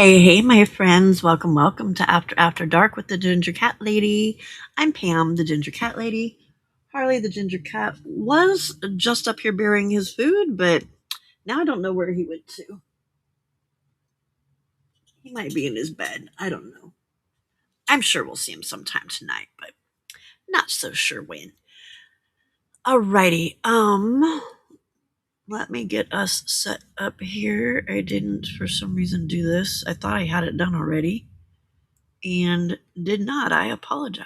Hey, my friends. Welcome to After Dark with the Ginger Cat Lady. I'm Pam, the Ginger Cat Lady. Harley, the Ginger Cat, was just up here burying his food, but now I don't know where he went to. He might be in his bed. I don't know. I'm sure we'll see him sometime tonight, but not so sure when. Alrighty, let me get us set up here. I didn't, for some reason, do this. I thought I had it done already. And did not. I apologize.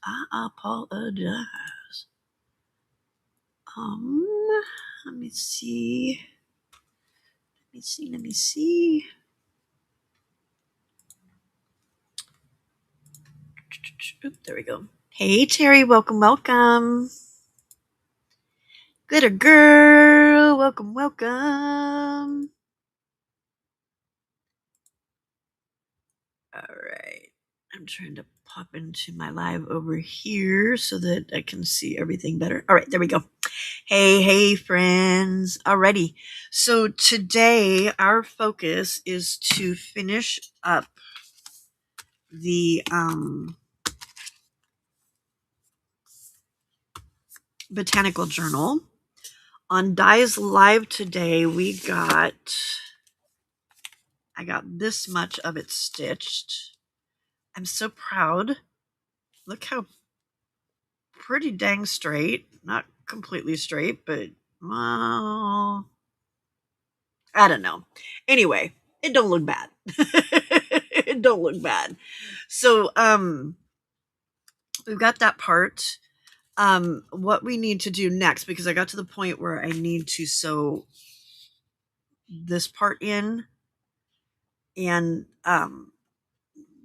I apologize. Um, let me see. Let me see. Oop, there we go. Hey, Terry. Welcome. Glitter girl. Welcome. All right. I'm trying to pop into my live over here so that I can see everything better. All right, there we go. Hey, friends. Alrighty. So today our focus is to finish up the Botanical Journal. On Dye's Live today, I got this much of it stitched. I'm so proud. Look how pretty dang straight. Not completely straight, but well, I don't know. Anyway, it don't look bad. It don't look bad. So, we've got that part. What we need to do next, because I got to the point where I need to sew this part in, and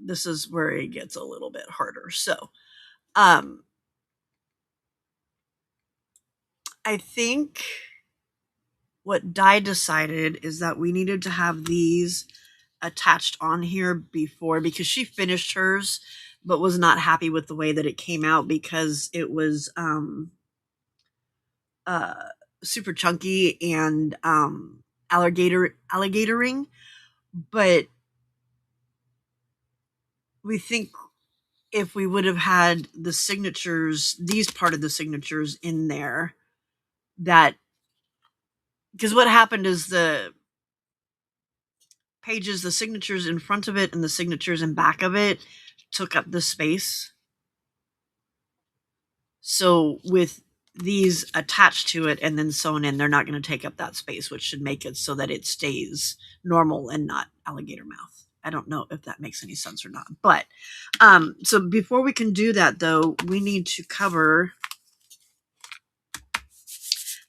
this is where it gets a little bit harder. So, I think what Di decided is that we needed to have these attached on here before, because she finished hers but was not happy with the way that it came out because it was super chunky and alligatoring. But we think if we would have had the signatures, these part of the signatures in there, that because what happened is the pages, the signatures in front of it and the signatures in back of it took up the space. So with these attached to it and then sewn in, they're not going to take up that space, which should make it so that it stays normal and not alligator mouth. I don't know if that makes any sense or not. But so before we can do that, though, we need to cover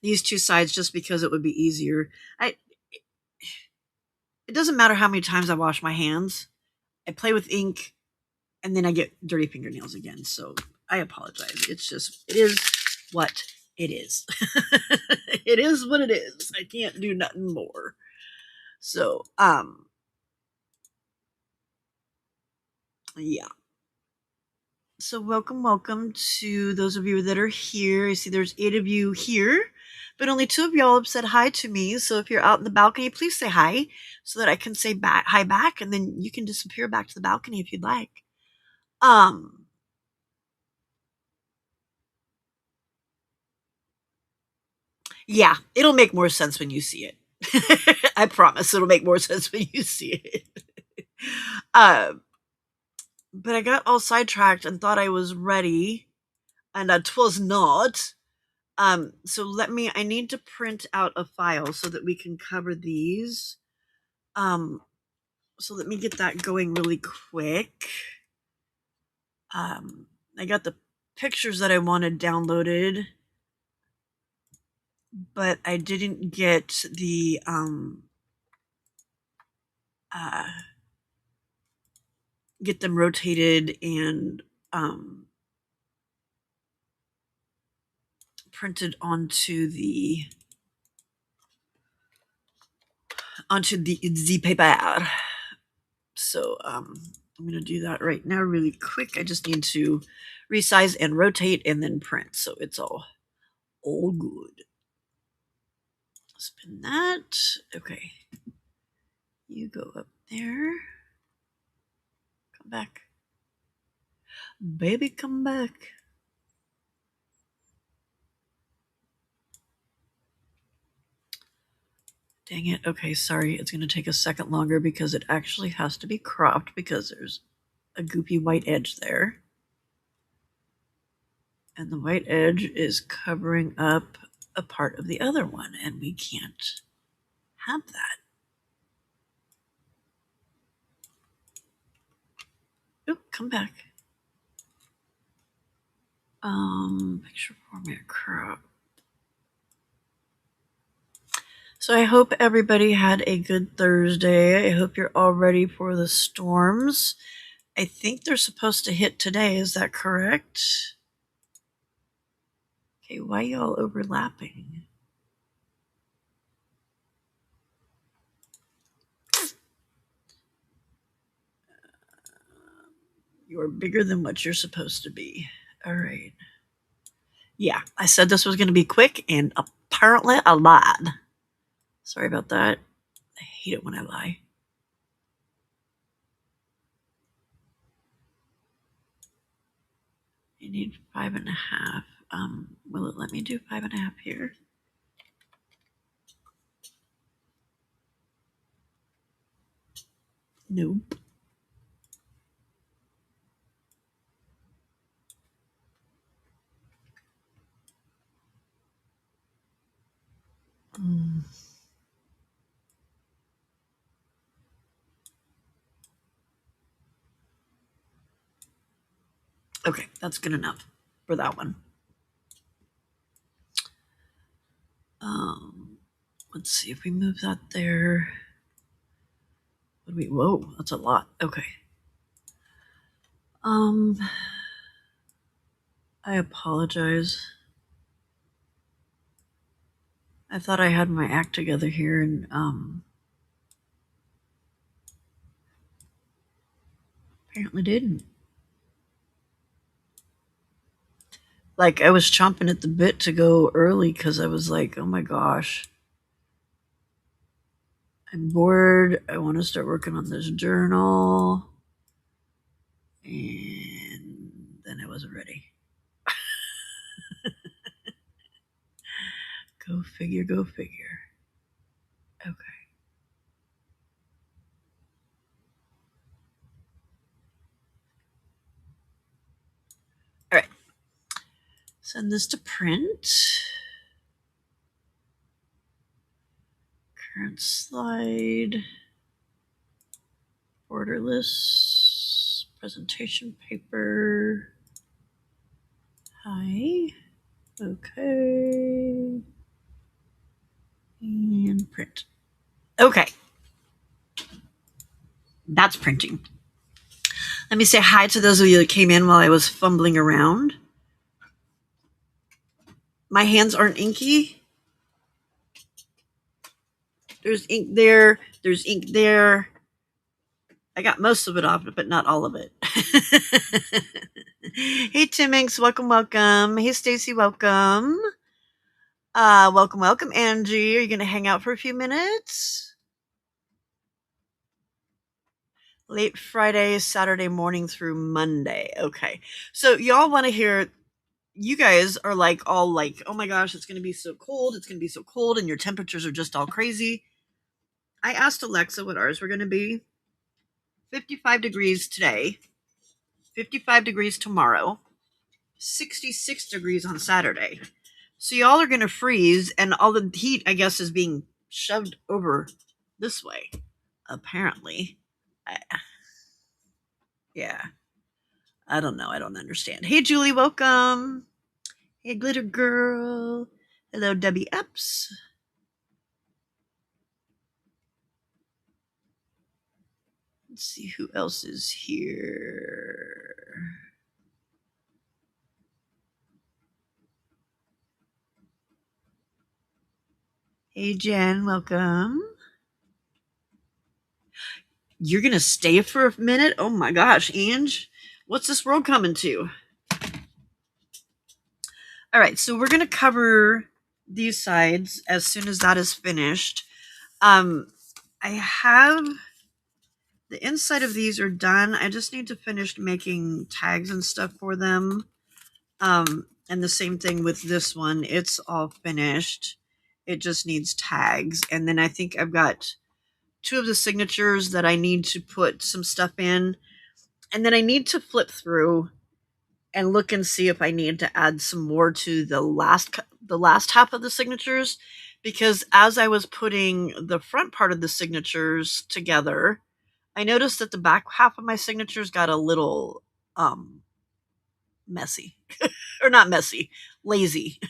these two sides just because it would be easier. It doesn't matter how many times I wash my hands. I play with ink and then I get dirty fingernails again. So I apologize. It is what it is. It is what it is. I can't do nothing more. So, yeah. So welcome to those of you that are here. I see there's 8 of you here, but only 2 of y'all have said hi to me. So if you're out in the balcony, please say hi so that I can say hi back, and then you can disappear back to the balcony if you'd like. Yeah, it'll make more sense when you see it. I promise it'll make more sense when you see it. But I got all sidetracked and thought I was ready, and 'twas not. So I need to print out a file so that we can cover these. So let me get that going really quick. I got the pictures that I wanted downloaded, but I didn't get the get them rotated and printed onto the paper. So I'm going to do that right now really quick. I just need to resize and rotate and then print, so it's all good. Spin that. Okay. You go up there. Come back. Baby, come back. Dang it. Okay, sorry. It's going to take a second longer because it actually has to be cropped because there's a goopy white edge there. And the white edge is covering up a part of the other one, and we can't have that. Oop, come back. Picture format crop. So I hope everybody had a good Thursday. I hope you're all ready for the storms. I think they're supposed to hit today. Is that correct? Okay, why y'all overlapping? You're bigger than what you're supposed to be. All right. Yeah, I said this was going to be quick, and apparently I lied. Sorry about that. I hate it when I lie. I need 5.5. Will it let me do 5.5 here? Nope. Okay, that's good enough for that one. Let's see if we move that there. Whoa, that's a lot. Okay. I apologize. I thought I had my act together here, and apparently didn't. Like, I was chomping at the bit to go early because I was like, oh my gosh, I'm bored. I want to start working on this journal. And then I wasn't ready. Go figure, go figure. Okay. All right. Send this to print. Current slide. Borderless. Presentation paper. Hi. Okay. And print. Okay. That's printing. Let me say hi to those of you that came in while I was fumbling around. My hands aren't inky. There's ink there. There's ink there. I got most of it off, but not all of it. Hey, Timmings, welcome, welcome. Hey, Stacy, welcome. Welcome, Angie. Are you going to hang out for a few minutes? Late Friday, Saturday morning through Monday. Okay. So y'all want to hear, you guys are like all like, oh my gosh, it's going to be so cold. It's going to be so cold. And your temperatures are just all crazy. I asked Alexa what ours were going to be. 55 degrees today, 55 degrees tomorrow, 66 degrees on Saturday. So y'all are going to freeze, and all the heat, I guess, is being shoved over this way, apparently. Yeah. I don't know. I don't understand. Hey, Julie, welcome. Hey, Glitter Girl. Hello, Debbie Epps. Let's see who else is here. Hey, Jen, welcome. You're going to stay for a minute? Oh my gosh, Ange. What's this world coming to? All right, so we're going to cover these sides as soon as that is finished. I have The inside of these are done. I just need to finish making tags and stuff for them. And the same thing with this one. It's all finished. It just needs tags. And then I think I've got 2 of the signatures that I need to put some stuff in. And then I need to flip through and look and see if I need to add some more to the last half of the signatures, because as I was putting the front part of the signatures together, I noticed that the back half of my signatures got a little messy. Or not messy, lazy.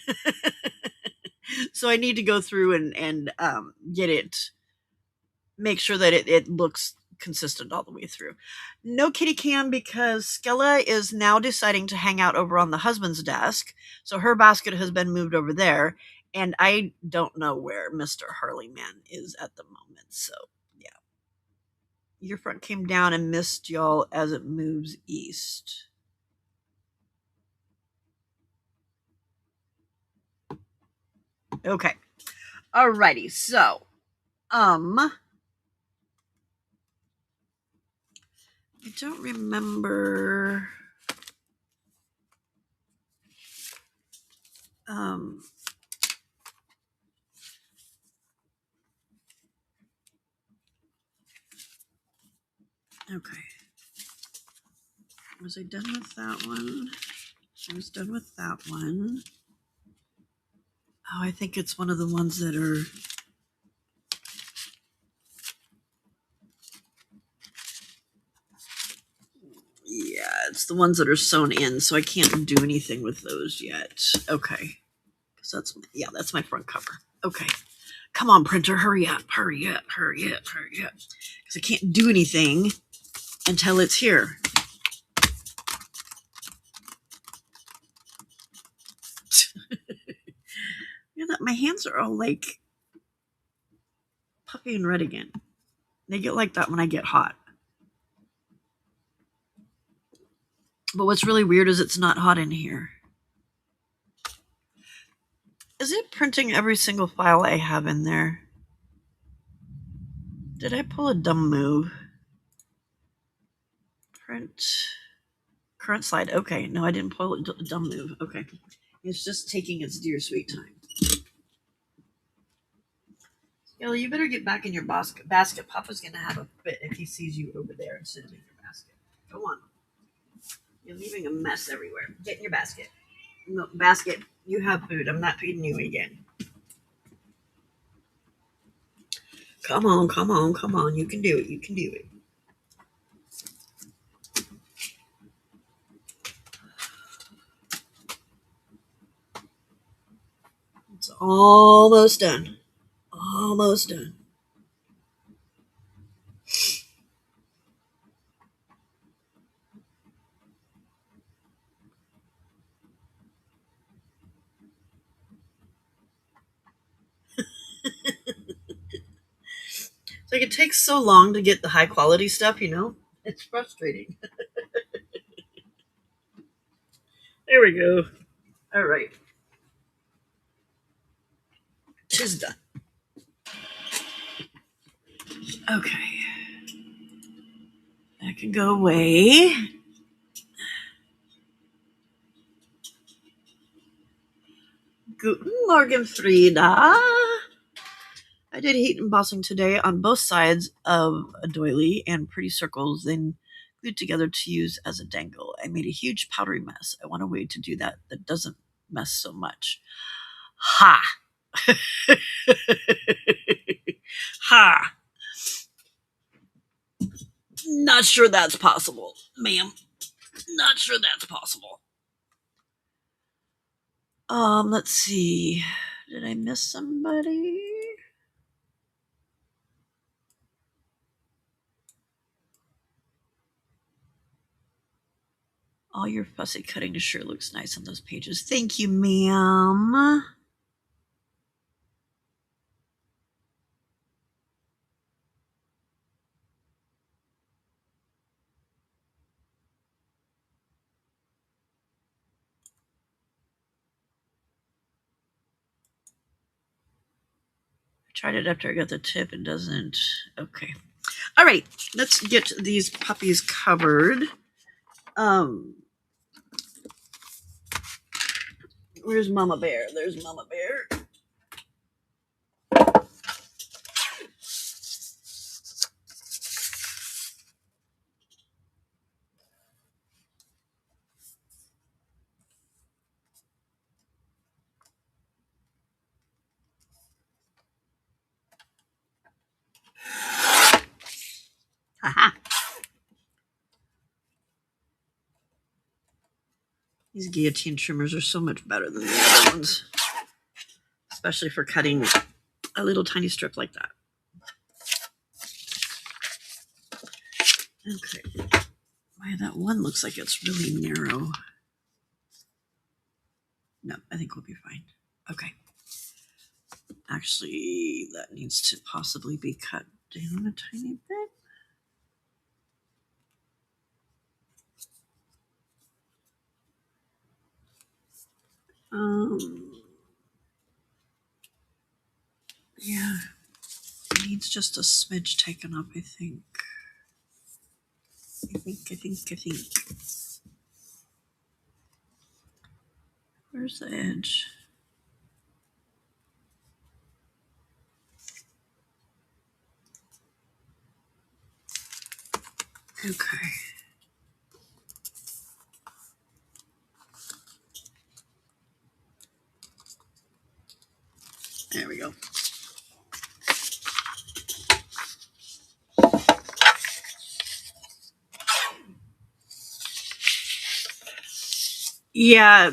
So I need to go through and get it, make sure that it looks consistent all the way through. No kitty cam because Skella is now deciding to hang out over on the husband's desk. So her basket has been moved over there. And I don't know where Mr. Harleyman is at the moment. So, yeah. Your front came down and missed y'all as it moves east. Okay. Alrighty. So, I don't remember. Okay. Was I done with that one? I was done with that one. Oh, I think it's one of the ones that are. Yeah, it's the ones that are sewn in, so I can't do anything with those yet. Okay. Because that's my front cover. Okay. Come on, printer, hurry up, hurry up, hurry up, hurry up. Because I can't do anything until it's here. My hands are all like puffy and red again. They get like that when I get hot. But what's really weird is it's not hot in here. Is it printing every single file I have in there? Did I pull a dumb move? Print. Current slide. Okay. No, I didn't pull a dumb move. Okay. It's just taking its dear sweet time. Ellie, you better get back in your basket. Papa's going to have a fit if he sees you over there instead of in your basket. Go on. You're leaving a mess everywhere. Get in your basket. No, basket. You have food. I'm not feeding you again. Come on, come on, come on. You can do it. You can do it. It's almost done. Almost done. It's like it takes so long to get the high quality stuff, you know? It's frustrating. There we go. All right. Tis done. Okay. That can go away. Guten Morgen, Frida. I did heat embossing today on both sides of a doily and pretty circles, then glued together to use as a dangle. I made a huge powdery mess. I want a way to do that doesn't mess so much. Ha! Ha! Not sure that's possible, ma'am. Not sure that's possible. Let's see. Did I miss somebody? All your fussy cutting sure looks nice on those pages. Thank you, ma'am. I tried it after I got the tip. It doesn't. Okay. All right, let's get these puppies covered. Where's Mama Bear? There's Mama Bear. Haha. These guillotine trimmers are so much better than the other ones, especially for cutting a little tiny strip like that. Okay. Why, that one looks like it's really narrow. No, I think we'll be fine. Okay. Actually, that needs to possibly be cut down a tiny bit. Yeah, it needs just a smidge taken up, I think. I think. Where's the edge? Okay. There we go. Yeah,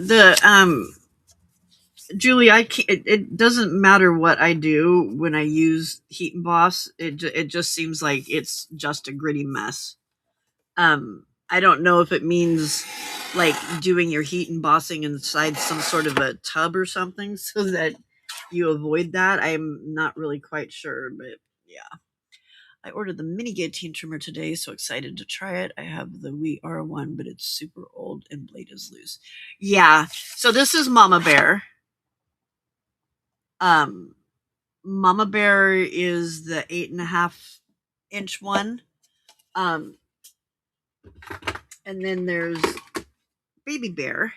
Julie, it doesn't matter what I do when I use heat emboss. It just seems like it's just a gritty mess. I don't know if it means like doing your heat embossing inside some sort of a tub or something so that you avoid that. I'm not really quite sure, but yeah. I ordered the mini guillotine trimmer today, so excited to try it. I have the We Are one, but it's super old and blade is loose. Yeah, so this is Mama Bear. Mama Bear is the 8.5-inch one. And then there's Baby Bear.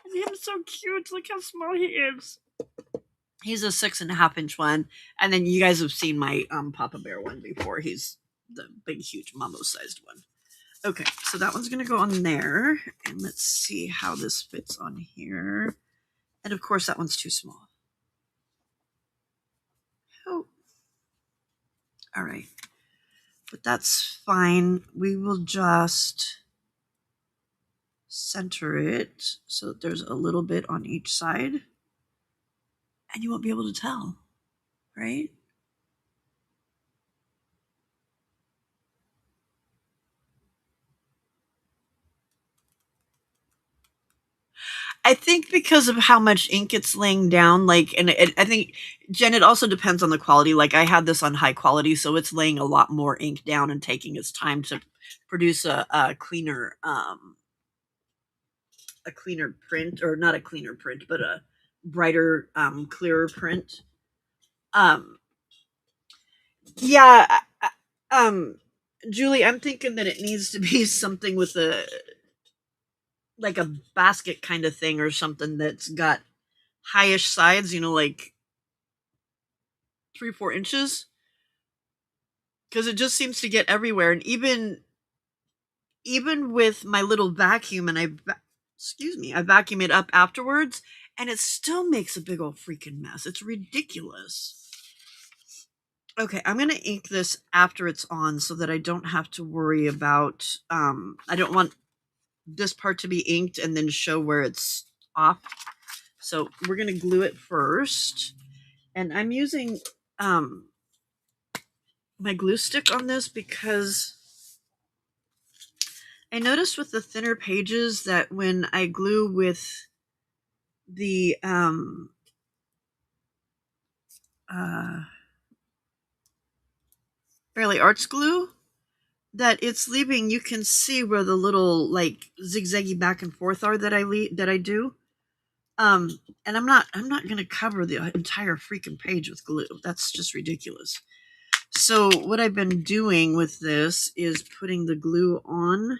And he's so cute. Look how small he is. He's a 6.5-inch one. And then you guys have seen my Papa Bear one before. He's the big, huge Mambo-sized one. Okay, so that one's going to go on there. And let's see how this fits on here. And of course, that one's too small. Oh. All right. But that's fine. We will just center it so that there's a little bit on each side. And you won't be able to tell, right? I think because of how much ink it's laying down, like, and I think, Jen, it also depends on the quality. Like, I had this on high quality, so it's laying a lot more ink down and taking its time to produce a cleaner print, or not a cleaner print, but a brighter, clearer print. Yeah, Julie, I'm thinking that it needs to be something with like a basket kind of thing or something that's got highish sides, like 3-4 inches, because it just seems to get everywhere. And even with my little vacuum, and I vacuum it up afterwards, and it still makes a big old freaking mess. It's ridiculous. Okay, I'm gonna ink this after it's on so that I don't have to worry about I don't want this part to be inked and then show where it's off. So we're going to glue it first. And I'm using my glue stick on this because I noticed with the thinner pages that when I glue with the Fairly Arts glue, that it's leaving, you can see where the little like zigzaggy back and forth are that I do. And I'm not going to cover the entire freaking page with glue. That's just ridiculous. So what I've been doing with this is putting the glue on.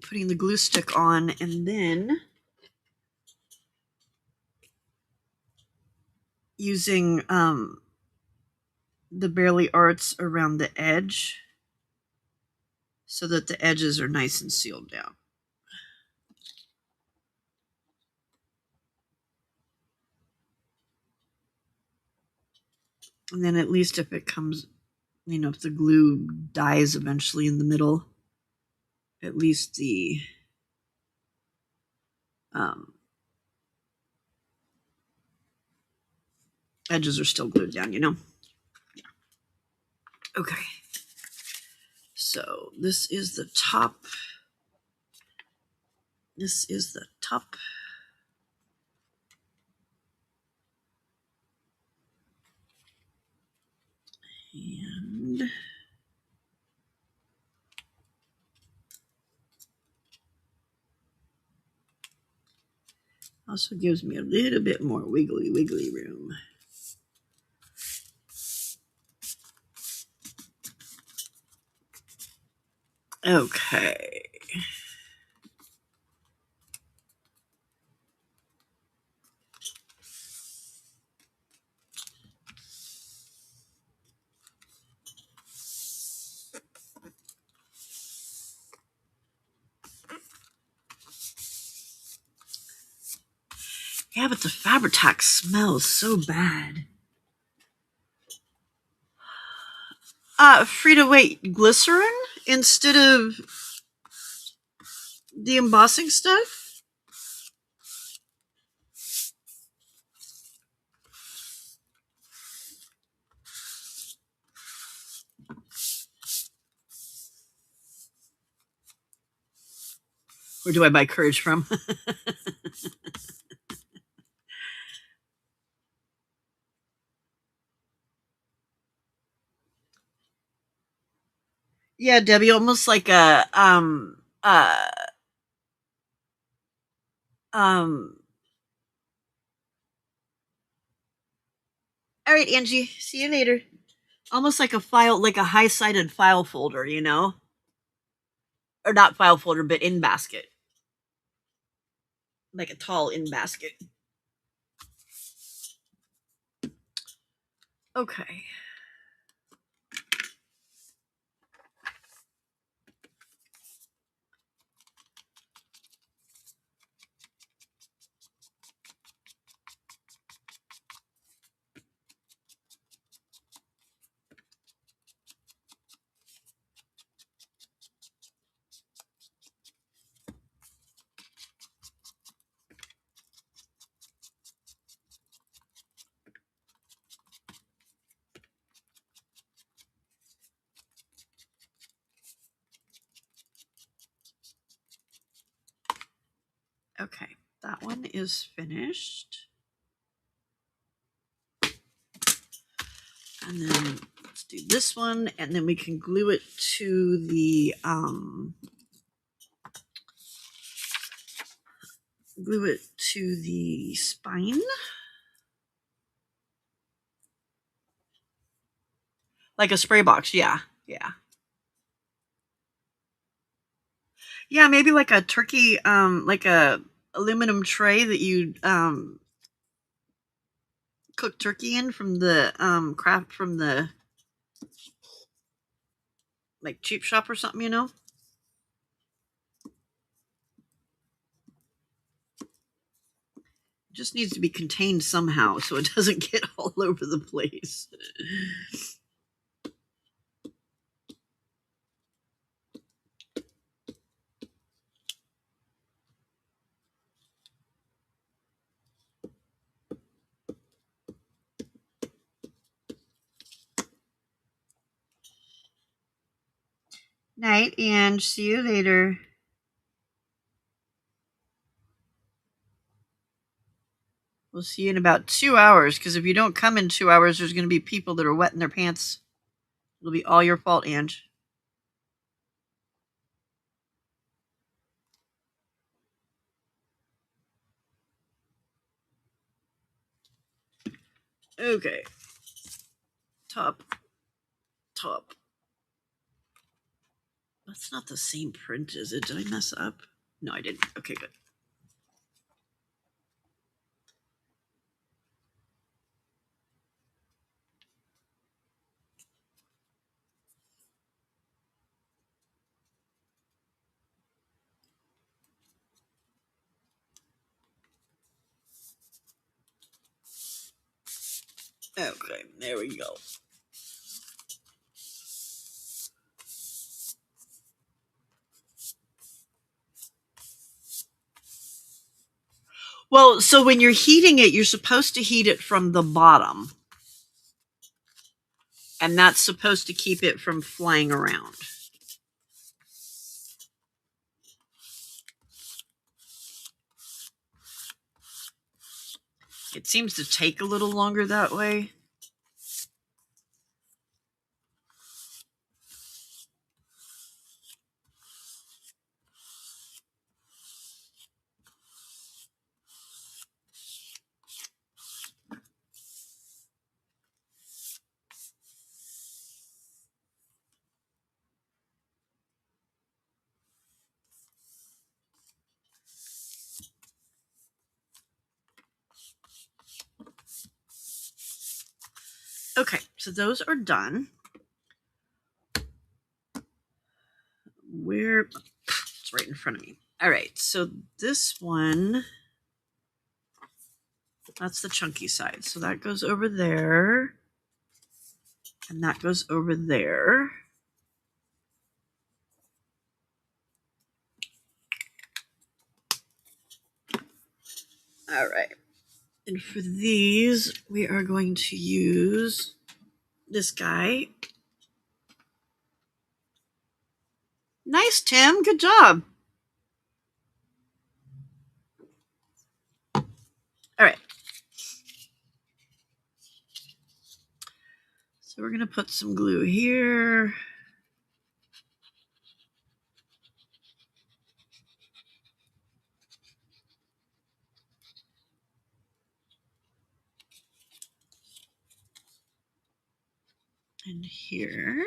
Putting the glue stick on, and then using the Barely Arts around the edge so that the edges are nice and sealed down. And then at least if it comes, if the glue dies eventually in the middle, at least the edges are still glued down, Yeah. Okay. So this is the top. This is the top. And also gives me a little bit more wiggly room. Okay. Yeah, but the Fabri-Tac smells so bad. Frida, wait, glycerin instead of the embossing stuff? Where do I buy courage from? Yeah, Debbie, almost like a all right, Angie, see you later. Almost like a file, like a high-sided file folder, or not file folder, but in basket, like a tall in basket. Okay. Okay, that one is finished. And then let's do this one, and then we can glue it to the spine. Like a spray box, yeah. Yeah, maybe like a turkey, like a aluminum tray that you cook turkey in from the craft from the like cheap shop or something, It just needs to be contained somehow so it doesn't get all over the place. Night, and see you later. We'll see you in about 2 hours, because if you don't come in 2 hours, there's going to be people that are wetting their pants. It'll be all your fault, Ange. Okay. Top. That's not the same print, is it? Did I mess up? No, I didn't. Okay, good. Okay, there we go. Well, so when you're heating it, you're supposed to heat it from the bottom. And that's supposed to keep it from flying around. It seems to take a little longer that way. Okay, so those are done. It's right in front of me. All right, so this one, that's the chunky side. So that goes over there. And that goes over there. All right. And for these, we are going to use this guy. Nice, Tim. Good job. All right. So we're going to put some glue here. And here.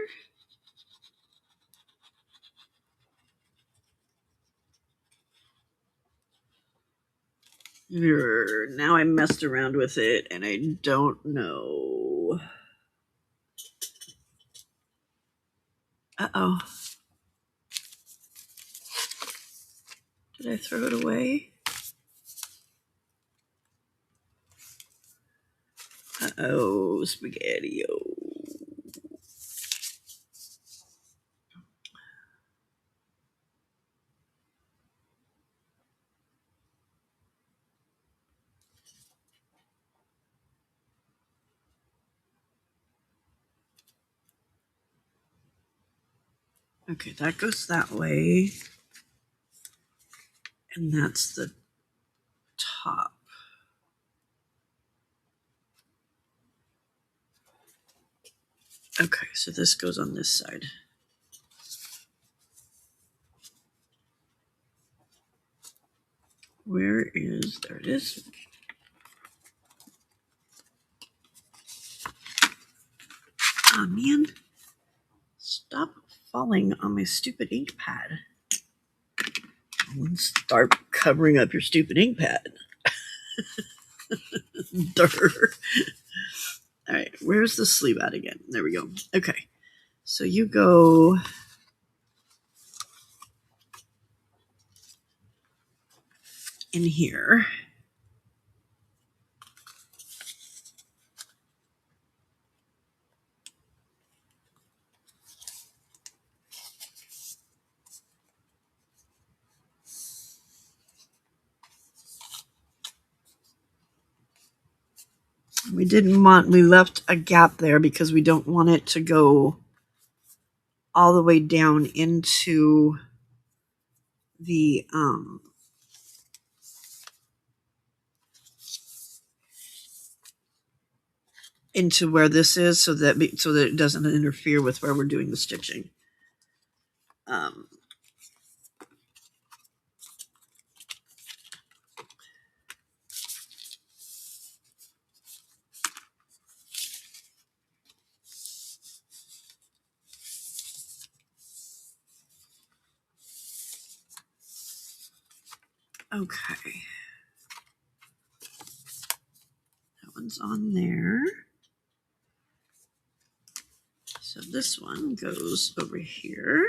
Now I messed around with it and I don't know. Uh-oh. Did I throw it away? Uh-oh, spaghetti-o. Okay, that goes that way. And that's the top. Okay, so this goes on this side. There it is. Oh, man. Stop falling on my stupid ink pad. Start covering up your stupid ink pad. Durr. All right, where's the sleeve at again? There we go. Okay, so you go in here. We left a gap there because we don't want it to go all the way down into the into where this is, so that it doesn't interfere with where we're doing the stitching. Okay. That one's on there. So this one goes over here.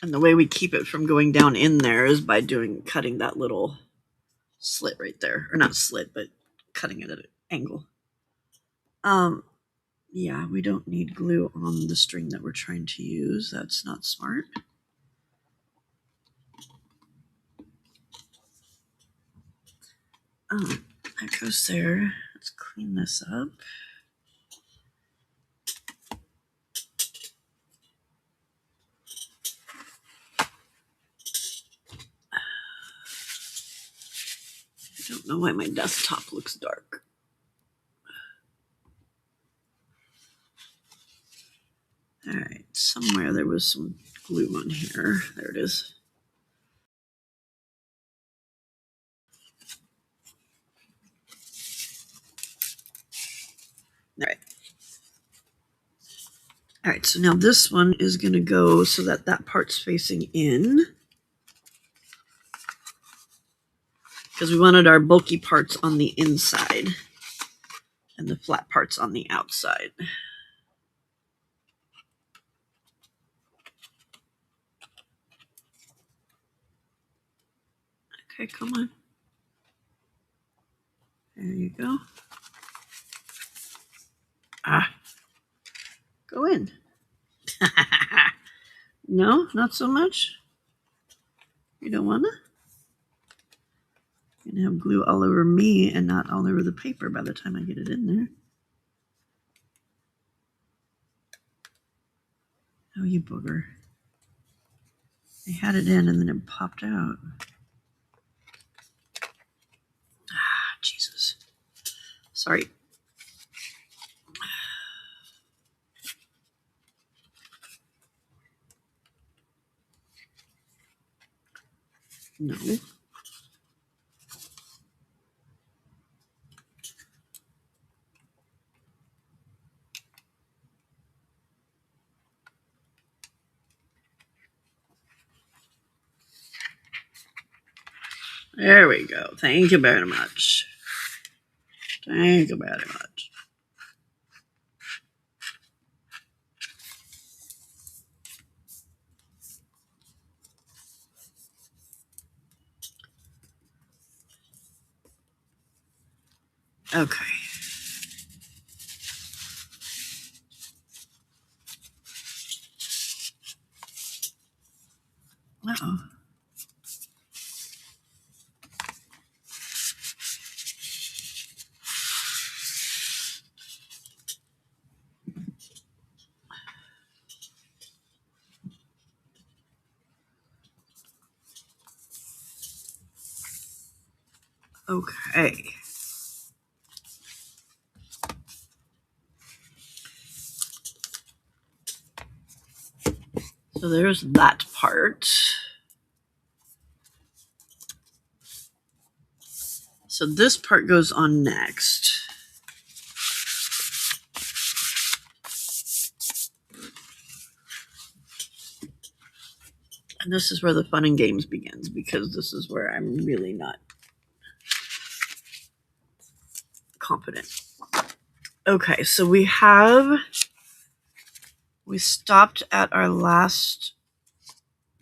And the way we keep it from going down in there is by cutting that little slit right there. Or not slit, but cutting it at an angle. Yeah, we don't need glue on the string that we're trying to use. That's not smart. That goes there. Let's clean this up. I don't know why my desktop looks dark. All right, somewhere there was some glue on here. There it is. All right. All right, so now this one is going to go so that that part's facing in. Because we wanted our bulky parts on the inside and the flat parts on the outside. Okay, come on. There you go. Go in. No, not so much. You don't want to? You're going to have glue all over me and not all over the paper by the time I get it in there. Oh, you booger. I had it in and then it popped out. Jesus. Sorry. No. There we go. Thank you very much. Thank you very much. Okay. Uh-oh. Okay. So there's that part. So this part goes on next. And this is where the fun and games begins, because this is where I'm really not confident. Okay, so we stopped at our last.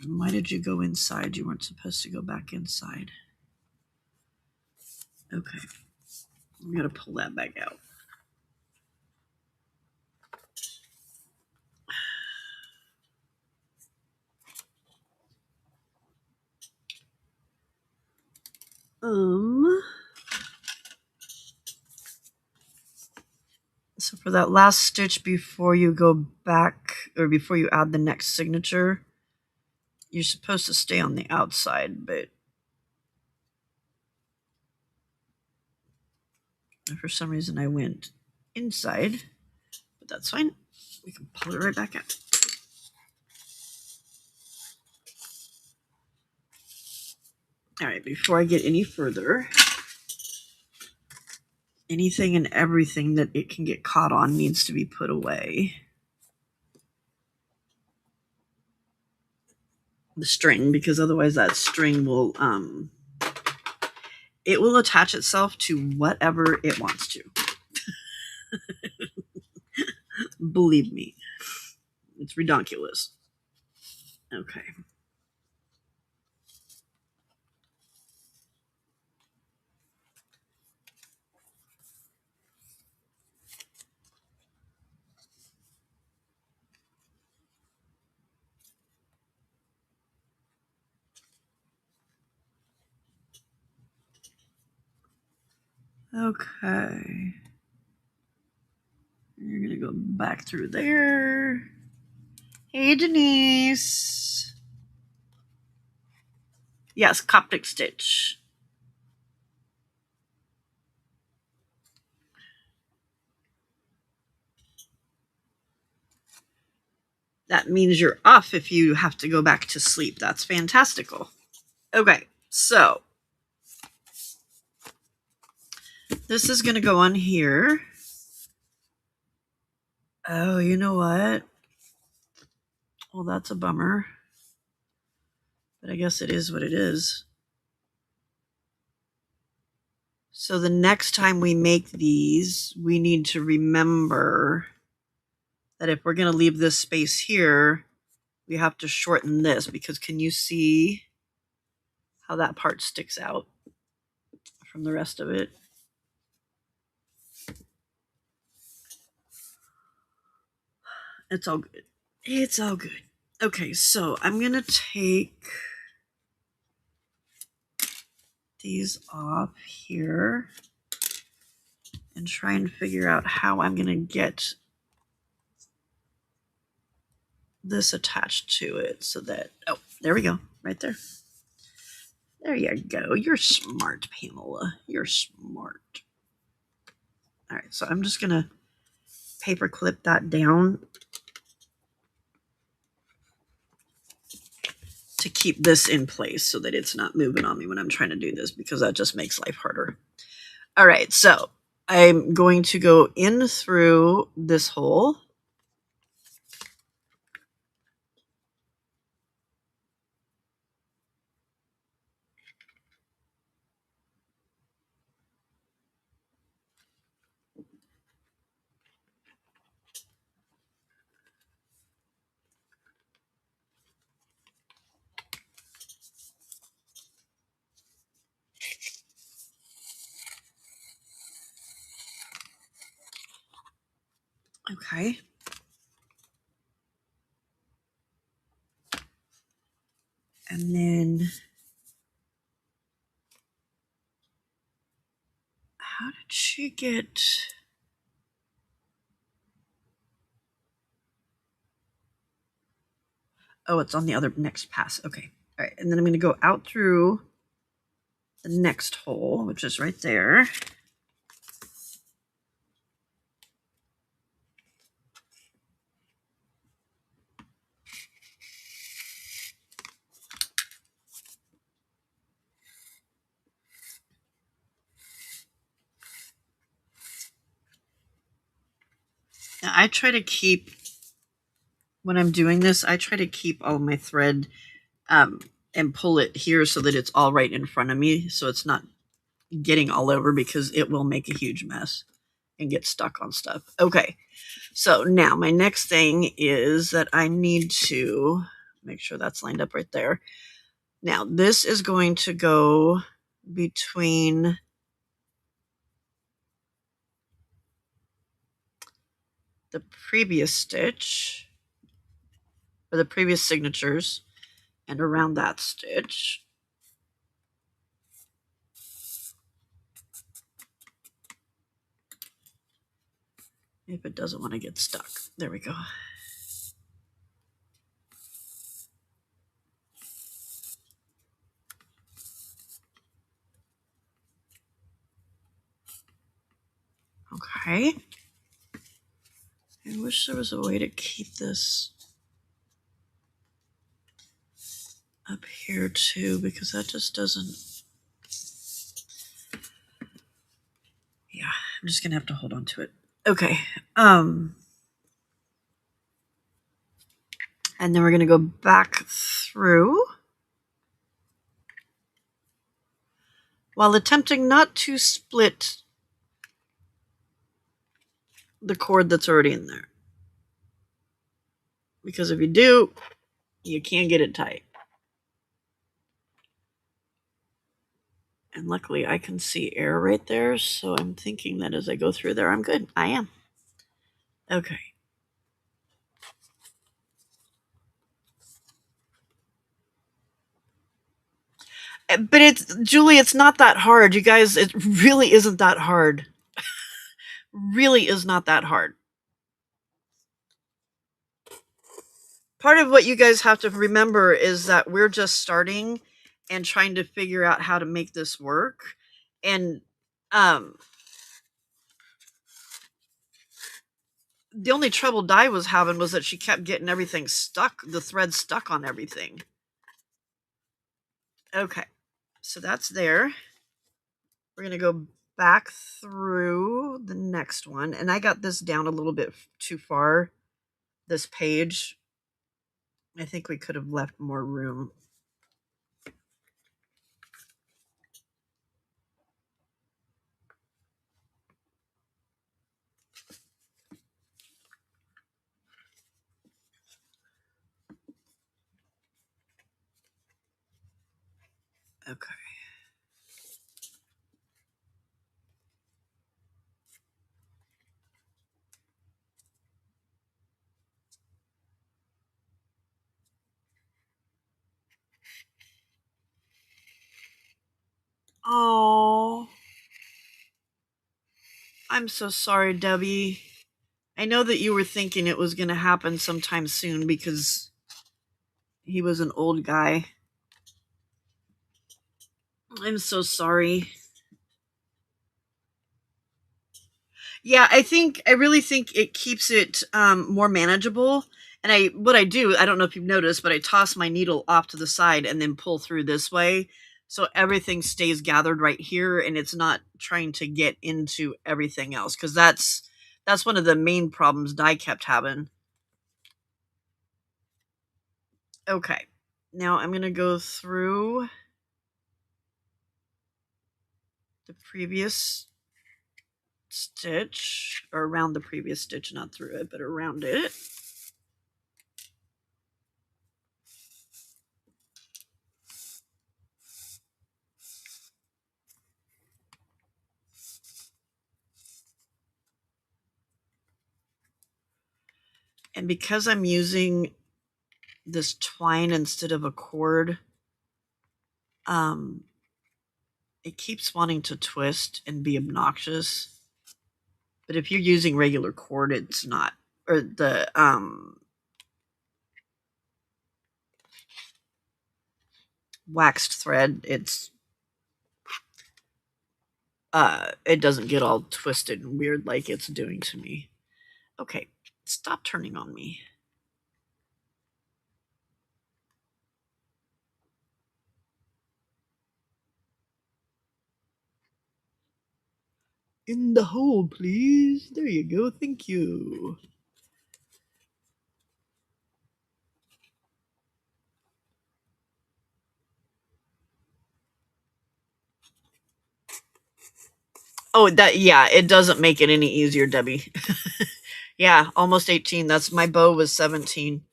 Why did you go inside? You weren't supposed to go back inside. Okay. I'm going to pull that back out. So for that last stitch before you go back, or before you add the next signature, you're supposed to stay on the outside, but for some reason I went inside, but that's fine. We can pull it right back out. All right, before I get any further, anything and everything that it can get caught on needs to be put away. The string, because otherwise that string will it will attach itself to whatever it wants to. Believe me, it's redonkulous. Okay. Okay. You're going to go back through there. Hey, Denise. Yes, Coptic stitch. That means you're off if you have to go back to sleep. That's fantastical. Okay, so this is going to go on here. Oh, you know what? Well, that's a bummer. But I guess it is what it is. So the next time we make these, we need to remember that if we're going to leave this space here, we have to shorten this, because can you see how that part sticks out from the rest of it? It's all good. It's all good. Okay, so I'm going to take these off here and try and figure out how I'm going to get this attached to it so that, oh, there we go, right there. There you go. You're smart, Pamela. You're smart. All right, so I'm just going to paper clip that down to keep this in place so that it's not moving on me when I'm trying to do this, because that just makes life harder. All right, so I'm going to go in through this hole. Okay. And then how did she get... Oh, it's on the other next pass. Okay. All right. And then I'm going to go out through the next hole, which is right there. Now, I try to keep, when I'm doing this, I try to keep all my thread and pull it here so that it's all right in front of me, so it's not getting all over, because it will make a huge mess and get stuck on stuff. Okay, so now my next thing is that I need to make sure that's lined up right there. Now this is going to go between the previous stitch, or the previous signatures, and around that stitch. If it doesn't want to get stuck. There we go. Okay. wish there was a way to keep this up here too, because that just doesn't. Yeah, I'm just gonna have to hold on to it. Okay. And then we're gonna go back through while attempting not to split the cord that's already in there. Because if you do, you can't get it tight. And luckily I can see air right there, so I'm thinking that as I go through there, I'm good. I am. Okay. But it's, Julie, it's not that hard. You guys, it really isn't that hard. Really is not that hard. Part of what you guys have to remember is that we're just starting and trying to figure out how to make this work. And the only trouble Di was having was that she kept getting everything stuck, the thread stuck on everything. Okay, so that's there. We're going to go back through the next one. And I got this down a little bit too far, this page. I think we could have left more room. Okay. Oh, I'm so sorry, Debbie. I know that you were thinking it was going to happen sometime soon because he was an old guy. I'm so sorry. Yeah, I really think it keeps it more manageable. And what I do, I don't know if you've noticed, but I toss my needle off to the side and then pull through this way. So everything stays gathered right here and it's not trying to get into everything else. Because that's one of the main problems Di kept having. Okay, now I'm going to go through the previous stitch, or around the previous stitch, not through it, but around it. And because I'm using this twine instead of a cord, it keeps wanting to twist and be obnoxious. But if you're using regular cord, it's not. Or the waxed thread, it doesn't get all twisted and weird like it's doing to me. Okay, stop turning on me. In the hole, please. There you go. Thank you. Oh, yeah, it doesn't make it any easier, Debbie. Yeah, almost 18. That's my bow was 17.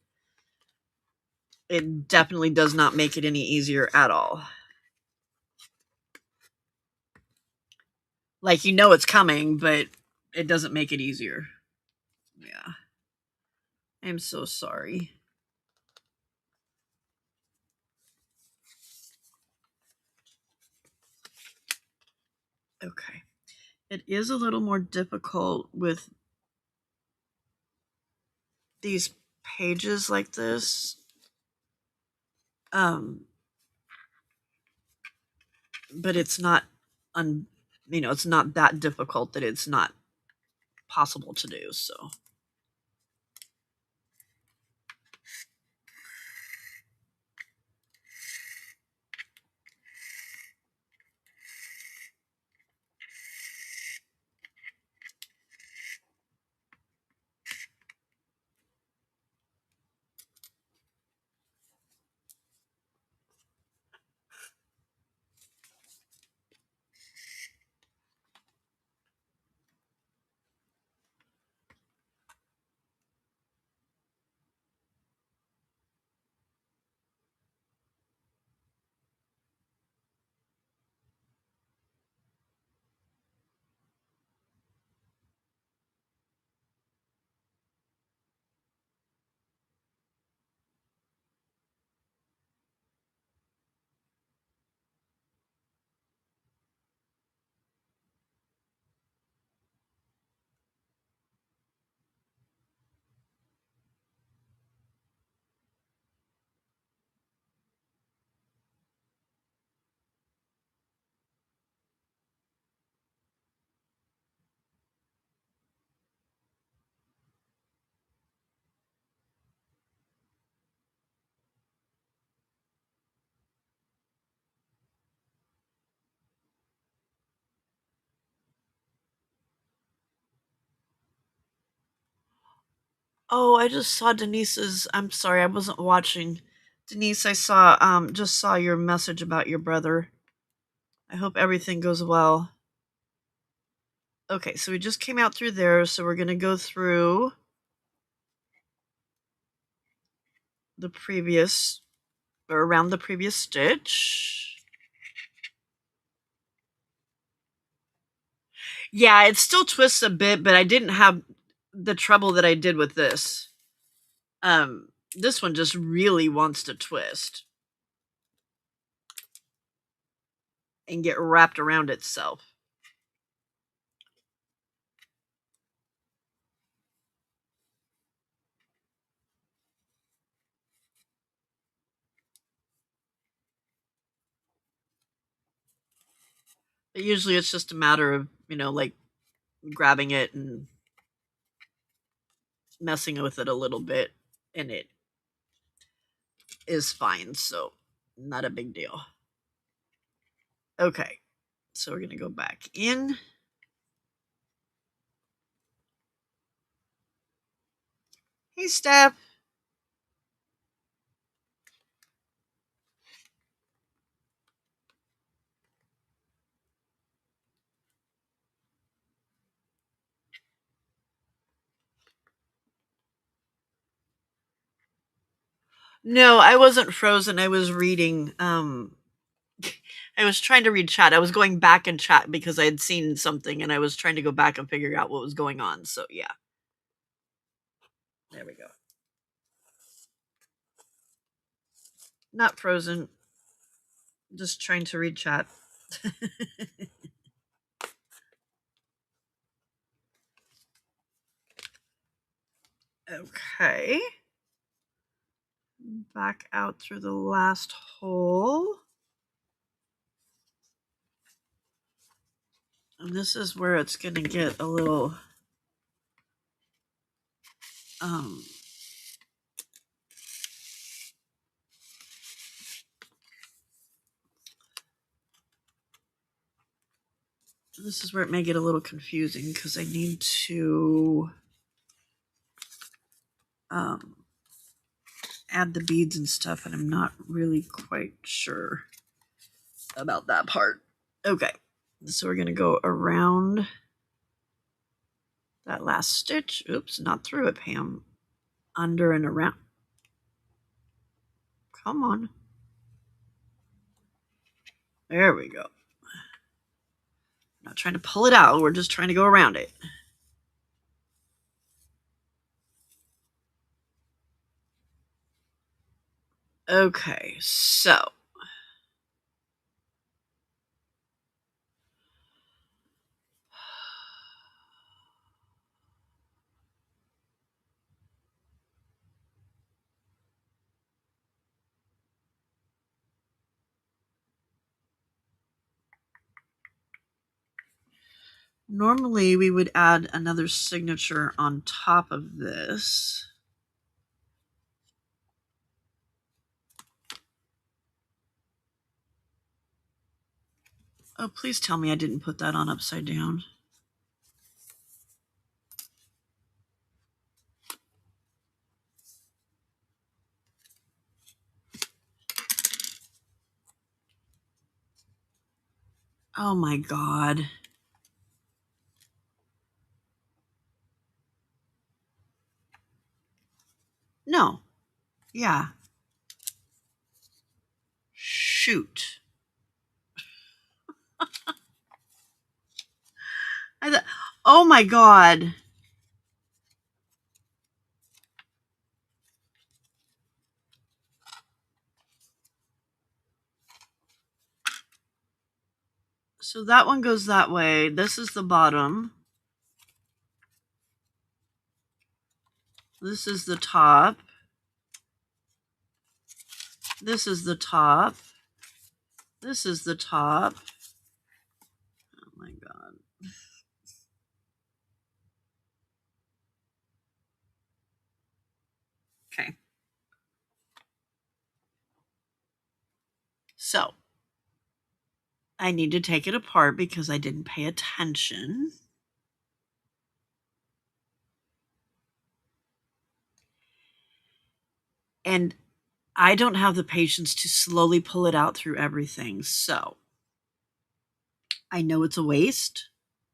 It definitely does not make it any easier at all. Like, you know it's coming, but it doesn't make it easier. Yeah. I'm so sorry. Okay. It is a little more difficult with these pages like this. But it's not it's not that difficult that it's not possible to do, so. Oh, I just saw Denise's. I'm sorry, I wasn't watching. Denise, I saw just saw your message about your brother. I hope everything goes well. Okay, so we just came out through there, so we're gonna go through the previous, or around the previous stitch. Yeah, it still twists a bit, but I didn't have the trouble that I did with this. This one just really wants to twist and get wrapped around itself. But usually it's just a matter of, like grabbing it and messing with it a little bit, and it is fine, so not a big deal. Okay, so we're going to go back in. Hey, Steph. No, I wasn't frozen. I was reading. I was trying to read chat. I was going back in chat because I had seen something and I was trying to go back and figure out what was going on. So, yeah. There we go. Not frozen. Just trying to read chat. Okay. Back out through the last hole. And this is where it's going to get a little this is where it may get a little confusing because I need to add the beads and stuff, and I'm not really quite sure about that part. Okay, so we're going to go around that last stitch. Oops, not through it, Pam. Under and around. Come on. There we go. Not trying to pull it out. We're just trying to go around it. Okay, so normally we would add another signature on top of this. Oh, please tell me I didn't put that on upside down. Oh my God. No. Yeah. Shoot. Oh my God. So that one goes that way. This is the bottom. This is the top. This is the top. This is the top. Oh my God. Okay. So I need to take it apart because I didn't pay attention. And I don't have the patience to slowly pull it out through everything. So I know it's a waste.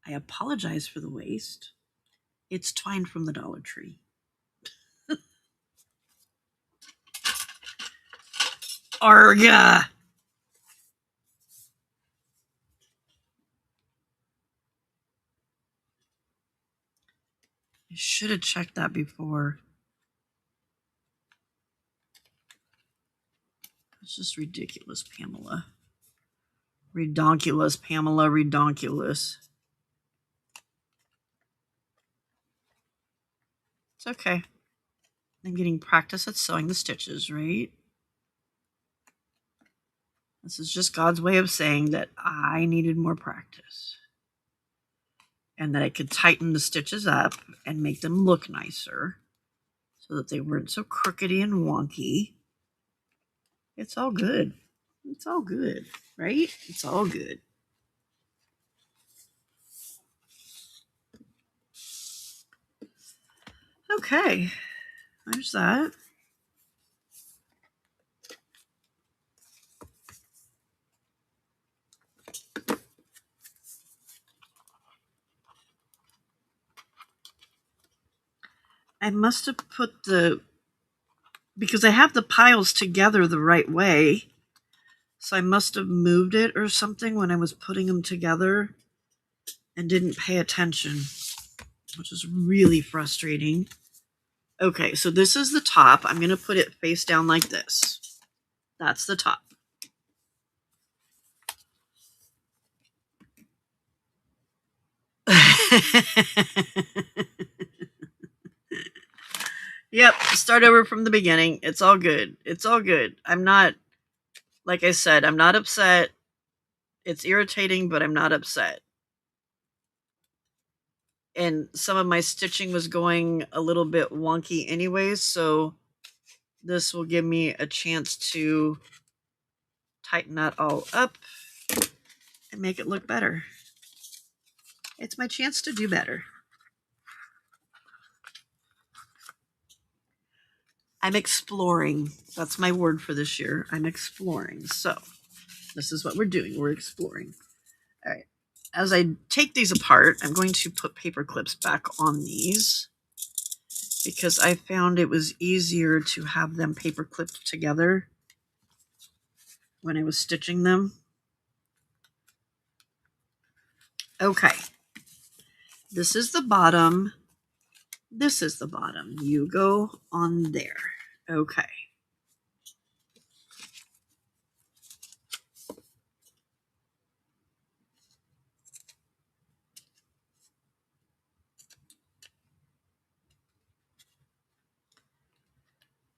I apologize for the waste. It's twine from the Dollar Tree. Arga! I should have checked that before. It's just ridiculous, Pamela. Redonkulous, Pamela, redonkulous. It's okay. I'm getting practice at sewing the stitches, right? This is just God's way of saying that I needed more practice. And that I could tighten the stitches up and make them look nicer so that they weren't so crookedy and wonky. It's all good. It's all good, right? It's all good. Okay, there's that. I must have put because I have the piles together the right way, so I must have moved it or something when I was putting them together and didn't pay attention, which is really frustrating. Okay, so this is the top. I'm going to put it face down like this. That's the top. Yep, start over from the beginning. It's all good. It's all good. I'm not, like I said, I'm not upset. It's irritating, but I'm not upset. And some of my stitching was going a little bit wonky anyways, so this will give me a chance to tighten that all up and make it look better. It's my chance to do better. I'm exploring. That's my word for this year. I'm exploring. So this is what we're doing. We're exploring. All right. As I take these apart, I'm going to put paper clips back on these because I found it was easier to have them paper clipped together when I was stitching them. Okay. This is the bottom. This is the bottom. You go on there. Okay.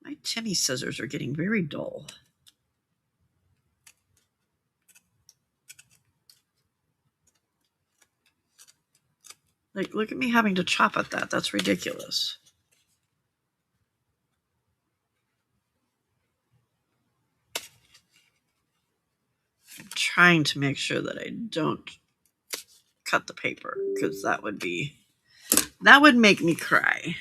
My Timmy scissors are getting very dull. Like, look at me having to chop at that. That's ridiculous. I'm trying to make sure that I don't cut the paper because that would make me cry.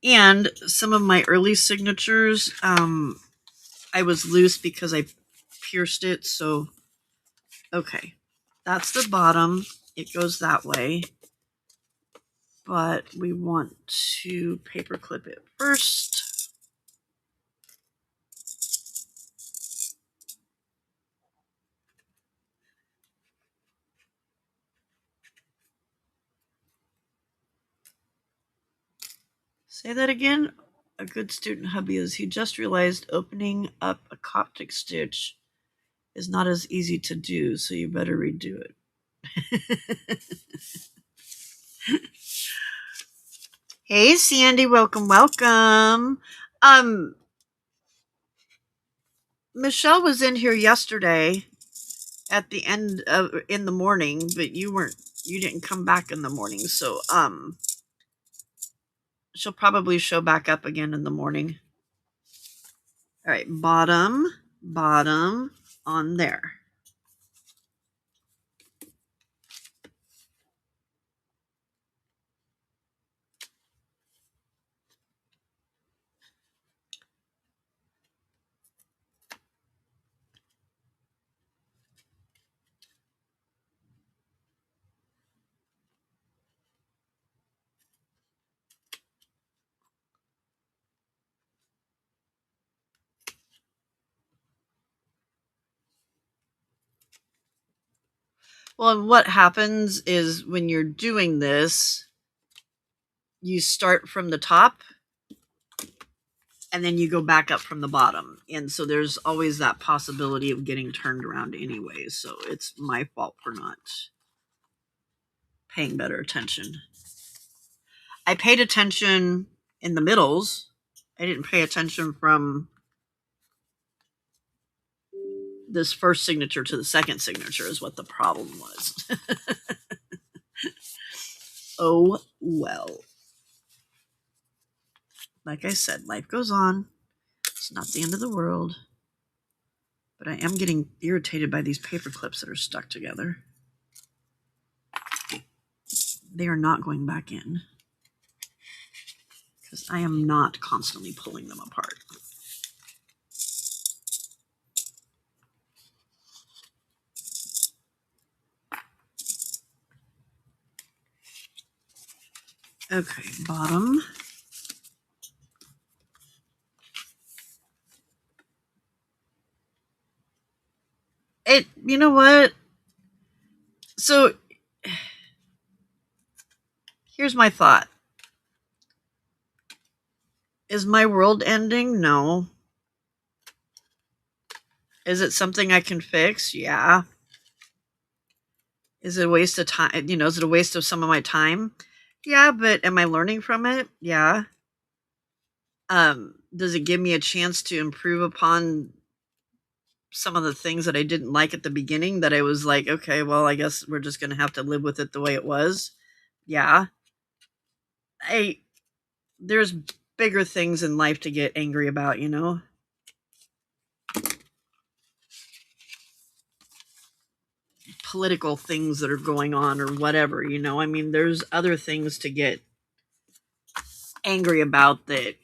And some of my early signatures, I was loose because I pierced it. So, okay, that's the bottom. It goes that way. But we want to paper clip it first. Say that again. A good student hubby is he just realized opening up a Coptic stitch is not as easy to do, so you better redo it. Hey Sandy, welcome, welcome. Michelle was in here yesterday at the end of in the morning, but you didn't come back in the morning, so she'll probably show back up again in the morning. All right, bottom on there. Well, what happens is when you're doing this, you start from the top and then you go back up from the bottom. And so there's always that possibility of getting turned around anyway. So it's my fault for not paying better attention. I paid attention in the middles. I didn't pay attention from this first signature to the second signature is what the problem was. Oh, well. Like I said, life goes on. It's not the end of the world. But I am getting irritated by these paper clips that are stuck together. They are not going back in. Because I am not constantly pulling them apart. Okay, bottom. You know what? So, here's my thought. Is my world ending? No. Is it something I can fix? Yeah. Is it a waste of time? You know, is it a waste of some of my time? Yeah, but am I learning from it? Yeah. Does it give me a chance to improve upon some of the things that I didn't like at the beginning that I was like, okay, well, I guess we're just going to have to live with it the way it was? Yeah. There's bigger things in life to get angry about, you know? Political things that are going on or whatever, you know? I mean, there's other things to get angry about that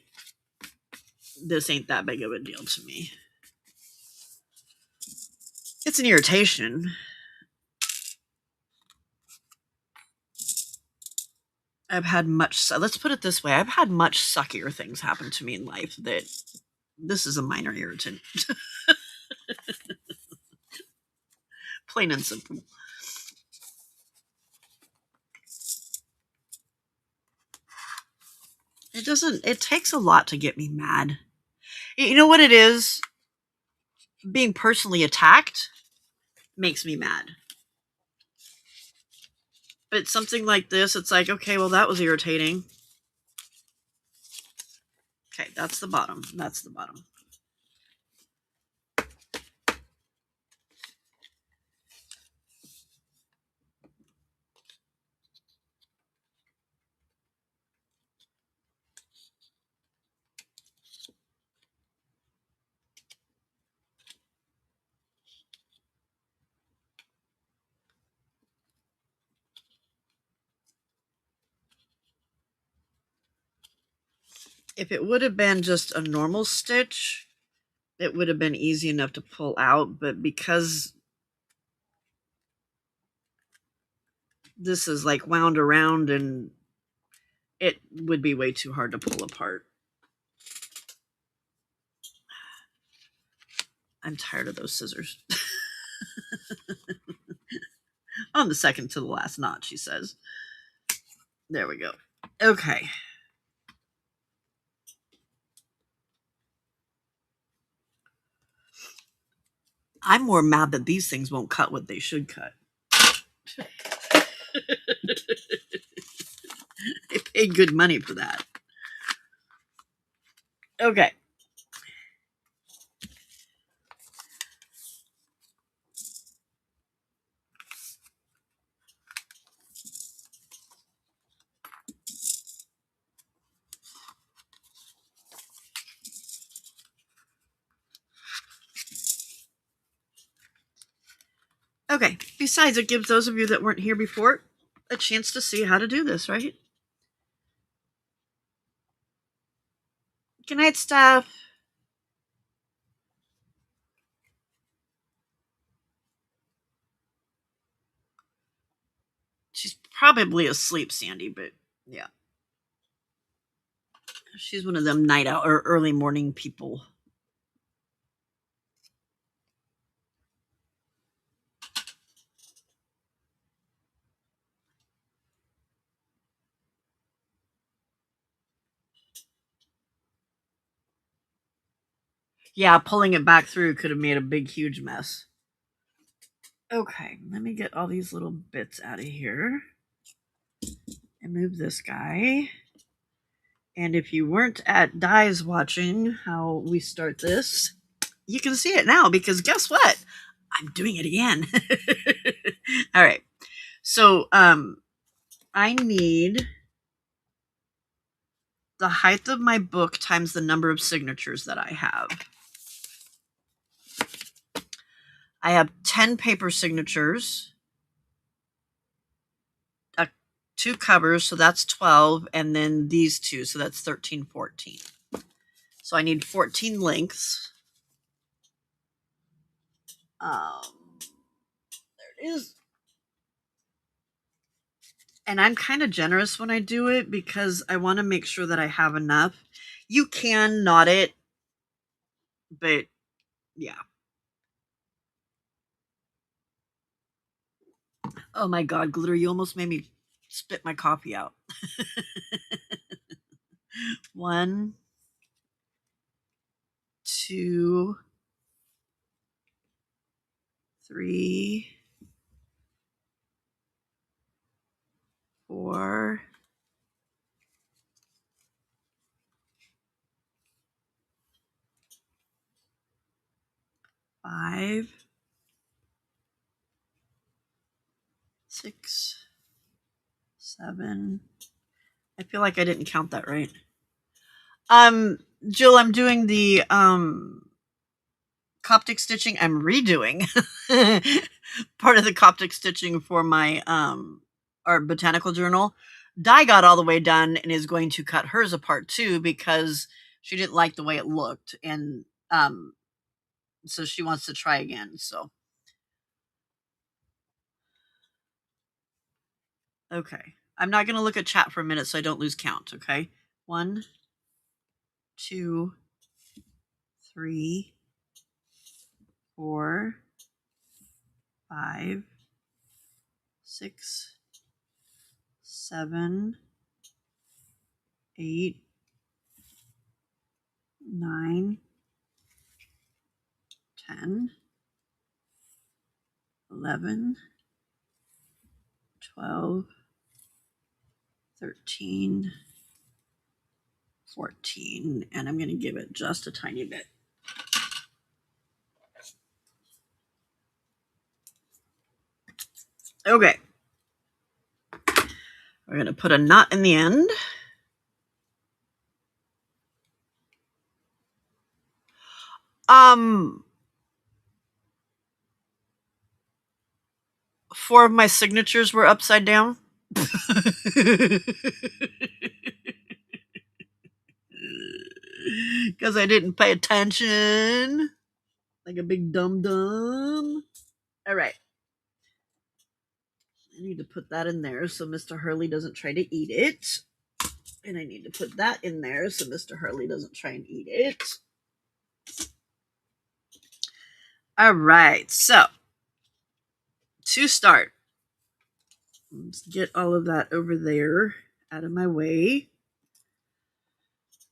this ain't that big of a deal to me. It's an irritation. I've had much, let's put it this way, I've had much suckier things happen to me in life that this is a minor irritant. Plain and simple. It takes a lot to get me mad. You know what it is? Being personally attacked makes me mad. But something like this, it's like, okay, well, that was irritating. Okay, that's the bottom. That's the bottom. If it would have been just a normal stitch, it would have been easy enough to pull out, but because this is like wound around and it would be way too hard to pull apart. I'm tired of those scissors. On the second to the last knot, she says. There we go. Okay. I'm more mad that these things won't cut what they should cut. They paid good money for that. Okay. Okay. Besides, it gives those of you that weren't here before a chance to see how to do this, right? Good night, Steph. She's probably asleep, Sandy, but yeah. She's one of them night out or early morning people. Yeah, pulling it back through could have made a big, huge mess. Okay, let me get all these little bits out of here and move this guy. And if you weren't at Dies watching how we start this, you can see it now because guess what? I'm doing it again. All right. So I need the height of my book times the number of signatures that I have. I have 10 paper signatures, 2 covers, so that's 12, and then these 2, so that's 13, 14. So I need 14 lengths. There it is. And I'm kind of generous when I do it because I want to make sure that I have enough. You can knot it, but yeah. Oh my God, Glitter, you almost made me spit my coffee out. 1, 2, 3, 4, 5, 6, 7. I feel like I didn't count that right. Jill, I'm doing the Coptic stitching. I'm redoing part of the Coptic stitching for my our botanical journal. Di got all the way done and is going to cut hers apart too because she didn't like the way it looked, and so she wants to try again. So okay, I'm not going to look at chat for a minute so I don't lose count. Okay, 1, 2, 3, 4, 5, 6, 7, 8, 9, 10, 11, 12, 13, 14, and I'm going to give it just a tiny bit. Okay. We're going to put a knot in the end. Four of my signatures were upside down. Because I didn't pay attention. Like a big dum-dum. All right. I need to put that in there so Mr. Hurley doesn't try to eat it. And I need to put that in there so Mr. Hurley doesn't try and eat it. All right. So, to start, let's get all of that over there out of my way.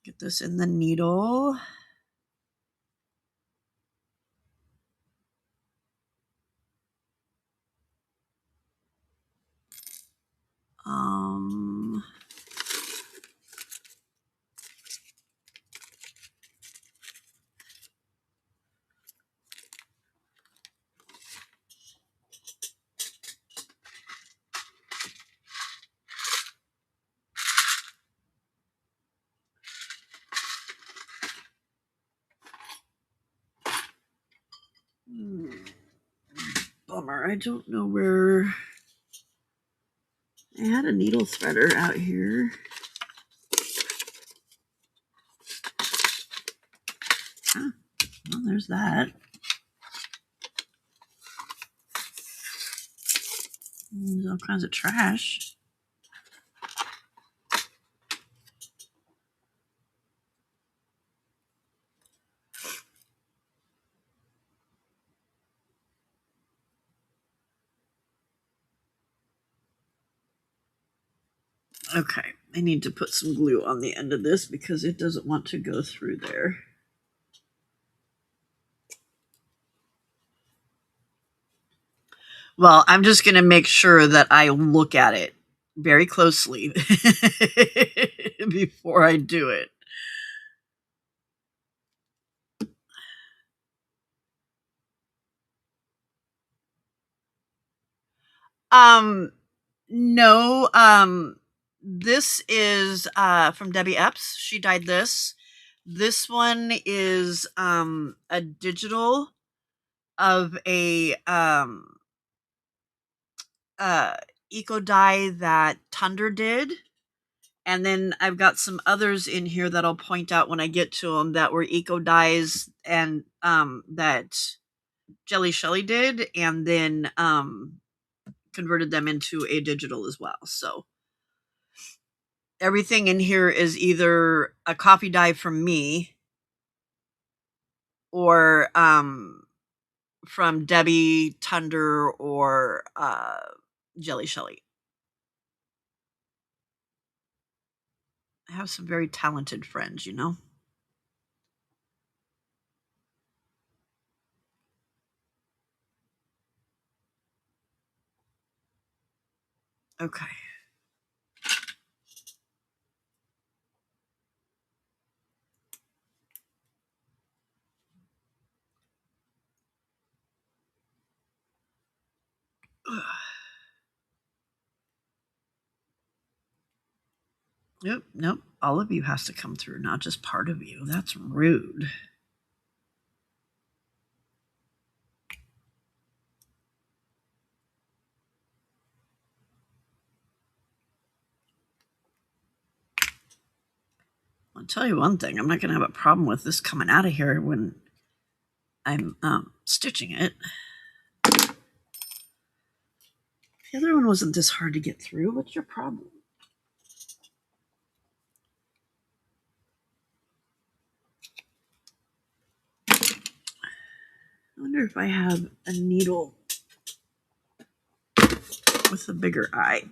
Get this in the needle. Bummer. I don't know where. I had a needle threader out here. Huh. Well, there's that. There's all kinds of trash. Okay, I need to put some glue on the end of this because it doesn't want to go through there. Well, I'm just going to make sure that I look at it very closely before I do it. No, this is from Debbie Epps. She dyed this. This one is a digital of a eco dye that Thunder did. And then I've got some others in here that I'll point out when I get to them that were eco dyes and that Jelly Shelly did, and then converted them into a digital as well. So everything in here is either a coffee dye from me or from Debbie, Thunder, or Jelly Shelly. I have some very talented friends, you know. Okay. Nope. All of you has to come through, not just part of you. That's rude. I'll tell you one thing. I'm not going to have a problem with this coming out of here when I'm stitching it. The other one wasn't this hard to get through. What's your problem? I wonder if I have a needle with a bigger eye.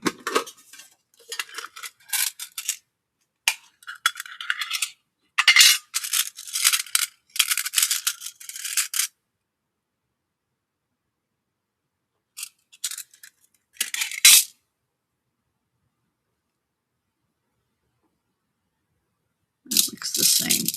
It looks the same.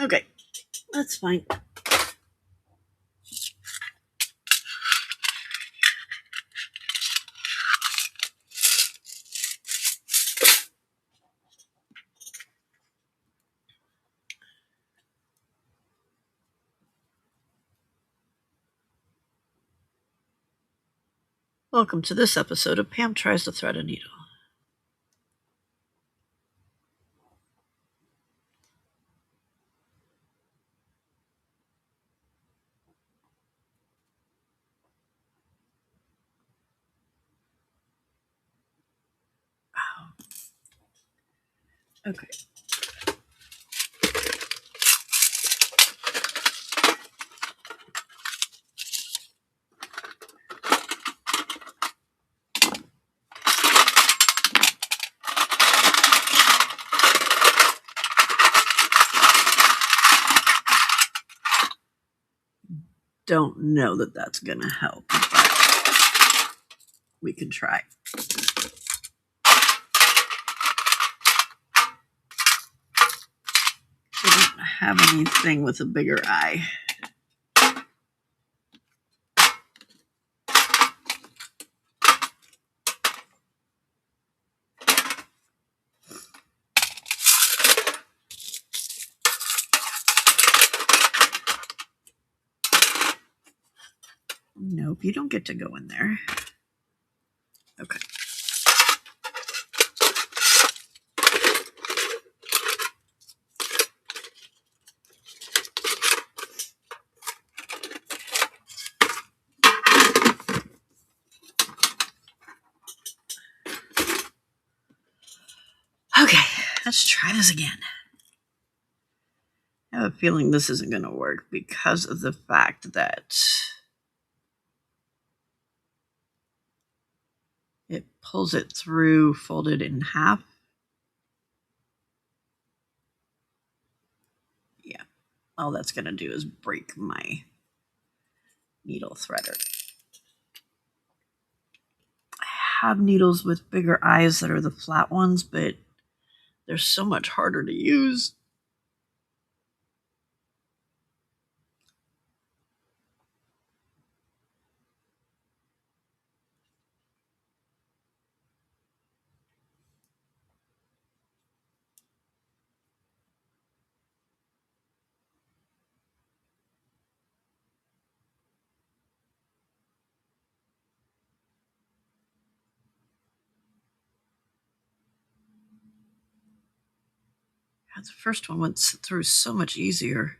Okay, that's fine. Welcome to this episode of Pam Tries to Thread a Needle. Okay. Don't know that that's going to help, but we can try. I don't have anything with a bigger eye. Nope, you don't get to go in there. Okay. Okay, let's try this again. I have a feeling this isn't going to work because of the fact that it pulls it through folded in half. Yeah, all that's going to do is break my needle threader. I have needles with bigger eyes that are the flat ones, but they're so much harder to use. The first one went through so much easier.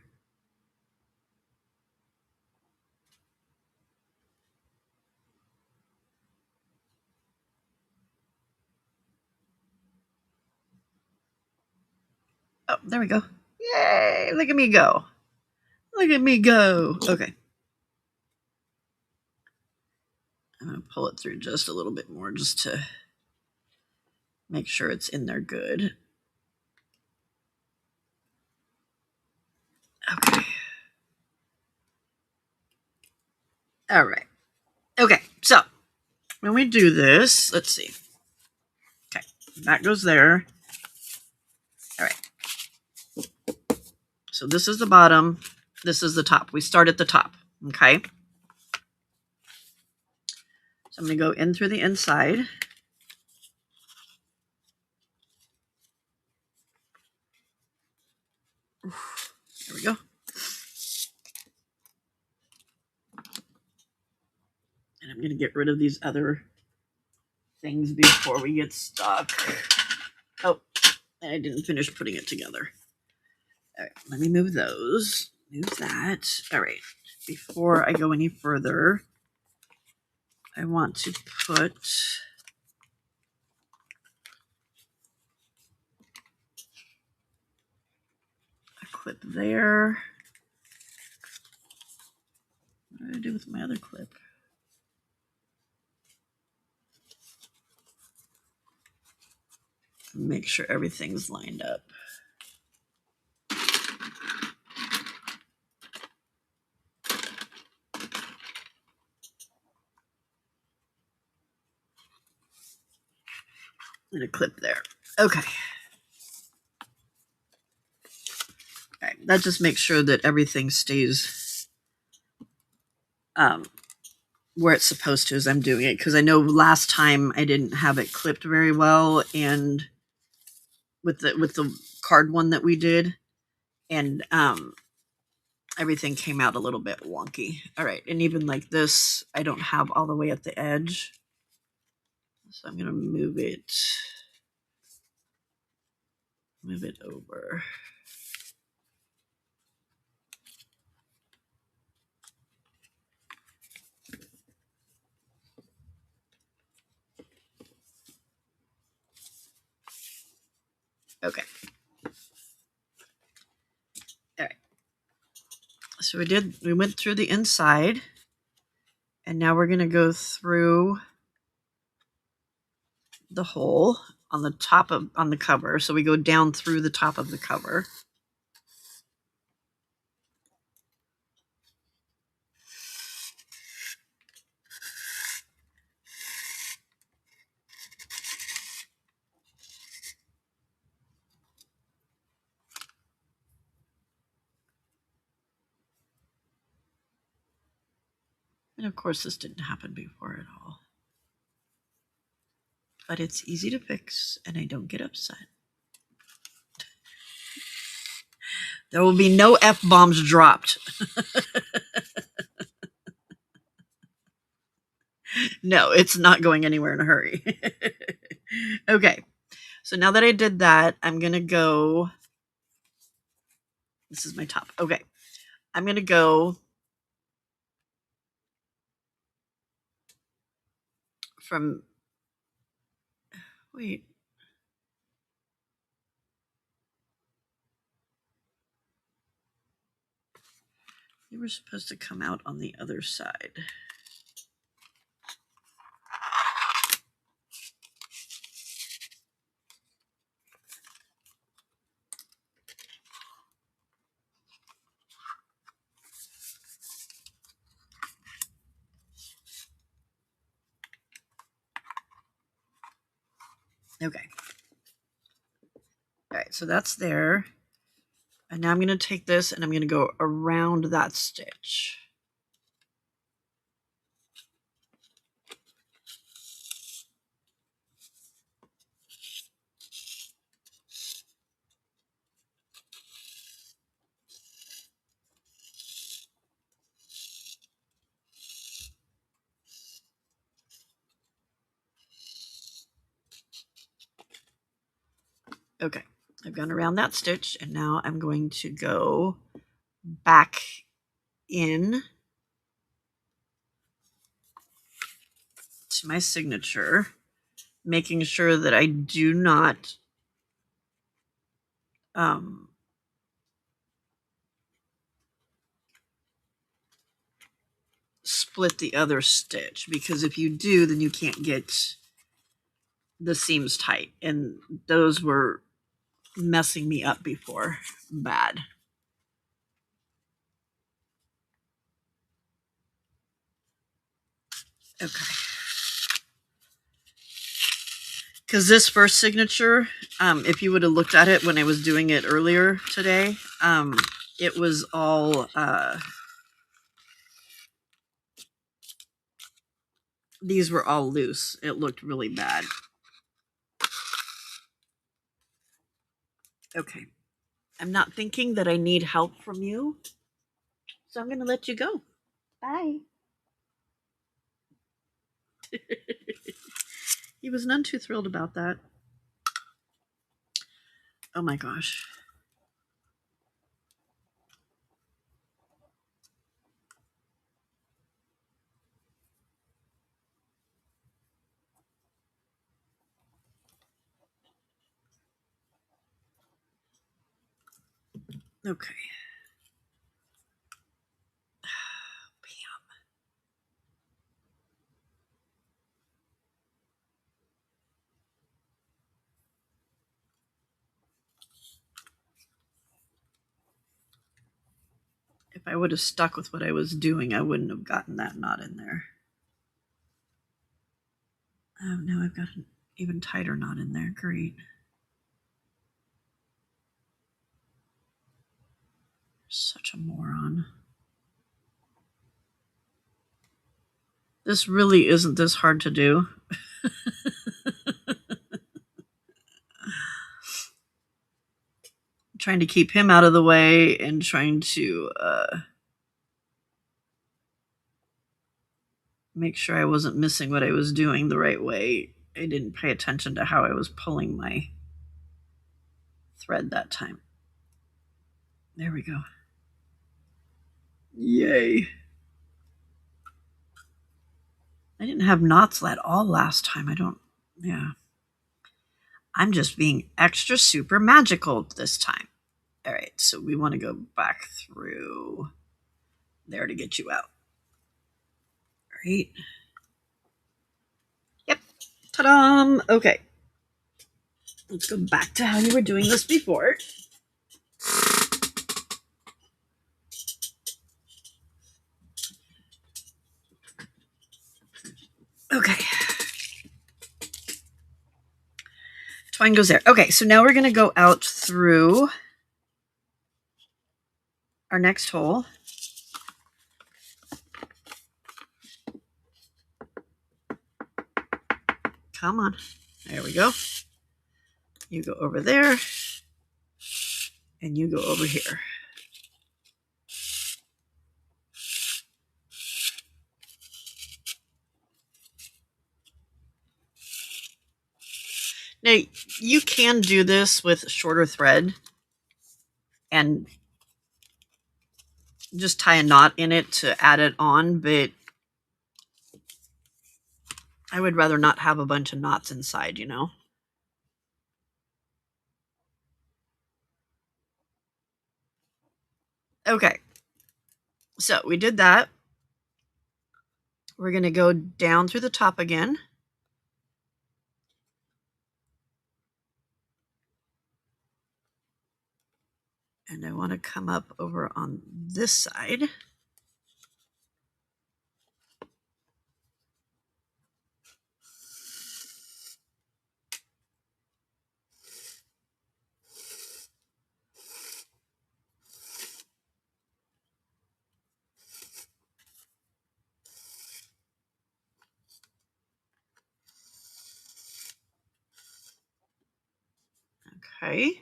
Oh, there we go. Yay! Look at me go. Look at me go. Okay. I'm going to pull it through just a little bit more just to make sure it's in there good. Okay. All right. Okay, so when we do this, let's see. Okay, that goes there. All right. So this is the bottom. This is the top. We start at the top. Okay. So I'm going to go in through the inside. There we go. And I'm going to get rid of these other things before we get stuck. Oh, and I didn't finish putting it together. All right, let me move those. Move that. All right. Before I go any further, I want to put a clip there. What did I do with my other clip? Make sure everything's lined up. And a clip there. Okay. All right. That just makes sure that everything stays where it's supposed to as I'm doing it. Because I know last time I didn't have it clipped very well, and with the card one that we did, and everything came out a little bit wonky. All right. And even like this, I don't have all the way at the edge. So I'm going to move it over. Okay. All right. So we went through the inside, and now we're going to go through the hole on the cover. So we go down through the top of the cover. And of course, this didn't happen before at all. But it's easy to fix, and I don't get upset. There will be no F-bombs dropped. No, it's not going anywhere in a hurry. Okay. So now that I did that, I'm going to go. This is my top. Okay. I'm going to go from. Wait. You were supposed to come out on the other side. Okay. All right, so that's there. And now I'm going to take this and I'm going to go around that stitch. Okay, I've gone around that stitch and now I'm going to go back in to my signature, making sure that I do not split the other stitch, because if you do, then you can't get the seams tight, and those were messing me up before bad. Okay. Because this first signature, if you would have looked at it when I was doing it earlier today, it was all, these were all loose. It looked really bad. Okay. I'm not thinking that I need help from you, so I'm going to let you go. Bye. He was none too thrilled about that. Oh my gosh. Okay. If I would have stuck with what I was doing, I wouldn't have gotten that knot in there. Oh, now I've got an even tighter knot in there. Great. Such a moron. This really isn't this hard to do. Trying to keep him out of the way and trying to make sure I wasn't missing what I was doing the right way. I didn't pay attention to how I was pulling my thread that time. There we go. Yay. I didn't have knots at all last time. Yeah. I'm just being extra super magical this time. All right, so we want to go back through there to get you out. All right. Yep. Ta-da! Okay. Let's go back to how you were doing this before. Okay. Twine goes there. Okay, so now we're going to go out through our next hole. Come on. There we go. You go over there. And you go over here. Now, you can do this with shorter thread and just tie a knot in it to add it on, but I would rather not have a bunch of knots inside, you know? Okay. So we did that. We're going to go down through the top again. And I want to come up over on this side. Okay.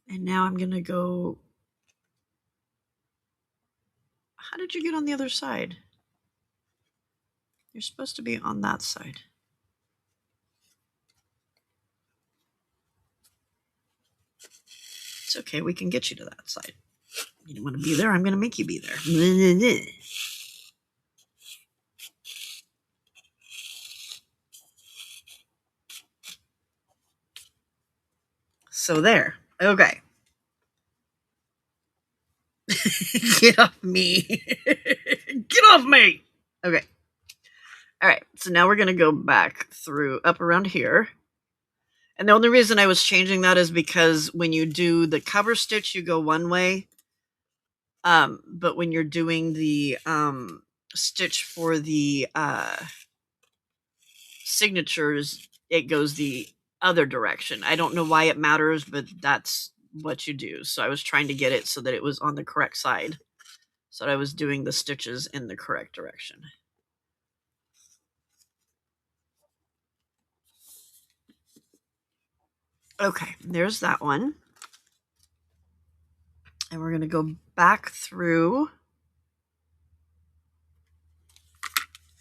And now I'm going to go. How did you get on the other side? You're supposed to be on that side. It's okay. We can get you to that side. You don't want to be there. I'm going to make you be there. So there. Okay. Get off me. Get off me. Okay. All right. So now we're going to go back through up around here. And the only reason I was changing that is because when you do the cover stitch, you go one way. But when you're doing the stitch for the signatures, it goes the other direction. I don't know why it matters, but that's what you do. So I was trying to get it so that it was on the correct side. So that I was doing the stitches in the correct direction. Okay, there's that one. And we're going to go back through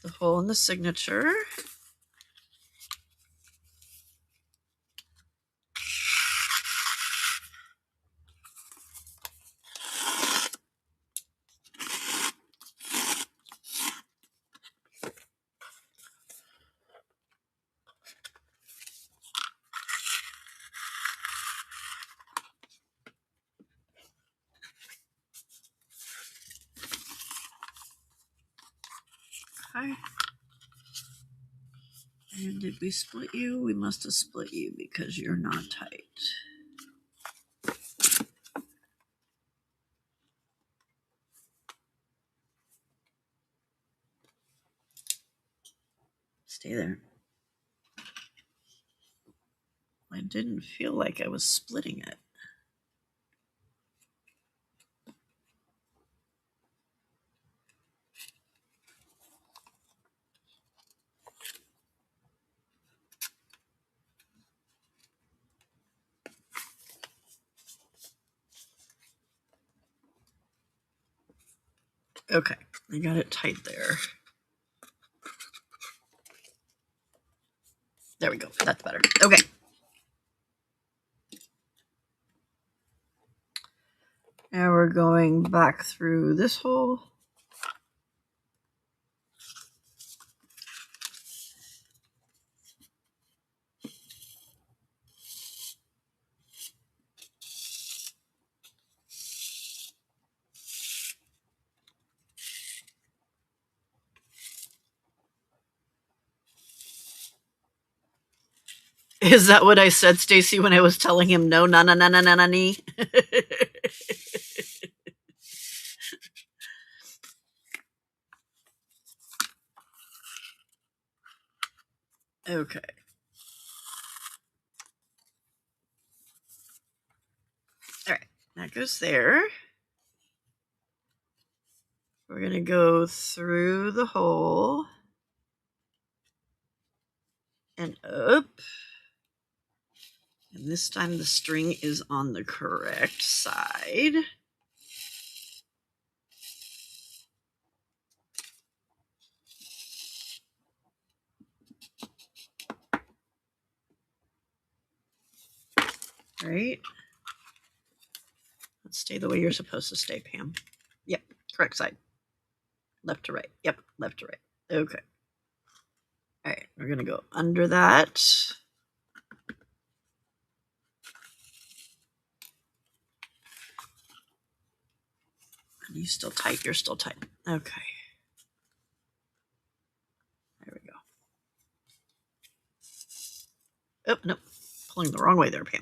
the hole in the signature. Okay. And did we split you? We must have split you because you're not tight. Stay there. I didn't feel like I was splitting it. Okay, I got it tight there. There we go. That's better. Okay. Now we're going back through this hole. Is that what I said, Stacy, when I was telling him no, na na na na na na nee? Okay. All right, that goes there. We're going to go through the hole and up. And this time the string is on the correct side. Right? Let's stay the way you're supposed to stay, Pam. Yep, correct side. Left to right. Yep, left to right. Okay. All right, we're going to go under that. Are you still tight? You're still tight. Okay. There we go. Oh, no. Pulling the wrong way there, Pam.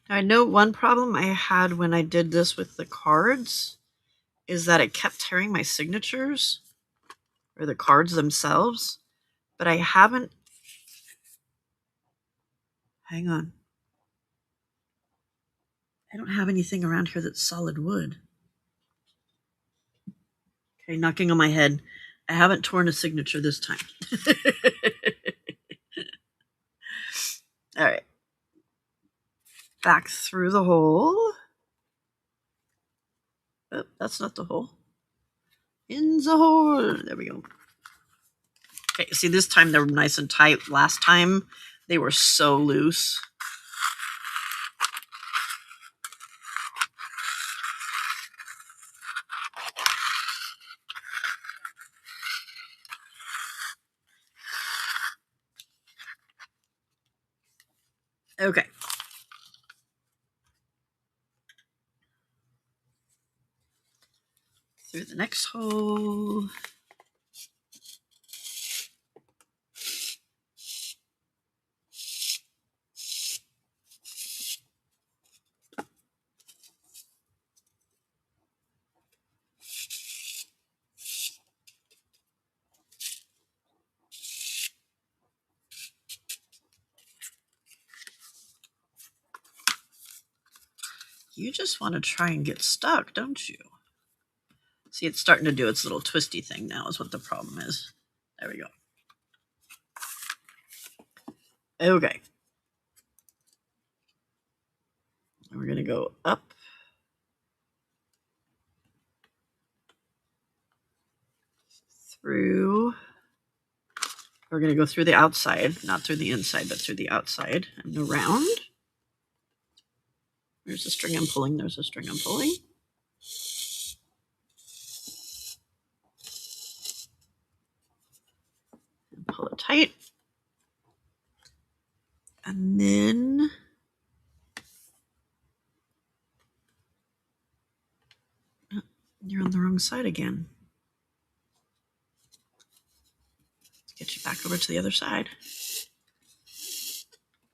Now, I know one problem I had when I did this with the cards is that it kept tearing my signatures or the cards themselves, but I haven't Hang on. I don't have anything around here that's solid wood. Okay, knocking on my head. I haven't torn a signature this time. All right. Back through the hole. Oh, that's not the hole. In the hole. There we go. Okay, see, this time they're nice and tight. Last time they were so loose. Okay. Through the next hole. You just want to try and get stuck, don't you? See, it's starting to do its little twisty thing now is what the problem is. There we go. Okay. And we're going to go up. Through. We're going to go through the outside, not through the inside, but through the outside and around. There's a string I'm pulling. There's a string I'm pulling. And pull it tight. And then you're on the wrong side again. Let's get you back over to the other side.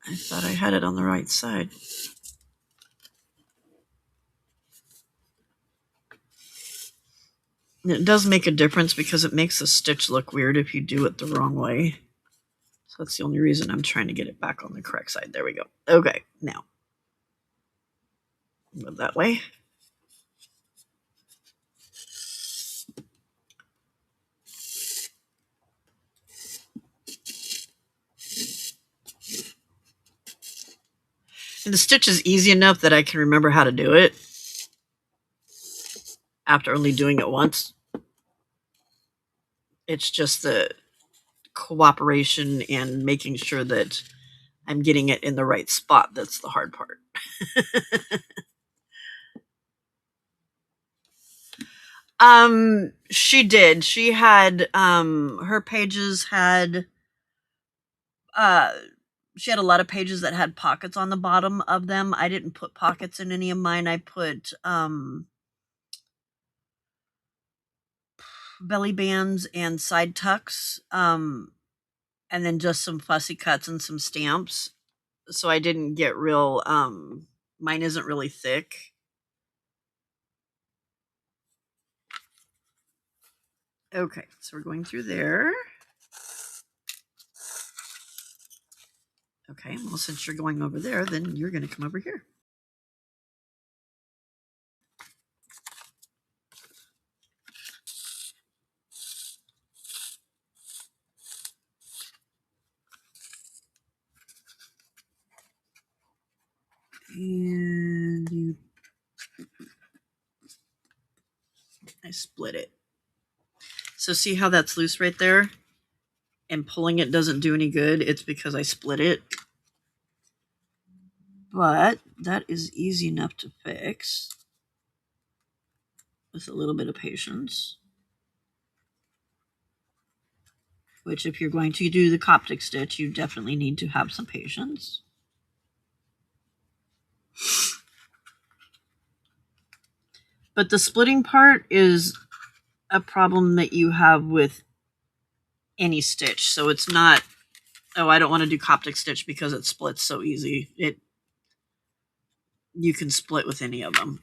I thought I had it on the right side. And it does make a difference because it makes the stitch look weird if you do it the wrong way. So that's the only reason I'm trying to get it back on the correct side. There we go. Okay, now move that way. And the stitch is easy enough that I can remember how to do it after only doing it once. It's just the cooperation and making sure that I'm getting it in the right spot that's the hard part. She did. She had her pages had she had a lot of pages that had pockets on the bottom of them. I didn't put pockets in any of mine. I put belly bands and side tucks, and then just some fussy cuts and some stamps. So I didn't get real mine isn't really thick. Okay, so we're going through there. Okay, well, since you're going over there, then you're going to come over here. And you, I split it. So see how that's loose right there? And pulling it doesn't do any good. It's because I split it. But that is easy enough to fix with a little bit of patience. Which, if you're going to do the Coptic stitch, you definitely need to have some patience. But the splitting part is a problem that you have with any stitch. So it's not, oh, I don't want to do Coptic stitch because it splits so easy. You can split with any of them.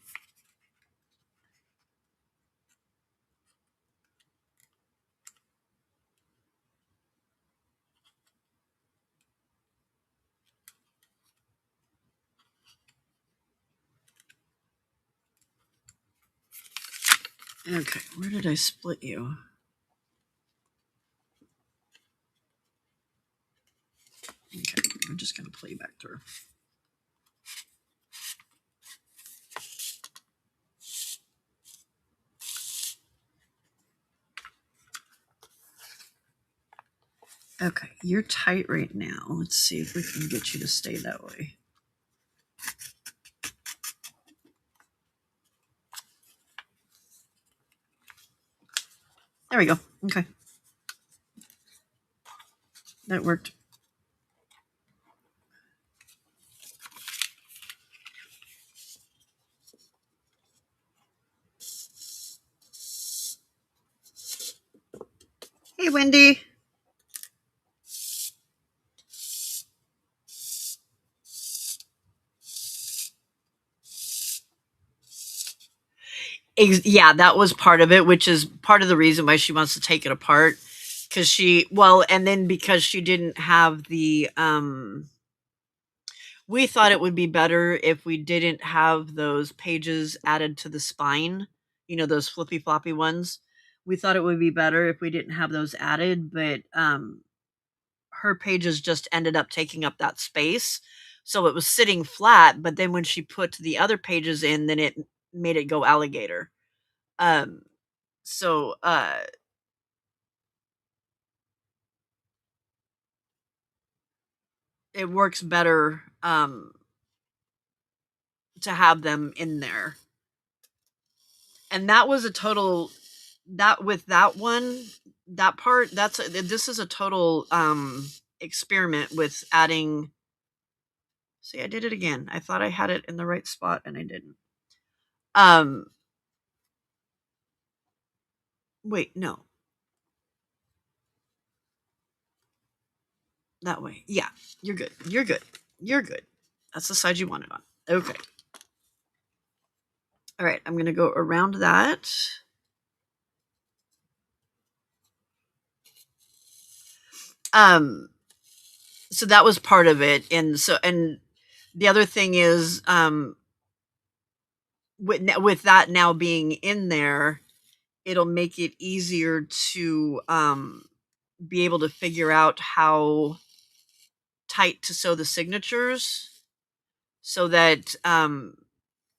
Okay, where did I split you? Okay, I'm just going to play back through. Okay, you're tight right now. Let's see if we can get you to stay that way. There we go. Okay. That worked. Hey, Wendy. Yeah, that was part of it, which is part of the reason why she wants to take it apart. Because and then because she didn't have the, we thought it would be better if we didn't have those pages added to the spine, those flippy floppy ones. We thought it would be better if we didn't have those added, but her pages just ended up taking up that space. So it was sitting flat, but then when she put the other pages in, then it made it go alligator. So it works better to have them in there. And that was a total, that with that one, that part, this is a total experiment with adding. See, I did it again. I thought I had it in the right spot and I didn't. Wait, no. That way. Yeah, you're good. You're good. You're good. That's the side you want it on. Okay. All right, I'm going to go around that. So that was part of it. And the other thing is, with that now being in there, it'll make it easier to be able to figure out how tight to sew the signatures, so that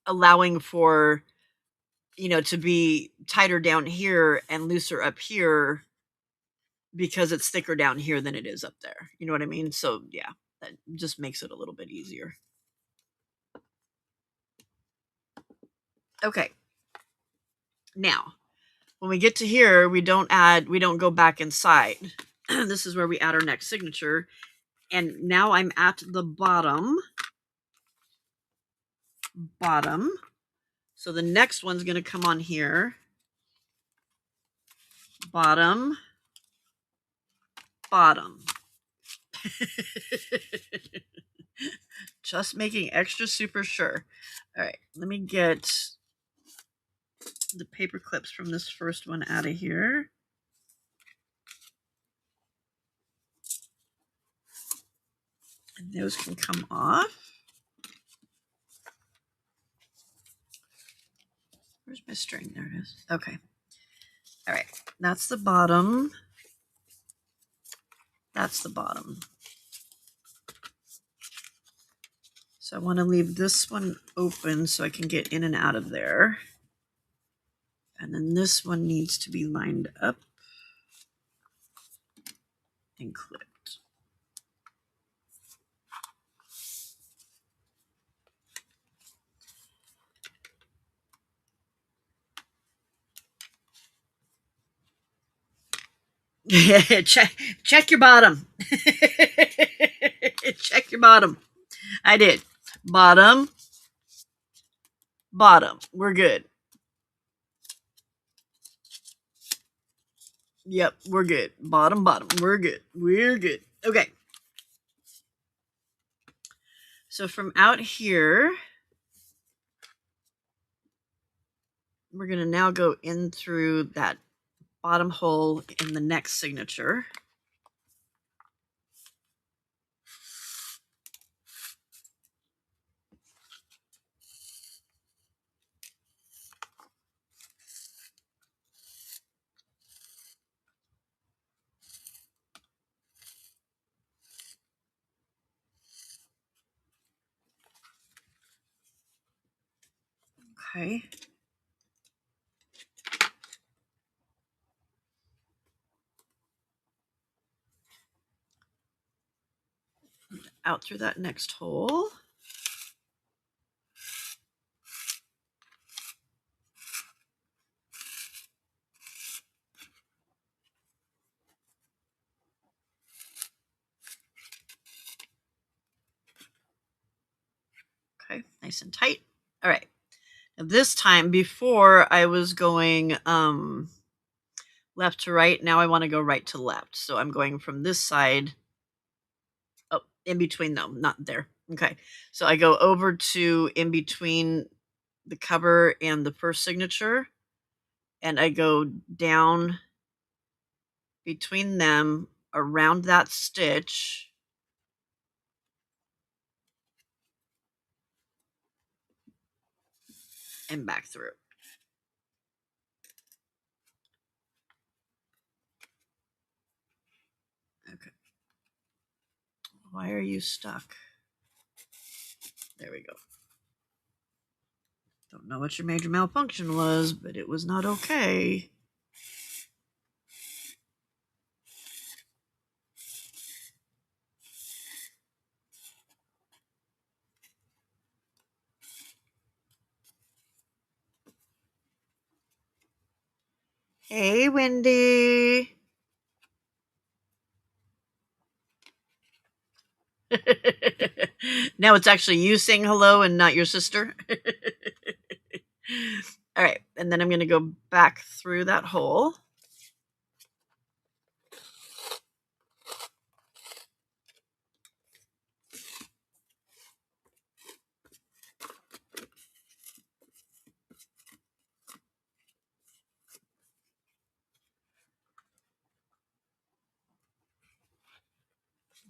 allowing for, to be tighter down here and looser up here, because it's thicker down here than it is up there. You know what I mean? So yeah, that just makes it a little bit easier. Okay. Now, when we get to here, we don't go back inside. This is where we add our next signature. And now I'm at the bottom. So the next one's going to come on here. Bottom. Just making extra super sure. All right, let me get the paper clips from this first one out of here. And those can come off. Where's my string? There it is. Okay. All right. That's the bottom. That's the bottom. So I want to leave this one open so I can get in and out of there. And then this one needs to be lined up and clipped. check your bottom. Check your bottom. I did. Bottom. We're good. Yep, we're good. Bottom. We're good. We're good. Okay. So from out here, we're going to now go in through that bottom hole in the next signature. Okay. Out through that next hole. Okay, nice and tight. All right. Now this time, before I was going left to right, now I want to go right to left. So I'm going from this side, oh, in between them, not there. Okay, so I go over to in between the cover and the first signature, and I go down between them around that stitch. And back through. Okay. Why are you stuck? There we go. Don't know what your major malfunction was, but it was not okay. Hey, Wendy. Now it's actually you saying hello and not your sister. All right, and then I'm going to go back through that hole.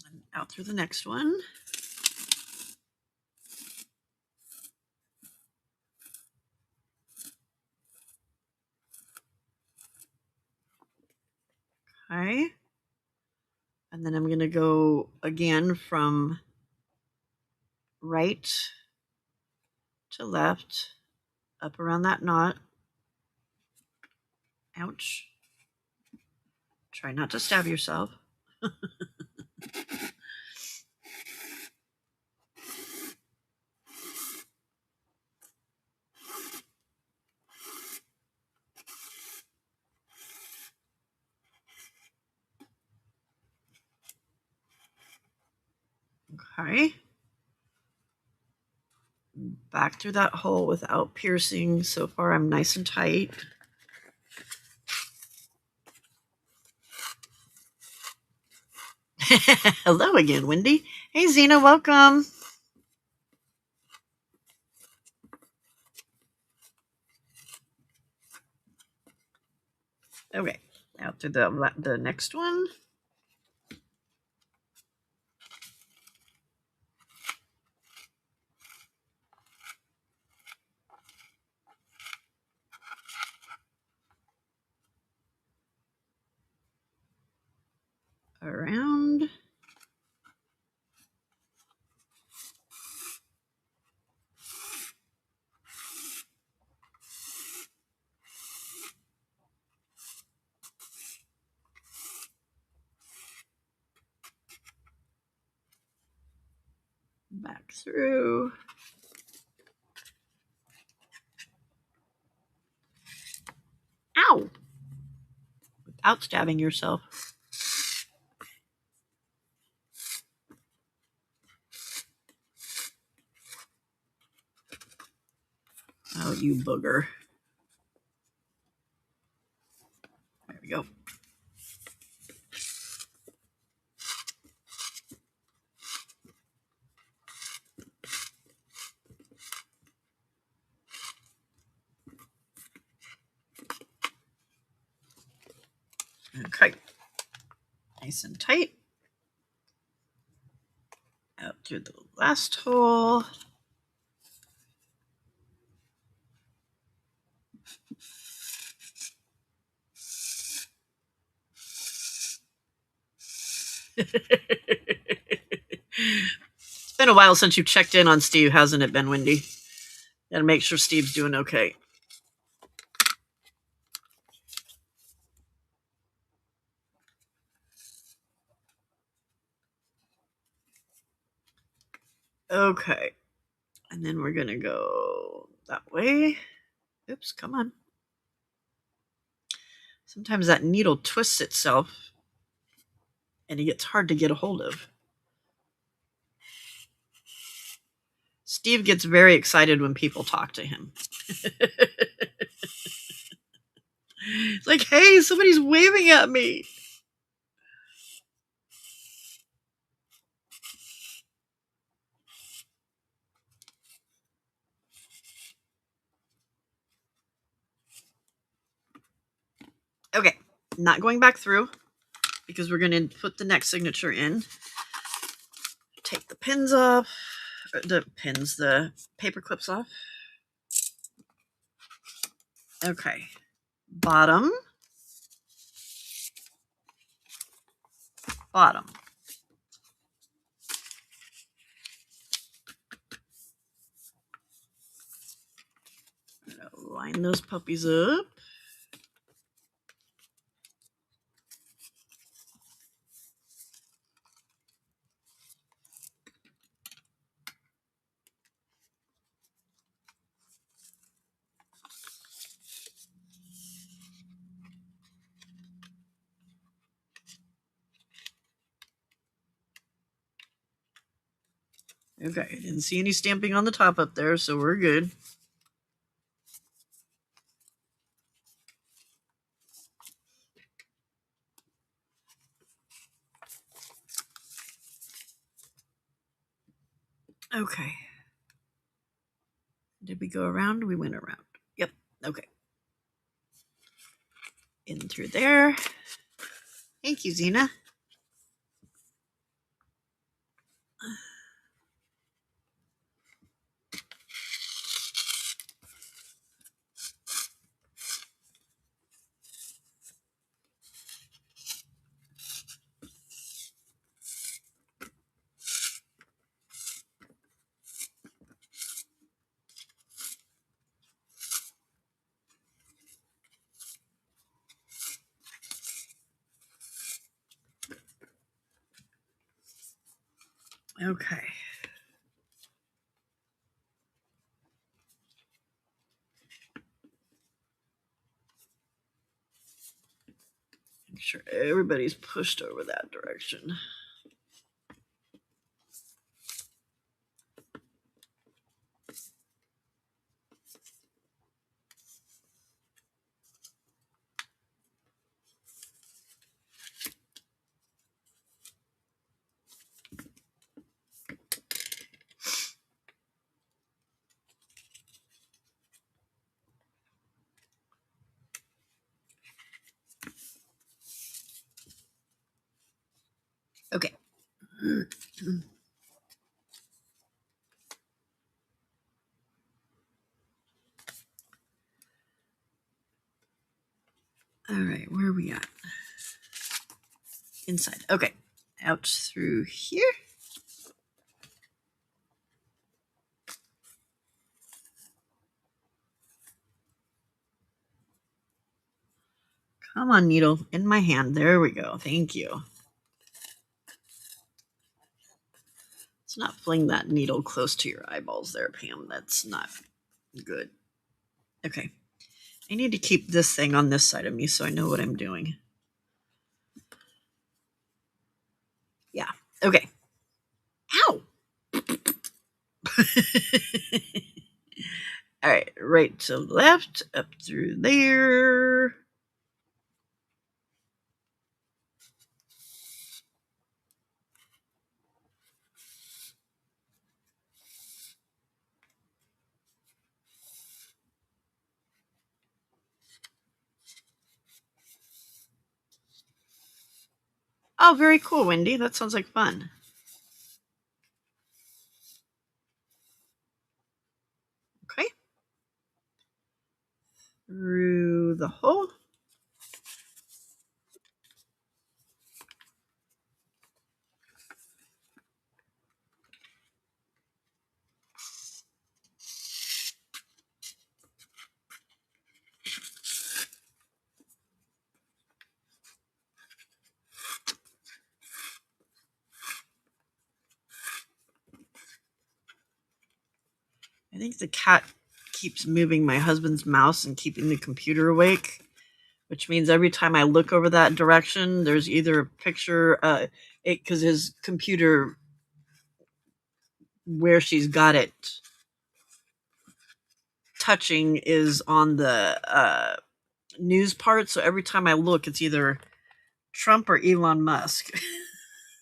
And out through the next one. Okay. And then I'm going to go again from right to left, up around that knot. Ouch. Try not to stab yourself. Okay. Back through that hole without piercing. So far, I'm nice and tight. Hello again, Wendy. Hey, Zena, welcome. Okay, out through the next one. Around. Back through. Ow! Without stabbing yourself. Oh, you booger. There we go. Okay. Nice and tight. Out through the last hole. It's been a while since you checked in on Steve, hasn't it been, Wendy? Gotta make sure Steve's doing okay. Okay. And then we're gonna go that way. Oops, come on. Sometimes that needle twists itself and it gets hard to get a hold of. Steve gets very excited when people talk to him. It's like, hey, somebody's waving at me. Okay, not going back through because we're going to put the next signature in. Take the pins off, the paper clips off. Okay, bottom, bottom. Line those puppies up. Okay, I didn't see any stamping on the top up there, so we're good. Okay. Did we go around? We went around. Yep. Okay. In through there. Thank you, Zena. Okay. Make sure everybody's pushed over that direction. Okay. All right, where are we at? Inside. Okay. Out through here. Come on, needle. In my hand. There we go. Thank you. Let's not fling that needle close to your eyeballs there, Pam. That's not good. Okay. I need to keep this thing on this side of me so I know what I'm doing. Yeah. Okay. Ow! All right. Right to left. Up through there. Oh, very cool, Wendy. That sounds like fun. Okay. Through the hole. I think the cat keeps moving my husband's mouse and keeping the computer awake, which means every time I look over that direction, there's either a picture, because his computer, where she's got it touching, is on the news part. So every time I look, it's either Trump or Elon Musk.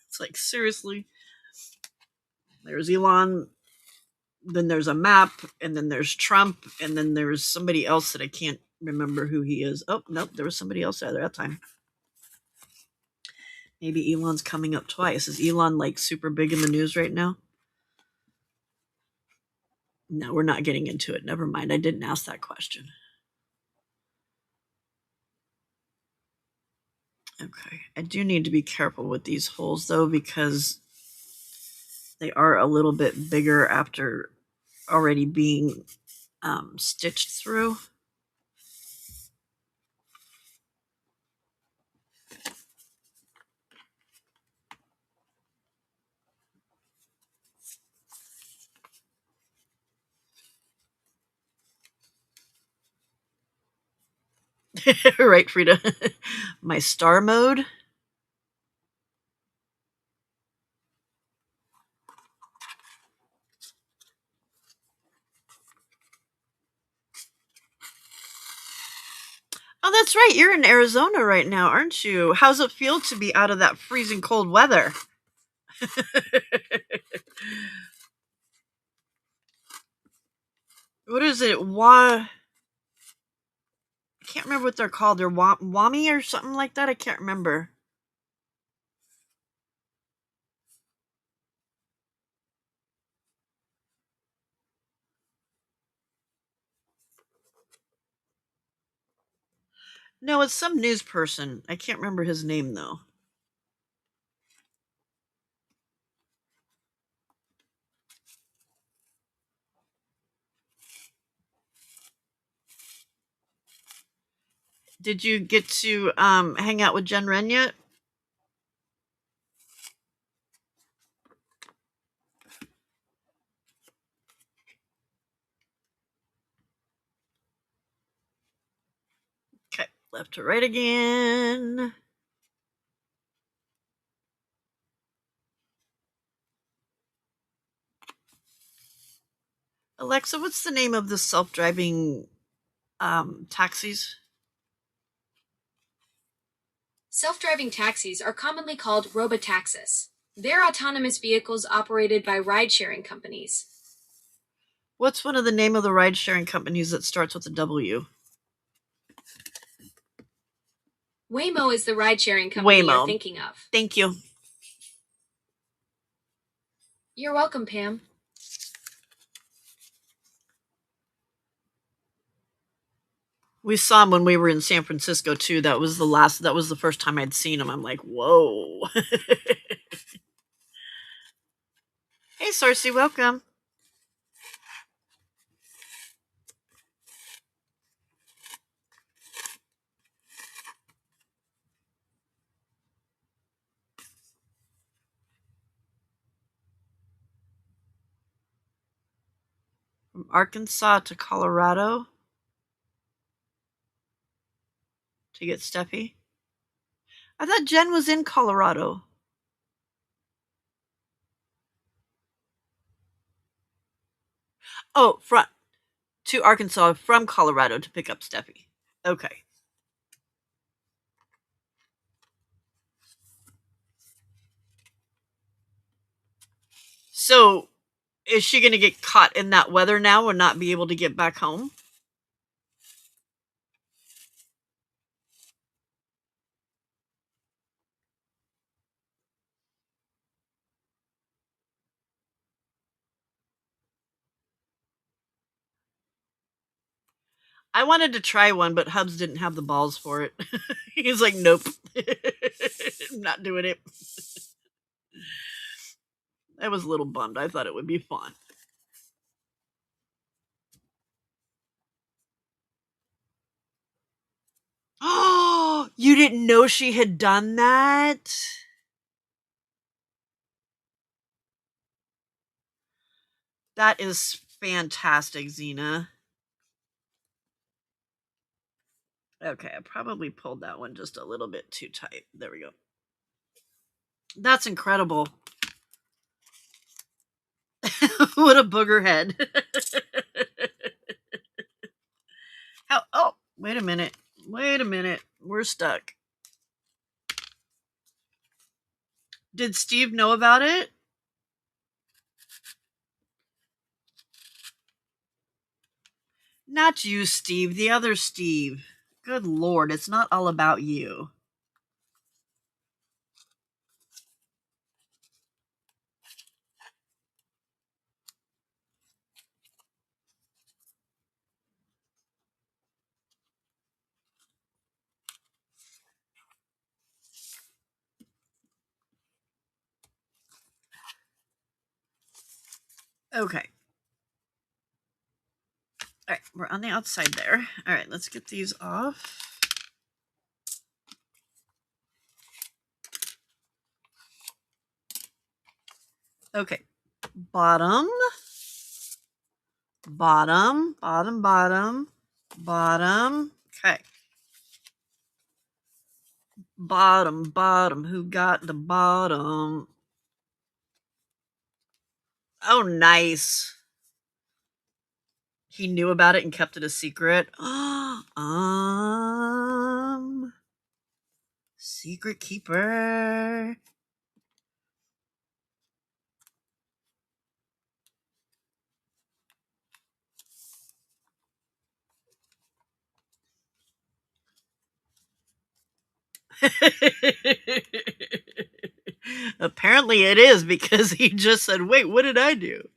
It's like, seriously? There's Elon, then there's a map, and then there's Trump, and then there's somebody else that I can't remember who he is. Oh, nope, there was somebody else there that time. Maybe Elon's coming up twice. Is Elon like super big in the news right now? No, we're not getting into it. Never mind. I didn't ask that question. Okay. I do need to be careful with these holes though, because they are a little bit bigger after already being stitched through. Right, Frida? My star mode. Oh, that's right. You're in Arizona right now, aren't you? How's it feel to be out of that freezing cold weather? What is it? I can't remember what they're called. They're Wami or something like that. I can't remember. No, it's some news person. I can't remember his name though. Did you get to hang out with Jen Wren yet? Okay, left to right again. Alexa, what's the name of the self-driving taxis? Self-driving taxis are commonly called robotaxis. They're autonomous vehicles operated by ride-sharing companies. What's one of the name of the ride-sharing companies that starts with a W? Waymo is the ride-sharing company you're thinking of. Thank you. You're welcome, Pam. We saw him when we were in San Francisco too. That was the first time I'd seen him. I'm like, whoa. Hey, Cersei, welcome. From Arkansas to Colorado to get Steffi. I thought Jen was in Colorado. Oh, to Arkansas from Colorado to pick up Steffi. Okay. So, is she going to get caught in that weather now and not be able to get back home? I wanted to try one, but Hubs didn't have the balls for it. He's like, nope. I'm not doing it. I was a little bummed. I thought it would be fun. Oh, you didn't know she had done that? That is fantastic, Xena. Okay, I probably pulled that one just a little bit too tight. There we go. That's incredible. What a booger head. How? Oh, wait a minute. Wait a minute. We're stuck. Did Steve know about it? Not you, Steve. The other Steve. Good Lord, it's not all about you. Okay. All right, we're on the outside there. All right, let's get these off. Okay, bottom, bottom, bottom, bottom, bottom. Okay. Bottom, bottom. Who got the bottom? Oh, nice. He knew about it and kept it a secret. Secret keeper. Apparently it is, because he just said, wait, what did I do?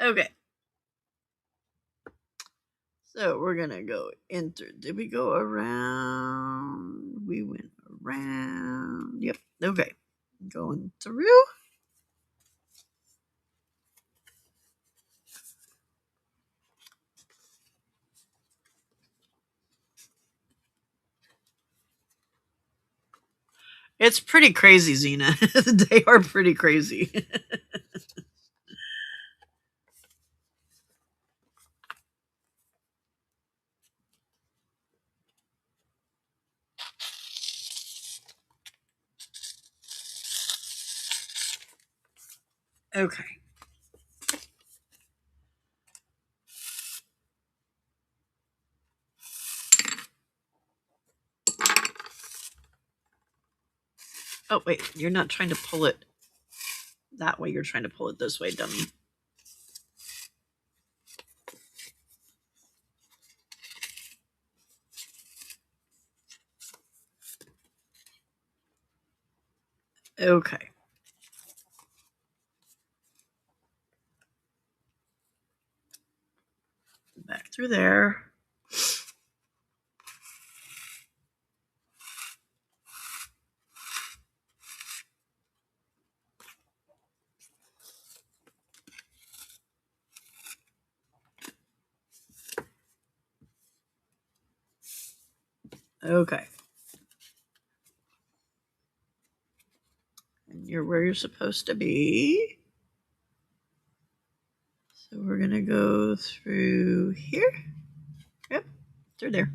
Okay. So we're going to go enter. Did we go around? We went around. Yep. Okay. Going through. It's pretty crazy, Xena. They are pretty crazy. Okay. Oh, wait. You're not trying to pull it that way. You're trying to pull it this way, dummy. Okay. Back through there. Okay. And you're where you're supposed to be. So we're going to go through here. Yep. Through there.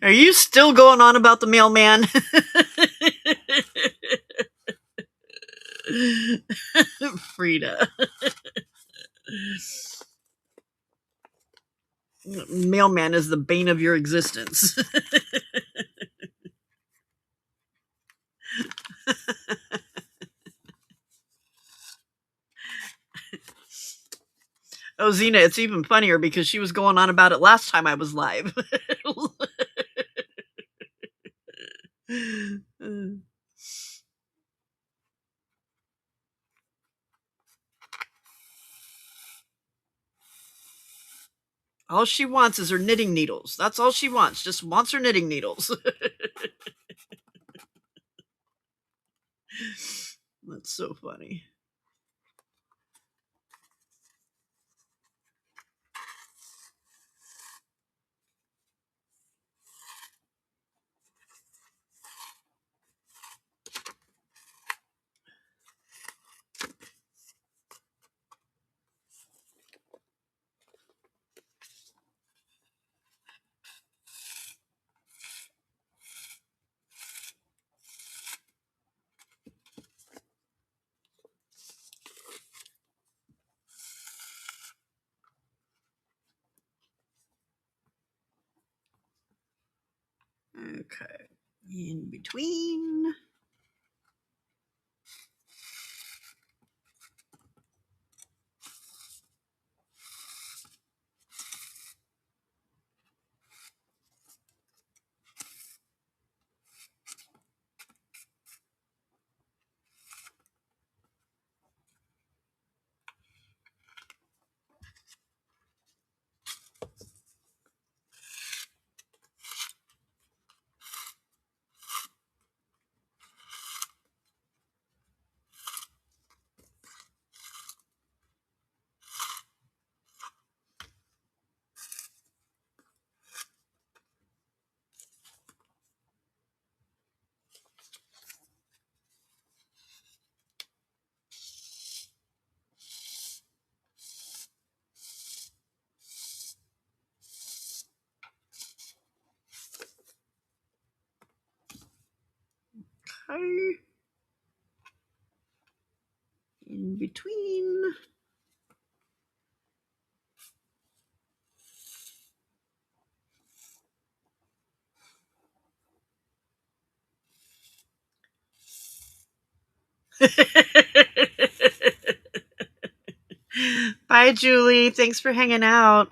Are you still going on about the mailman? Frida. Mailman is the bane of your existence. Oh, Xena, it's even funnier because she was going on about it last time I was live. All she wants is her knitting needles. That's all she wants. Just wants her knitting needles. That's so funny. Okay. In between. Okay. In between. Bye, Julie. Thanks for hanging out.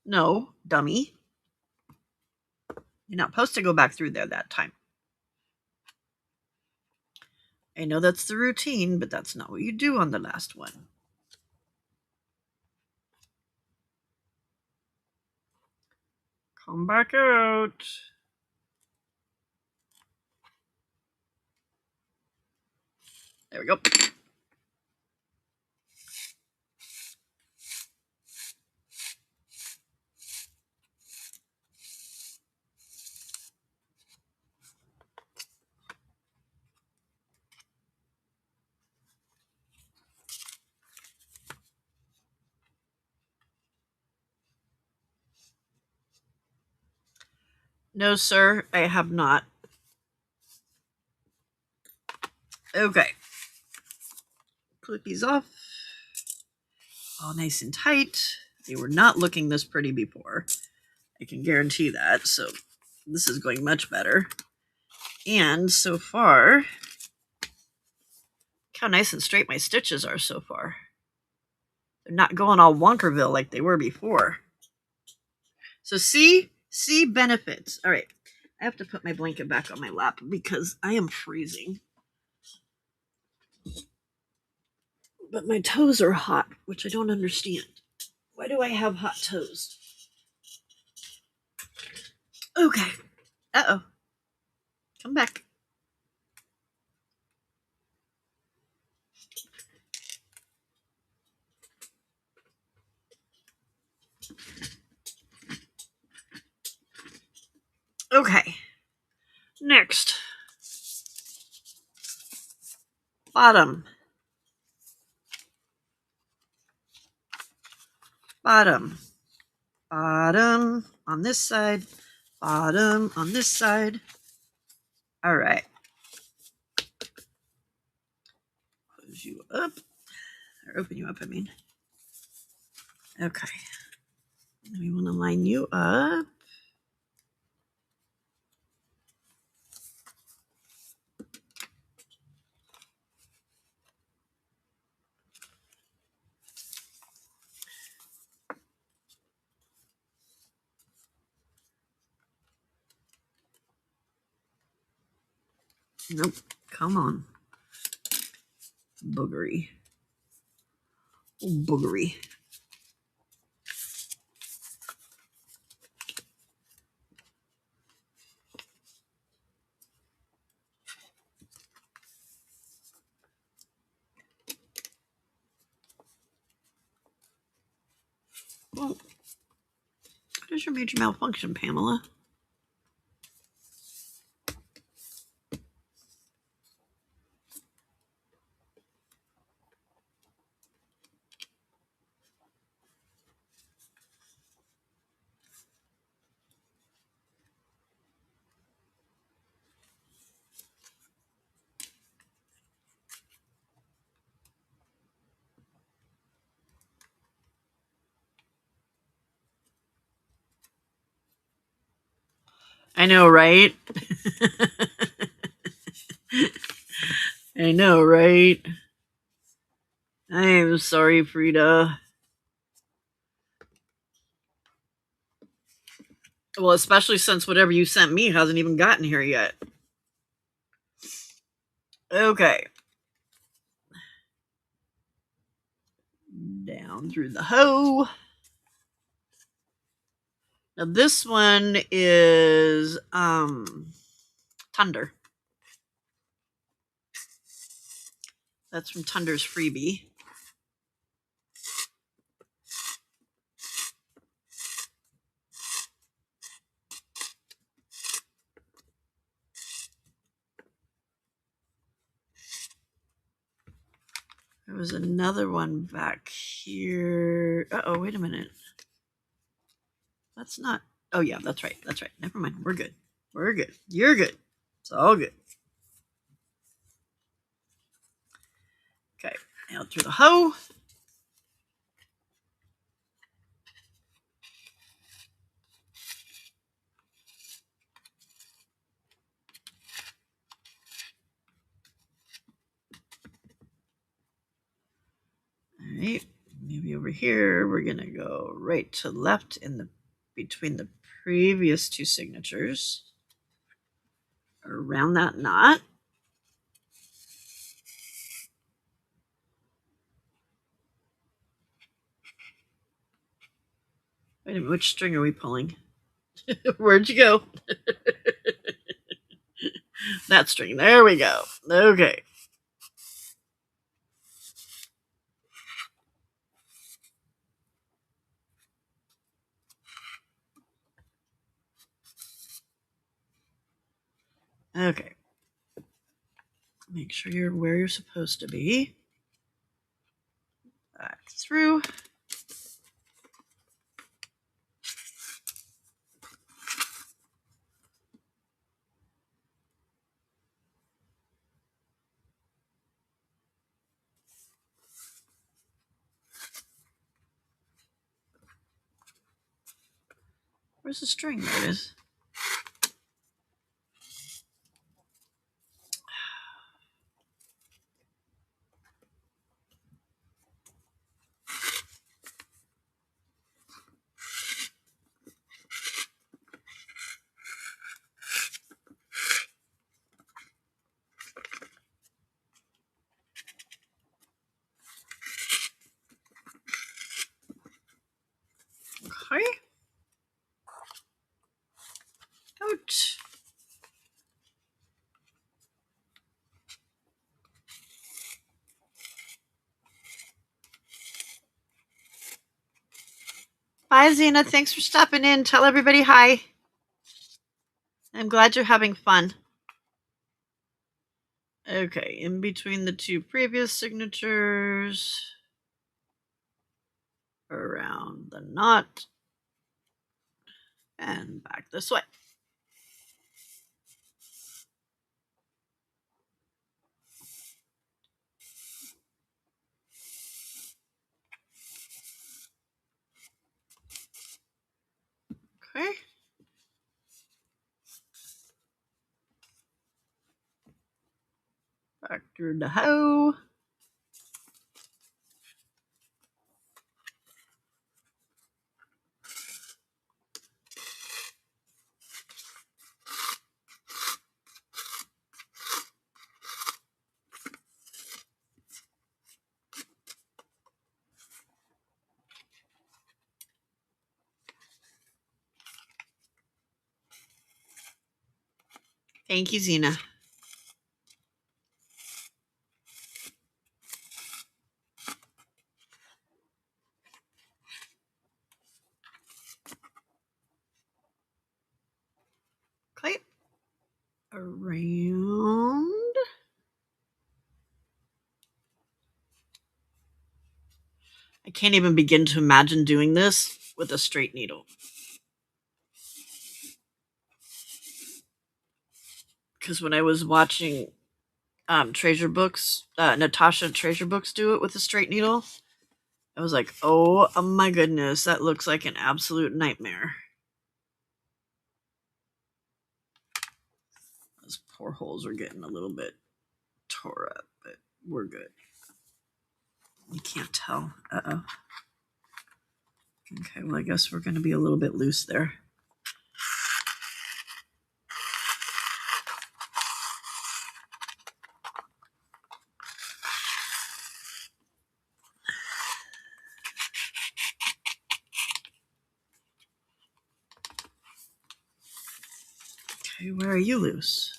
No, dummy. You're not supposed to go back through there that time. I know that's the routine, but that's not what you do on the last one. Come back out. There we go. No, sir, I have not. Okay. Clip these off. All nice and tight. They were not looking this pretty before. I can guarantee that. So this is going much better. And so far, look how nice and straight my stitches are so far. They're not going all Wonkerville like they were before. So see benefits. All right. I have to put my blanket back on my lap because I am freezing. But my toes are hot, which I don't understand. Why do I have hot toes? Okay. Uh-oh. Come back. Okay. Next. Bottom. Bottom. Bottom on this side. Bottom on this side. All right. Close you up. Or open you up, I mean. Okay. Then we want to line you up. Nope. Come on. Boogery. Oh, boogery. Well, what is your major malfunction, Pamela? I know, right? I know, right? I am sorry, Frida. Well, especially since whatever you sent me hasn't even gotten here yet. Okay. Down through the hoe. Now this one is Thunder. That's from Thunder's freebie. There was another one back here. Uh-oh, wait a minute. That's not... Oh, yeah, that's right. That's right. Never mind. We're good. We're good. You're good. It's all good. Okay. Now through the hoe. All right. Maybe over here, we're going to go right to left in the between the previous two signatures. Around that knot. Wait a minute, which string are we pulling? Where'd you go? That string. There we go. Okay. Okay. Make sure you're where you're supposed to be. Back through. Where's the string? There it is. Okay. Out. Bye, Zena. Thanks for stopping in. Tell everybody hi. I'm glad you're having fun. Okay, in between the two previous signatures, around the knot, and back this way. Okay. Back through the hoe. Thank you, Zena. Okay. Around. I can't even begin to imagine doing this with a straight needle. Because when I was watching Treasure Books, Natasha Treasure Books do it with a straight needle, I was like, oh my goodness, that looks like an absolute nightmare. Those poor holes are getting a little bit tore up, but we're good. You can't tell. Uh-oh. Okay, well, I guess we're going to be a little bit loose there. Okay, where are you loose?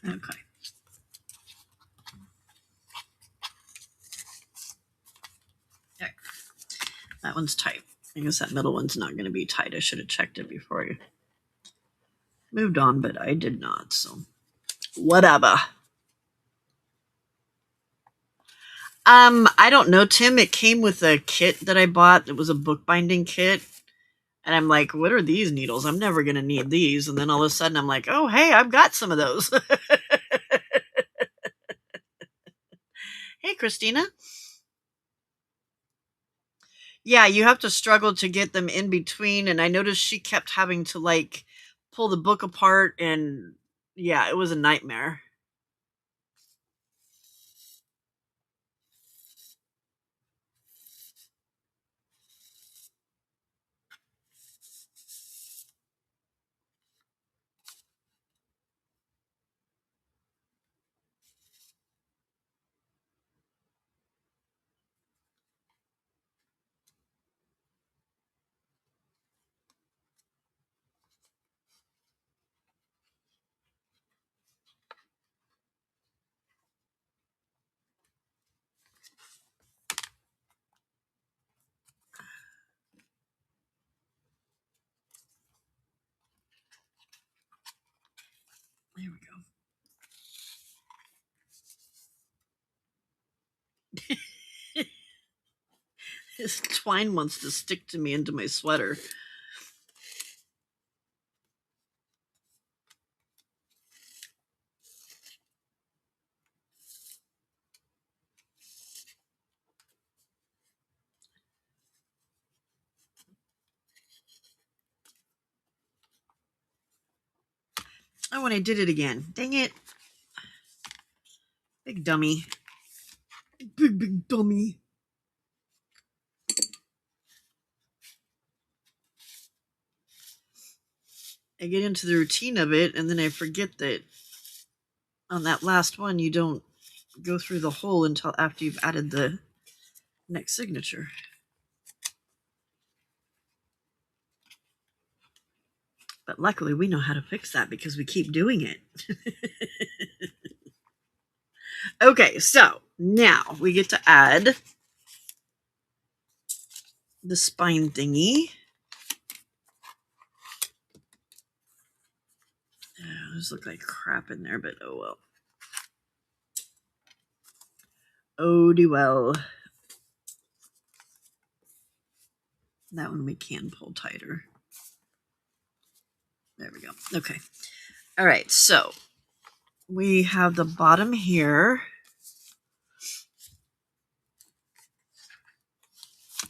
Okay. There. That one's tight. I guess that middle one's not going to be tight. I should have checked it before I moved on, but I did not, so whatever. I don't know, Tim. It came with a kit that I bought. It was a bookbinding kit. And I'm like, what are these needles? I'm never going to need these. And then all of a sudden I'm like, oh, hey, I've got some of those. Hey, Christina. Yeah, you have to struggle to get them in between. And I noticed she kept having to like pull the book apart. And yeah, it was a nightmare. There we go. This twine wants to stick to me into my sweater. Oh, and I did it again. Dang it. Big dummy. Big dummy. I get into the routine of it, and then I forget that on that last one, you don't go through the hole until after you've added the next signature. But luckily, we know how to fix that because we keep doing it. Okay, so now we get to add the spine thingy. Those look like crap in there, but oh well. Oh, do well. That one we can pull tighter. There we go. Okay. All right, so we have the bottom here.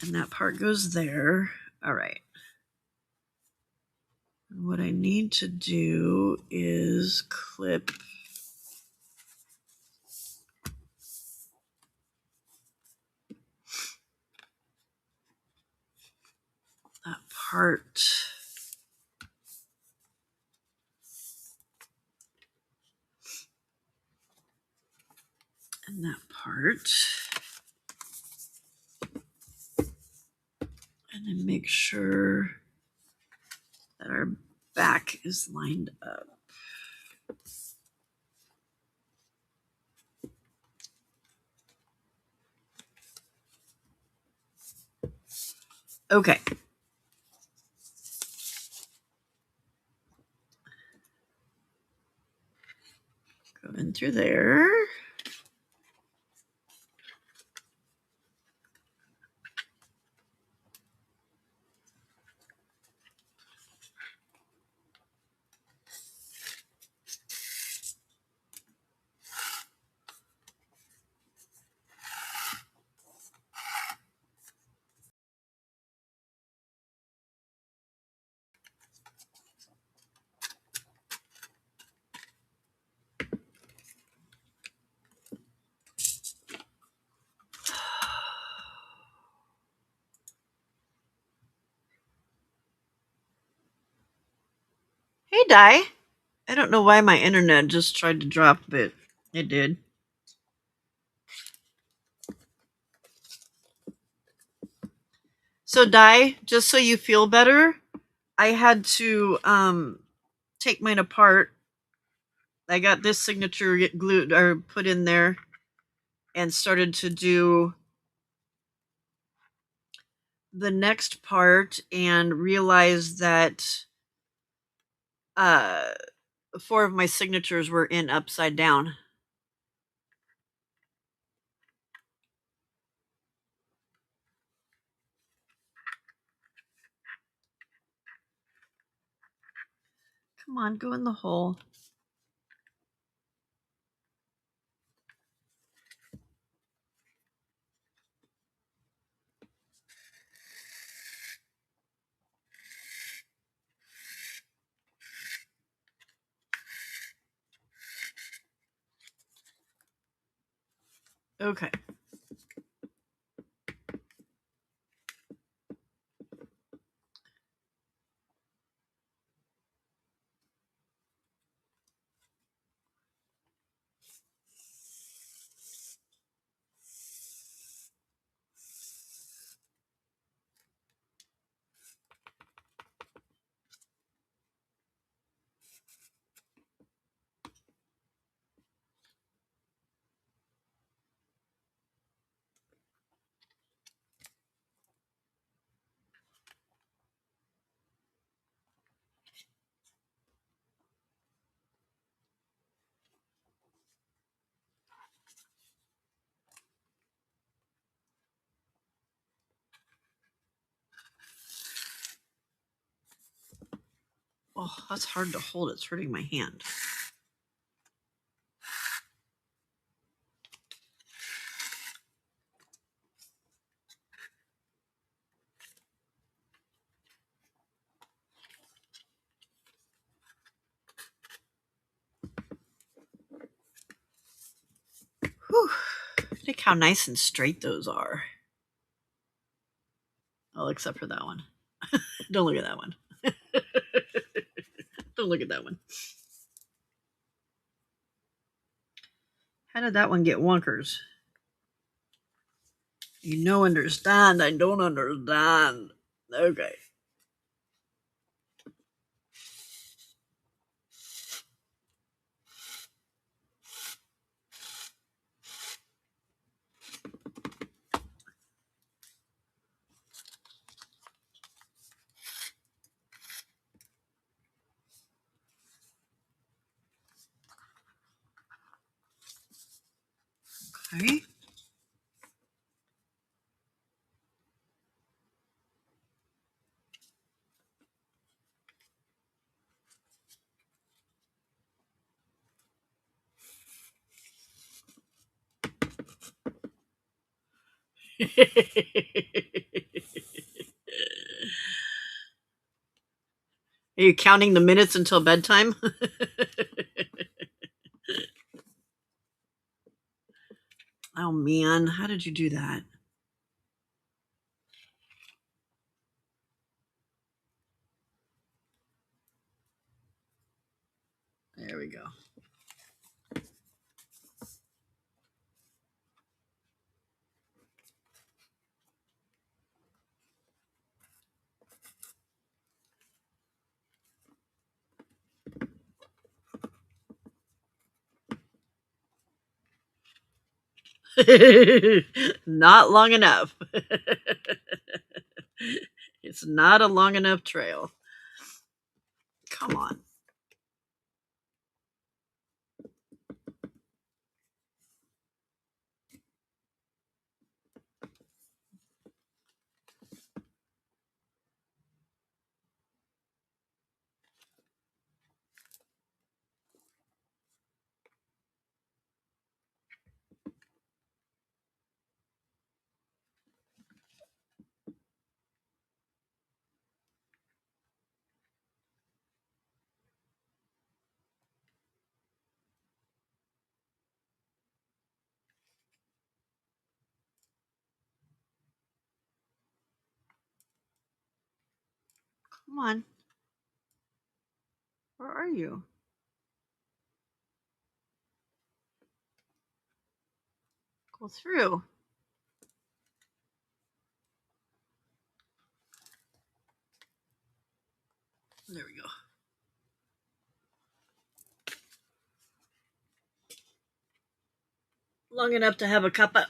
And that part goes there. All right. What I need to do is clip that part. And that part. And then make sure that our back is lined up. Okay. Go in through there. Hey, Di. I don't know why my internet just tried to drop, but it did. So, Di, just so you feel better, I had to take mine apart. I got this signature glued or put in there and started to do the next part and realized that 4 of my signatures were in upside down. Come on, go in the hole. Okay. Oh, that's hard to hold. It's hurting my hand. Whew. Look how nice and straight those are. Oh, except for that one. Don't look at that one. Don't look at that one. How did that one get wonkers? You no understand. I don't understand. Okay. Okay. Are you counting the minutes until bedtime? Oh man, how did you do that? There we go. Not long enough. It's not a long enough trail. Come on. Come on. Where are you? Go through. There we go. Long enough to have a cuppa.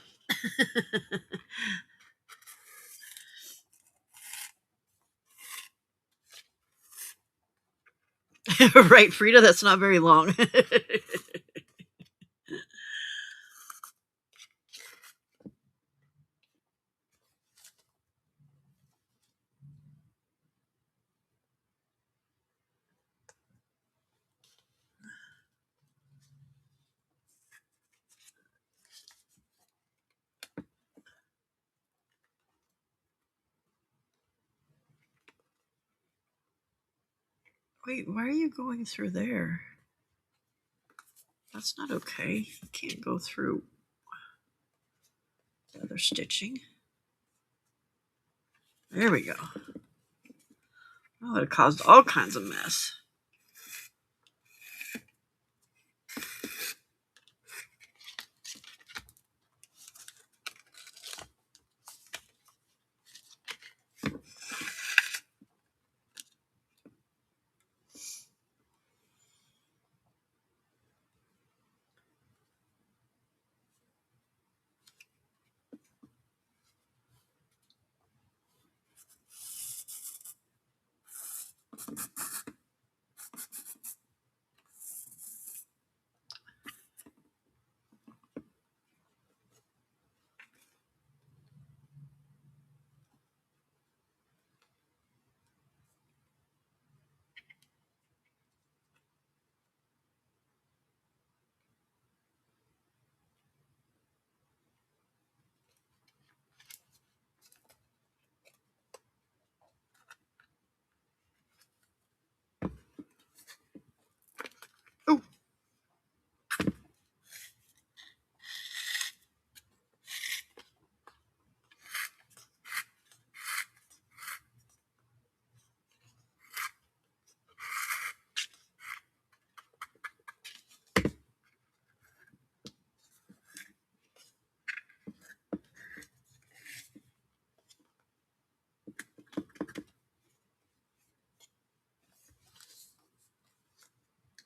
Right, Frida? That's not very long. Wait, why are you going through there? That's not okay. You can't go through the other stitching. There we go. Oh, it caused all kinds of mess.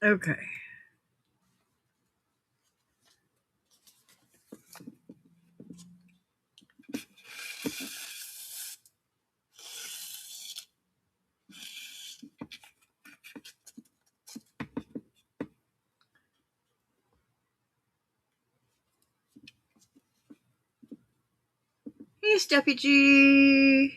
Okay. Hey, Steffi G.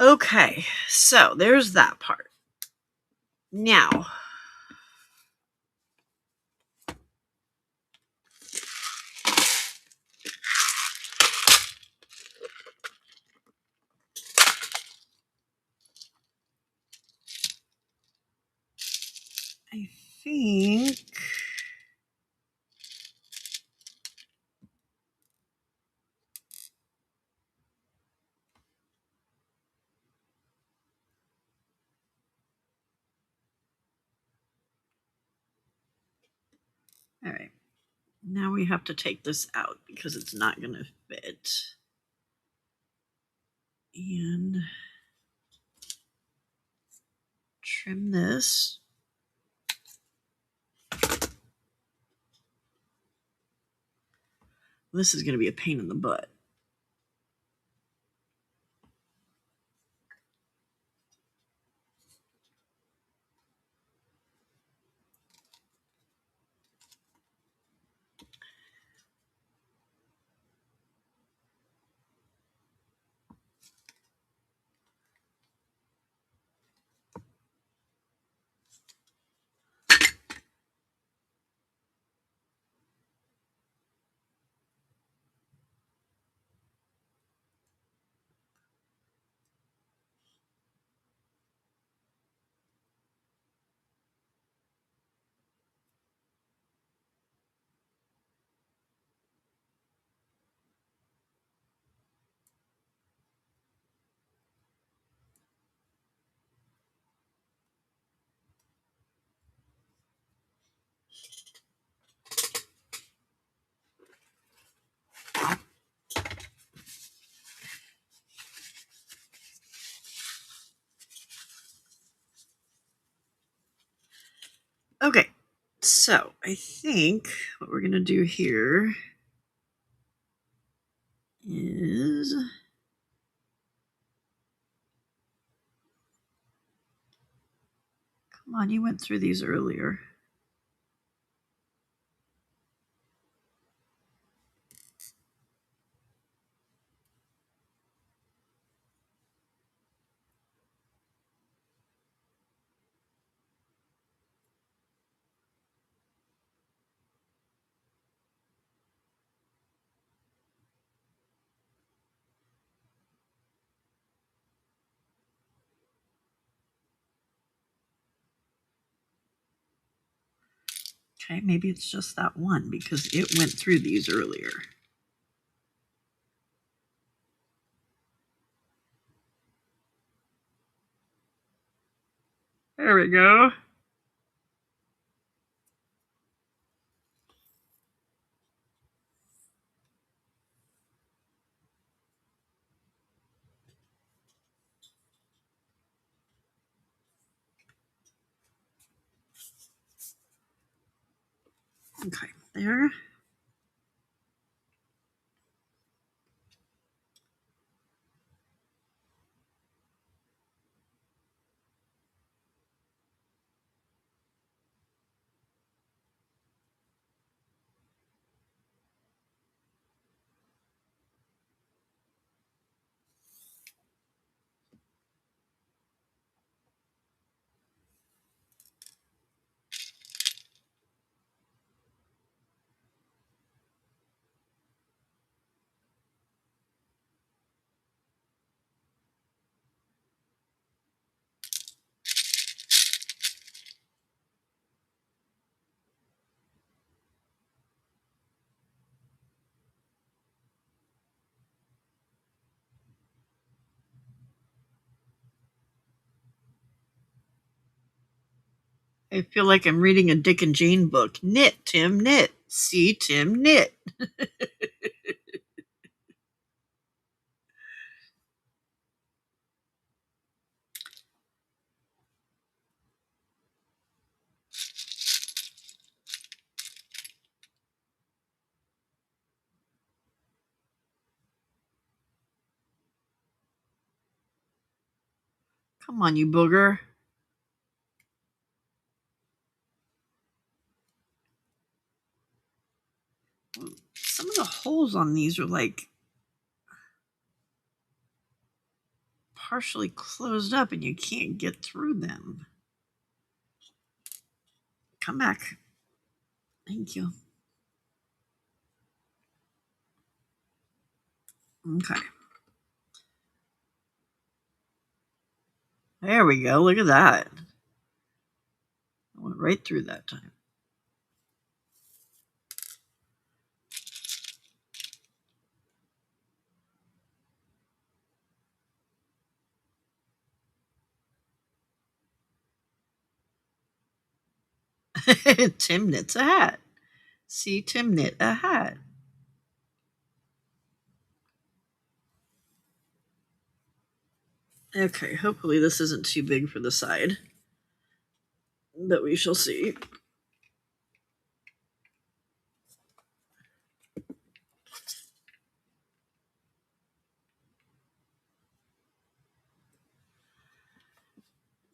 Okay, so there's that part. Now, I think all right. Now we have to take this out because it's not going to fit. And trim this. This is going to be a pain in the butt. Okay, so I think what we're going to do here is come on, you went through these earlier. Okay, maybe it's just that one because it went through these earlier. There we go. Okay, there. I feel like I'm reading a Dick and Jane book. Knit, Tim, knit. See, Tim, knit. Come on, you booger. Some of the holes on these are like partially closed up and you can't get through them. Come back. Thank you. Okay. There we go. Look at that. I went right through that time. Tim knits a hat. See, Tim knit a hat. Okay, hopefully this isn't too big for the side. But we shall see.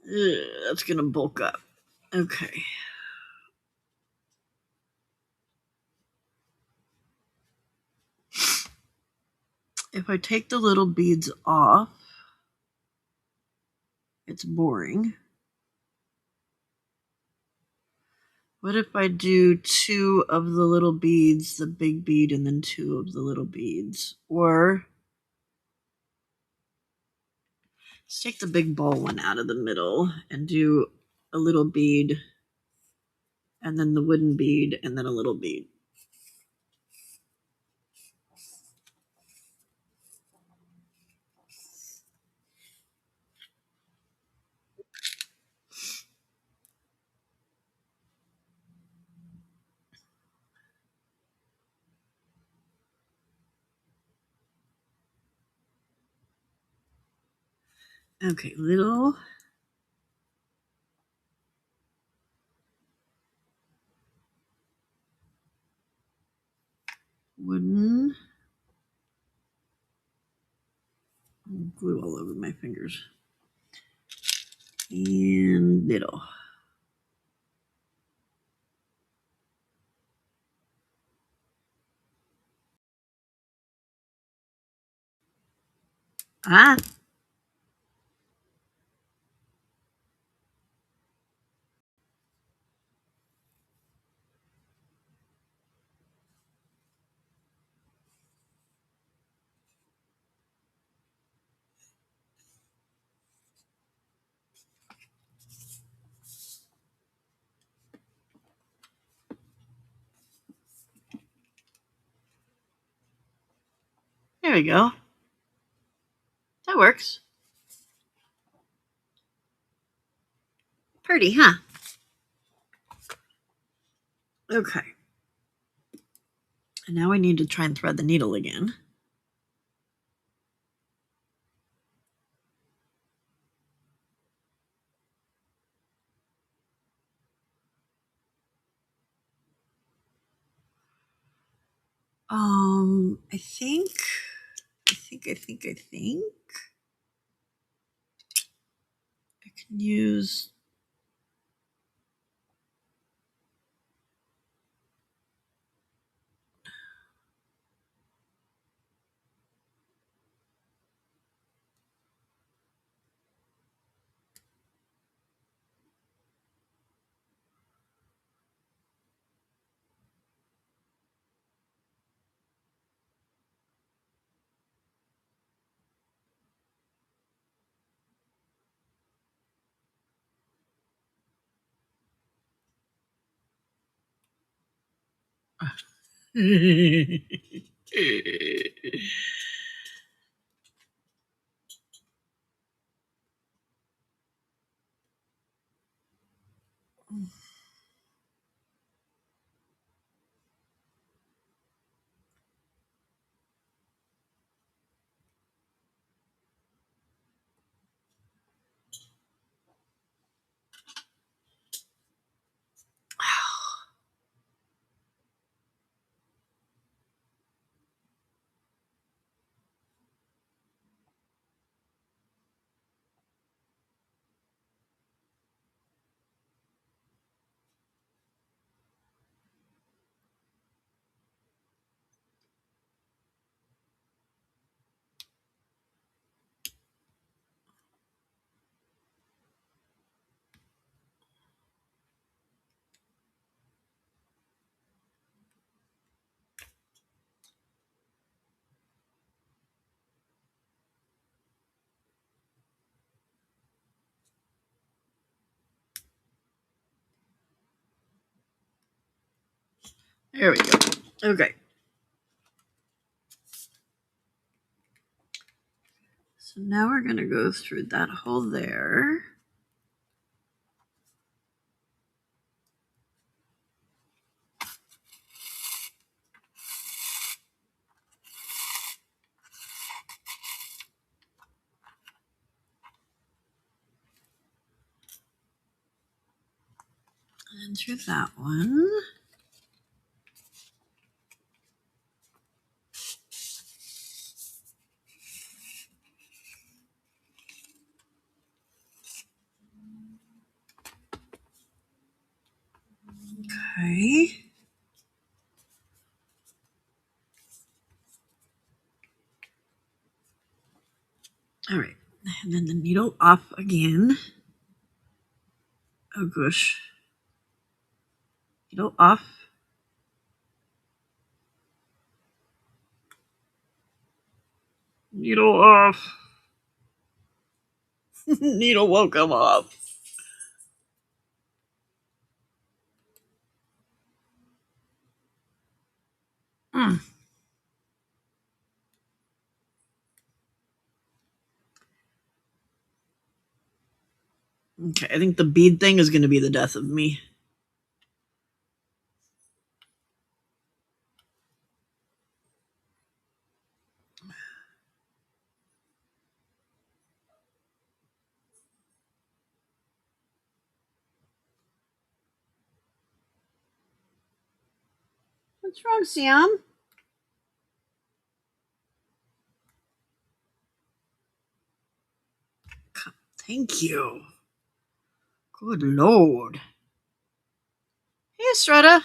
That's going to bulk up. Okay. If I take the little beads off, it's boring. What if I do 2 of the little beads, the big bead, and then 2 of the little beads? Or let's take the big ball one out of the middle and do a little bead, and then the wooden bead, and then a little bead. Okay, little wooden, glue all over my fingers, and little. Ah, there we go. That works. Pretty, huh? Okay. And now we need to try and thread the needle again. I think I can use. There we go. Okay. So now we're going to go through that hole there. And through that one. Okay. All right. And then the needle off again. Oh gosh. Needle off. Needle off. Needle won't come off. Mm. Okay, I think the bead thing is going to be the death of me. What's wrong, Sam? Thank you. Good Lord. Hey, Estrada.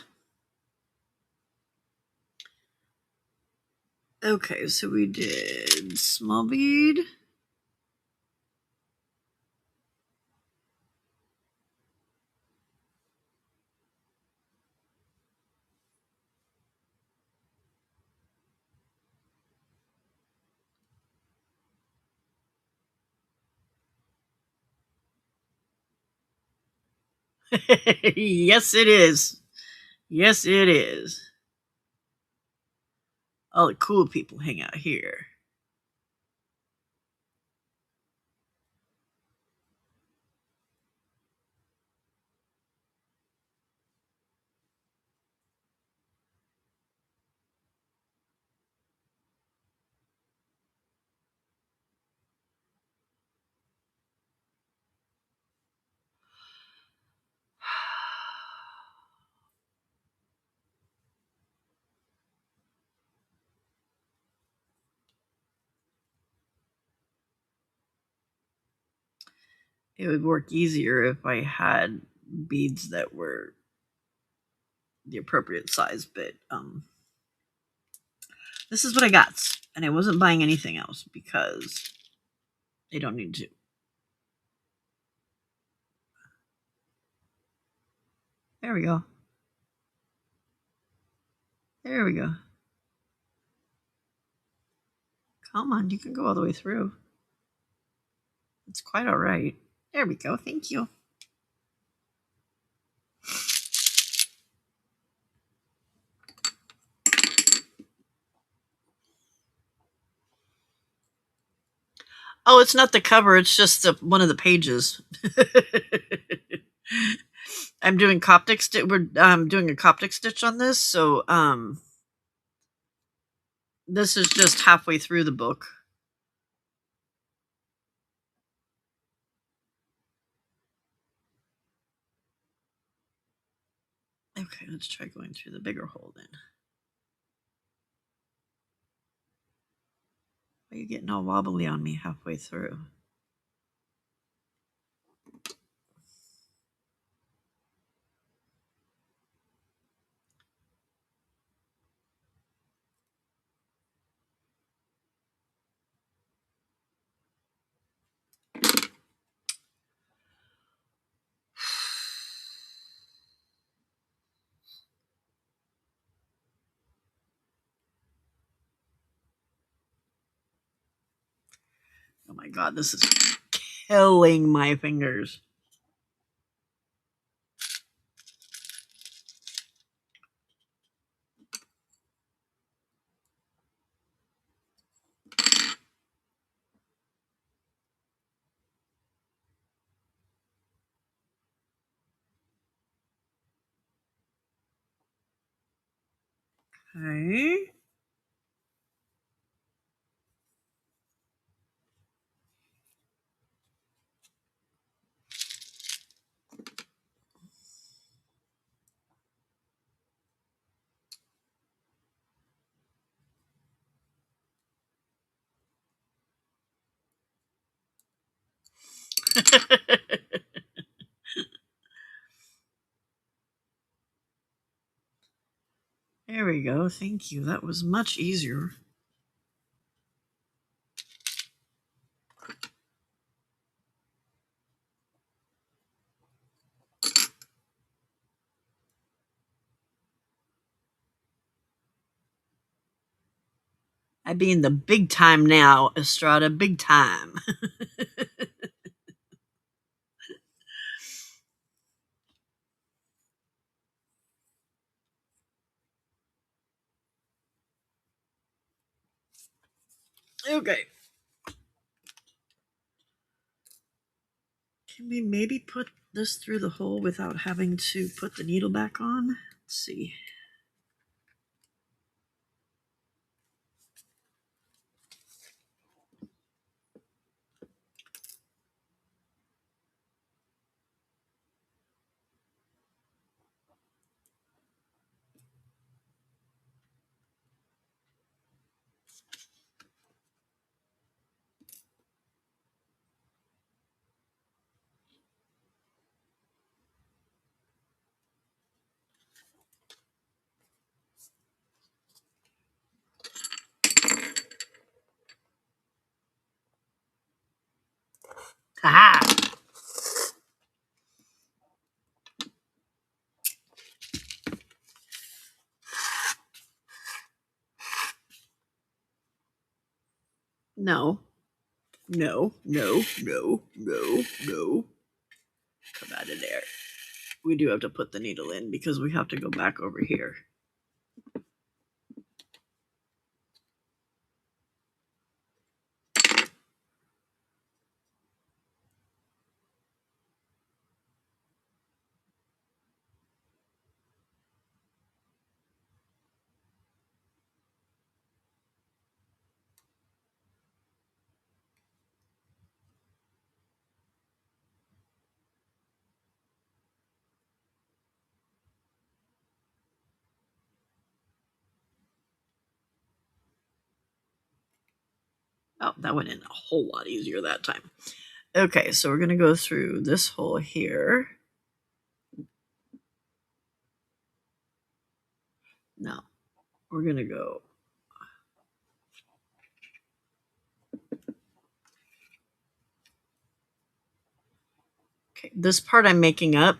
Okay, so we did small bead. Yes, it is. Yes, it is. All the cool people hang out here. It would work easier if I had beads that were the appropriate size, but this is what I got, and I wasn't buying anything else because they don't need to. There we go. There we go. Come on, you can go all the way through. It's quite all right. There we go. Thank you. Oh, it's not the cover. It's just one of the pages. I'm doing Coptic stitch. We're doing a Coptic stitch on this, so this is just halfway through the book. Okay, let's try going through the bigger hole then. Why are you getting all wobbly on me halfway through? Oh my god, this is killing my fingers. Okay. There we go. Thank you. That was much easier. I be in the big time now, Estrada. Big time. Okay. Can we maybe put this through the hole without having to put the needle back on? Let's see. Aha! No. No, no, no, no, no. Come out of there. We do have to put the needle in because we have to go back over here. Oh, that went in a whole lot easier that time. Okay, so we're going to go through this hole here. No, we're going to go. Okay, this part I'm making up.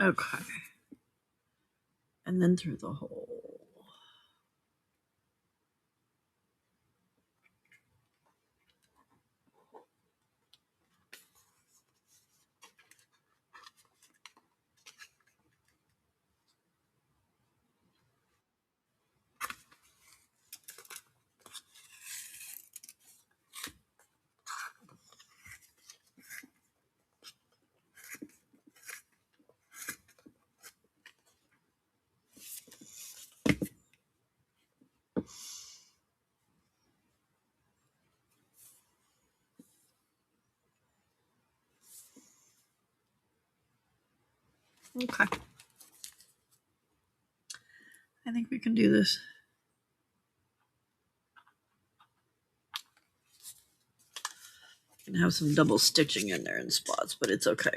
Okay. And then through the hole. Okay. I think we can do this. Can have some double stitching in there in spots, but it's okay.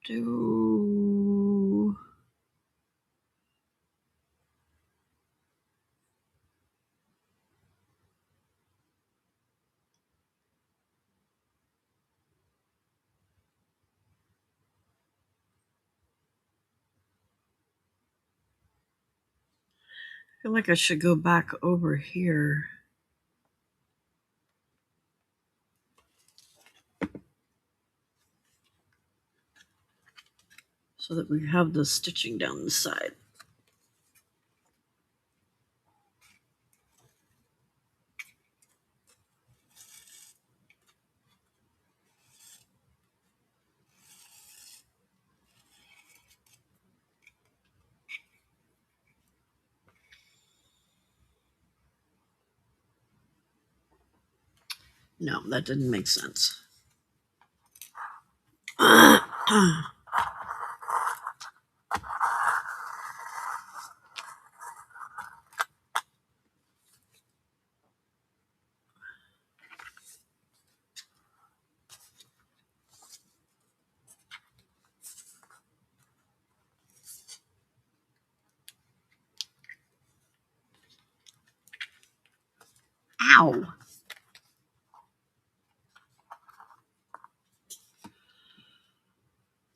Do I feel like I should go back over here so that we have the stitching down the side. No, that didn't make sense. Ow.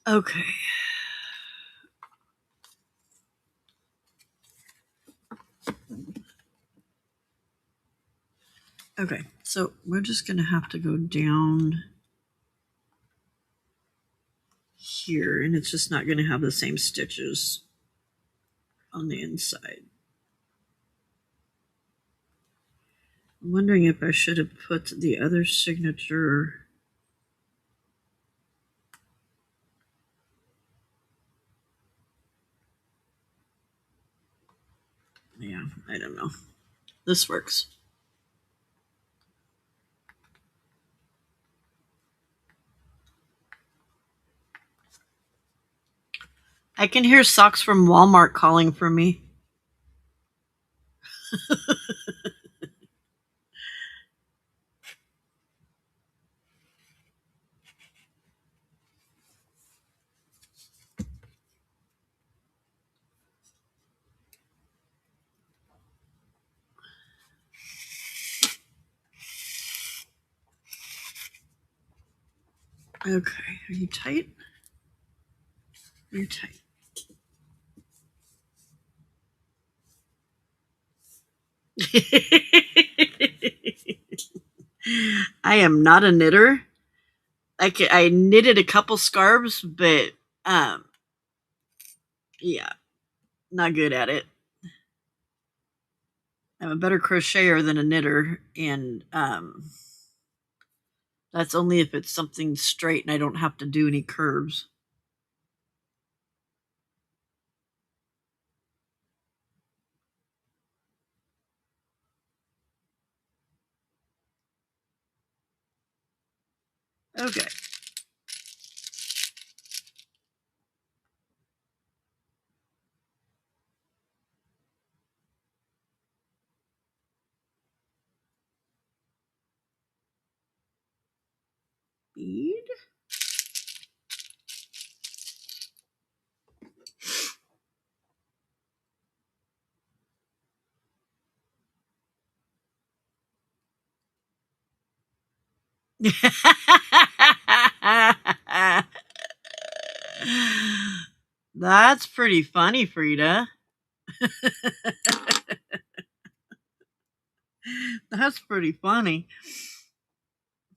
Okay. Okay, so we're just going to have to go down here, and it's just not going to have the same stitches on the inside. I'm wondering if I should have put the other signature. Yeah, I don't know. This works. I can hear Socks from Walmart calling for me. Okay, are you tight? You're tight. I am not a knitter. I knitted a couple scarves, but yeah, not good at it. I'm a better crocheter than a knitter, and that's only if it's something straight and I don't have to do any curves. Okay. bead. That's pretty funny, Frida. That's pretty funny.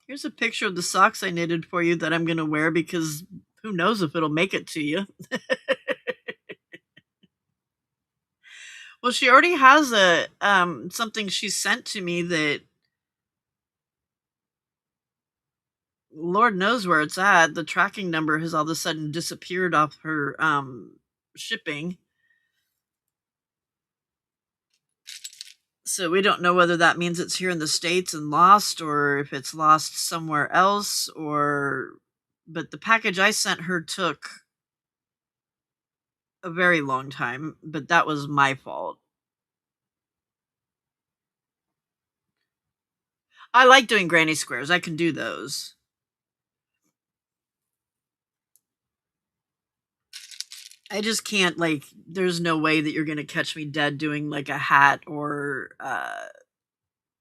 Here's a picture of the socks I knitted for you that I'm going to wear because who knows if it'll make it to you. Well, she already has a something she sent to me that Lord knows where it's at. The tracking number has all of a sudden disappeared off her shipping. So we don't know whether that means it's here in the States and lost, or if it's lost somewhere else, but the package I sent her took a very long time, but that was my fault. I like doing granny squares. I can do those. I just can't, like, there's no way that you're going to catch me dead doing like a hat or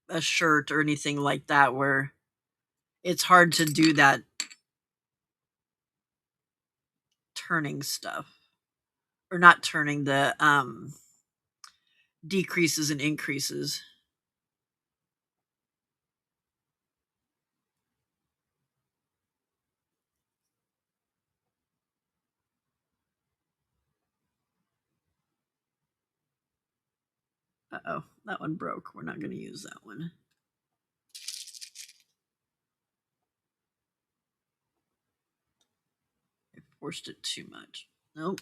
a shirt or anything like that where it's hard to do that turning stuff. Or not turning, the decreases and increases. Uh-oh, that one broke. We're not going to use that one. I forced it too much. Nope.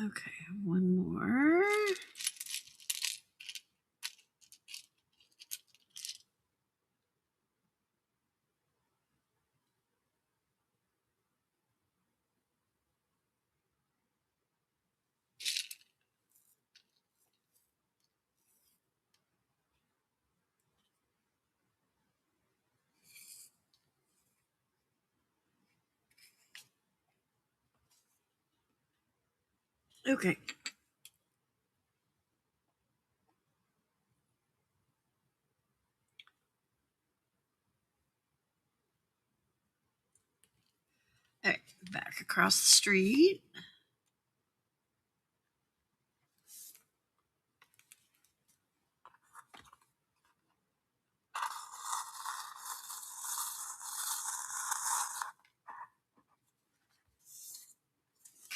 Okay, one more. Okay. All right, back across the street.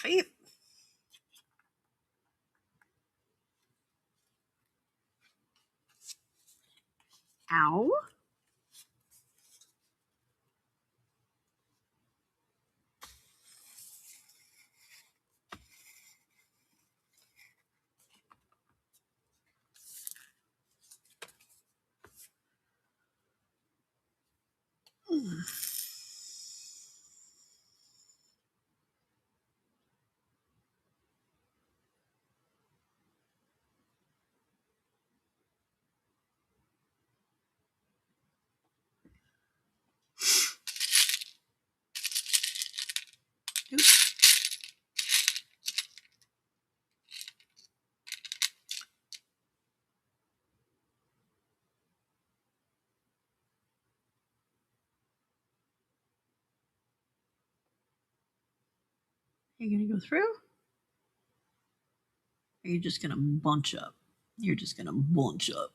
Okay. Ow. Oops. You're going to go through? Or are you just going to bunch up? You're just going to bunch up.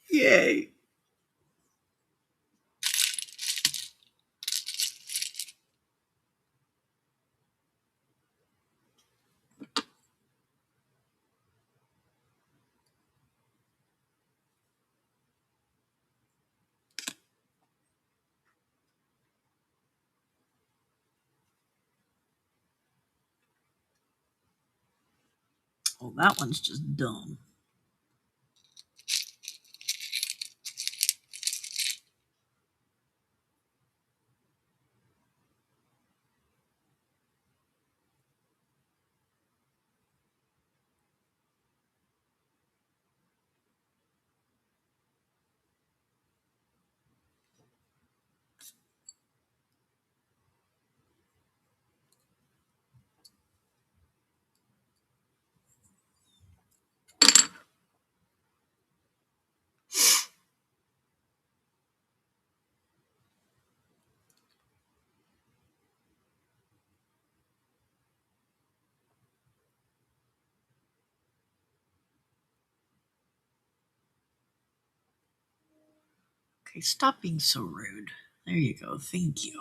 Yay. that one's just dumb. Okay, stop being so rude. There you go. Thank you.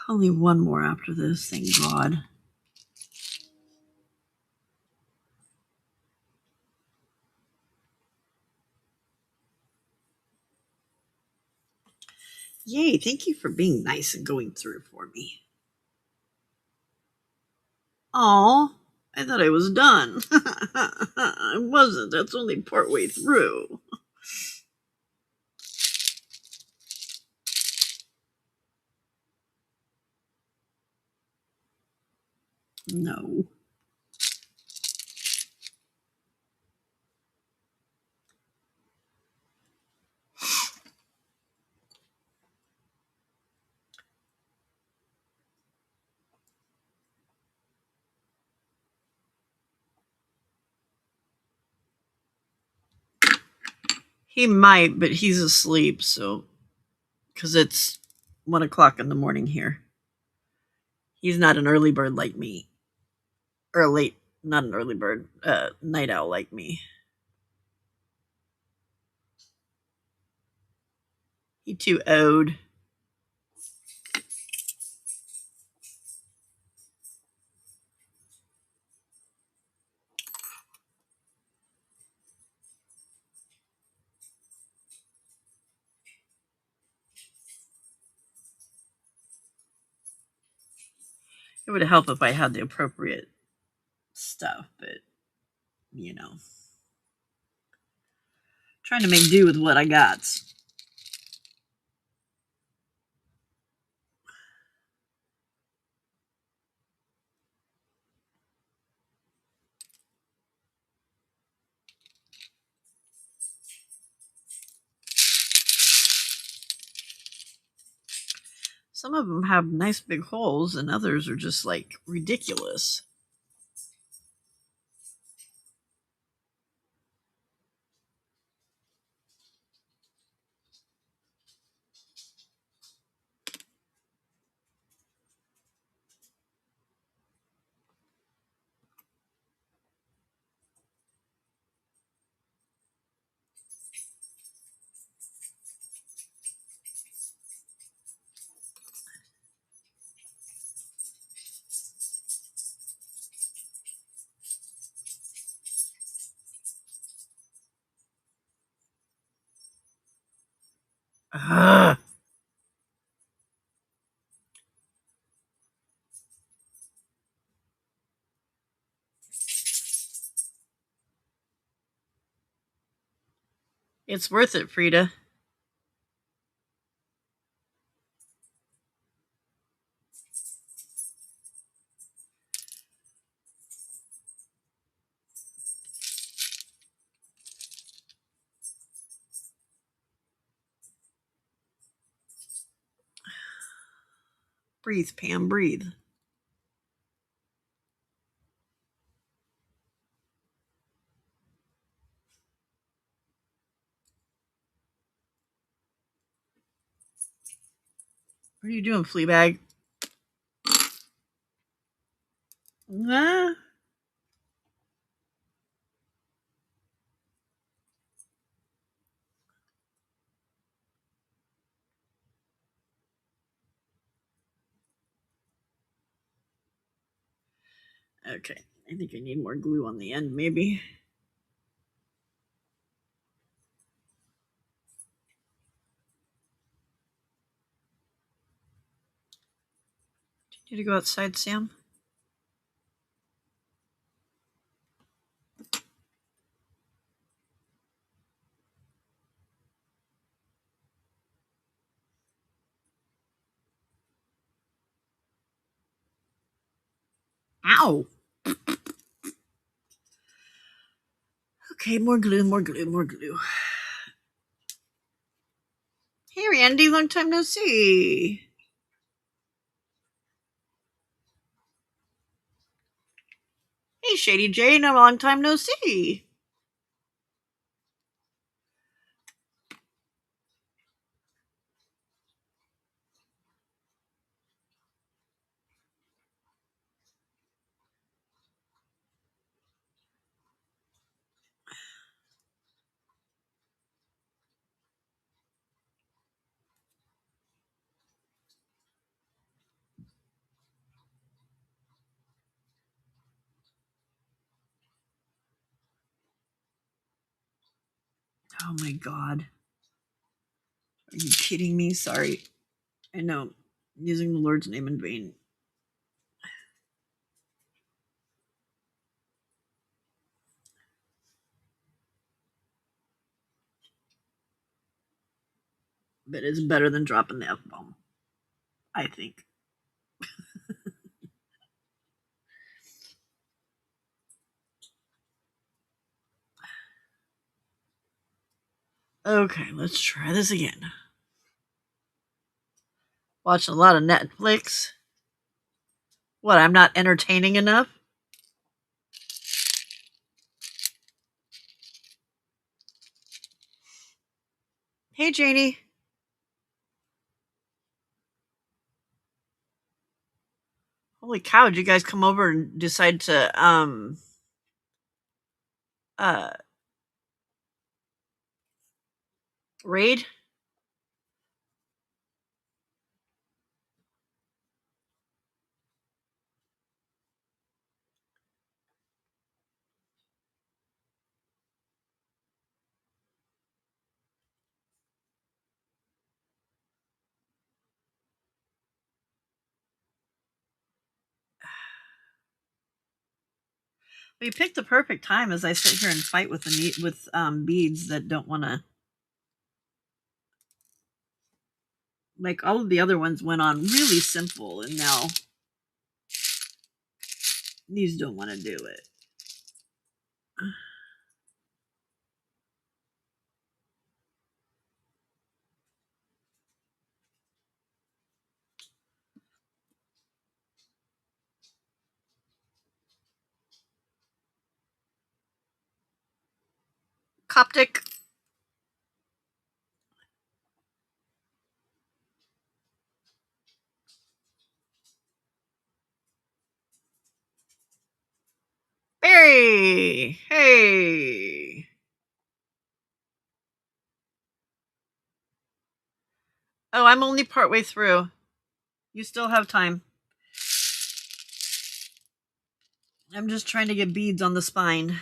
Only one more after this, thank God. Yay, thank you for being nice and going through for me. Oh, I thought I was done. I wasn't. That's only partway through. No. He might, but he's asleep, so. Because it's 1 o'clock in the morning here. He's not an early bird like me. Or late, not an early bird, night owl like me. He too old. It would help if I had the appropriate stuff, but, you know. Trying to make do with what I got. Some of them have nice big holes, and others are just like ridiculous. Ugh. It's worth it, Frida. Breathe, Pam, breathe. What are you doing, Fleabag? Ah. Okay, I think I need more glue on the end, maybe. Do you need to go outside, Sam? Ow. Okay, more glue, more glue, more glue. Hey, Randy, long time no see. Hey, Shady Jane, a long time no see. Oh my god. Are you kidding me? Sorry. I know. I'm using the Lord's name in vain. But it's better than dropping the F bomb. I think. Okay, let's try this again. Watching a lot of Netflix. What, I'm not entertaining enough? Hey, Janie. Holy cow, did you guys come over and decide to, uh, raid? We picked the perfect time as I sit here and fight with beads that don't want to. Like, all of the other ones went on really simple, and now these don't want to do it. Coptic. Barry. Hey. Oh, I'm only partway through. You still have time. I'm just trying to get beads on the spine.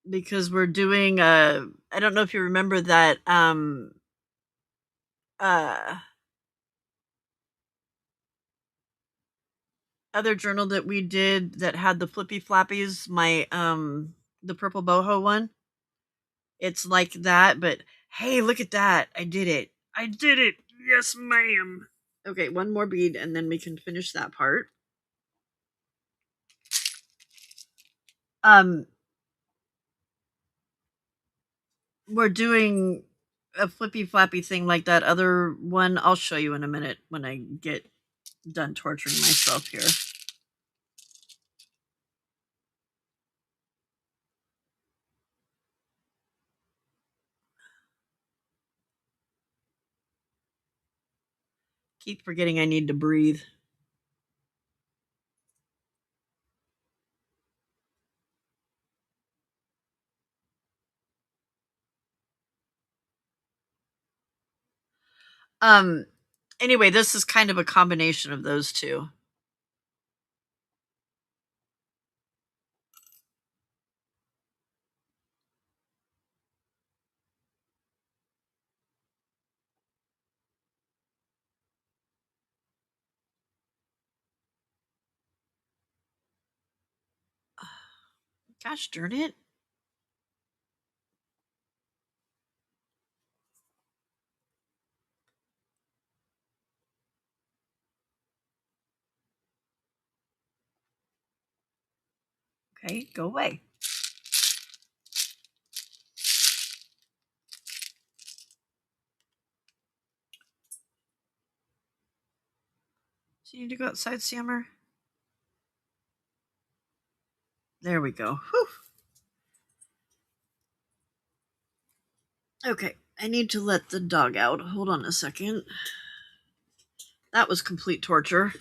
Because we're doing I don't know if you remember that uh other journal that we did that had the flippy flappies, my the purple boho one. It's like that, but hey, look at that. I did it. I did it. Yes, ma'am. Okay, one more bead and then we can finish that part. Um we're doing a flippy flappy thing like that other one. I'll show you in a minute when I get done torturing myself here. Keep forgetting I need to breathe. Um anyway, this is kind of a combination of those two. Gosh darn it. Okay, go away. So you need to go outside, Sammer? There we go. Whew. Okay, I need to let the dog out. Hold on a second. That was complete torture.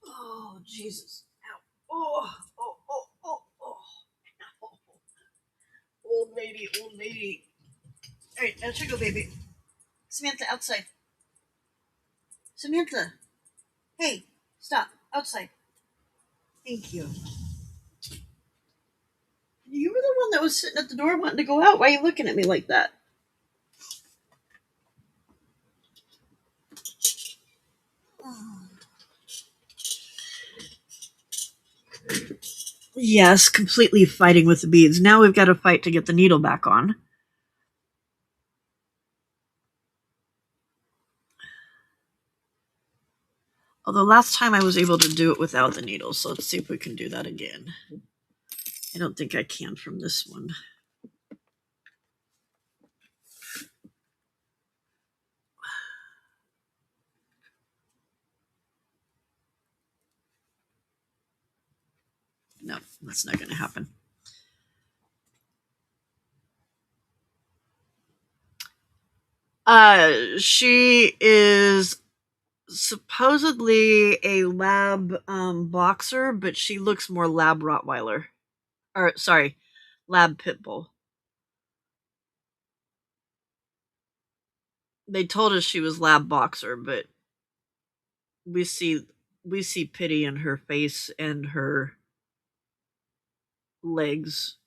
Oh, Jesus. Ow. Oh, oh, oh, oh, oh. Ow. Old lady, old lady. All right, now go, baby. Samantha, outside. Samantha. Hey, stop. Outside. Thank you. You were the one that was sitting at the door wanting to go out. Why are you looking at me like that? Yes, completely fighting with the beads. Now we've got to fight to get the needle back on. Although last time I was able to do it without the needle, so let's see if we can do that again. I don't think I can from this one. No, that's not going to happen. She is supposedly a lab boxer, but she looks more lab Rottweiler. Or, sorry, lab pit bull. They told us she was lab boxer, but we see pity in her face and her legs.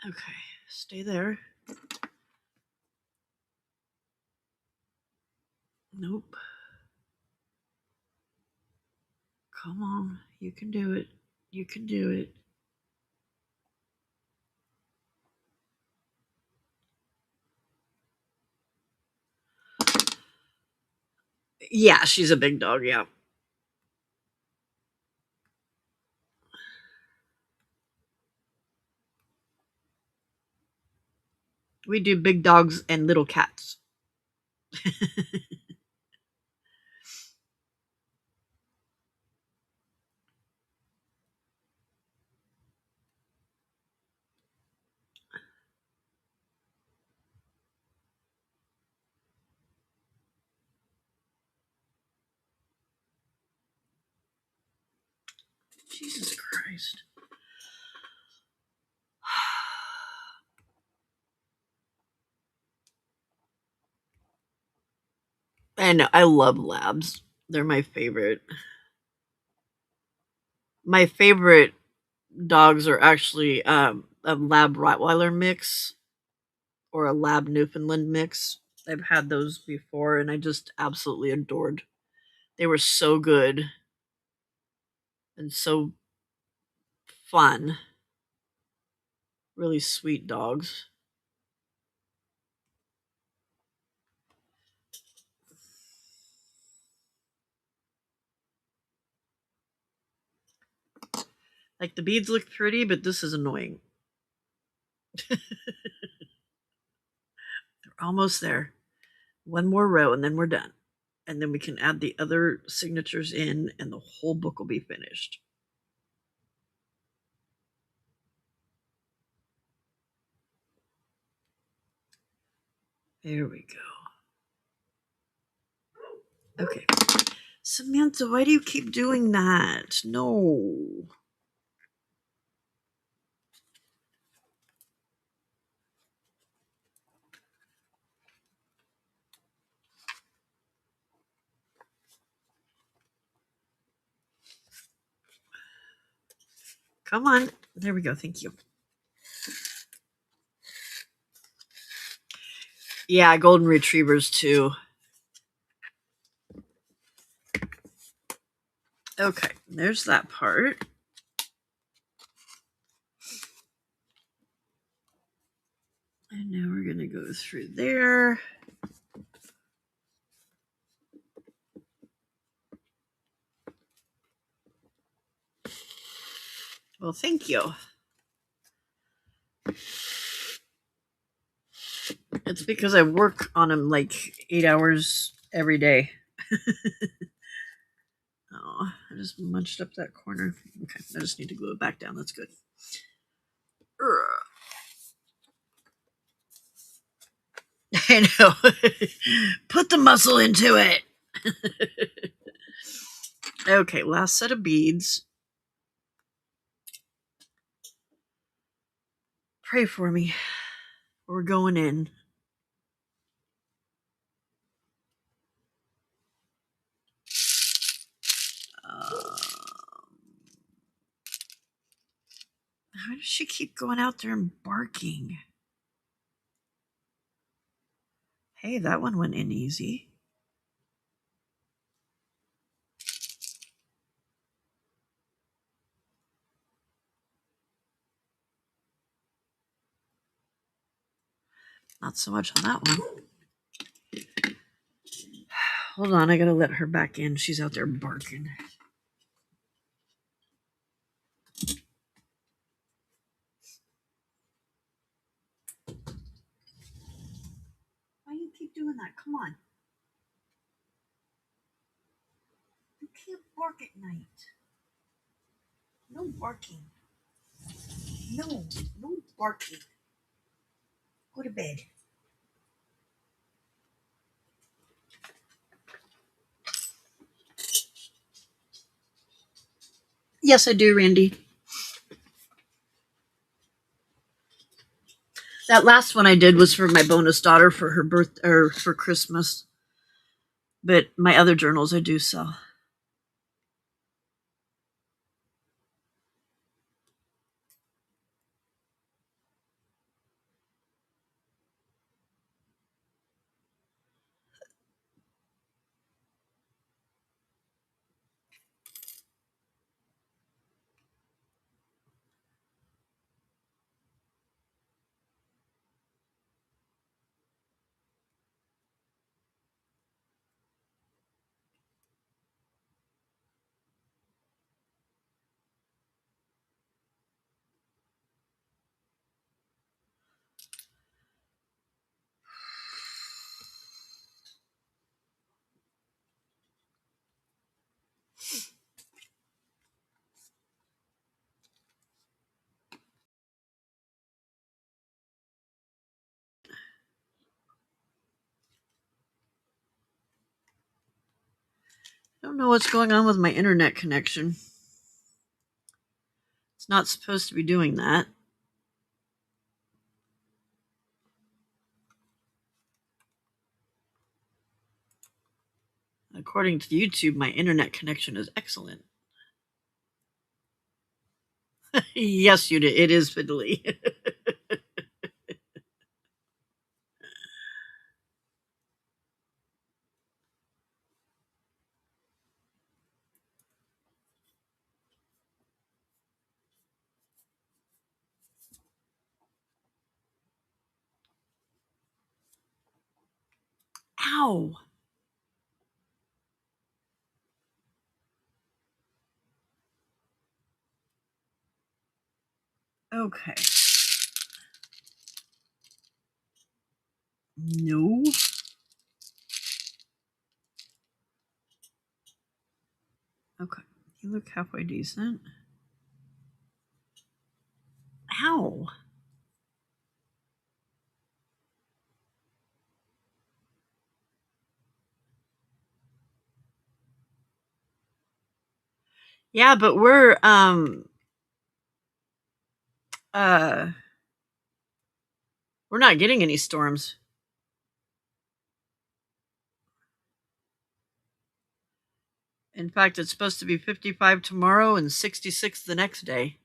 Okay, stay there. Nope. Come on, you can do it. You can do it. Yeah, she's a big dog, yeah. We do big dogs and little cats. Jesus Christ. And I love labs. They're my favorite. My favorite dogs are actually a lab Rottweiler mix or a lab Newfoundland mix. I've had those before and I just absolutely adored. They were so good and so fun. Really sweet dogs. Like the beads look pretty, but this is annoying. They're almost there. One more row and then we're done. And then we can add the other signatures in and the whole book will be finished. There we go. Okay. Samantha, why do you keep doing that? No. Come on. There we go. Thank you. Yeah, golden retrievers too. Okay, there's that part. And now we're going to go through there. Well, thank you. It's because I work on them like 8 hours every day. Oh, I just munched up that corner. Okay, I just need to glue it back down. That's good. I know. Put the muscle into it. Okay, last set of beads. Pray for me. We're going in. How does she keep going out there and barking? Hey, that one went in easy. Not so much on that one. Hold on, I gotta let her back in. She's out there barking. Why do you keep doing that? Come on. You can't bark at night. No barking. No barking. Go to bed. Yes, I do, Randy. That last one I did was for my bonus daughter for her birth or for Christmas. But my other journals I do sell. I don't know what's going on with my internet connection. It's not supposed to be doing that. According to YouTube, my internet connection is excellent. Yes, you did. It is fiddly. Ow. Okay. No. Okay. You look halfway decent. Ow. Yeah, but we're not getting any storms. In fact, it's supposed to be 55 tomorrow and 66 the next day.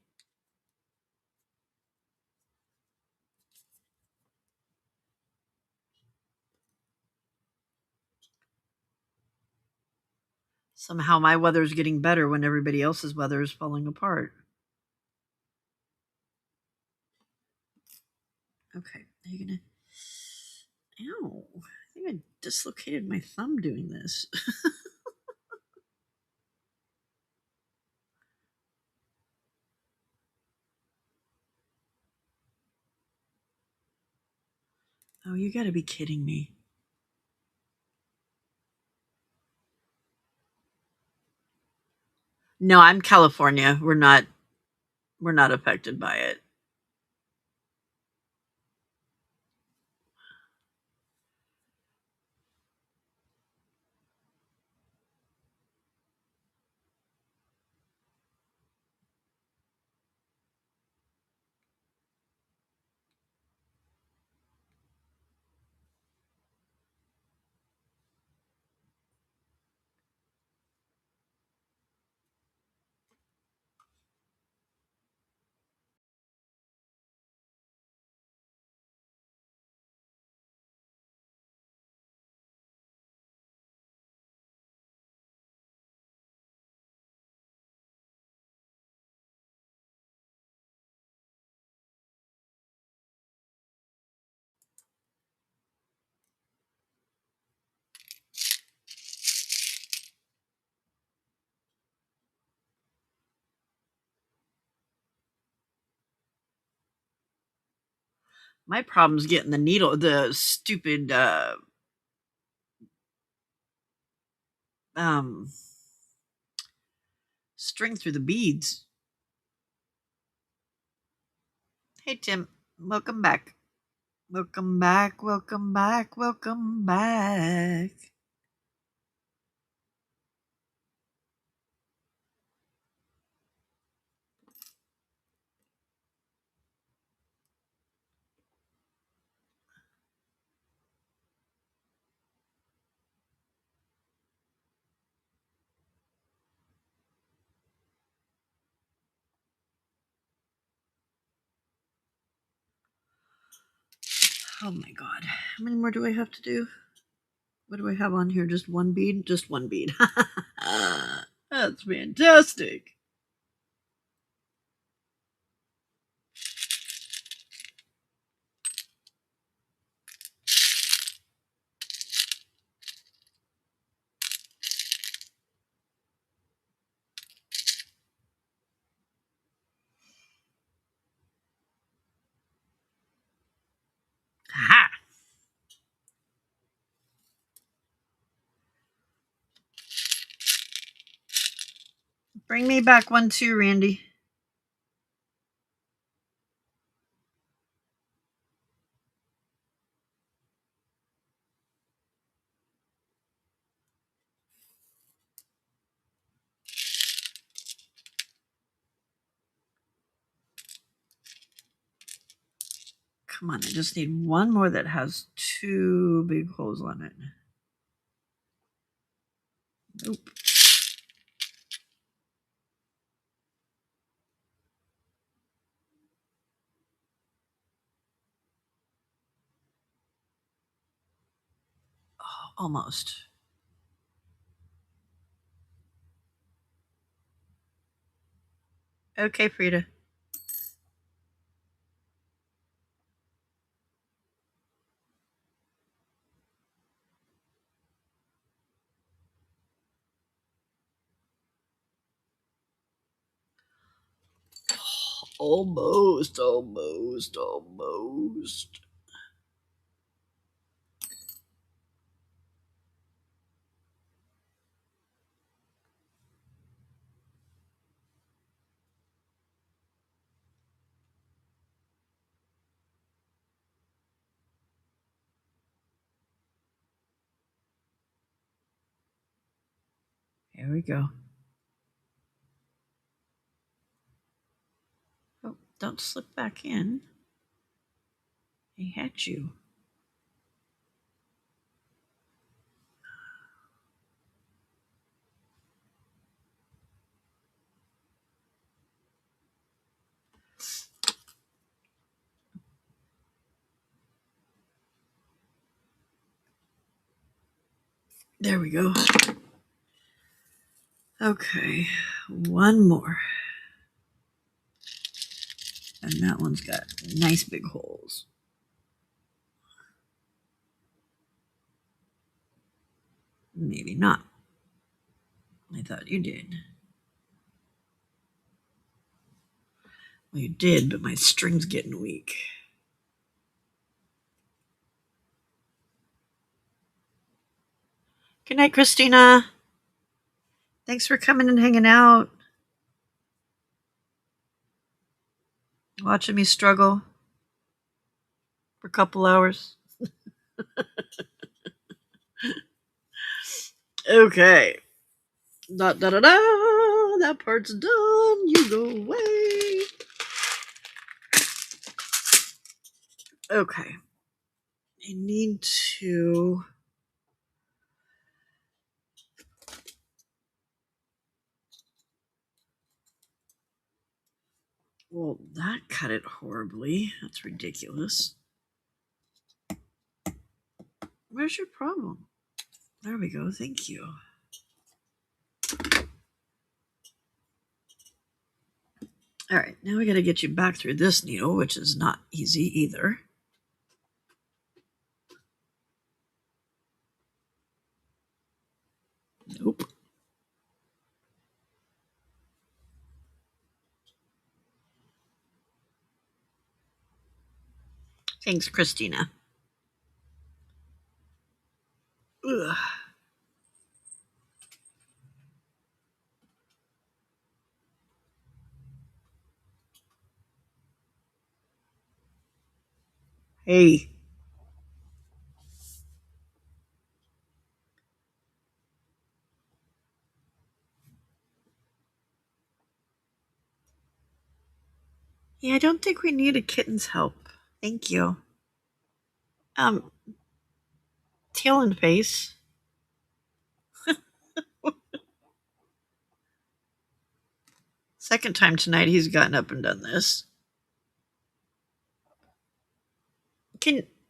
Somehow my weather's getting better when everybody else's weather is falling apart. Okay, are you gonna... Ow. I think I dislocated my thumb doing this. Oh, you gotta be kidding me. No, I'm California. We're not affected by it. My problem's getting the needle, the stupid um string through the beads. Hey Tim, welcome back. Welcome back, welcome back, welcome back. Oh my god. How many more do I have to do? What do I have on here? Just one bead? Just one bead. That's fantastic. Ha! Bring me back one too, Randy. Come on, I just need one more that has two big holes on it. Nope. Oh, almost. Okay, Frida. Almost, almost, almost. Here we go. Oh, don't slip back in. I had you. There we go. Okay, one more. And that one's got nice big holes. Maybe not. I thought you did. Well, you did, but my string's getting weak. Good night, Christina. Thanks for coming and hanging out. Watching me struggle for a couple hours. Okay. Da da da da. That part's done. You go away. Okay. I need to. Well, that cut it horribly. That's ridiculous. Where's your problem? There we go. Thank you. All right. Now we got to get you back through this needle, which is not easy either. Nope. Thanks, Christina. Ugh. Hey. Yeah, I don't think we need a kitten's help. Thank you. Tail and face. Second time tonight he's gotten up and done this.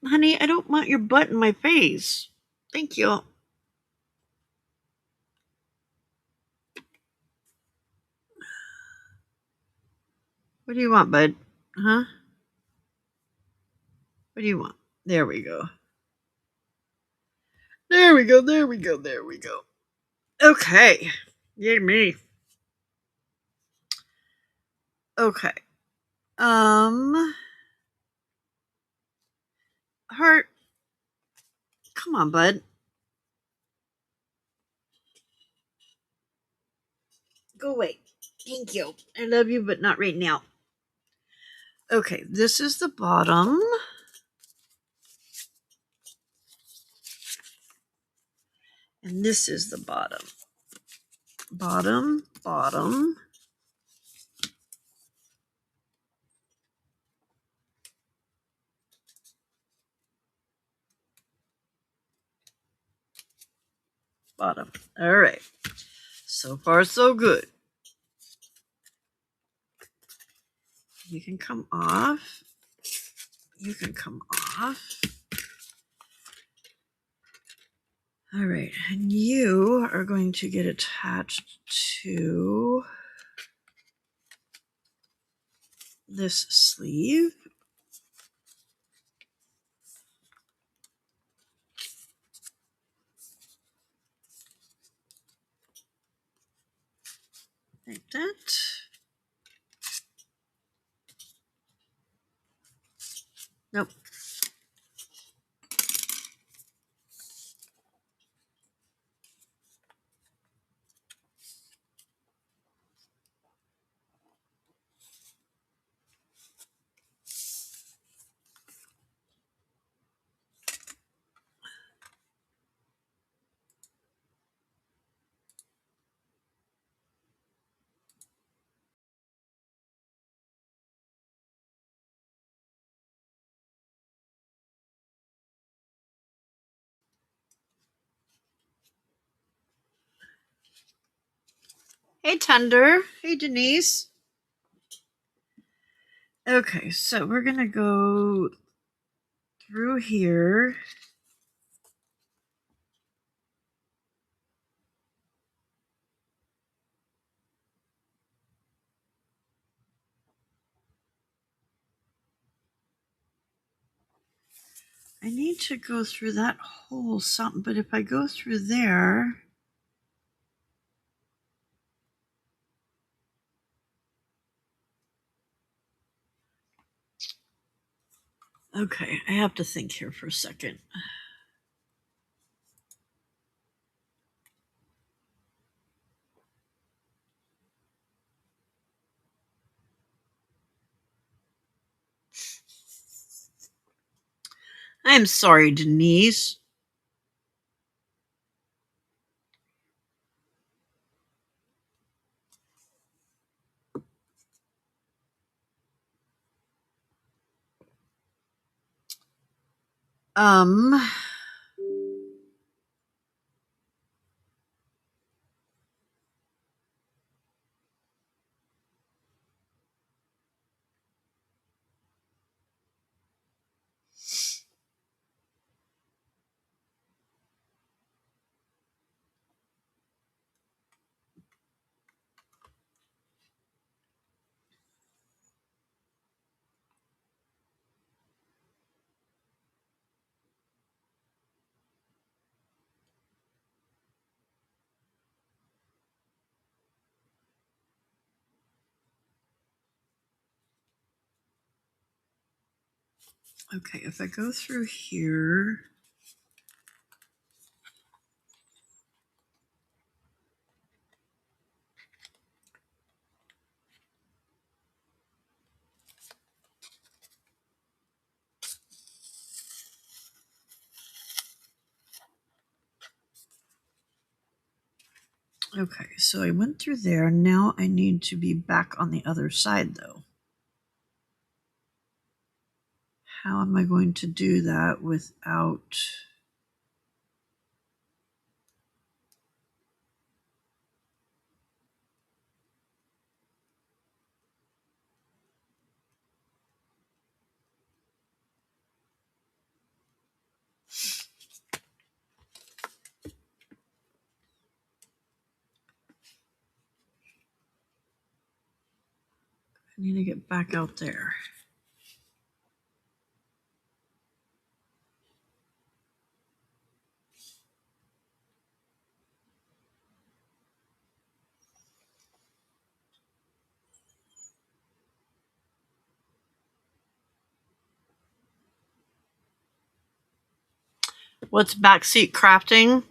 Honey, I don't want your butt in my face. Thank you. What do you want, bud? Huh? What do you want? There we go. There we go, there we go, there we go. Okay. Yay me. Okay. Heart. Come on, bud. Go away. Thank you. I love you, but not right now. Okay, this is the bottom. And this is the bottom. Bottom, bottom. Bottom. All right. So far, so good. You can come off. You can come off. All right. And you are going to get attached to this sleeve. Like that. Nope. Hey, Thunder. Hey, Denise. Okay, so we're going to go through here. I need to go through that hole something, but if I go through there... Okay, I have to think here for a second. I'm sorry, Denise. Um, okay, if I go through here. Okay, so I went through there. Now I need to be back on the other side, though. How am I going to do that without... I need to get back out there. What's backseat crafting?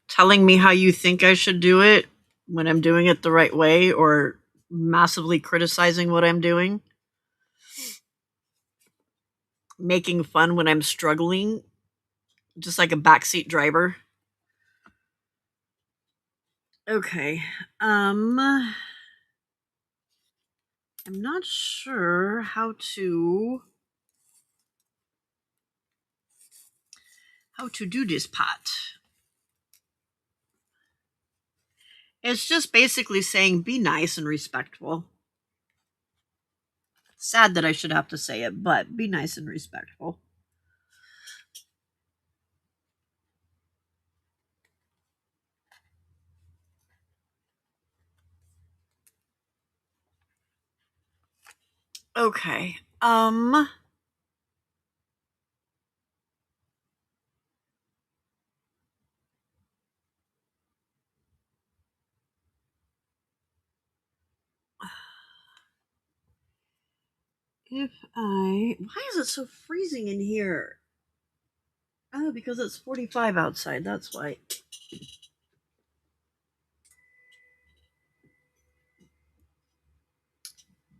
Telling me how you think I should do it when I'm doing it the right way, or massively criticizing what I'm doing? Making fun when I'm struggling, just like a backseat driver. Okay. I'm not sure how to do this part. It's just basically saying be nice and respectful. Sad that I should have to say it, but be nice and respectful. Okay. Why is it so freezing in here? Oh, because it's 45 outside, that's why.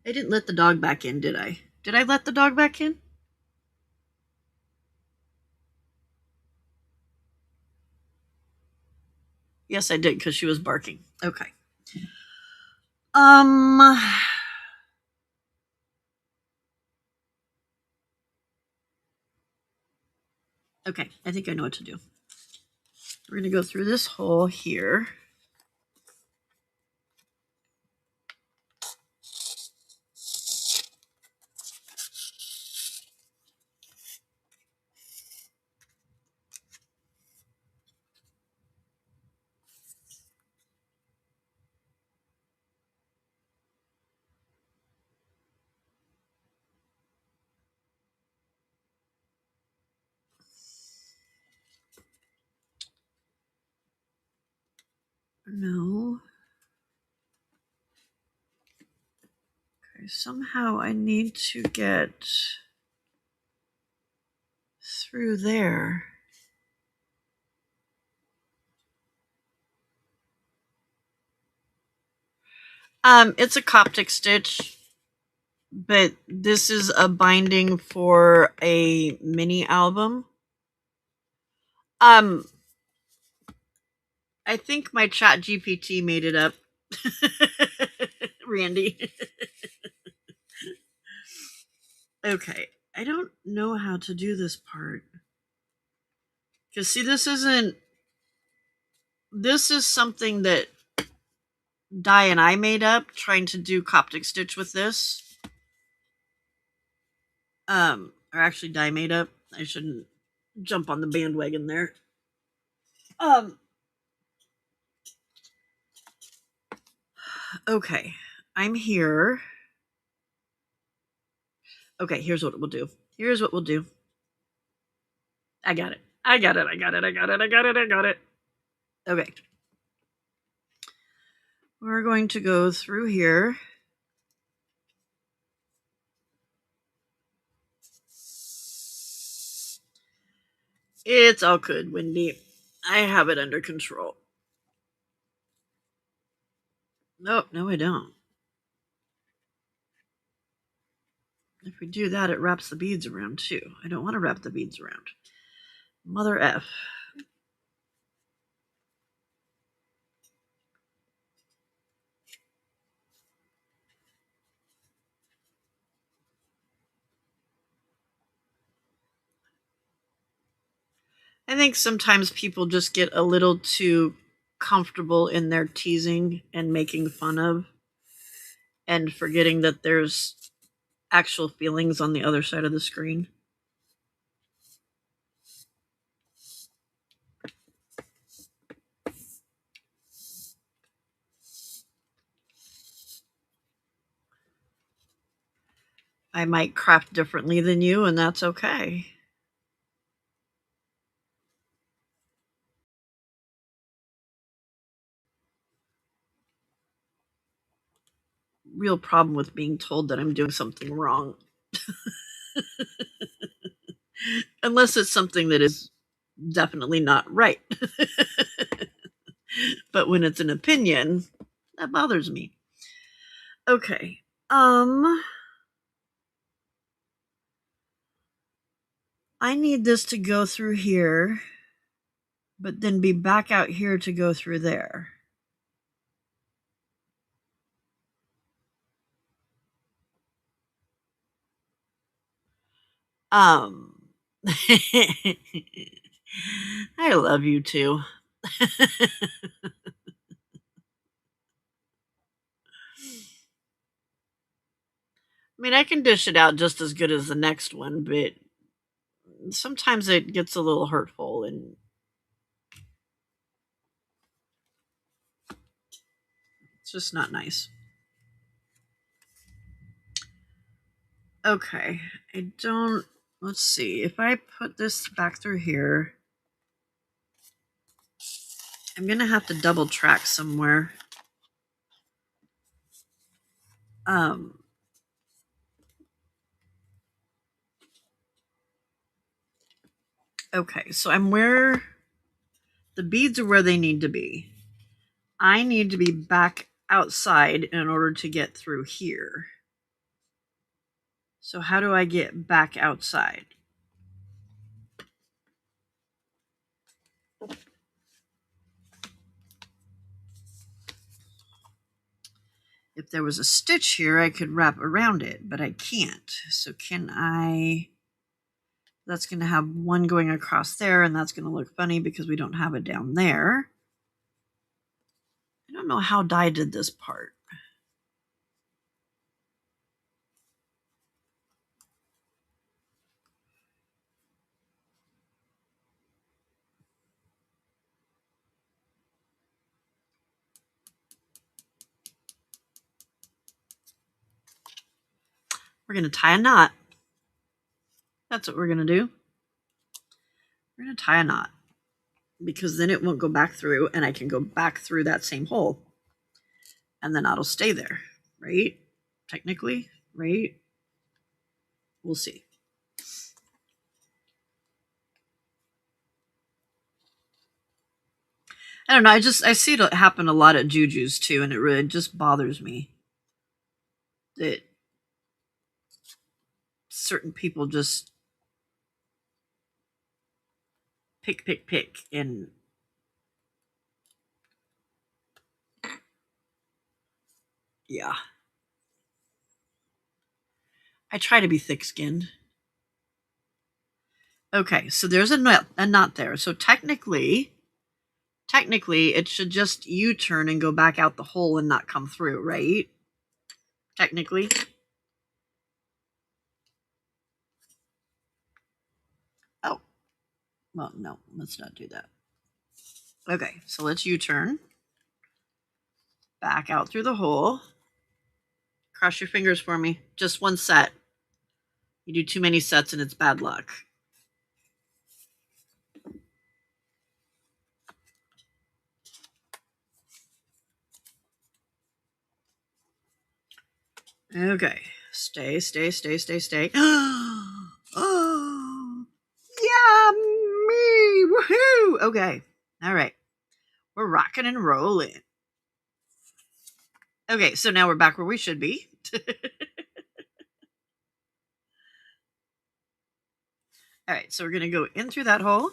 I didn't let the dog back in, did I? Did I let the dog back in? Yes, I did, because she was barking. Okay. Okay, I think I know what to do. We're going to go through this hole here. No. Okay, somehow I need to get through there. It's a Coptic stitch. but this is a binding for a mini album. I think my chat GPT made it up. Randy. Okay, I don't know how to do this part. Because see, this is something that Di and I made up, trying to do Coptic stitch with this. Or actually Di made up. I shouldn't jump on the bandwagon there. Okay, I'm here. Okay, here's what we'll do. Here's what we'll do. I got it. I got it. I got it. I got it. I got it. I got it. Okay. We're going to go through here. It's all good, Wendy. I have it under control. Nope, no, I don't. If we do that, it wraps the beads around too. I don't want to wrap the beads around. Mother F. I think sometimes people just get a little too comfortable in their teasing and making fun of, and forgetting that there's actual feelings on the other side of the screen. I might craft differently than you, and that's okay. Real problem with being told that I'm doing something wrong. Unless it's something that is definitely not right. But when it's an opinion, that bothers me. Okay. I need this to go through here, but then be back out here to go through there. I love you too. I mean, I can dish it out just as good as the next one, but sometimes it gets a little hurtful, and it's just not nice. Okay, I don't. Let's see. If I put this back through here, I'm going to have to double track somewhere. Okay, so I'm where the beads are where they need to be. I need to be back outside in order to get through here. So how do I get back outside? If there was a stitch here, I could wrap around it, but I can't. So can I? That's going to have one going across there, and that's going to look funny because we don't have it down there. I don't know how Di did this part. We're going to tie a knot. That's what we're going to do. We're going to tie a knot, because then it won't go back through, and I can go back through that same hole, and the knot will stay there, right? Technically, right? We'll see. I don't know. I see it happen a lot at Juju's too, and it really just bothers me that certain people just pick, and yeah. I try to be thick-skinned. Okay, so there's a knot there. So technically, it should just U-turn and go back out the hole and not come through, right? Technically. Oh, well, no, let's not do that. Okay, so let's U-turn. Back out through the hole. Cross your fingers for me. Just one set. You do too many sets and it's bad luck. Okay. Stay. Oh, yeah, me. Woohoo. Okay. All right. We're rocking and rolling. Okay, so now we're back where we should be. All right, so we're going to go in through that hole.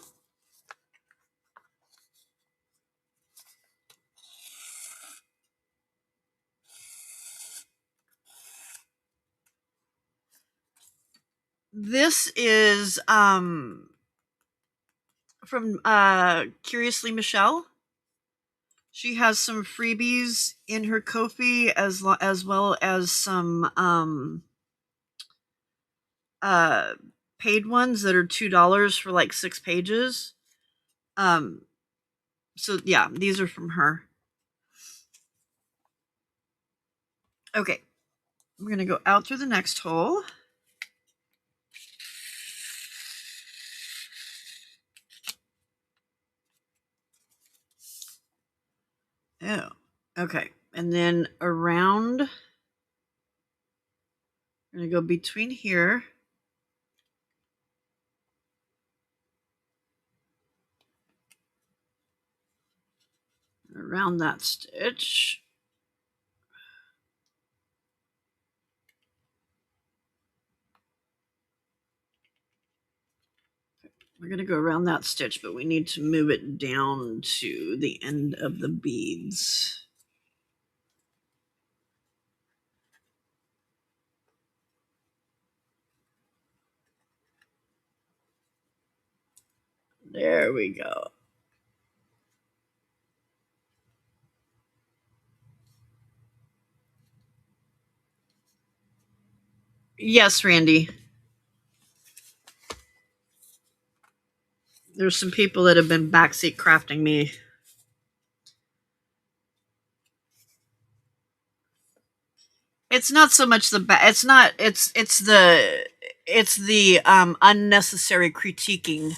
This is from Curiously Michelle. She has some freebies in her Ko-fi as well as some paid ones that are $2 for like 6 pages. So yeah, these are from her. Okay, we're gonna go out through the next hole. Oh, okay, and then around. We're gonna go between here. Around that stitch. We're going to go around that stitch, but we need to move it down to the end of the beads. There we go. Yes, Randy. There's some people that have been backseat crafting me. It's not so much the it's not it's the unnecessary critiquing.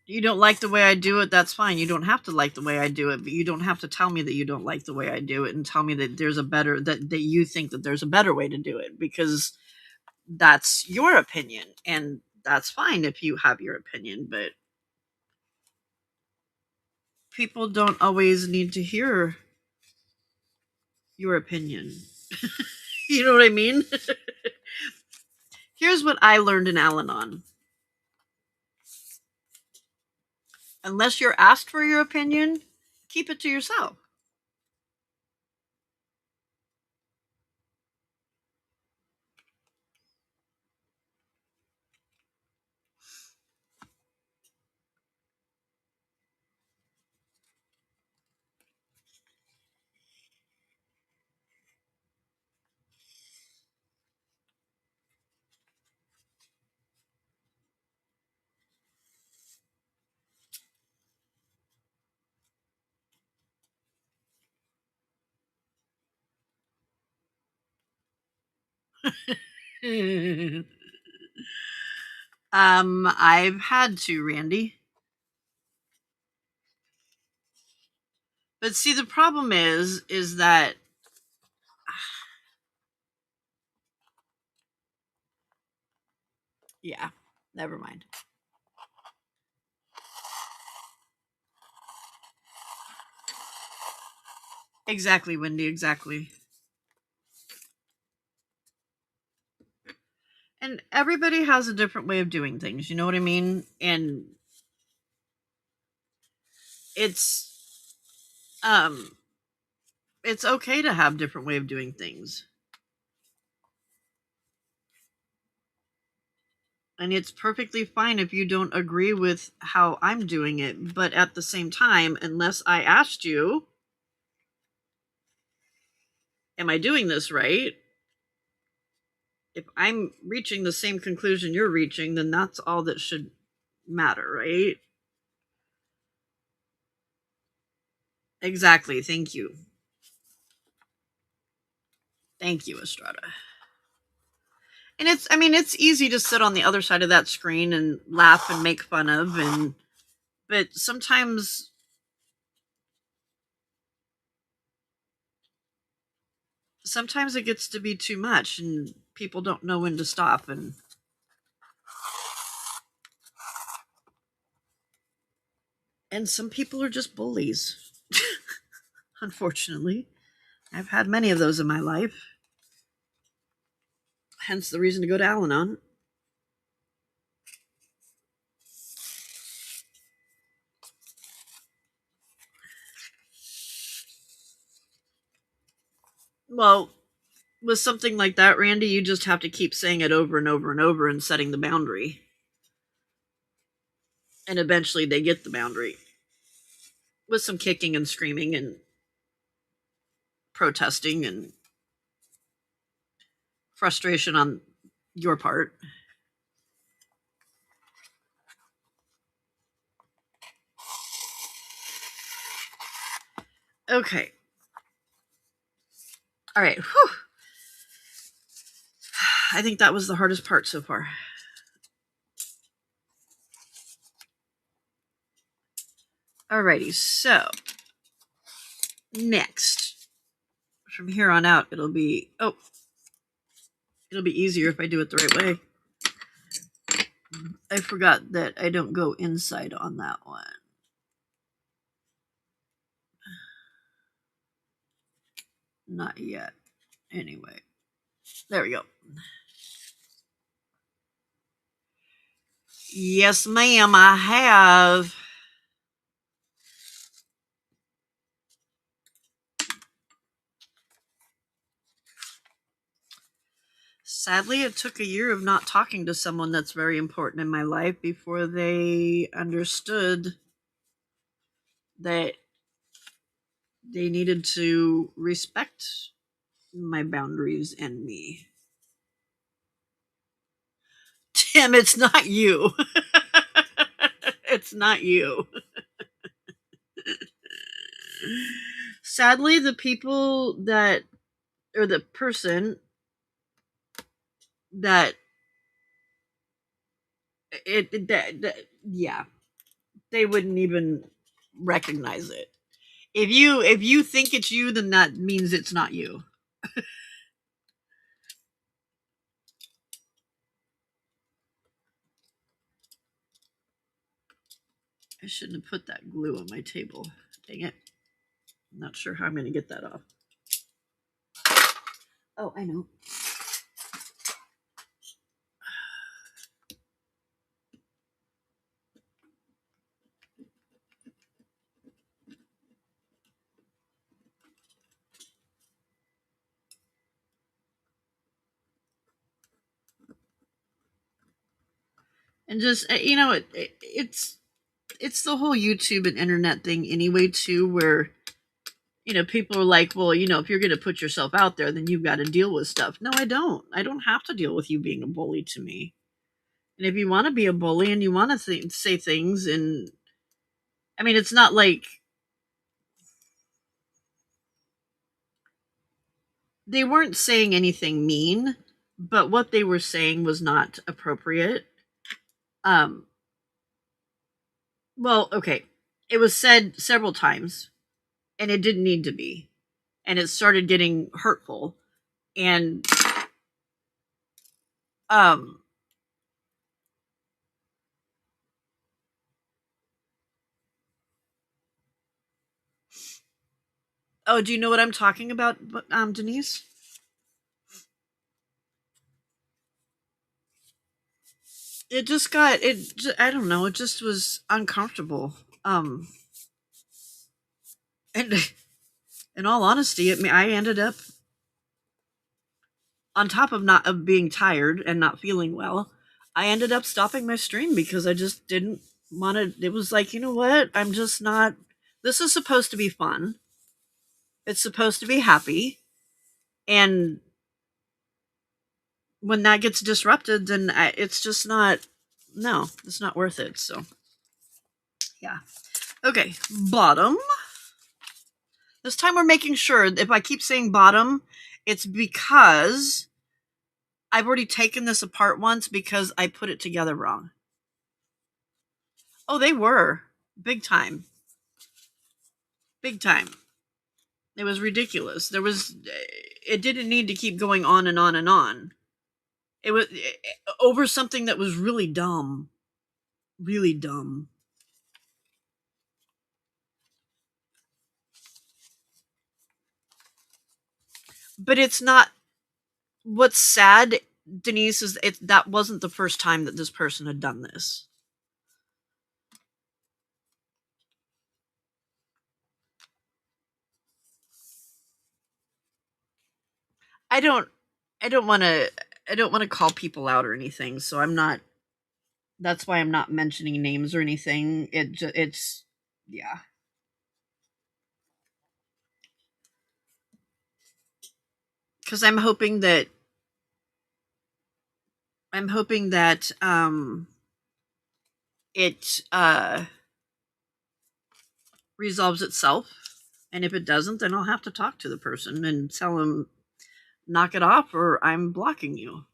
You don't like the way I do it, that's fine. You don't have to like the way I do it, but you don't have to tell me that you don't like the way I do it and tell me that there's a better that you think that there's a better way to do it, because that's your opinion, and that's fine if you have your opinion, but people don't always need to hear your opinion. You know what I mean? Here's what I learned in Al-Anon. Unless you're asked for your opinion, keep it to yourself. I've had to, Randy. But see, the problem is that yeah, never mind. Exactly, Wendy, exactly. everybody has a different way of doing things, you know what I mean? And it's um it's okay to have different way of doing things. And it's perfectly fine if you don't agree with how I'm doing it, but at the same time, unless I asked you, am I doing this right? If I'm reaching the same conclusion you're reaching, then that's all that should matter, right? Exactly. Thank you. Thank you, Estrada. And it's, I mean, it's easy to sit on the other side of that screen and laugh and make fun of, and but sometimes it gets to be too much and people don't know when to stop, and some people are just bullies. Unfortunately, I've had many of those in my life, hence the reason to go to Al-Anon. Well, with something like that, Randy, you just have to keep saying it over and over and over and setting the boundary, and eventually they get the boundary with some kicking and screaming and protesting and frustration on your part. Okay. All right. Whew. I think that was the hardest part so far. Alrighty, so next, from here on out, it'll be easier if I do it the right way. I forgot that I don't go inside on that one. Not yet. Anyway, there we go. Yes, ma'am, I have. Sadly, it took a year of not talking to someone that's very important in my life before they understood that they needed to respect my boundaries and me. Tim, it's not you. It's not you. Sadly, the people that, or the person that, yeah, they wouldn't even recognize it. If you think it's you, then that means it's not you. I shouldn't have put that glue on my table. Dang it. I'm not sure how I'm going to get that off. Oh, I know. And just, it's the whole YouTube and internet thing anyway, too, where people are like, well, if you're going to put yourself out there, then you've got to deal with stuff. No, I don't. I don't have to deal with you being a bully to me. And if you want to be a bully and you want to say things, and I mean, it's not like they weren't saying anything mean, but what they were saying was not appropriate. Um, well, okay. It was said several times, and it didn't need to be. And it started getting hurtful. And um oh, do you know what I'm talking about, Denise? it just got I don't know, it just was uncomfortable. And in all honesty, I ended up, on top of not of being tired and not feeling well, I ended up stopping my stream because I just didn't want to. It was like, you know what? I'm just not. This is supposed to be fun. It's supposed to be happy, and when that gets disrupted, then it's just not. No, it's not worth it. So, yeah. Okay, bottom. This time we're making sure if I keep saying bottom, it's because I've already taken this apart once because I put it together wrong. Oh, they were. Big time. Big time. It was ridiculous. It didn't need to keep going on and on and on. It was over something that was really dumb. Really dumb. But it's not, what's sad, Denise, is that wasn't the first time that this person had done this. I don't I don't want to I don't want to call people out or anything, so I'm not, that's why I'm not mentioning names or anything. It's yeah. Cuz I'm hoping that it resolves itself, and if it doesn't, then I'll have to talk to the person and tell them knock it off or I'm blocking you.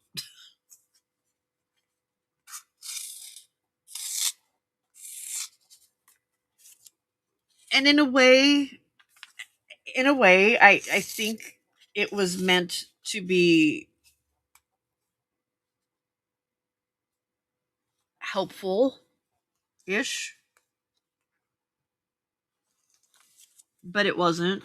And in a way, I think it was meant to be helpful ish, but it wasn't.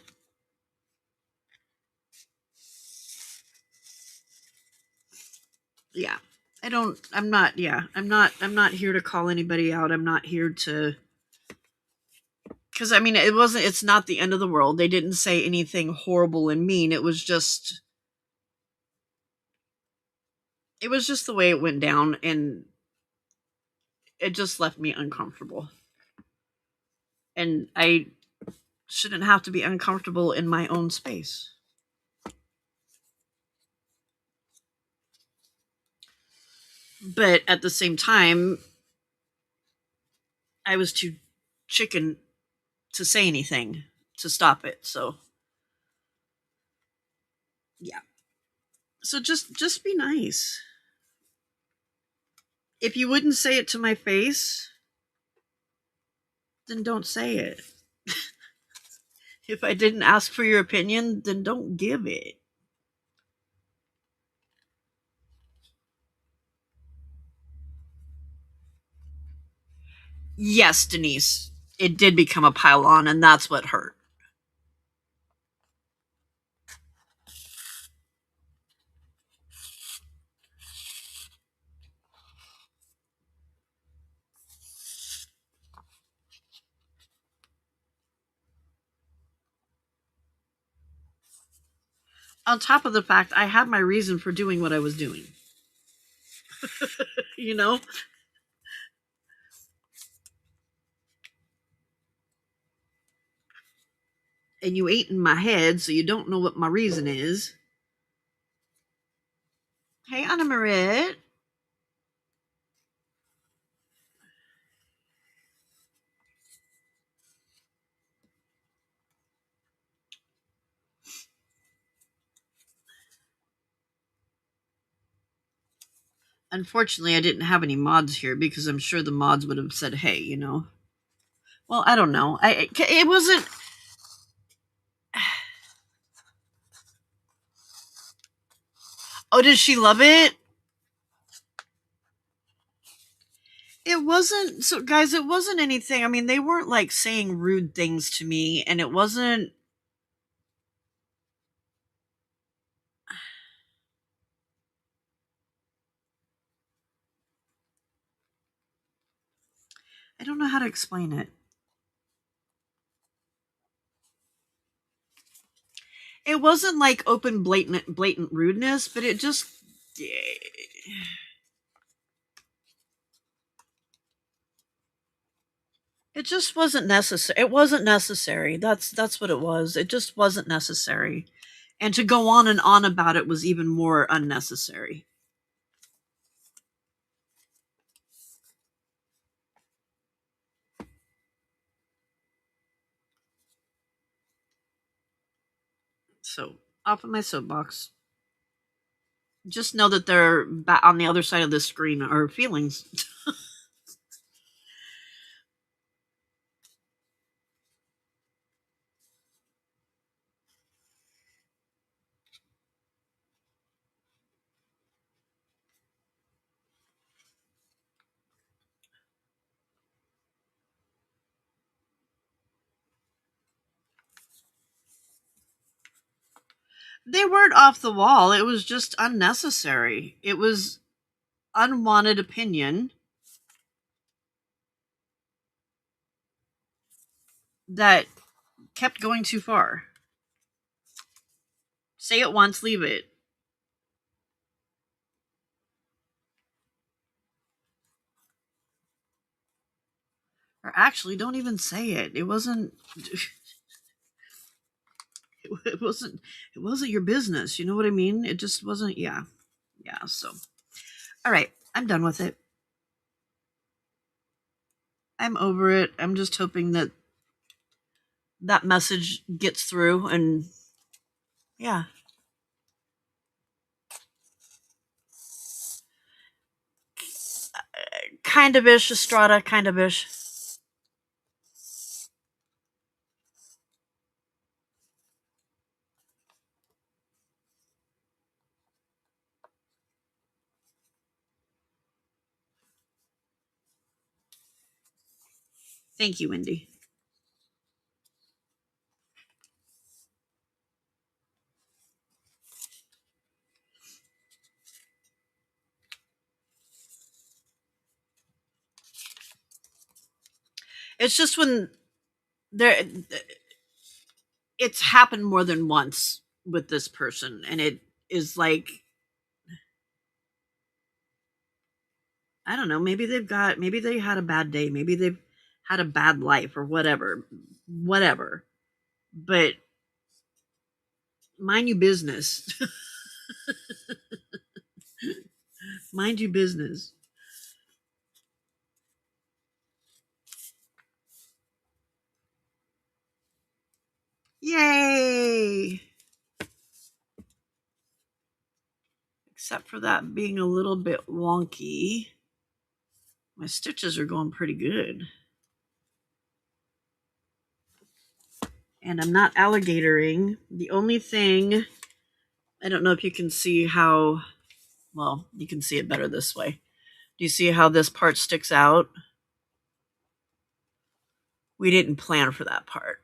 Yeah. I'm not here to call anybody out. I'm not here to, cuz I mean, it's not the end of the world. They didn't say anything horrible and mean. It was just the way it went down, and it just left me uncomfortable. And I shouldn't have to be uncomfortable in my own space. But at the same time, I was too chicken to say anything to stop it. So, yeah. So just be nice. If you wouldn't say it to my face, then don't say it. If I didn't ask for your opinion, then don't give it. Yes, Denise, it did become a pile on, and that's what hurt. On top of the fact, I had my reason for doing what I was doing. You know? And you ate in my head, so you don't know what my reason is. Hey, Anna Marit. Unfortunately, I didn't have any mods here because I'm sure the mods would have said, hey, you know. Well, I don't know. It wasn't. Oh, did she love it? It wasn't. So, guys, it wasn't anything. I mean, they weren't like saying rude things to me, and it wasn't. I don't know how to explain it. It wasn't like open blatant rudeness, but it just wasn't necessary. It wasn't necessary. That's what it was. It just wasn't necessary. And to go on and on about it was even more unnecessary. So, off of my soapbox. Just know that they're on the other side of the screen are feelings. They weren't off the wall. It was just unnecessary. It was unwanted opinion that kept going too far. Say it once, leave it. Or actually, don't even say it. It wasn't. It wasn't. It wasn't your business. You know what I mean? It just wasn't. Yeah, yeah. So, all right, I'm done with it. I'm over it. I'm just hoping that that message gets through, and yeah. Kind of ish, Estrada, kind of ish. Thank you, Wendy. It's just when there, it's happened more than once with this person, and it is like, I don't know, maybe maybe they had a bad day, maybe they've had a bad life or whatever. But mind you business. Mind you business. Yay! Except for that being a little bit wonky. My stitches are going pretty good. And I'm not alligatoring. The only thing, I don't know if you can see how, well, you can see it better this way. Do you see how this part sticks out? We didn't plan for that part.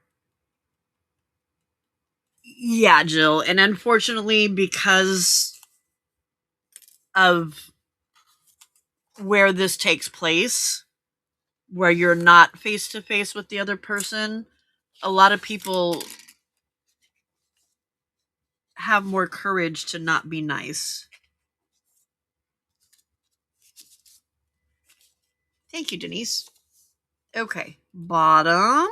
Yeah, Jill. And unfortunately, because of where this takes place, where you're not face to face with the other person, a lot of people have more courage to not be nice. Thank you, Denise. Okay, bottom.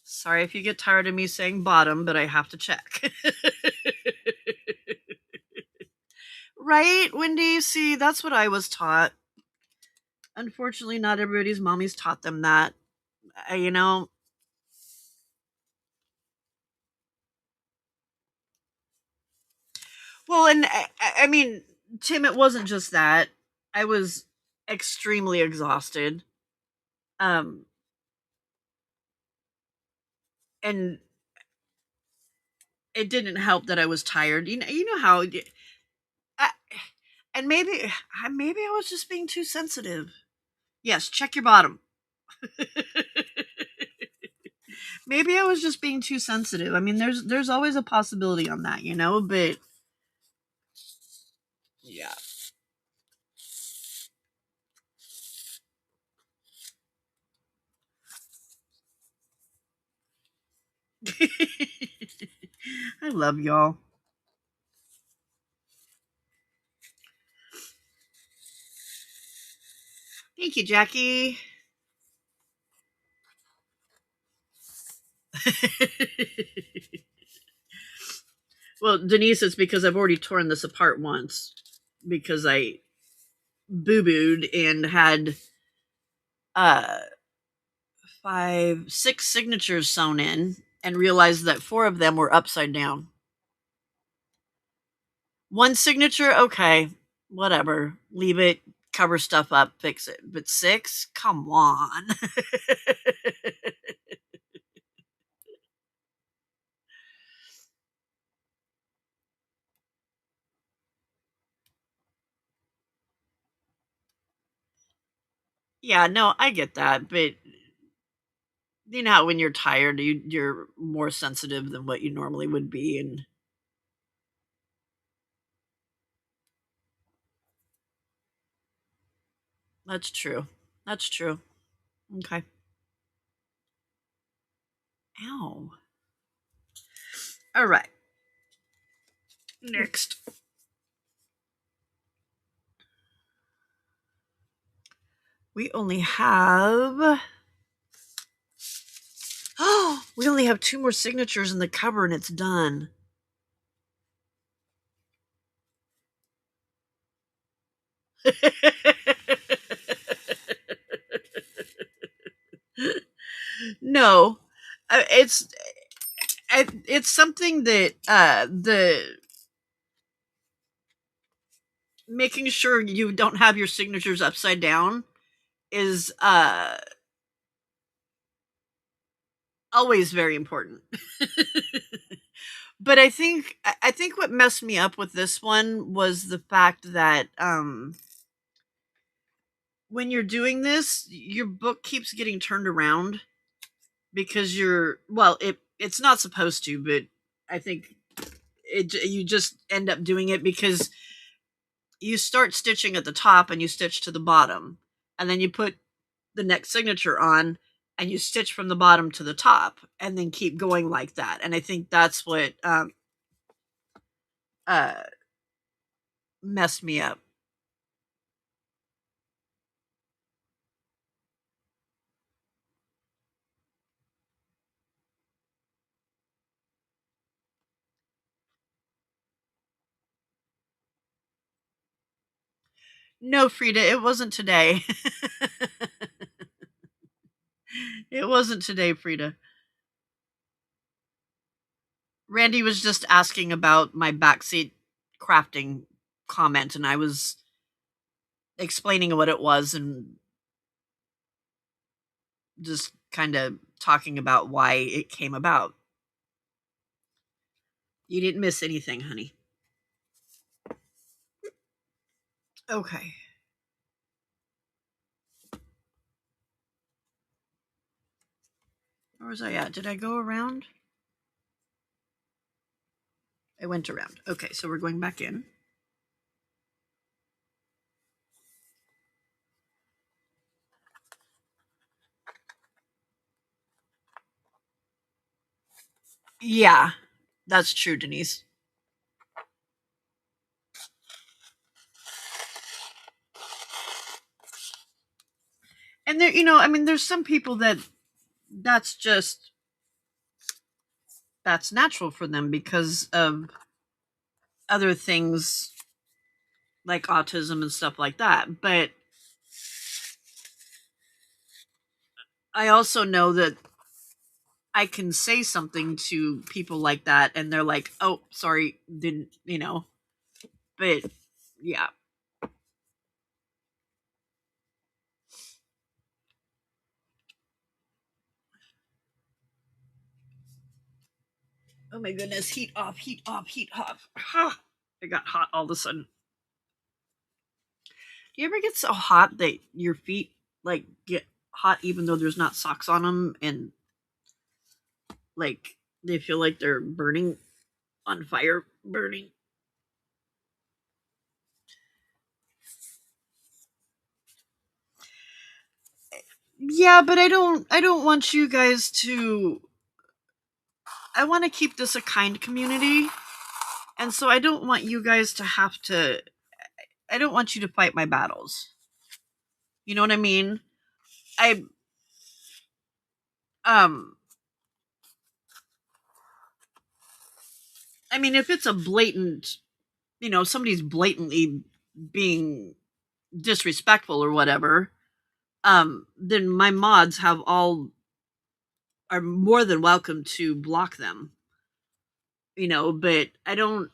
Sorry if you get tired of me saying bottom, but I have to check. Right, Wendy? See, that's what I was taught. Unfortunately, not everybody's mommies taught them that. You know. Well, and I mean, Tim, it wasn't just that. I was extremely exhausted. Um, and it didn't help that I was tired. You know how, I, and maybe I was just being too sensitive. Yes, check your bottom. Maybe I was just being too sensitive. I mean, there's always a possibility on that, but yeah. I love y'all. Thank you, Jackie. Well, Denise, it's because I've already torn this apart once because I boo booed and had uh 6 signatures sewn in and realized that 4 of them were upside down. One signature, okay, whatever, leave it, cover stuff up, fix it. But 6, come on. Yeah, no, I get that, but you know how when you're tired, you're more sensitive than what you normally would be, and that's true. That's true. Okay. Ow. All right. Next. We only have oh, we only have 2 more signatures in the cover and it's done. No. It's it's something that the making sure you don't have your signatures upside down is always very important. But I think what messed me up with this one was the fact that when you're doing this, your book keeps getting turned around because it's not supposed to, but I think you just end up doing it because you start stitching at the top and you stitch to the bottom, and then you put the next signature on and you stitch from the bottom to the top and then keep going like that. And I think that's what uh, messed me up. No, Frida, it wasn't today. It wasn't today, Frida. Randy was just asking about my backseat crafting comment, and I was explaining what it was and just kind of talking about why it came about. You didn't miss anything, honey. Okay. Where was I at? Did I go around? I went around. Okay, so we're going back in. Yeah, that's true, Denise. And there, I mean, there's some people that's just that's natural for them because of other things like autism and stuff like that. But I also know that I can say something to people like that and they're like, "Oh, sorry, didn't." But yeah. Oh my goodness, heat off, heat off, heat off. I got hot all of a sudden. Do you ever get so hot that your feet like get hot even though there's not socks on them? And Like they feel like they're burning on fire, burning. Yeah, but I don't want you guys to I want to keep this a kind community. And so I don't want you guys to have to I don't want you to fight my battles. You know what I mean? I um I mean if it's a blatant, somebody's blatantly being disrespectful or whatever, then my mods have all are more than welcome to block them. But I don't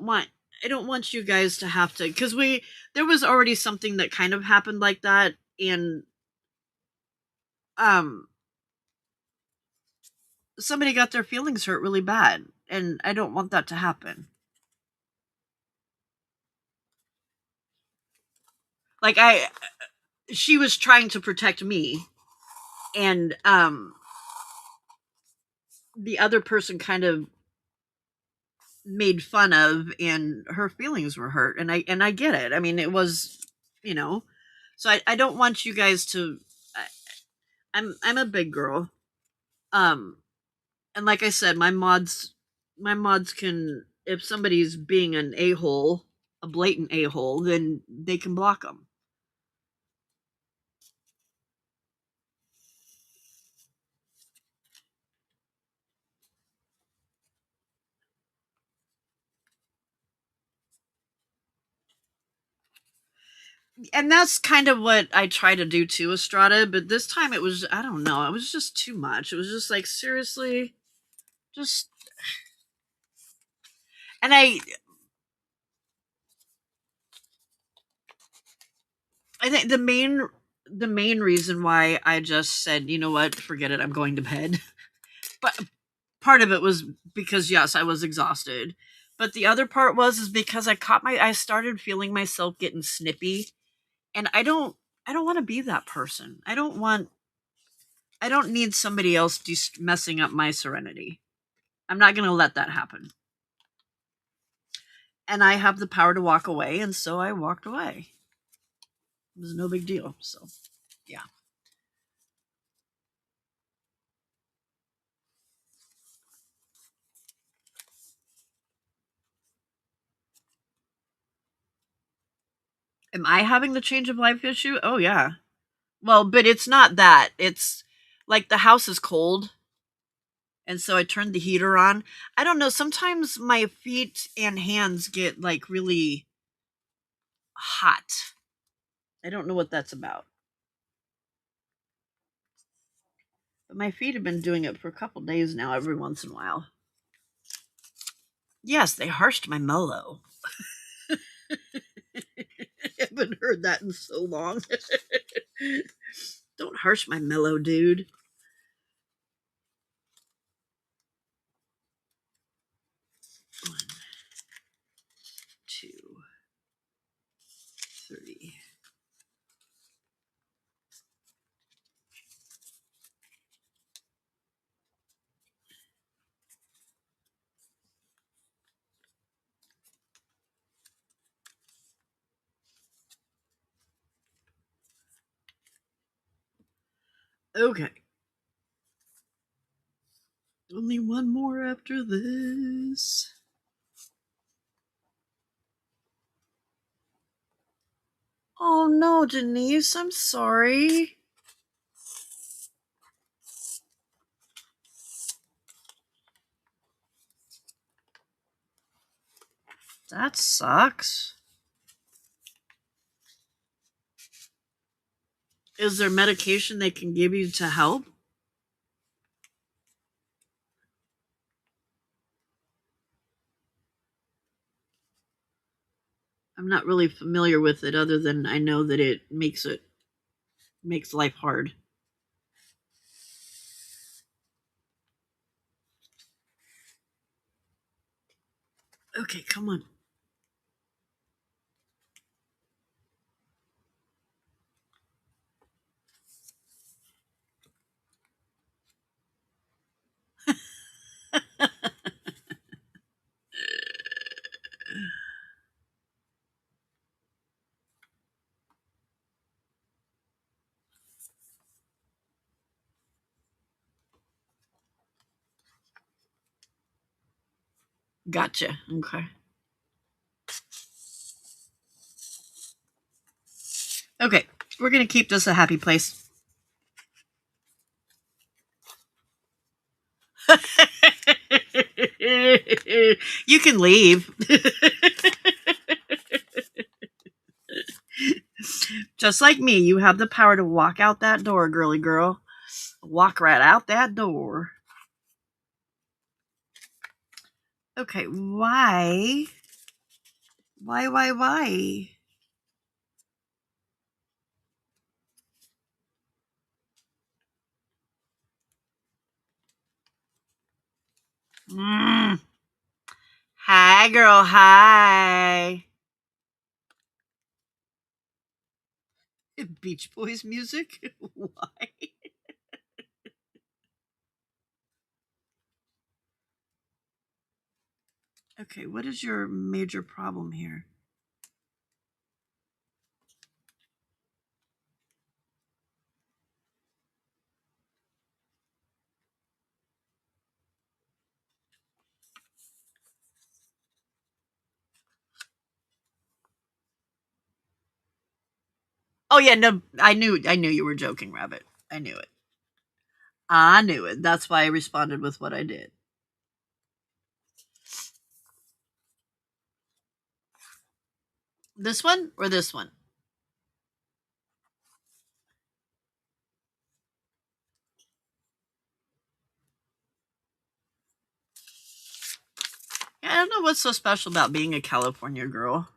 want you guys to have to, because we there was already something that kind of happened like that, and um somebody got their feelings hurt really bad, and I don't want that to happen. Like I She was trying to protect me, and the other person kind of made fun of, and her feelings were hurt, and I get it. I mean, it was, you know so I don't want you guys to I, I'm a big girl. um and like I said, my mods can, if somebody's being an a-hole, a blatant a-hole, then they can block them. And that's kind of what I try to do too, Estrada, but this time it was, I don't know, it was just too much. It was just like, seriously, just and I think the main reason why I just said, you know what, forget it, I'm going to bed. But part of it was because, yes, I was exhausted. But the other part was is because I started feeling myself getting snippy, and I don't want to be that person. I don't need somebody else messing up my serenity. I'm not going to let that happen. And I have the power to walk away, and so I walked away. It was no big deal. So, yeah. Am I having the change of life issue? Oh, yeah. Well, but it's not that. It's like the house is cold, and so I turned the heater on. I don't know. Sometimes my feet and hands get like really hot. I don't know what that's about. But my feet have been doing it for a couple days now, every once in a while. Yes, they harshed my mellow. I haven't heard that in so long. Don't harsh my mellow, dude. 1, 2, 3. Okay. Only one more after this. Oh no, Denise, I'm sorry. That sucks. Is there medication they can give you to help? I'm not really familiar with it, other than I know that it makes life hard. Okay, come on. Gotcha. Okay. Okay. We're going to keep this a happy place. You can leave. Just like me, you have the power to walk out that door, girly girl. Walk right out that door. Okay, why? Why? Mm. Hi, girl, hi. Beach Boys music? Why? Okay, what is your major problem here? Oh yeah, no, I knew you were joking, Rabbit. I knew it. I knew it. That's why I responded with what I did. This one or this one? Yeah, I don't know what's so special about being a California girl.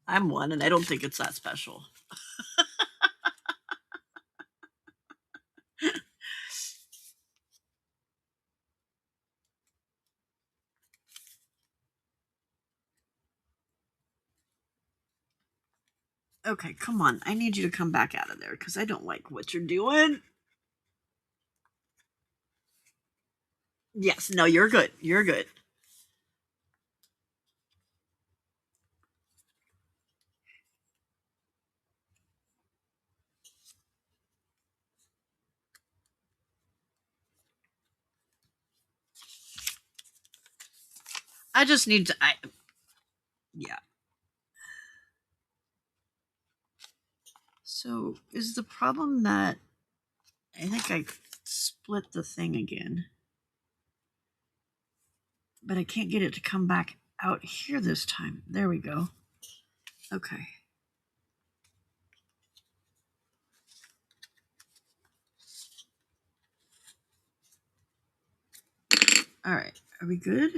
I'm one, and I don't think it's that special. Okay, come on. I need you to come back out of there because I don't like what you're doing. Yes, no, you're good. You're good. I just need to. Yeah. So, is the problem that I think I split the thing again, but I can't get it to come back out here this time. There we go. Okay. All right. Are we good?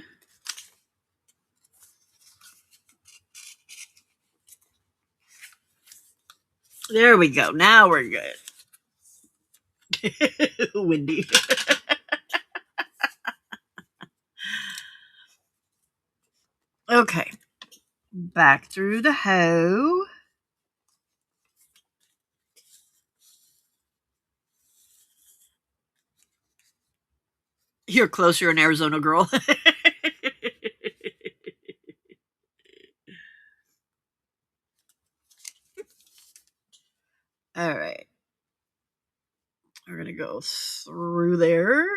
There we go. Now we're good. Windy. Okay. Back through the hoe. You're closer in Arizona, girl. All right. We're going to go through there.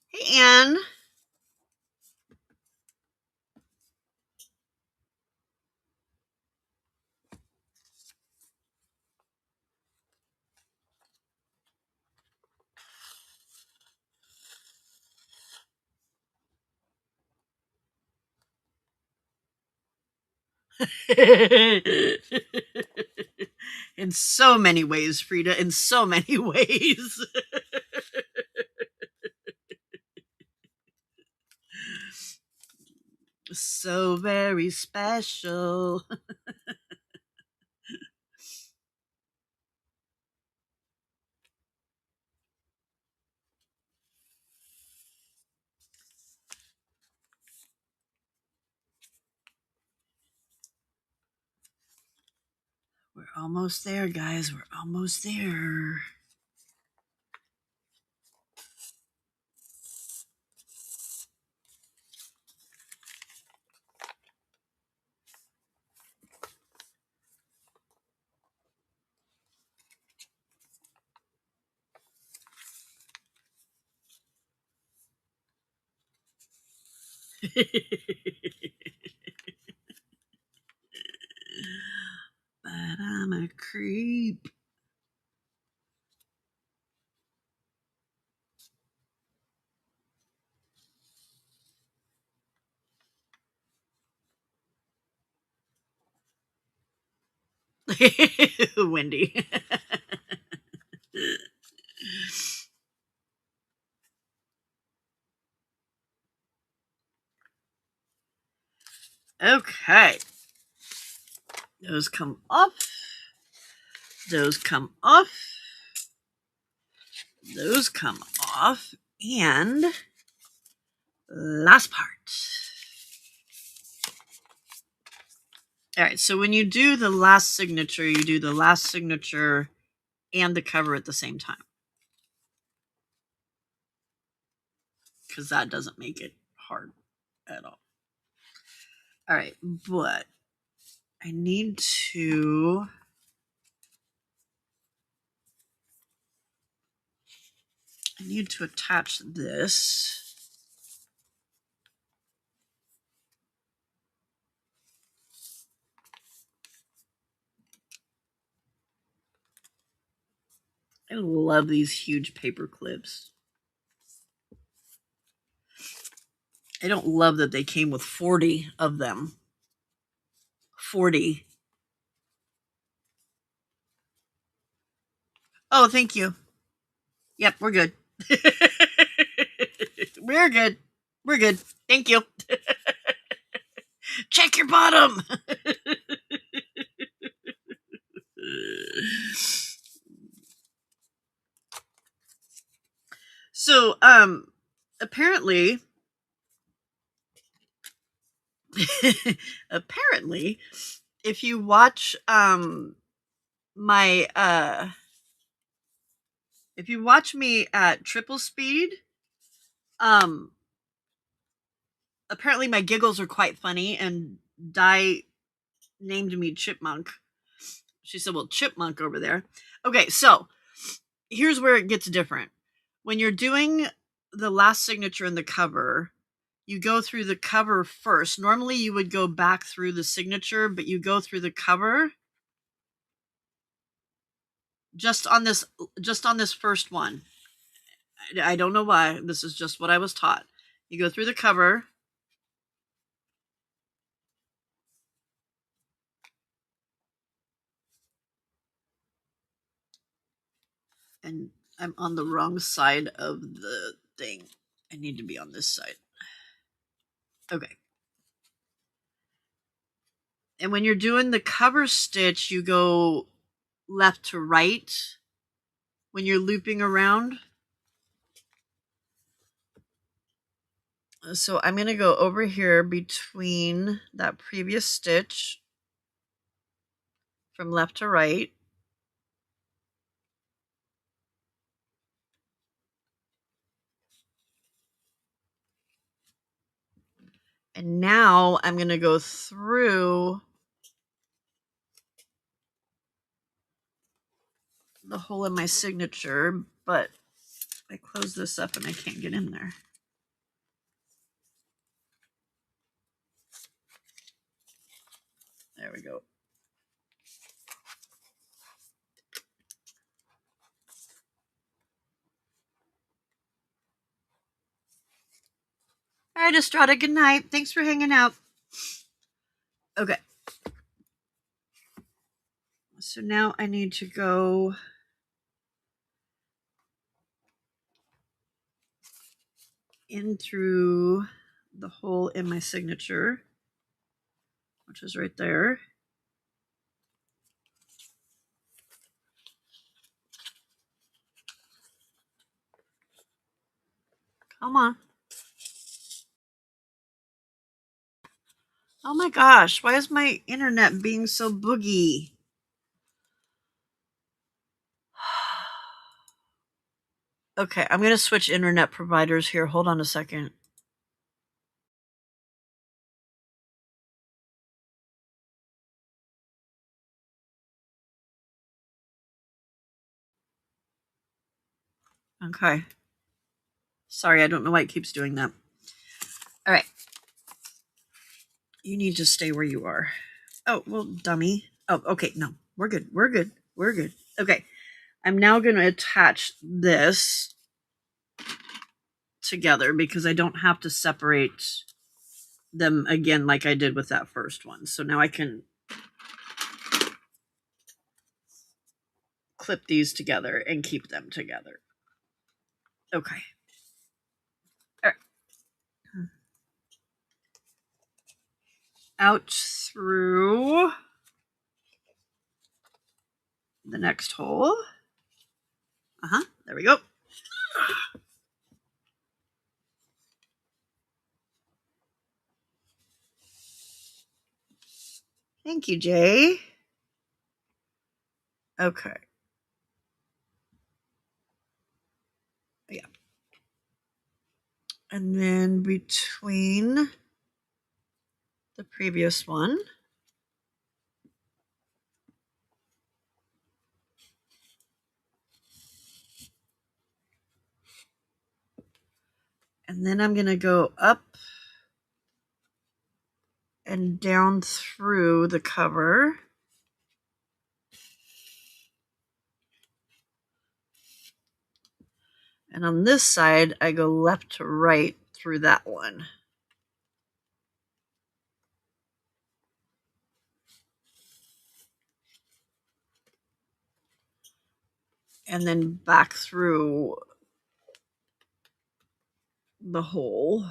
Hey, Anne. In so many ways, Frida. In so many ways. So very special. We're almost there, guys. We're almost there. But I'm a creep. Wendy. Okay. Those come off. Those come off. Those come off. And last part. All right. So when you do the last signature, you do the last signature and the cover at the same time. Because that doesn't make it hard at all. All right. But I need to attach this. I love these huge paper clips. I don't love that they came with 40 of them. 40. Oh, thank you. Yep, we're good. We're good. We're good. Thank you. Check your bottom. So, apparently, if you watch my if you watch me at triple speed, apparently my giggles are quite funny, and Di named me Chipmunk. She said, well, Chipmunk over there. Okay, so here's where it gets different. When you're doing the last signature in the cover, you go through the cover first. Normally you would go back through the signature, but you go through the cover just on this first one. I don't know why. This is just what I was taught. You go through the cover. And I'm on the wrong side of the thing. I need to be on this side. Okay. And when you're doing the cover stitch, you go left to right when you're looping around. So I'm going to go over here between that previous stitch from left to right. And now I'm going to go through the hole in my signature, but I close this up and I can't get in there. There we go. All right, Estrada, good night. Thanks for hanging out. Okay. So now I need to go in through the hole in my signature, which is right there. Come on. Oh my gosh, why is my internet being so boogie? Okay, I'm going to switch internet providers here. Hold on a second. Okay. Sorry, I don't know why it keeps doing that. All right. You need to stay where you are. Oh, well, dummy. Oh, okay. No, we're good. We're good. We're good. Okay. I'm now going to attach this together because I don't have to separate them again like I did with that first one. So now I can clip these together and keep them together. Okay. All right. Out through the next hole. There we go. Thank you, Jay. Okay. Yeah. And then between the previous one, and then I'm going to go up and down through the cover. And on this side, I go left to right through that one. And then back through the hole.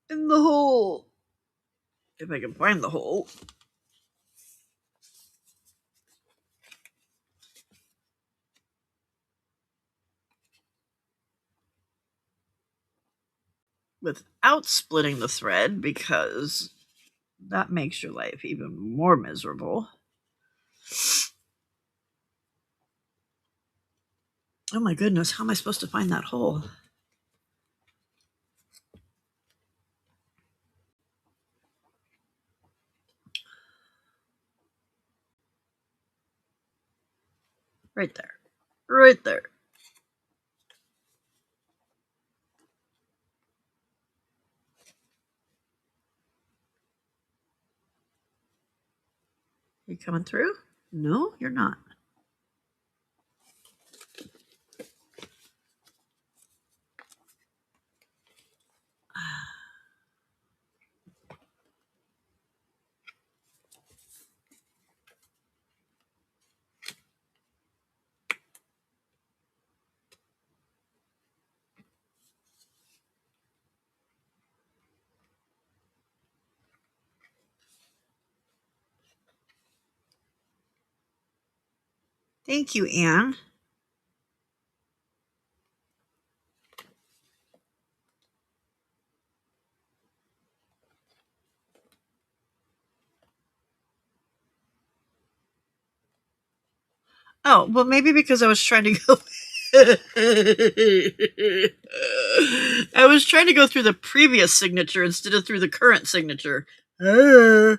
In the hole. If I can find the hole. Without splitting the thread, because that makes your life even more miserable. Oh my goodness, how am I supposed to find that hole? Right there. Right there. You coming through? No, you're not. Thank you, Anne. Oh, well, maybe because I was trying to go. I was trying to go through the previous signature instead of through the current signature. Hello.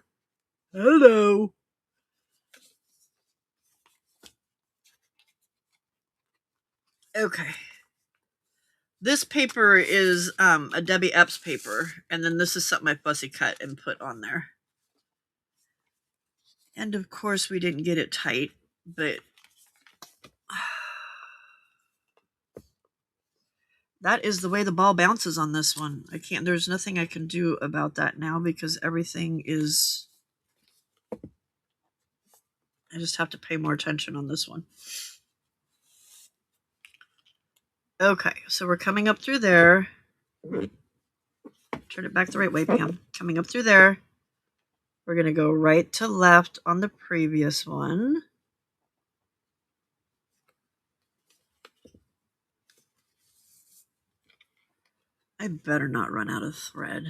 Okay. This paper is a Debbie Epps paper, and then this is something I fussy cut and put on there. And of course, we didn't get it tight, but that is the way the ball bounces on this one. There's nothing I can do about that now because everything is. I just have to pay more attention on this one. Okay, so we're coming up through there. Turn it back the right way, Pam. Coming up through there. We're going to go right to left on the previous one. I better not run out of thread.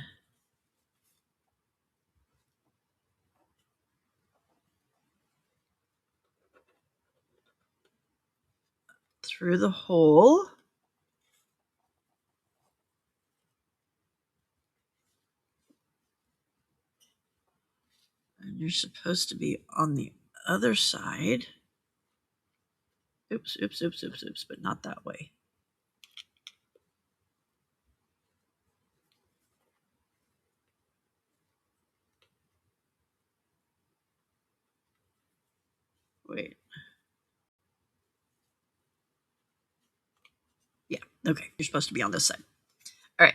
Through the hole. And you're supposed to be on the other side. Oops, but not that way. Wait. Yeah, okay. You're supposed to be on this side. All right.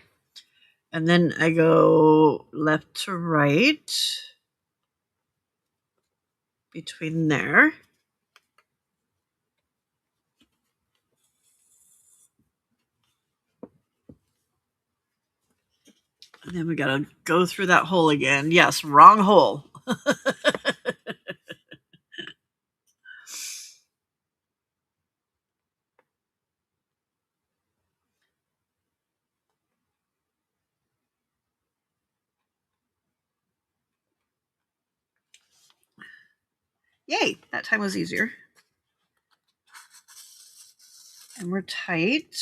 And then I go left to right between there. And then we got to go through that hole again. Yes, wrong hole. Yay, that time was easier. And we're tight.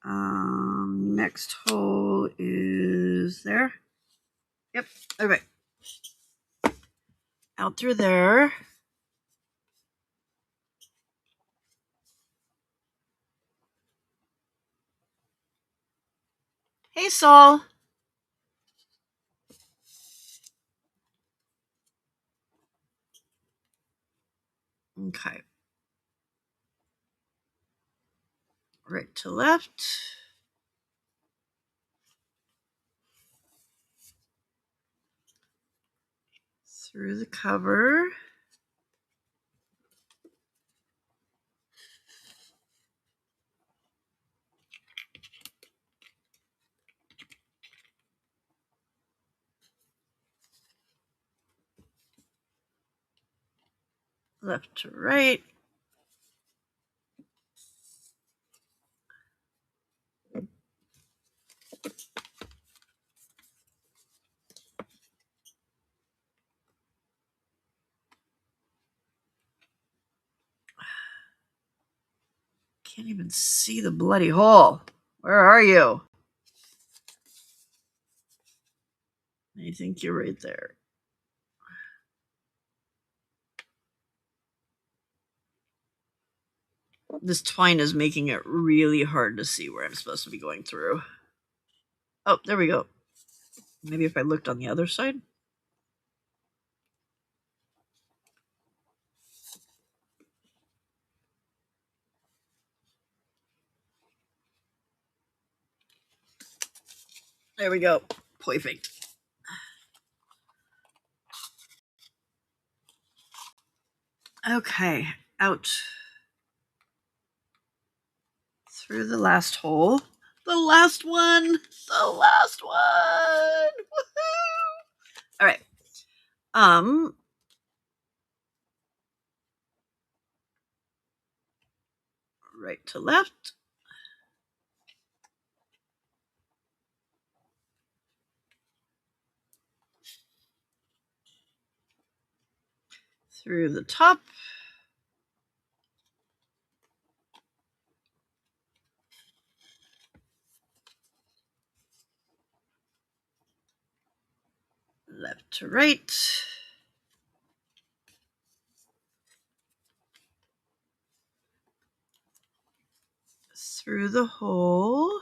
Next hole is there. Yep, okay. Out through there. Hey, Saul. Okay. Right to left. Through the cover. Left to right. Can't even see the bloody hole. Where are you? I think you're right there. This twine is making it really hard to see where I'm supposed to be going through. Oh, there we go. Maybe if I looked on the other side. There we go. Perfect. Okay, out through the last hole. The last one. The last one. Woohoo! All right. Right to left. Through the top. Left to right. Through the hole.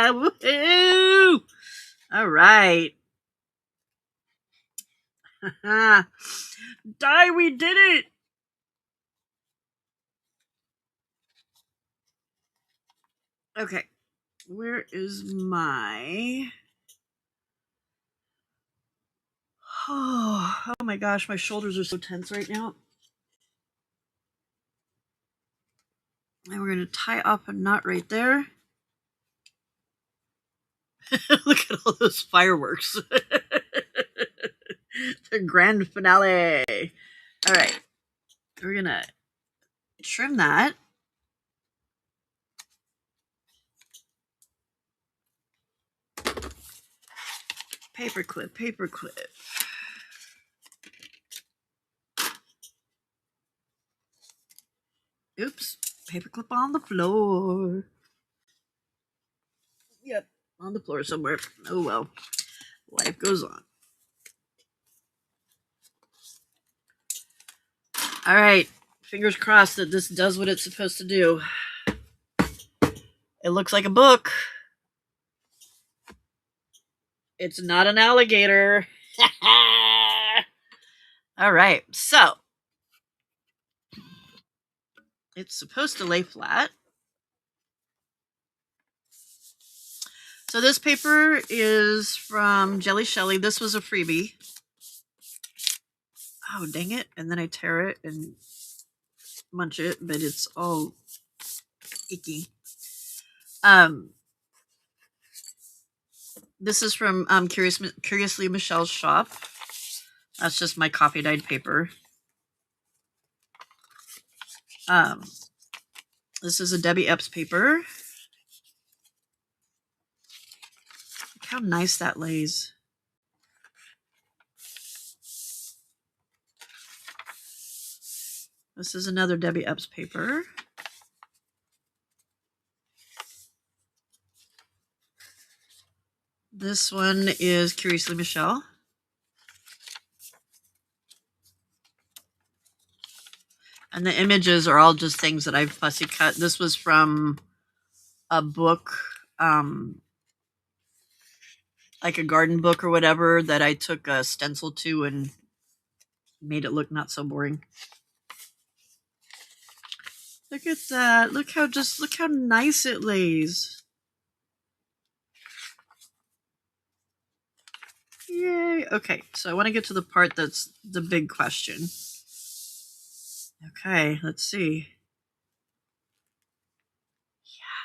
Woohoo! All right. Die, we did it! Okay. Where is my... Oh my gosh, my shoulders are so tense right now. And we're going to tie up a knot right there. Look at all those fireworks. The grand finale. All right. We're going to trim that. Paperclip, paperclip. Oops. Paperclip on the floor. Yep. On the floor somewhere. Oh well. Life goes on. All right. Fingers crossed that this does what it's supposed to do. It looks like a book. It's not an alligator. All right, so it's supposed to lay flat. So this paper is from Jelly Shelly. This was a freebie. Oh, dang it. And then I tear it and munch it, but it's all icky. This is from Curiously Michelle's shop. That's just my coffee dyed paper. This is a Debbie Epps paper. Look how nice that lays. This is another Debbie Epps paper. This one is Curiously Michelle. And the images are all just things that I've fussy cut. This was from a book, like a garden book or whatever, that I took a stencil to and made it look not so boring. Look at that. Look how nice it lays. Yay. Okay, so I want to get to the part that's the big question. Okay, let's see.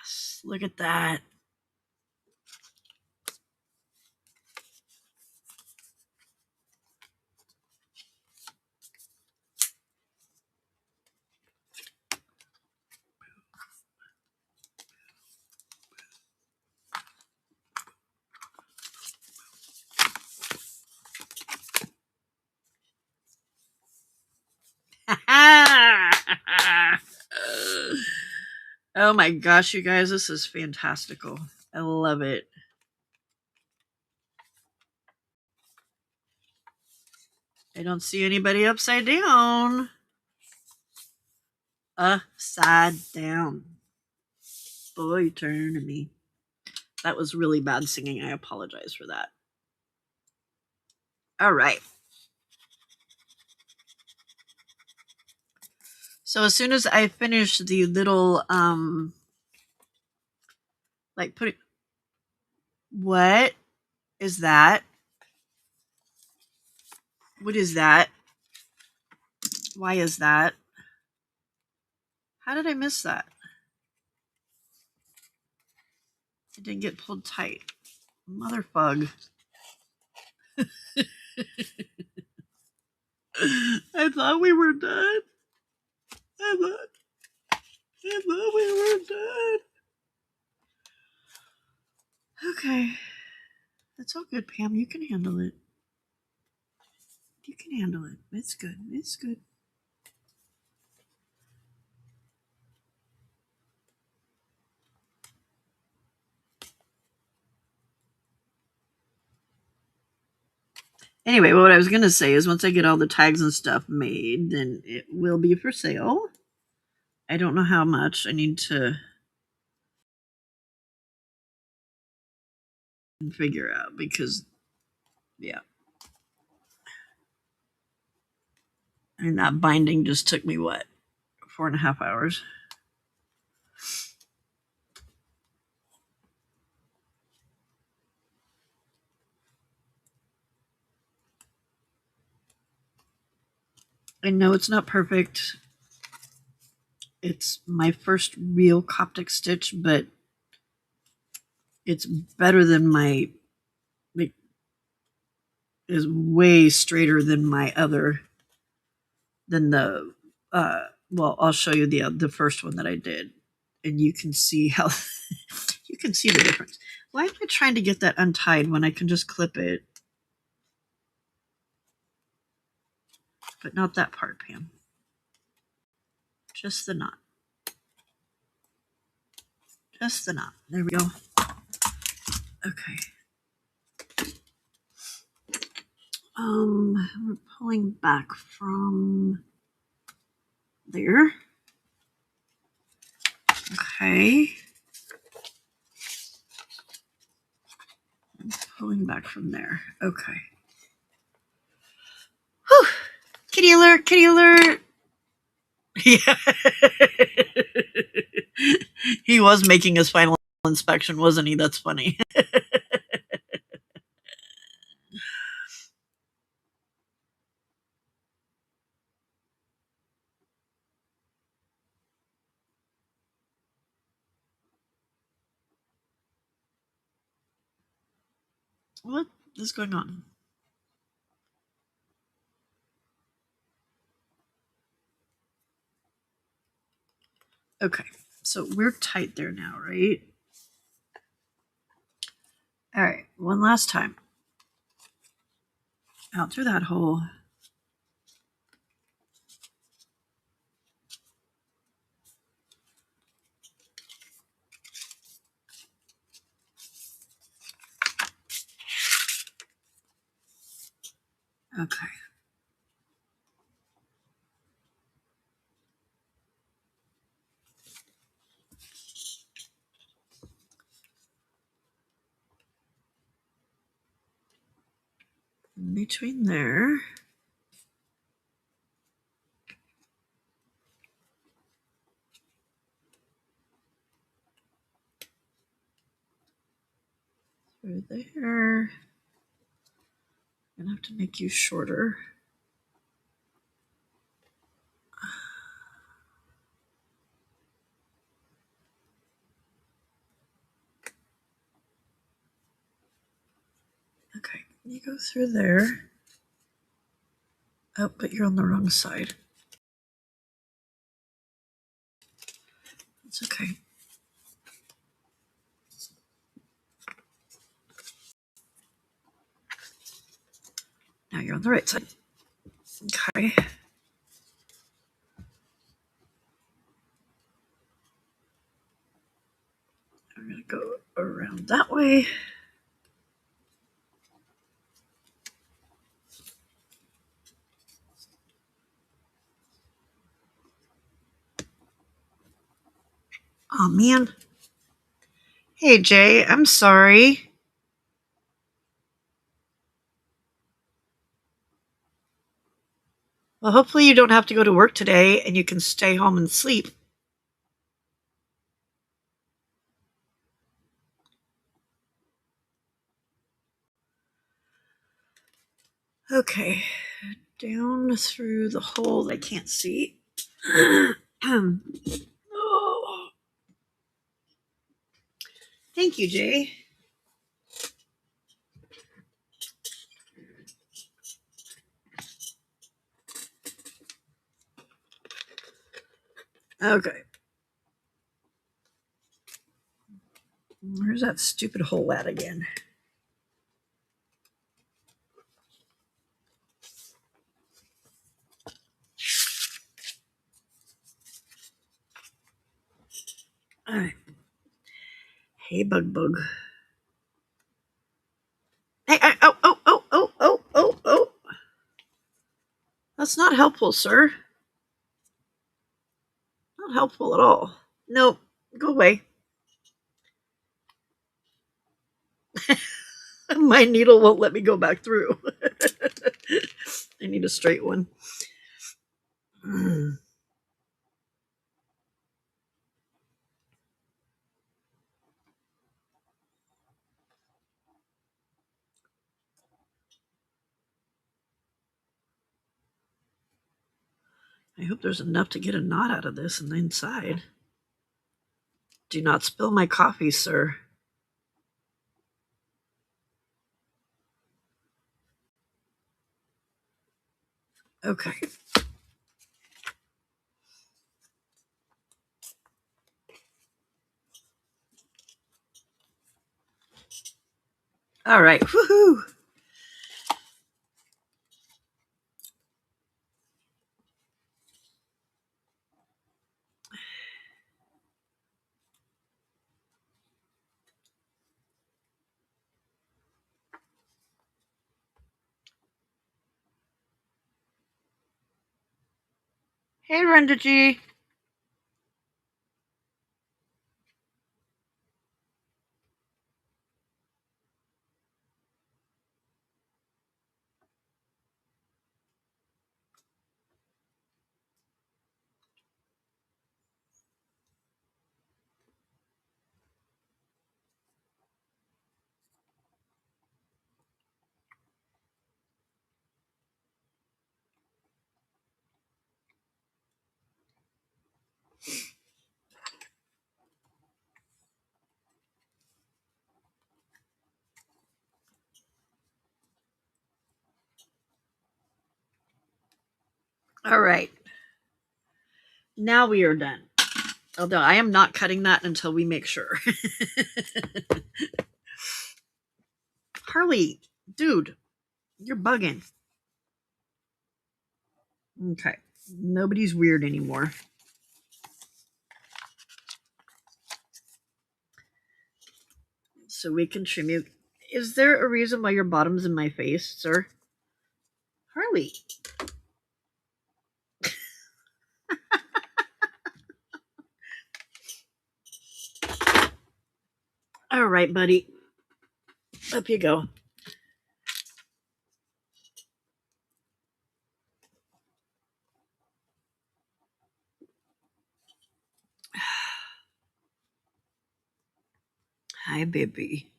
Yes, look at that. Oh my gosh, you guys, this is fantastical. I love it. I don't see anybody upside down. Upside down. Boy, turn to me. That was really bad singing. I apologize for that. All right. So as soon as I finish the little, like putting, what is that? What is that? Why is that? How did I miss that? It didn't get pulled tight. Motherfug. I thought we were done. I thought we were done. Okay. That's all good, Pam. You can handle it. You can handle it. It's good. It's good. Anyway, what I was going to say is once I get all the tags and stuff made, then it will be for sale. I don't know how much. I need to figure out because, yeah. And that binding just took me, what, 4.5 hours? I know it's not perfect. It's my first real Coptic stitch, but it's better than my, like, is way straighter than my other, than the, well, I'll show you the first one that I did, and you can see how, you can see the difference. Why am I trying to get that untied when I can just clip it? But not that part, Pam. Just the knot. Just the knot. There we go. Okay. We're pulling back from there. Okay. pulling back from there. Okay. Whew. Kitty alert, kitty alert. Yeah. He was making his final inspection, wasn't he? That's funny. What is going on? Okay, so we're tight there now, right? All right, one last time. Out through that hole. Okay. In between there. Through there. I'm gonna have to make you shorter. Okay, you go through there. Oh, but you're on the wrong side. It's okay. Now you're on the right side. Okay. I'm gonna go around that way. Oh man. Hey Jay, I'm sorry. Well, hopefully you don't have to go to work today and you can stay home and sleep. Okay, down through the hole I can't see. Oh. Thank you, Jay. Okay. Where's that stupid hole at again? All right. Hey, bug. Hey, oh. That's not helpful, sir. Not helpful at all. Nope. Go away. My needle won't let me go back through. I need a straight one. I hope there's enough to get a knot out of this and the inside. Do not spill my coffee, sir. Okay. All right. Woohoo! Hey, Renda G. All right. Now we are done. Although I am not cutting that until we make sure. Harley, dude, you're bugging. Okay. Nobody's weird anymore. So we can trim you. Is there a reason why your bottom's in my face, sir? Harley. All right, buddy. Up you go. Hi, baby.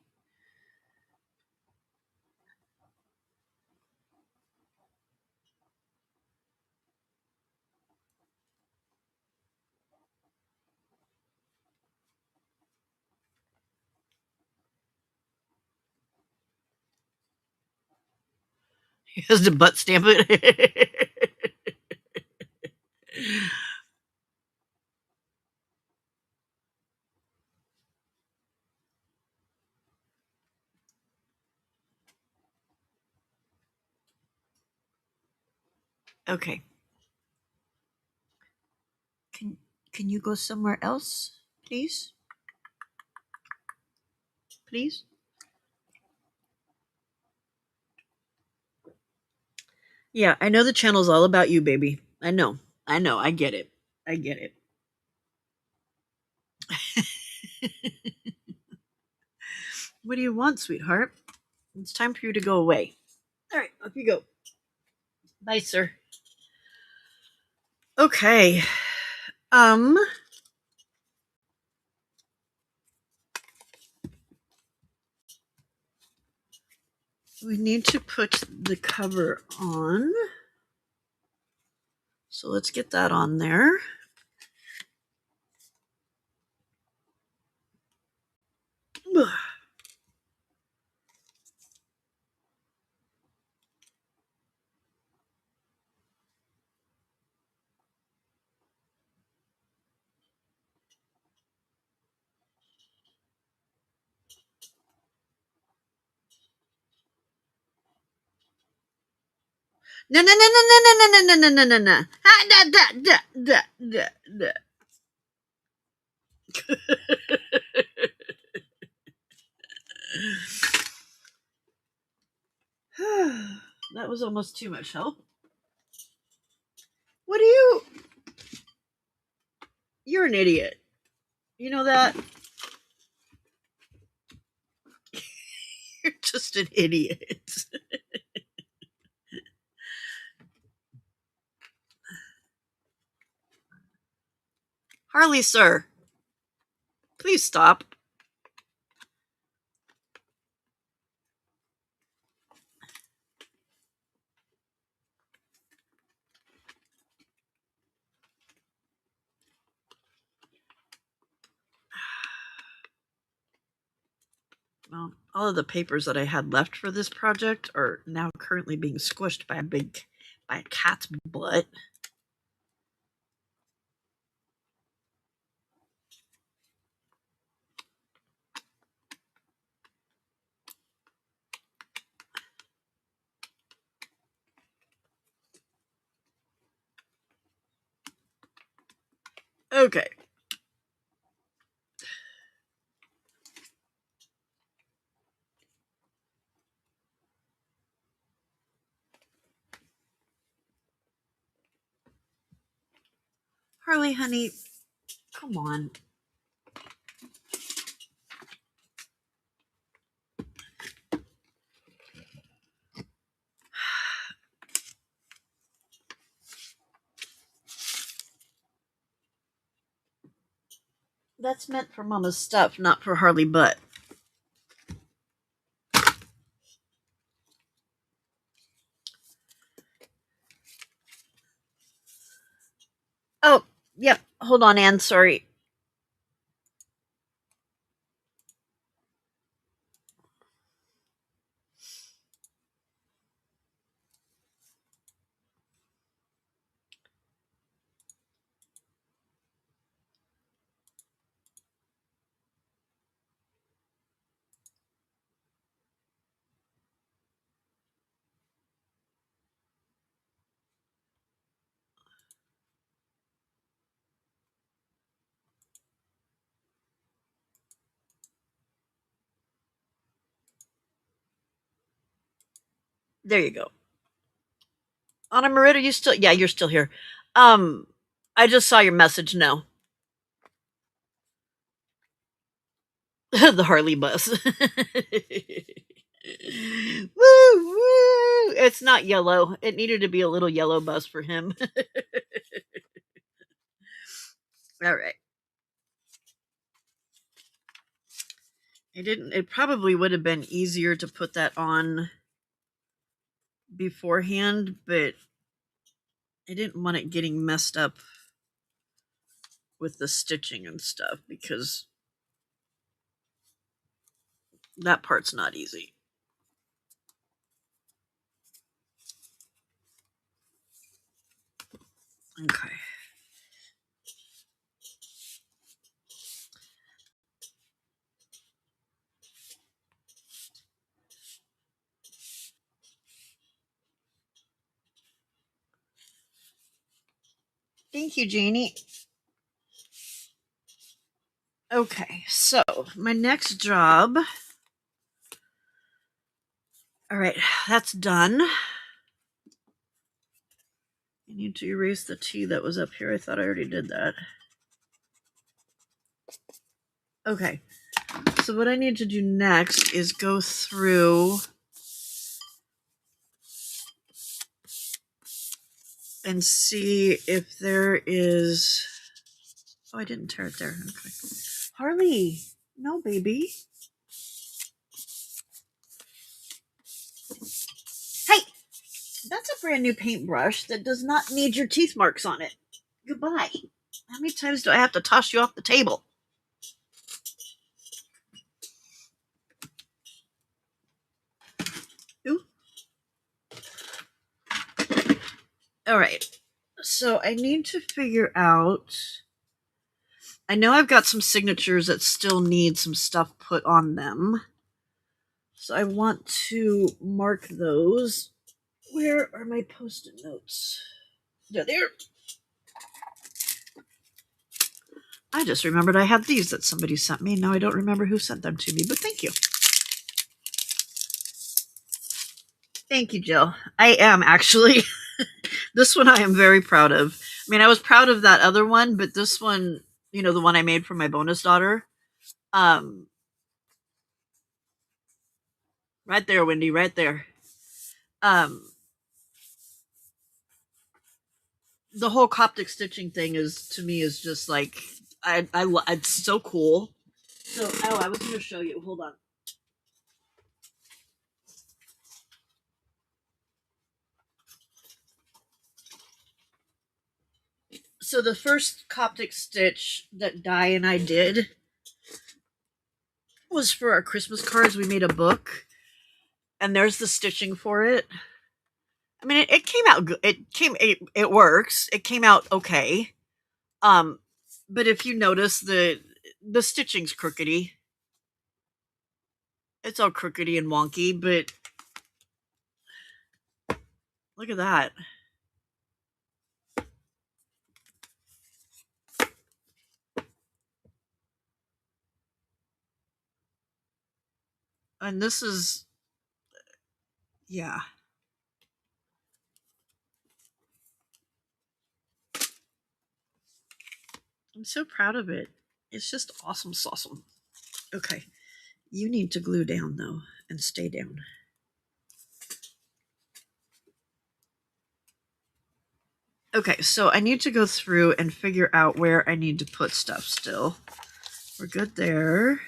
He has to butt stamp it. Okay. Can you go somewhere else, please? Please? Yeah, I know the channel's all about you, baby. I know. I get it. I get it. What do you want, sweetheart? It's time for you to go away. All right, up you go. Bye, sir. Okay. Um, we need to put the cover on. So let's get that on there. No, no, no, no, no, no, no, no, no, no, no, no. Ah, da, da, da, da, da, da. That was almost too much help. What are you? You're an idiot. You know that? You're just an idiot. Harley, sir, please stop. Well, all of the papers that I had left for this project are now currently being squished by a cat's butt. Okay. Harley, honey, come on. That's meant for Mama's stuff, not for Harley Butt. Oh, yep. Hold on, Anne. Sorry. There you go. Anna Marita, you still? Yeah, you're still here. Um, I just saw your message. No, the Harley bus. Woo woo! It's not yellow. It needed to be a little yellow bus for him. All right. It didn't. It probably would have been easier to put that on beforehand, but I didn't want it getting messed up with the stitching and stuff because that part's not easy. Okay. Thank you, Janie. Okay, so my next job. All right, that's done. I need to erase the T that was up here. I thought I already did that. Okay, so what I need to do next is go through and see if there is. Oh, I didn't tear it there. Okay. Harley, no, baby. Hey, that's a brand new paintbrush that does not need your teeth marks on it. Goodbye. How many times do I have to toss you off the table? Ooh. All right. So I need to figure out. I know I've got some signatures that still need some stuff put on them. So I want to mark those. Where are my post-it notes? Yeah, there. I just remembered I had these that somebody sent me. Now I don't remember who sent them to me, but thank you. Thank you, Jill. I am actually. This one I am very proud of. I mean, I was proud of that other one, but this one, the one I made for my bonus daughter. Right there, Wendy, right there. The whole Coptic stitching thing is to me is just like it's so cool. So I was going to show you. Hold on. So the first Coptic stitch that Di and I did was for our Christmas cards. We made a book, and there's the stitching for it. I mean, it came out good. It works. It came out okay. But if you notice the stitching's crookedy. It's all crookedy and wonky, but look at that. And this is, yeah. I'm so proud of it. It's just awesome awesome. Okay. You need to glue down, though, and stay down. Okay, so I need to go through and figure out where I need to put stuff still. We're good there.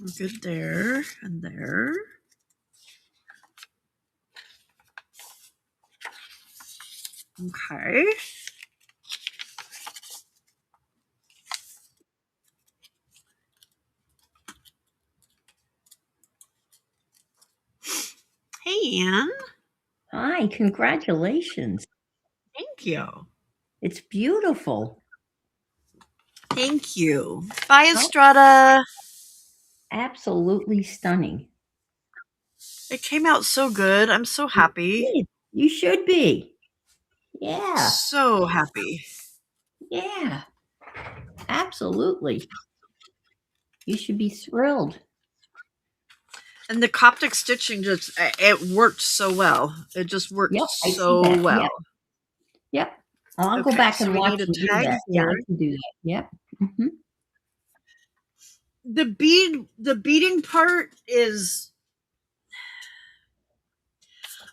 We're good there and there. Okay. Hey, Anne. Hi, congratulations. Thank you. It's beautiful. Thank you. Bye, Estrada. Absolutely stunning. It came out so good. I'm so happy. You should be. Yeah. So happy. Yeah. Absolutely. You should be thrilled. And the Coptic stitching just, it worked so well. It just worked Yep, I see so that. well. Yep. Yep. I'll go Okay, back so and we watch need a and do tag that. Yeah, I here. can do that. Yep. Hmm. The beading part is,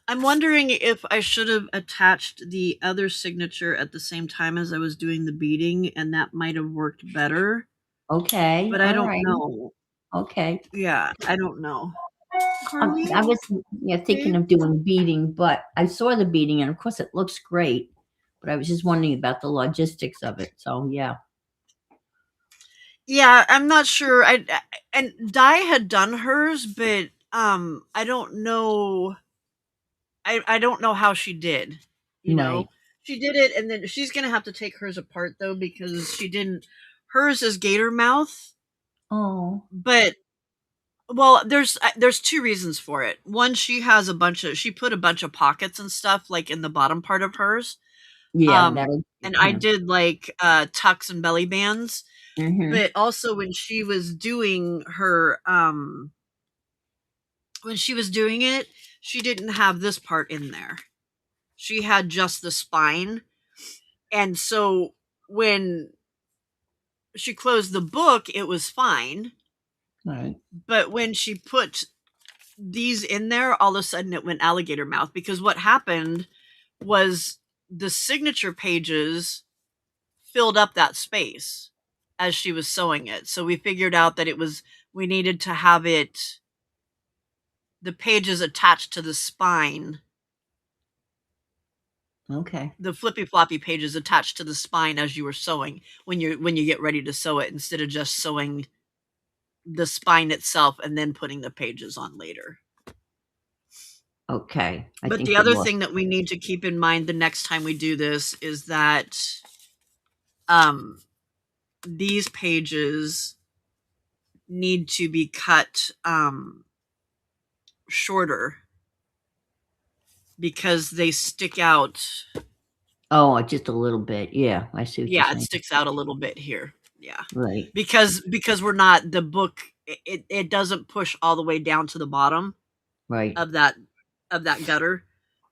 I'm wondering if I should have attached the other signature at the same time as I was doing the beading, and that might have worked better, Okay. but I All don't right. know. Okay. Yeah, I don't know. Carly? I was thinking Babe? of doing beading, but I saw the beading, and of course it looks great. But I was just wondering about the logistics of it. So yeah. Yeah, I'm not sure. And Di had done hers, but I don't know. I don't know how she did. You Right. know, she did it, and then she's gonna have to take hers apart though because she didn't. Hers is gator mouth, Oh. but well, there's two reasons for it. One, she put a bunch of pockets and stuff like in the bottom part of hers. Yeah. Um, That'll. and I Yeah. did like tucks and belly bands, Mm-hmm. but also when she was doing her when she was doing it, she didn't have this part in there. She had just the spine. And so when she closed the book, it was fine. Right. But when she put these in there, all of a sudden it went alligator mouth because what happened was the signature pages filled up that space as she was sewing it. So we figured out that we needed to have the pages attached to the spine, Okay. the flippy floppy pages attached to the spine as you were sewing when you get ready to sew it, instead of just sewing the spine itself and then putting the pages on later. Okay. I But think the we other lost. thing that we need to keep in mind the next time we do this is that um these pages need to be cut shorter because they stick out. Oh, just a little bit. Yeah, I see what you're Yeah, it saying. sticks out a little bit here. Yeah. Right. Because we're not the book, it doesn't push all the way down to the bottom Right. of that gutter.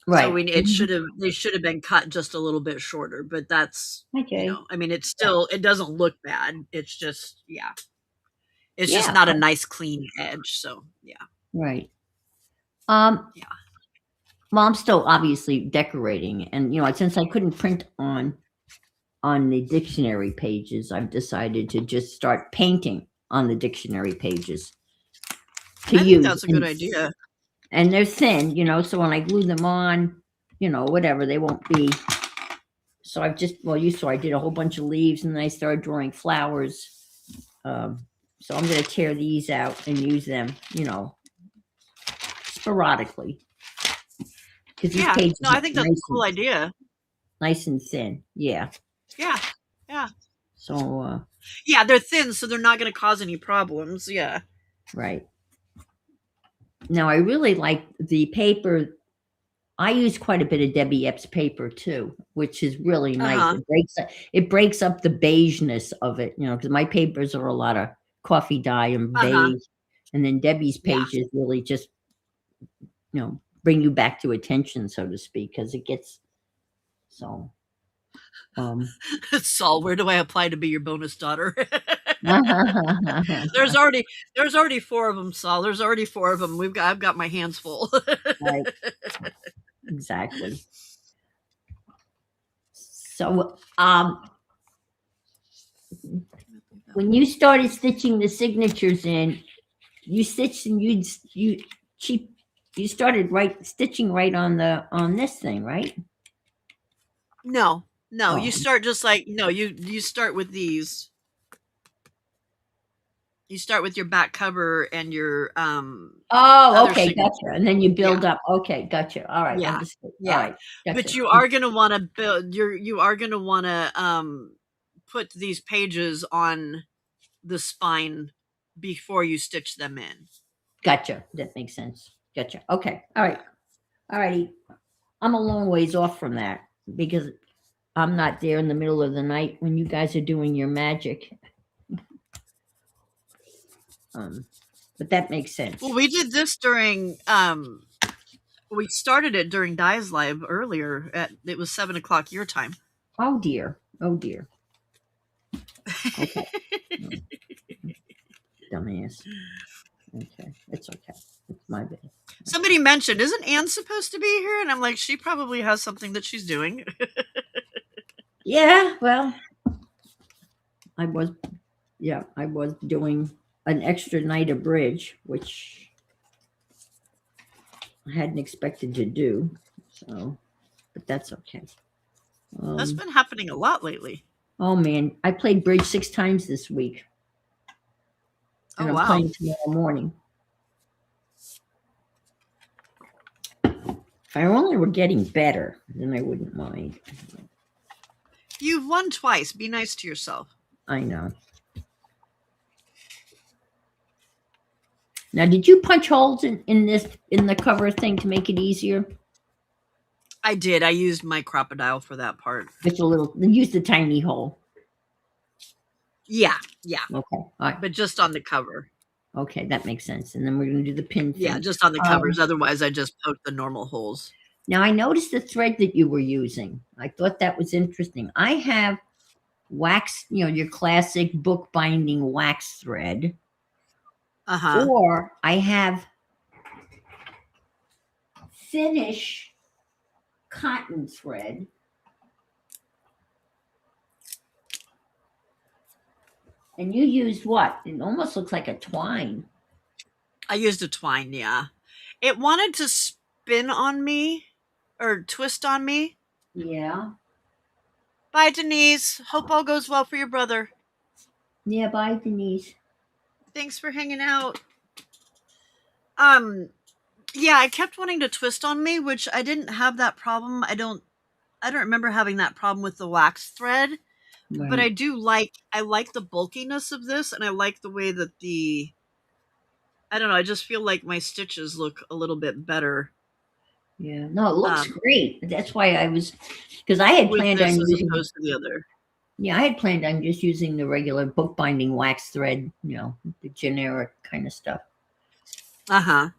So Right. they should have been cut just a little bit shorter, but that's, Okay. I mean, it doesn't look bad. It's just, yeah. It's just Yeah. not a nice clean edge. So, yeah. Right. Yeah. Well, I'm still obviously decorating, and since I couldn't print on the dictionary pages, I've decided to just start painting on the dictionary pages to I think use. that's a good idea. And they're thin, so when I glue them on, whatever, they won't be. So I've just, well, you saw I did a whole bunch of leaves, and then I started drawing flowers. So I'm going to tear these out and use them, sporadically. Because these Yeah. pages No, I are think that's a cool idea. nice and thin. Yeah. Yeah. Yeah. So, Yeah, they're thin, so they're not going to cause any problems. Yeah. right. Now, I really like the paper. I use quite a bit of Debbie Epps paper too, which is really nice. Uh-huh. It breaks up the beigeness of it, because my papers are a lot of coffee dye and Uh-huh. beige, and then Debbie's Yeah. pages really just bring you back to attention, so to speak, because it gets so. Saul, where do I apply to be your bonus daughter? There's already 4 of them, Saul. There's already 4 of them. I've got my hands full. Right. Exactly. So, when you started stitching the signatures in, you stitched and you started stitching right on this thing, right? No, Oh. you start just like you start with these. You start with your back cover and your Oh, okay, gotcha. And then you build up. Okay, gotcha. All right, yeah, understood. yeah. All right, gotcha. But you are gonna want to build. You are gonna want to put these pages on the spine before you stitch them in. Gotcha. That makes sense. Gotcha. Okay. All right. All righty. I'm a long ways off from that because I'm not there in the middle of the night when you guys are doing your magic. But that makes sense. Well, we did this during we started it during Di's Live earlier it was 7 o'clock your time. Oh dear. Oh dear. Okay. Dumbass. Okay. It's okay. It's my bad. Somebody mentioned, isn't Anne supposed to be here? And I'm like, she probably has something that she's doing. Yeah, well, I was doing an extra night of bridge, which I hadn't expected to do. So, but that's okay. That's been happening a lot lately. Oh man, I played bridge 6 times this week. And I'm playing tomorrow morning. If I only were getting better, then I wouldn't mind. You've won twice. Be nice to yourself. I know. Now, did you punch holes in the cover thing to make it easier? I did. I used my crocodile for that part. Just a little. Use the tiny hole. Yeah. Okay. All right. But just on the cover. Okay, that makes sense. And then we're going to do the pin thing. Yeah, just on the covers. Otherwise, I just poked the normal holes. Now, I noticed the thread that you were using. I thought that was interesting. I have wax, your classic bookbinding wax thread. Uh-huh. Or I have Finish cotton thread. And you used what? It almost looks like a twine. I used a twine, yeah. It wanted to spin on me or twist on me. Yeah. Bye, Denise. Hope all goes well for your brother. Yeah, bye, Denise. Thanks for hanging out. Yeah, I kept wanting to twist on me, which I didn't have that problem. I don't remember having that problem with the wax thread. Right. But I like the bulkiness of this, and I like the way that I don't know, I just feel like my stitches look a little bit better. Yeah, no, it looks great. That's why because I had planned on using opposed to the other. Yeah, I had planned on just using the regular bookbinding wax thread, the generic kind of stuff. Uh-huh.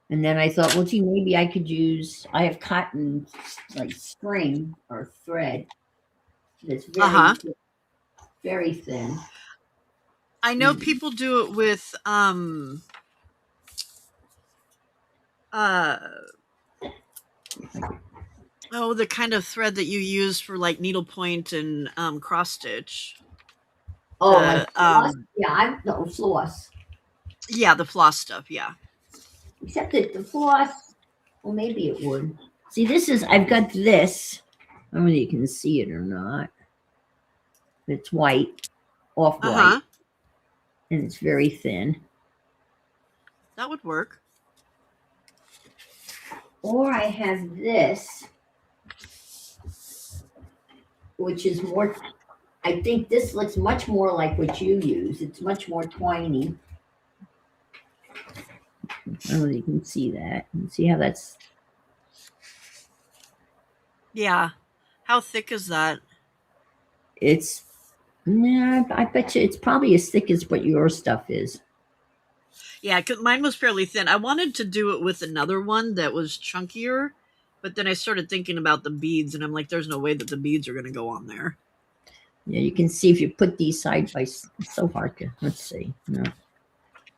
And then I thought, well, gee, maybe I could I have cotton, like string or thread that's very thin. I know people do it with, the kind of thread that you use for like needlepoint and cross stitch. Oh, like floss? Yeah, floss. Yeah, the floss stuff, yeah. Except that the floss, well, maybe it would. See, I've got this. I don't know if you can see it or not. It's white, off-white. Uh-huh. And it's very thin. That would work. Or I have this, which is more, I think this looks much more like what you use. It's much more twiny. I don't know if you can see that. You see how that's... Yeah. How thick is that? I bet you it's probably as thick as what your stuff is. Yeah, because mine was fairly thin. I wanted to do it with another one that was chunkier, but then I started thinking about the beads, and I'm like, there's no way that the beads are going to go on there. Yeah, you can see if you put these side by side. It's so hard to, let's see. No.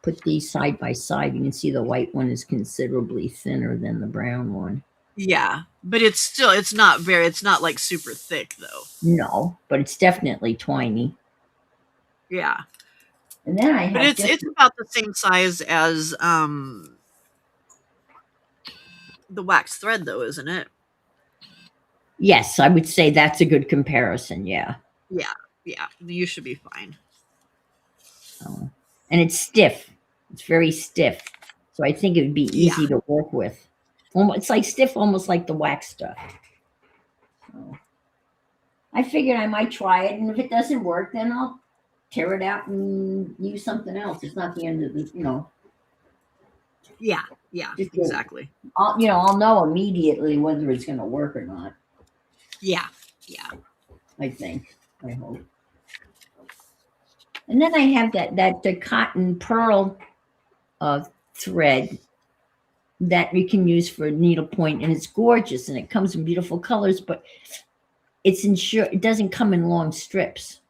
Put these side by side, you can see the white one is considerably thinner than the brown one. Yeah, but it's not like super thick though. No, but it's definitely twiny. Yeah. And then I have it's about the same size as the wax thread though, isn't it? Yes, I would say that's a good comparison, yeah. Yeah, you should be fine. Oh. And it's stiff. It's very stiff. So I think it would be easy to work with. It's like stiff, almost like the wax stuff. So I figured I might try it, and if it doesn't work, then I'll tear it out and use something else. It's not the end of the, Yeah, exactly. I'll know immediately whether it's going to work or not. Yeah. I think. I hope. And then I have that cotton pearl thread that you can use for needlepoint, and it's gorgeous, and it comes in beautiful colors, but it doesn't come in long strips.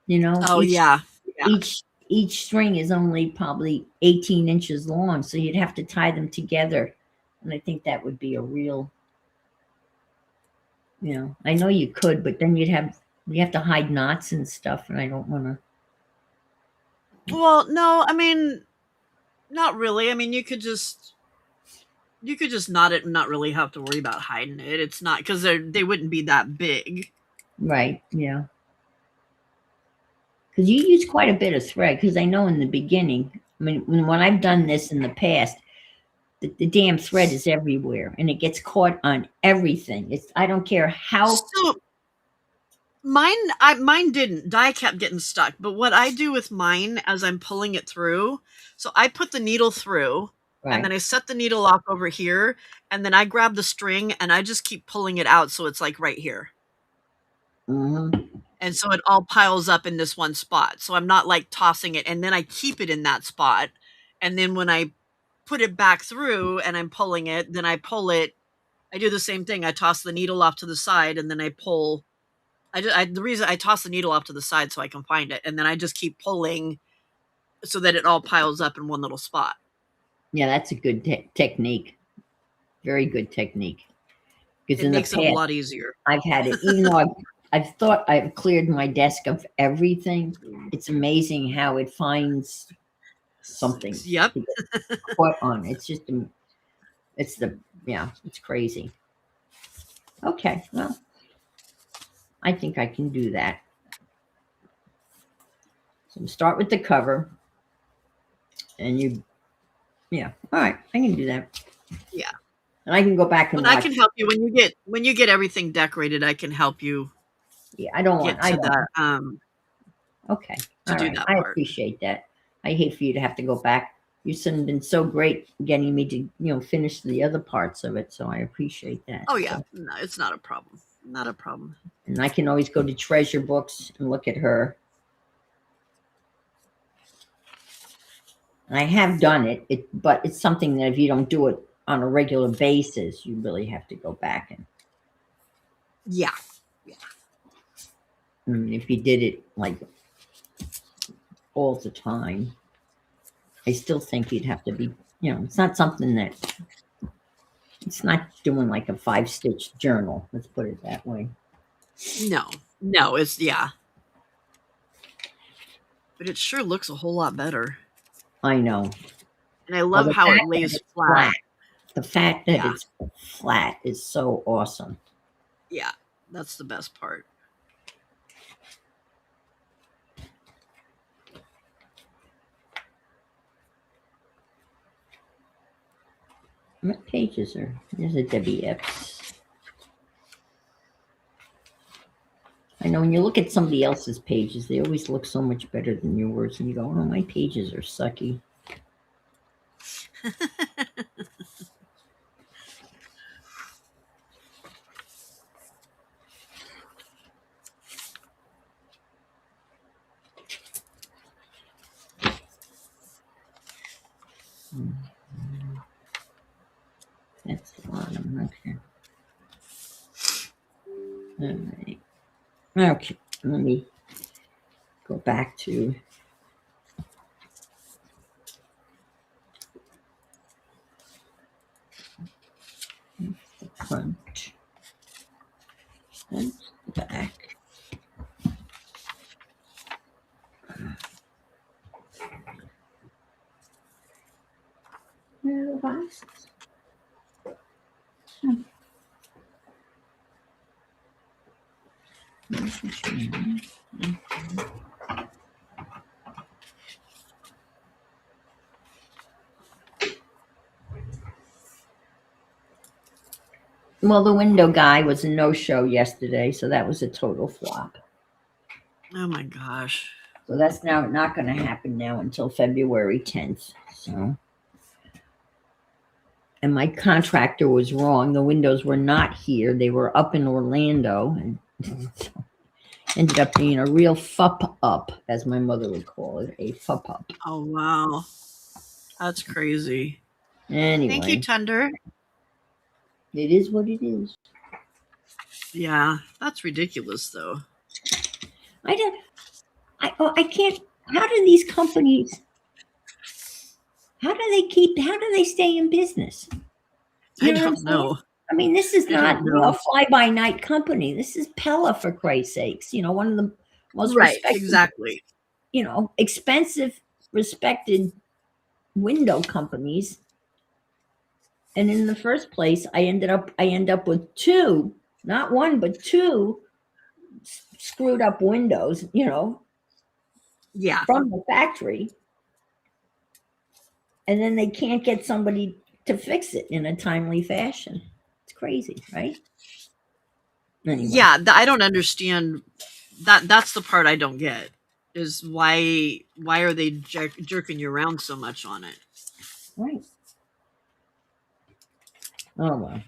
You know, Oh yeah. Yeah. each string is only probably 18 inches long, so you'd have to tie them together, and I think that would be a real, I know you could, but then you have to hide knots and stuff, and I don't want to. Well, no, I mean, not really. I mean, you could just knot it and not really have to worry about hiding it. It's not because they wouldn't be that big. Right, yeah. Because you use quite a bit of thread, because I know in the beginning, I mean, when I've done this in the past, the damn thread is everywhere, and it gets caught on everything. I don't care how. So mine didn't. Dye kept getting stuck. But what I do with mine as I'm pulling it through, so I put the needle through, and Right. then I set the needle off over here, and then I grab the string and I just keep pulling it out so it's like right here. Mm-hmm. And so it all piles up in this one spot. So I'm not like tossing it and then I keep it in that spot. And then when I put it back through and I'm pulling it, then I pull it. I do the same thing. I toss the needle off to the side and then I pull. The reason I toss the needle off to the side so I can find it, and then I just keep pulling so that it all piles up in one little spot. Yeah, that's a good technique. Very good technique. Because It in the makes it a past, lot easier. I've had it, even though I've thought I've cleared my desk of everything. It's amazing how it finds something Yep. to get caught on. It's just, it's crazy. Okay, well, I think I can do that. So start with the cover, and all right, I can do that. Yeah. And I can go back and But I watch. can help you when you get everything decorated. I can help you. Yeah, I don't want. Get I to don't. that. Okay, To all do right. that I part. appreciate that. I hate for you to have to go back. You've been so great getting me to finish the other parts of it, so I appreciate that. Oh yeah, So, no, it's not a problem. Not a problem. and I can always go to Treasure Books and look at her. I have done it, but it's something that if you don't do it on a regular basis, you really have to go back and. Yeah. I mean, if you did it like all the time, I still think you'd have to be. It's not something that. It's not doing like a 5-stitch journal. Let's put it that way. No, it's yeah. But it sure looks a whole lot better. I know. And I Well, love the how it fact that lays it's flat. The fact that Yeah. it's flat is so awesome. Yeah, that's the best part. What pages are? There's a WX. I know when you look at somebody else's pages, they always look so much better than yours, and you go, "Oh, my pages are sucky." That's the bottom. Okay. All right. Okay. Let me go back to. The front. That's the back. Where are the boxes? Well, the window guy was a no-show yesterday, so that was a total flop. Oh my gosh. So that's now not going to happen now until February 10th. So, and my contractor was wrong. The windows were not here; they were up in Orlando, and so Ended up being a real fup up, as my mother would call it, a fup up. Oh, wow. That's crazy. Thank you, Anyway, Tender. it is what it is. Yeah, that's ridiculous, though. I don't. I can't. How do these companies? How do they keep? How do they stay in business? I You know what I'm don't saying? know. I mean, this is I don't not a know. fly by night company. This is Pella, for Christ's sakes. One of the most Right, respected, exactly. expensive, respected window companies. And in the first place, I end up with two, not one, but two screwed up windows, Yeah. from the factory. And then they can't get somebody to fix it in a timely fashion. It's crazy, right? Anyway. Yeah, I don't understand that. That's the part I don't get, is why are they jerking you around so much on it? Right. Oh, well.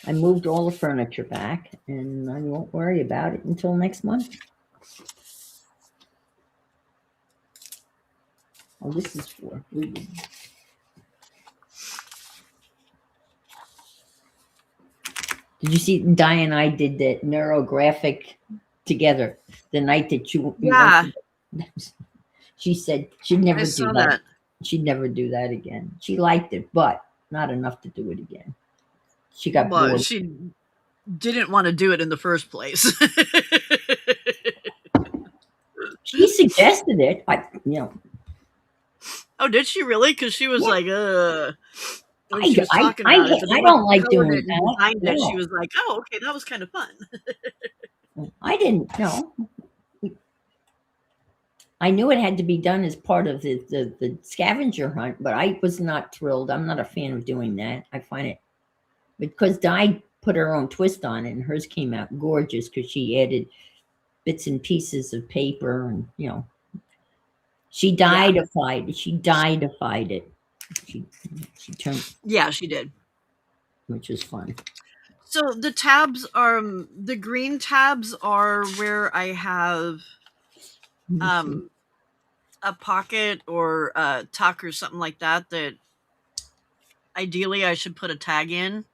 I moved all the furniture back, and I won't worry about it until next month. Oh, this is for. Did you see Di and I did the neurographic together the night that you Yeah, went to, she said she'd never I do saw that. that. She'd never do that again. She liked it, but not enough to do it again. She got Well, bored. she didn't want to do it in the first place. She suggested it. Oh, did she really? Because she was Yeah, like, when she was talking about it, but then I when don't like she colored doing it and that. designed it, she No, was like, oh, okay, that was kind of fun. I didn't know. I knew it had to be done as part of the scavenger hunt, but I was not thrilled. I'm not a fan of doing that. I find it, because Di put her own twist on it, and hers came out gorgeous because she added bits and pieces of paper, and she Yeah. dyedified it. She turned, Yeah, she did. which was fun. So the tabs are the green tabs are where I have Let me see. a pocket or a tuck or something like that ideally I should put a tag in.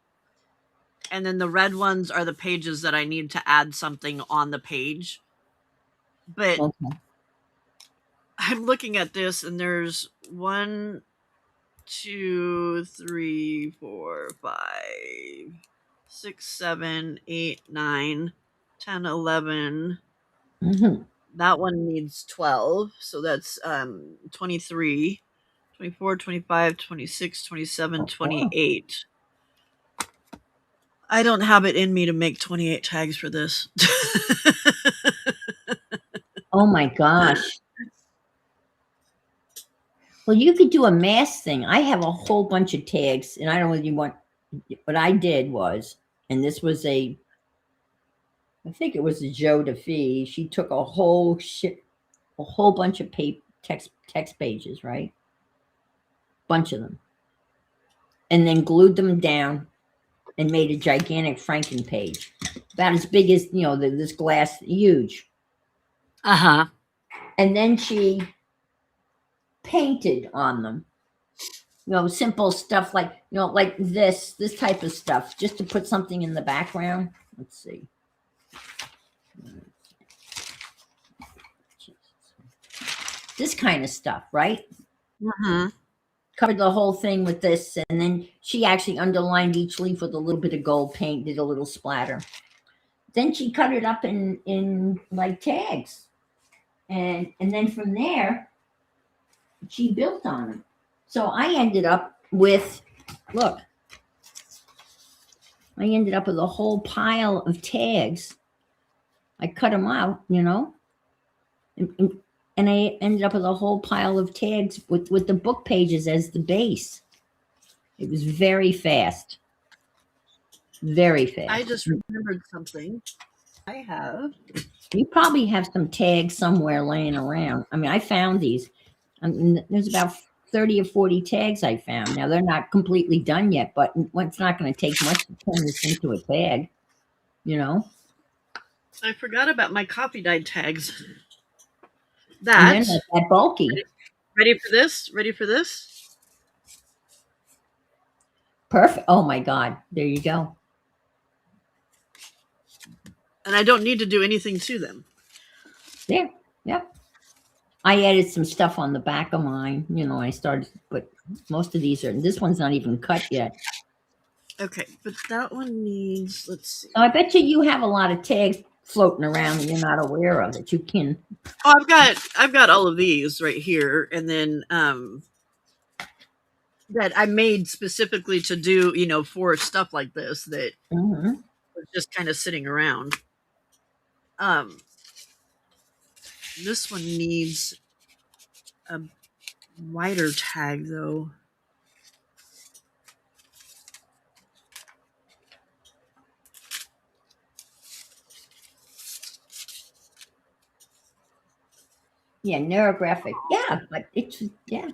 And then the red ones are the pages that I need to add something on the page. But Okay. I'm looking at this and there's 1, 2, 3, 4, 5, 6, 7, 8, 9, 10, 11. Mm-hmm. That one needs 12. So that's 23, 24, 25, 26, 27, Wow. 28. I don't have it in me to make 28 tags for this. Oh my gosh. Well, you could do a mass thing. I have a whole bunch of tags, and I don't really want. What I did was, and this was I think it was a Joe DeFee. She took a whole bunch of text pages, right? Bunch of them, and then glued them down and made a gigantic Franken page, about as big as this glass, huge. Uh-huh. And then she painted on them. Simple stuff like like this type of stuff, just to put something in the background. Let's see. This kind of stuff, right? Mm-hmm. Covered the whole thing with this, and then she actually underlined each leaf with a little bit of gold paint, did a little splatter. Then she cut it up in like tags, and then from there she built on them. So I ended up with, look, a whole pile of tags. I cut them out, and I ended up with a whole pile of tags with the book pages as the base. It was very fast. Very fast. I just remembered something. I have. You probably have some tags somewhere laying around. I mean, I found these. There's about 30 or 40 tags I found. Now, they're not completely done yet, but it's not going to take much to turn this into a tag. you know. I forgot about my coffee dyed tags. And they're That not that bulky. ready for this? Ready for this? Perfect. Oh my God. There you go. And I don't need to do anything to them. There. Yep. I added some stuff on the back of mine. You know, I started, but most of these are, this one's not even cut yet. Okay, but that one needs, let's see. So I bet you have a lot of tags floating around that you're not aware of that you can. Oh, I've got all of these right here, and then that I made specifically to do, for stuff like this that Mm-hmm. was just kind of sitting around. Um, this one needs a wider tag though. Yeah, neurographic. Yeah, but it's, yeah.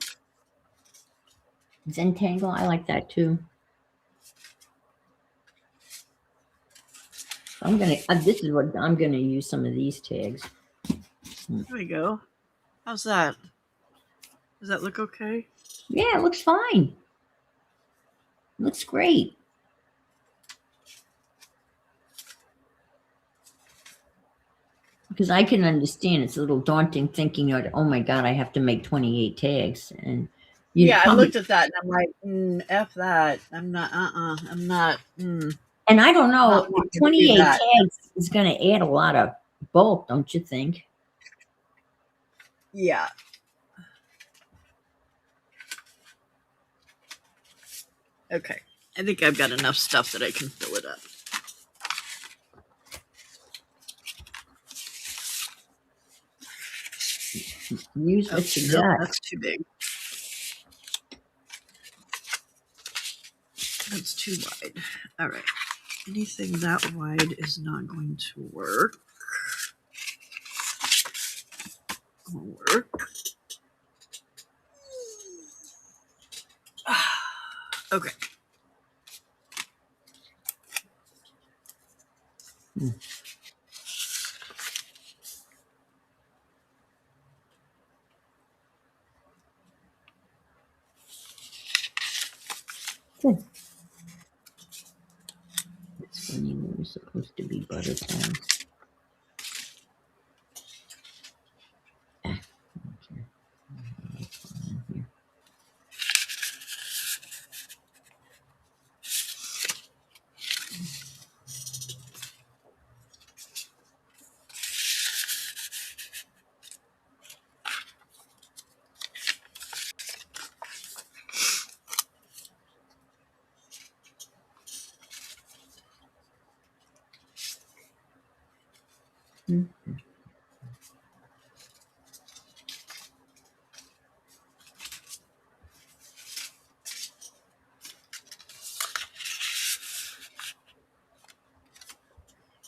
Zentangle, I like that too. I'm gonna. This is what I'm gonna use. Some of these tags. There we go. How's that? Does that look okay? Yeah, it looks fine. Looks great. Because I can understand it's a little daunting thinking, oh my God, I have to make 28 tags, and Yeah, I looked at that and I'm like, F that. I'm not. I'm not. And I don't know, Not wanting to do 28 that. tags is going to add a lot of bulk, don't you think? Yeah. Okay. I think I've got enough stuff that I can fill it up. Use what you Nope, got. that's too big. That's too wide. All right. Anything that wide is not going to work. Okay. Good. It's funny, they were supposed to be butter tags. Okay.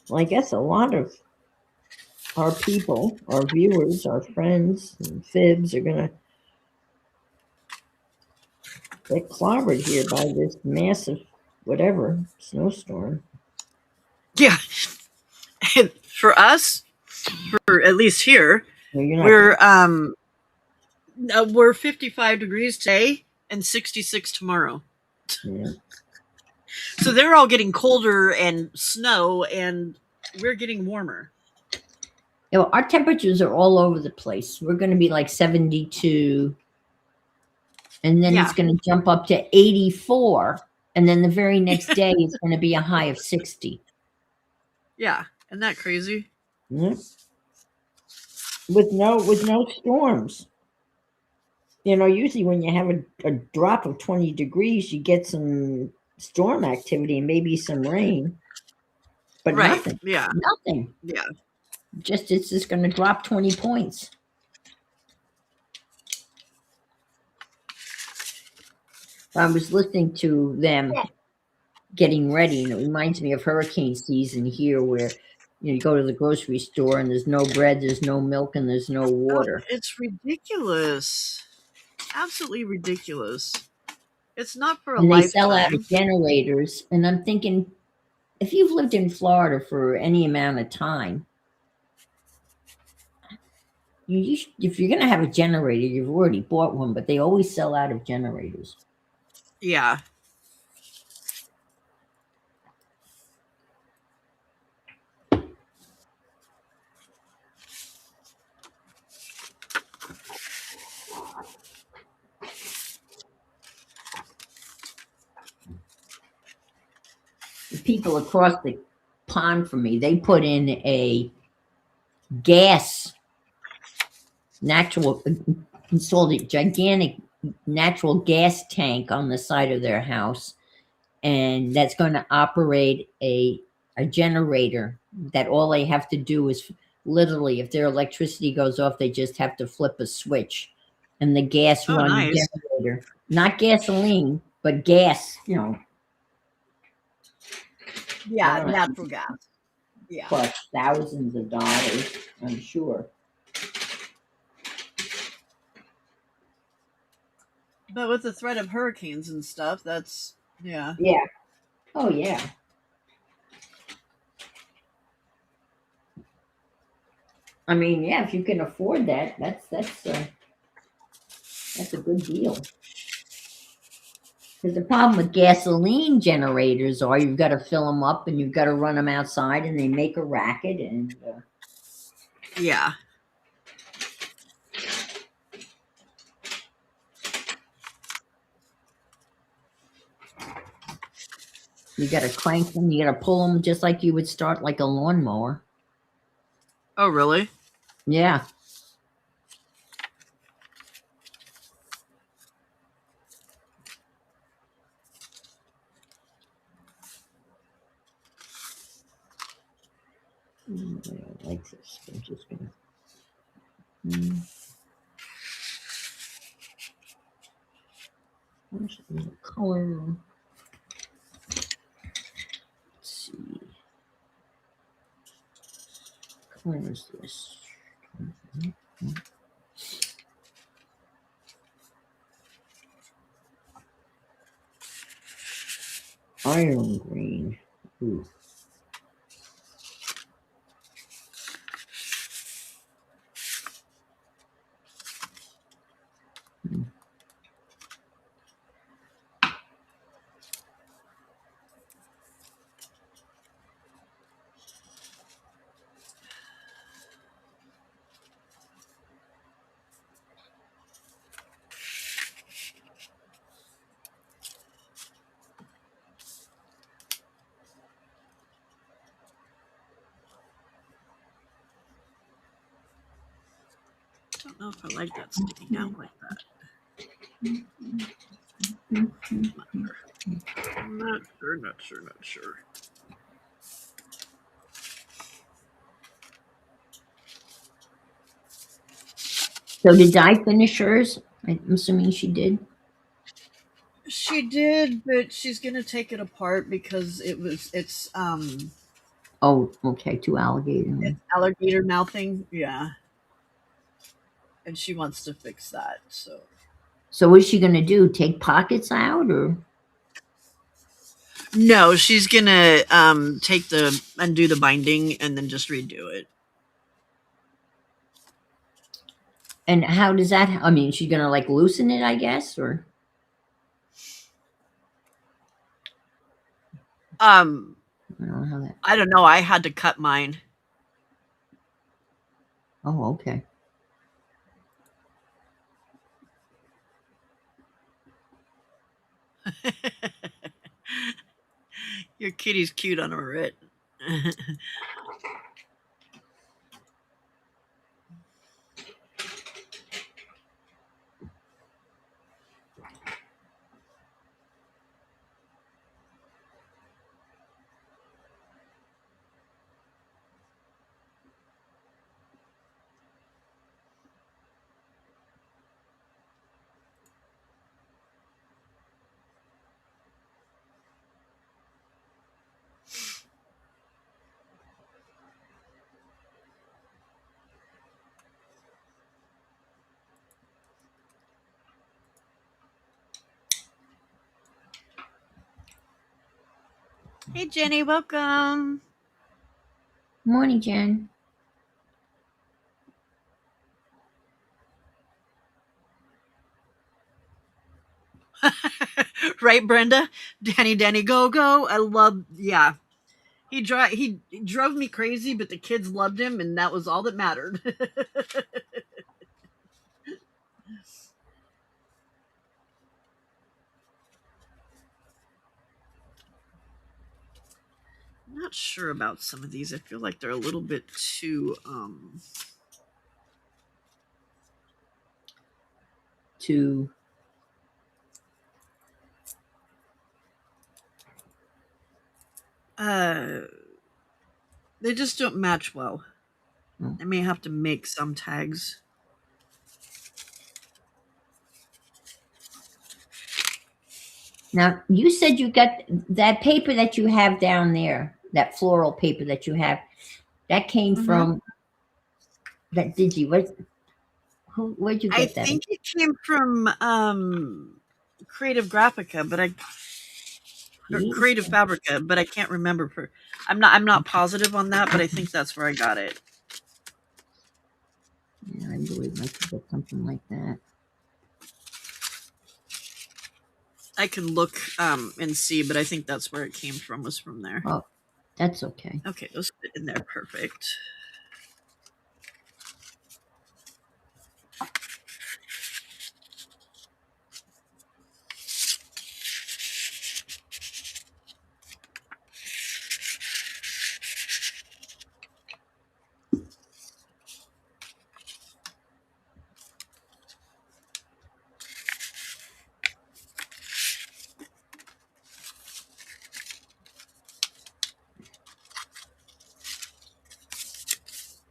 Well, I guess a lot of our people, our viewers, our friends, and fibs are going to get clobbered here by this massive, whatever, snowstorm. Yeah. For us, for at least here, Well, we're 55 degrees today and 66 tomorrow. Yeah. So they're all getting colder and snow, and we're getting warmer. You know, our temperatures are all over the place. We're going to be like 72, and then it's going to jump up to 84, and then the very next day it's going to be a high of 60. Yeah, isn't that crazy? Yeah. With no storms. You know, usually when you have a drop of 20 degrees, you get some storm activity and maybe some rain. But Right. nothing. Yeah. Nothing. Yeah. It's just going to drop 20 points. I was listening to them getting ready, and it reminds me of hurricane season here, where you go to the grocery store and there's no bread, there's no milk, and there's no water. It's ridiculous. Absolutely ridiculous. It's not for a And they lifetime. sell out of generators, and I'm thinking, if you've lived in Florida for any amount of time, if you're going to have a generator, you've already bought one, but they always sell out of generators. Yeah. The people across the pond from me, they put in a gas natural installed a gigantic natural gas tank on the side of their house, and that's going to operate a generator that all they have to do is literally, if their electricity goes off, they just have to flip a switch and the gas Oh, run nice. generator, not gasoline but gas, Yeah, I don't know, natural gas. Yeah. costs thousands of dollars, I'm sure. But with the threat of hurricanes and stuff, that's yeah. Yeah. Oh yeah. I mean, yeah, if you can afford that, that's a good deal. Because the problem with gasoline generators are you've got to fill them up and you've got to run them outside and they make a racket and Yeah. you got to crank them, you got to pull them just like you would start like a lawnmower. Oh, really? Yeah. I don't like this. I'm just gonna. Where's the color? Let's see. Color is this? Iron green. Ooh. I don't know if I like that sticking out like that. Not sure. So did Di finish hers? I'm assuming she did. She did, but she's gonna take it apart because Oh, okay. Two alligator. it's alligator mouthing. Yeah. And she wants to fix that. So what's she gonna do? Take pockets out or? No, she's gonna undo the binding and then just redo it. And how does that? I mean, she's gonna like loosen it, I guess, or Um I don't know how that. I don't know. I had to cut mine. Oh, okay. Your kitty's cute on a writ. Hey, Jenny, welcome. Morning, Jen. Right, Brenda? Danny, go, go. I love, yeah. He drove me crazy, but the kids loved him, and that was all that mattered. I'm not sure about some of these. I feel like they're a little bit too To uh they just don't match well. oh. I may have to make some tags. Now, you said you got that paper that you have down there, that floral paper that you have. That came Mm-hmm. from that digi. Where'd you I get that? think it came from Creative Graphica, but I or Creative Fabrica, but I can't remember. I'm not positive on that, but I think that's where I got it. Yeah, I believe I could get something like that. I can look and see, but I think that's where it came from. Was from there. Oh, that's okay. Okay, those fit in there perfect.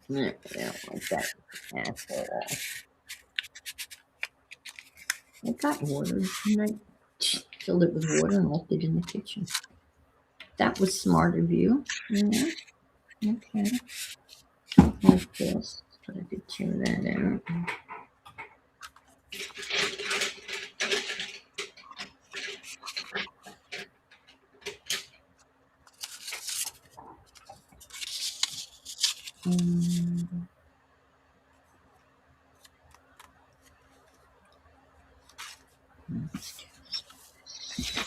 Yeah, I don't like that at all. It got water, and I filled it with water and left it in the kitchen. That was smart of you. Yeah. Okay. Like this. But I could tear that out. Um,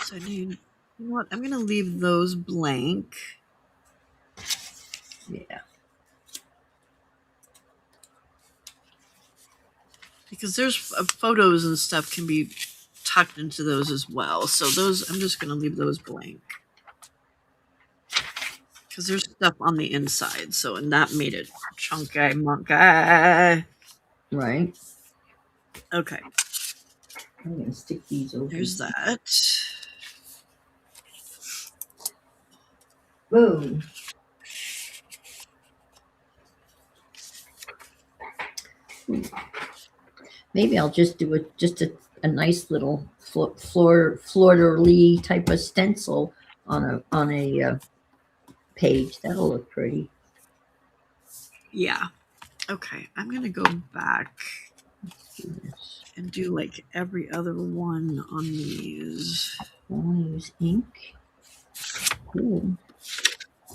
So I need. You know what? I'm gonna leave those blank. yeah. Because there's photos and stuff can be tucked into those as well. So those, I'm just going to leave those blank. Because there's stuff on the inside. So, and that made it chunky monkey. Right. Okay, I'm going to stick these over. there's that. Boom. Maybe I'll just do a nice little fleur-de-lis type of stencil on a page. That'll look pretty. Yeah. Okay, I'm going to go back and do like every other one on these. I want to use ink. Cool.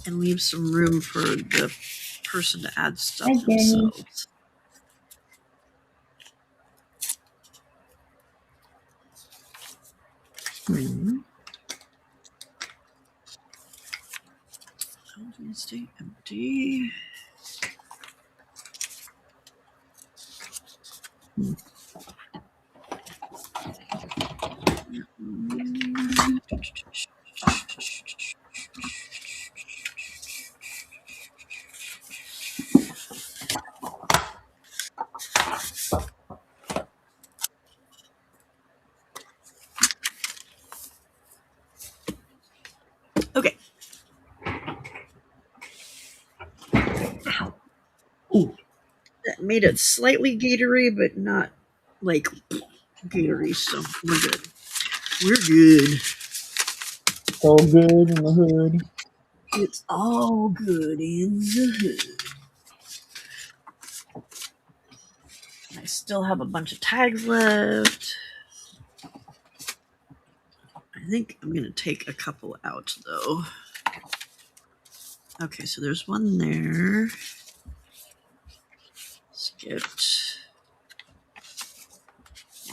And leave some room for the person to add stuff Hi, Jenny. themselves. How do you stay empty? Okay. Ow. Ooh. That made it slightly gatory, but not like gatory, so we're good. We're good. So good in the hood. It's all good in the hood. I still have a bunch of tags left. I think I'm going to take a couple out, though. Okay, so there's one there. Skipped.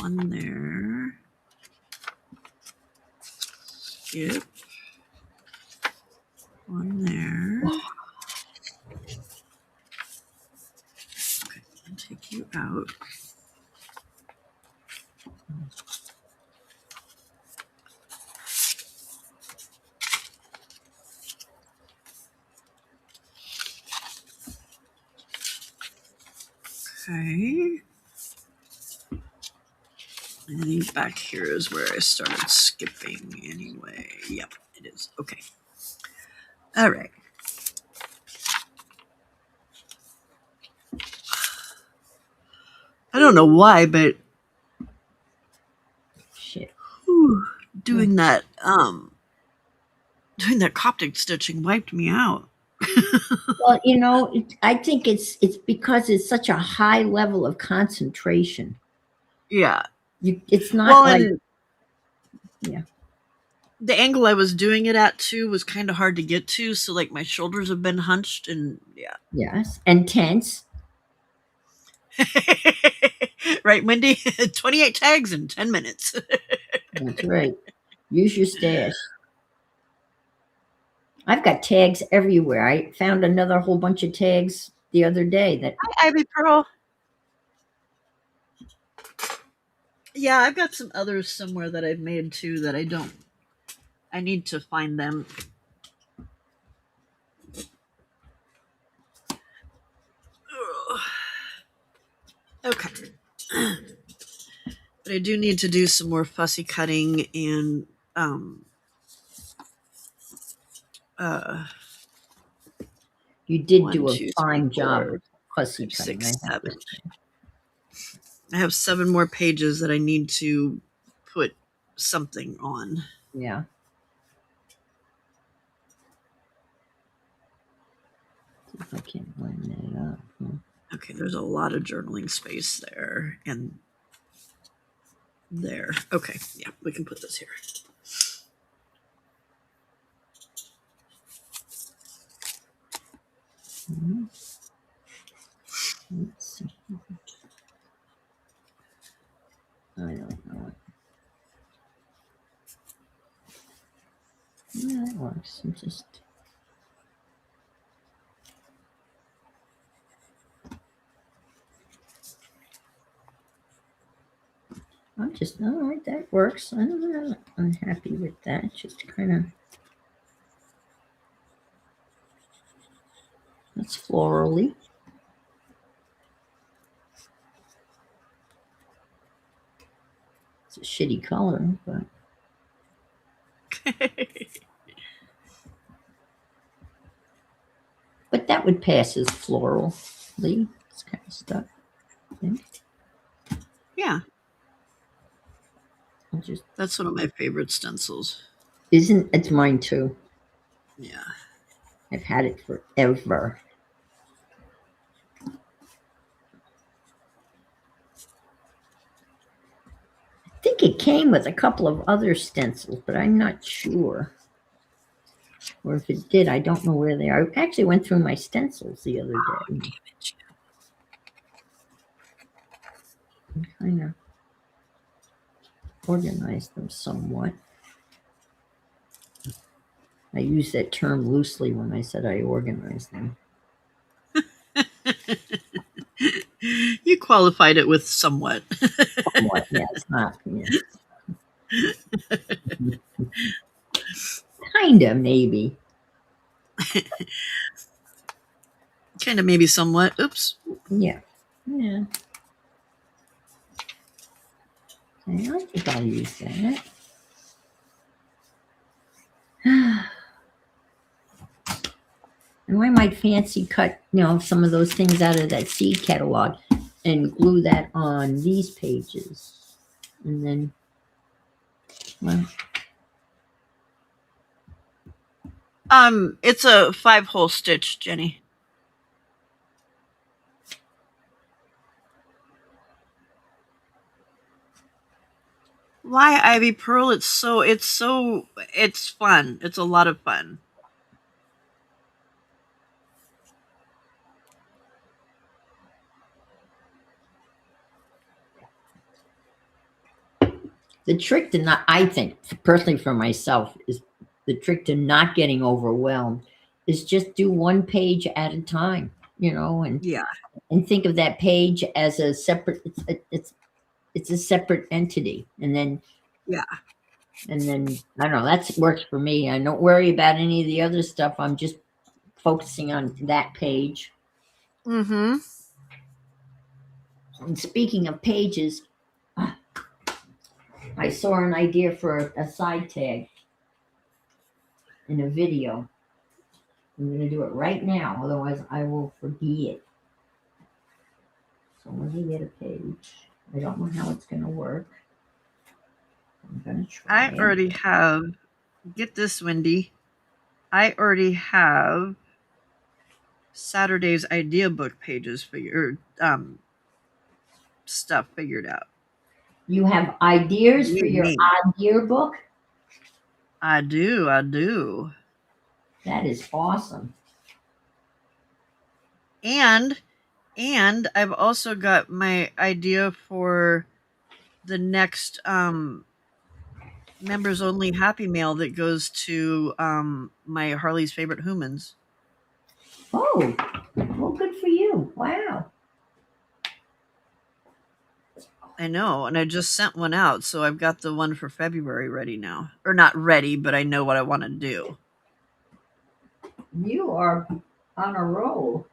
One there. Skip. One there. Okay, I'll take you out. Okay. I think back here is where I started skipping anyway. Yep, it is. Okay. All right. I don't know why, but Shit. doing that Coptic stitching wiped me out. Well, I think it's because it's such a high level of concentration. Yeah. It's not Well, like, and yeah. the angle I was doing it at too was kind of hard to get to, so like my shoulders have been hunched and yeah. Yes, and tense. Right, Wendy? 28 tags in 10 minutes. That's right. Use your stash. I've got tags everywhere. I found another whole bunch of tags the other day that Hi, Ivy Pearl. Yeah, I've got some others somewhere that I've made too that I need to find them. Ugh. Okay. But I do need to do some more fussy cutting and you did one, do a two, three, fine job four, of fussy five, cutting. 6, 7. I have 7 more pages that I need to put something on. Yeah. See if I can't line that up. Okay, there's a lot of journaling space there and there. Okay, yeah, we can put this here. Let's see. I don't know. Yeah, that works. I'm just all right. That works. I'm not unhappy with that. Just kind of. That's florally. It's a shitty color, but that would pass as florally. It's kind of stuff. Yeah, Just that's one of my favorite stencils. isn't it's mine too. Yeah. I've had it forever. I think it came with a couple of other stencils, but I'm not sure. Or if it did, I don't know where they are. I actually went through my stencils the other day. And kind of organized them somewhat. I use that term loosely when I said I organized them. You qualified it with somewhat. Somewhat, yeah, it's not. Yeah. Kind of, maybe. Kind of, maybe somewhat. Oops. Yeah. Yeah. Okay, I think I'll use that. And I might fancy cut, some of those things out of that seed catalog and glue that on these pages. And then, well, It's a 5-hole stitch, Jenny. Why, Ivy Pearl? It's fun. It's a lot of fun. The trick to not, I think, personally for myself, is the trick to not getting overwhelmed is just do one page at a time, Yeah. and think of that page as a separate, it's a separate entity. Yeah. And then I don't know, that works for me. I don't worry about any of the other stuff. I'm just focusing on that page. Mm-hmm. And speaking of pages, I saw an idea for a side tag in a video. I'm going to do it right now, otherwise I will forget. So let me get a page. I don't know how it's going to work. I'm going to try I it. already have, get this, Wendy. I already have Saturday's idea book pages figured, stuff figured out. You have ideas for Yay, your me. odd yearbook? I do. That is awesome. And I've also got my idea for the next members only Happy Mail that goes to my Harley's Favorite Humans. Oh, well, good for you. Wow. I know, and I just sent one out, so I've got the one for February ready now. Or not ready, but I know what I want to do. You are on a roll.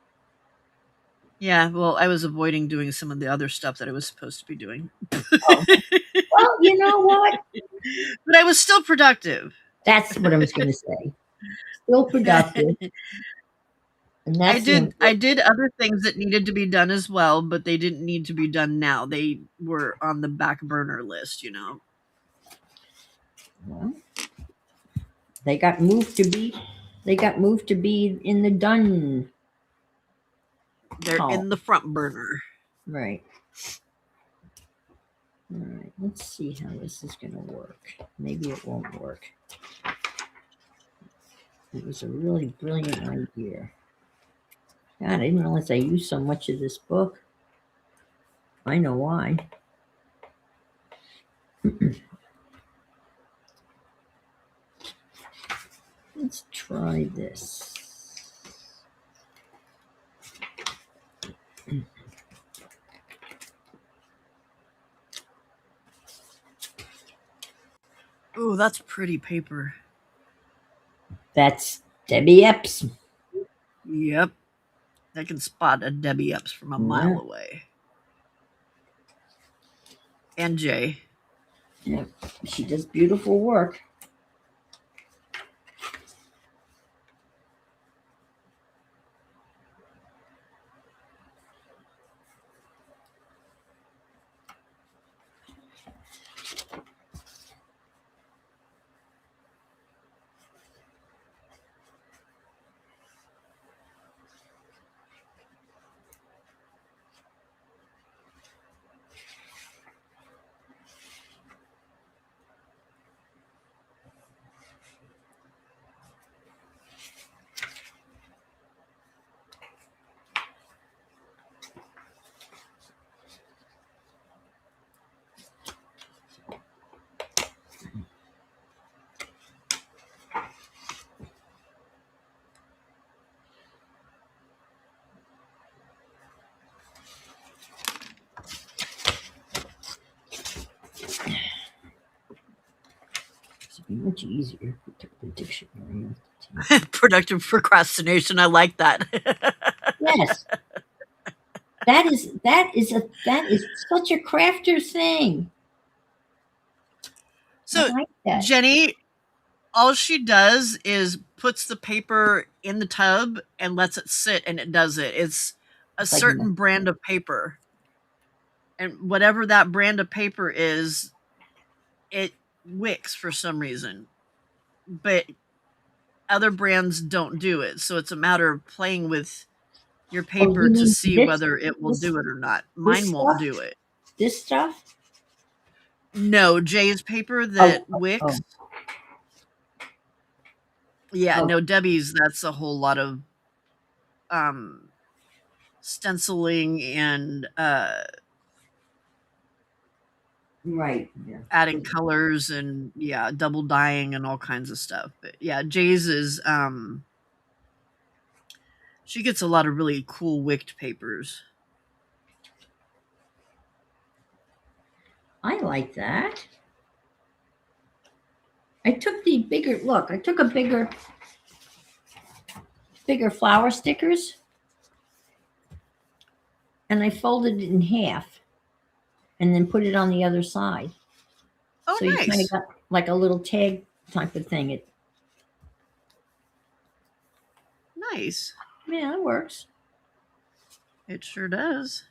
Yeah, well, I was avoiding doing some of the other stuff that I was supposed to be doing. Oh. Well, you know what? But I was still productive. That's what I was going to say. Still productive. And I that's the did important. other things that needed to be done as well, but they didn't need to be done now. They were on the back burner list, Well, they got moved to be in the done They're column. in the front burner. Right. All right. Let's see how this is going to work. Maybe it won't work. It was a really brilliant idea. God, I didn't realize I used so much of this book. I know why. Let's try this. Ooh, that's pretty paper. That's Debbie Epps. Yep. I can spot a Debbie Epps from a mile away. And Jay. Yep. She does beautiful work. It'd be much easier if we took the dictionary off the table. Productive procrastination. I like that. Yes. That is such a crafter thing. So, I like that. Jenny, all she does is puts the paper in the tub and lets it sit, and it does it. It's a Like certain brand of paper. And whatever that brand of paper is, it wicks for some reason. But other brands don't do it. So it's a matter of playing with your paper you to mean see this- whether it will this- do it or not. this Mine won't stuff? do it. This stuff? No, Jay's paper that wicks. Yeah, Oh. no, Debbie's, that's a whole lot of stenciling and Right. Yeah. adding colors and double dyeing and all kinds of stuff. But yeah, Jay's is she gets a lot of really cool wicked papers. I like that. I took the bigger look. I took a bigger flower stickers and I folded it in half and then put it on the other side. Oh, So you kind of nice. got like a little tag type of thing. Nice. Yeah, it works. It sure does.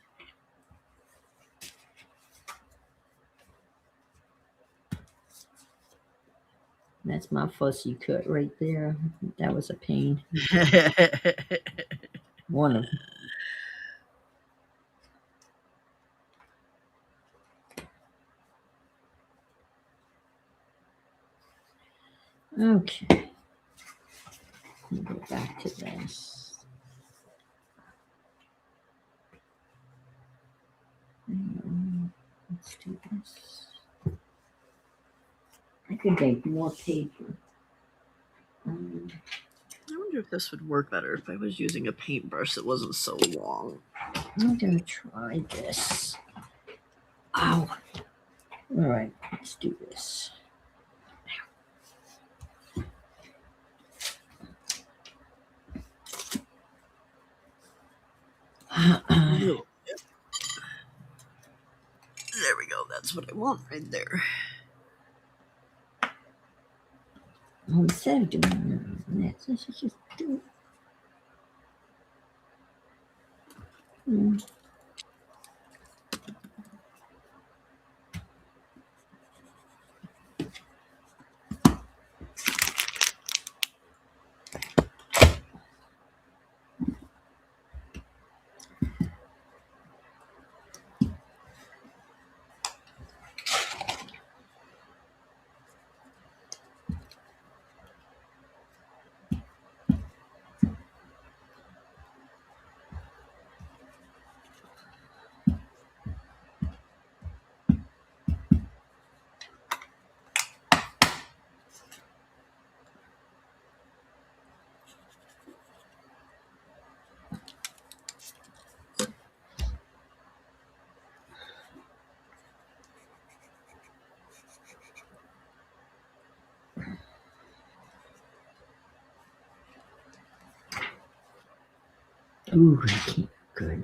That's my fussy cut right there. That was a pain. One of them. Okay. Let me go back to this. Let's do this. I could make more paper. I wonder if this would work better if I was using a paintbrush that wasn't so long. I'm gonna try this. Ow. All right, let's do this. No. There we go. That's what I want right there. Instead of doing this, let's just do it. Ooh, that came good.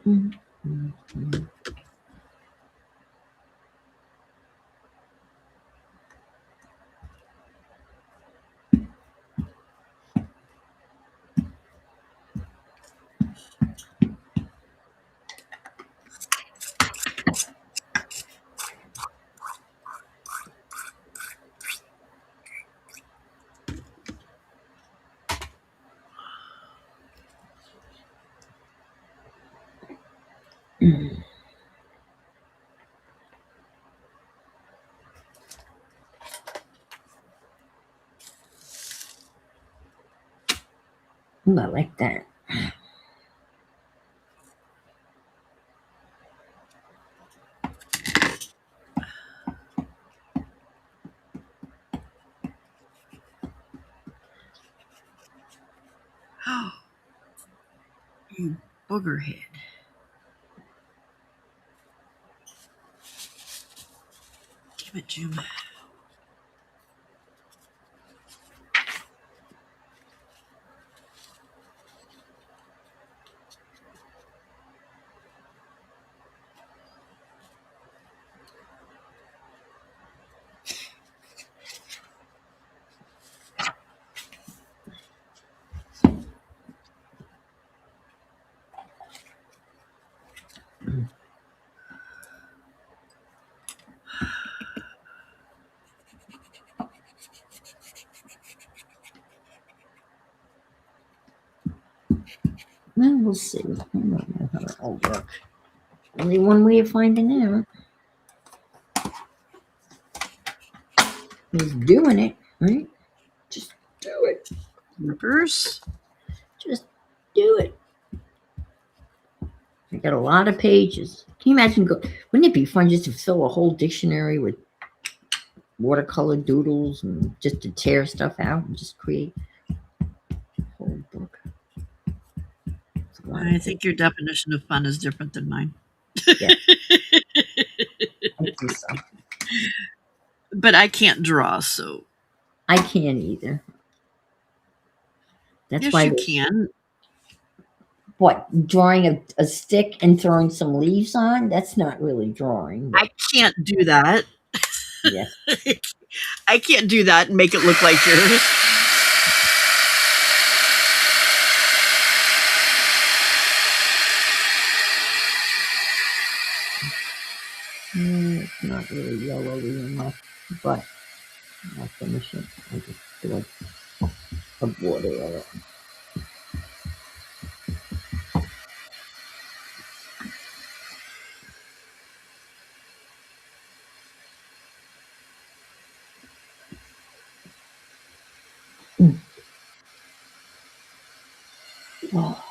Mm-hmm. Ooh, I like that. Oh, you booger head. Damn it, Jim. Well, we'll see. I don't know how it all works. Only one way of finding out is doing it, right? Just do it. Rippers. Just do it. I got a lot of pages. Can you imagine? Wouldn't it be fun just to fill a whole dictionary with watercolor doodles and just to tear stuff out and just create a whole book? I think your definition of fun is different than mine. Yeah. I think so. But I can't draw, so. I can't either. That's Yes, why. you can. What, drawing a stick and throwing some leaves on? That's not really drawing. I can't do that. Yes. I can't do that and make it look like yours. It's not really yellowy enough, but I'll finish it. I'll just do a border of it. Oh.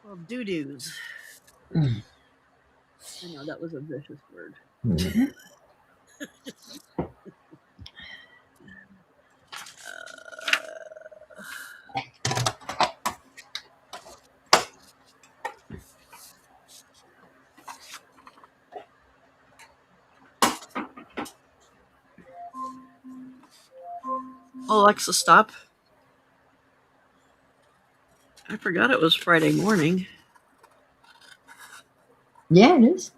Well, doo-doos. Mm. I know that was a vicious word. Mhm. Alexa, stop. I forgot it was Friday morning. Yeah, it is.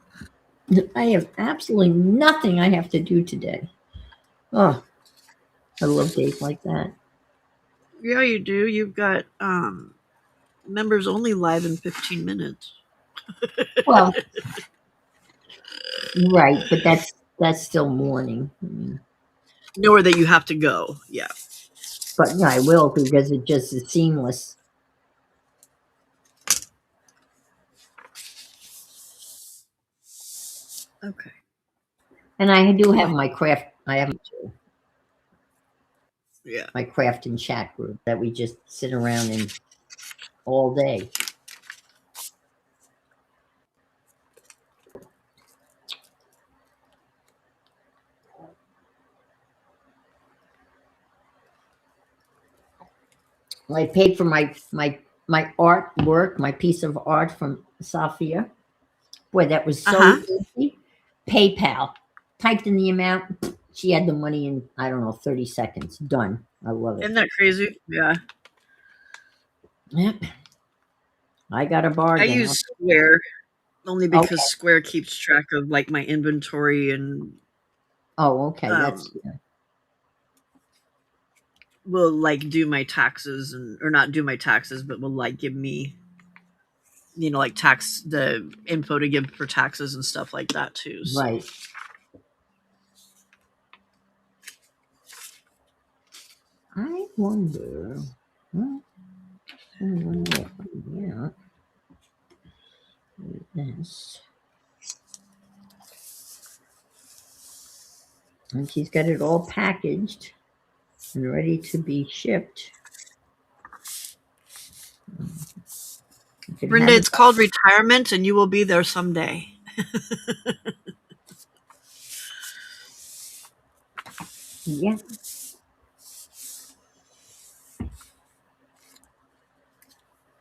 I have absolutely nothing I have to do today. Oh, I love days like that. Yeah, you do. You've got members only live in 15 minutes. Well, right, but that's still morning. I mean, Nowhere that you have to go. Yeah. but yeah, I will because it just is seamless. Okay. And I do have my craft. I have Yeah. my craft and chat group that we just sit around in all day. I paid for my artwork, my piece of art from Safia. Boy, that was so easy. PayPal. Typed in the amount. She had the money in, I don't know, 30 seconds. Done. I love it. Isn't that crazy? Yeah. Yep. I got a I bargain. use Square. only Okay. because Square keeps track of like my inventory and Oh, okay. That's will like do my taxes or not do my taxes, but will like give me like tax the info to give for taxes and stuff like that too. So. right. I wonder. Well, yeah. This. And she's got it all packaged and ready to be shipped. You can Brenda, have it. it's called retirement, and you will be there someday. Yeah.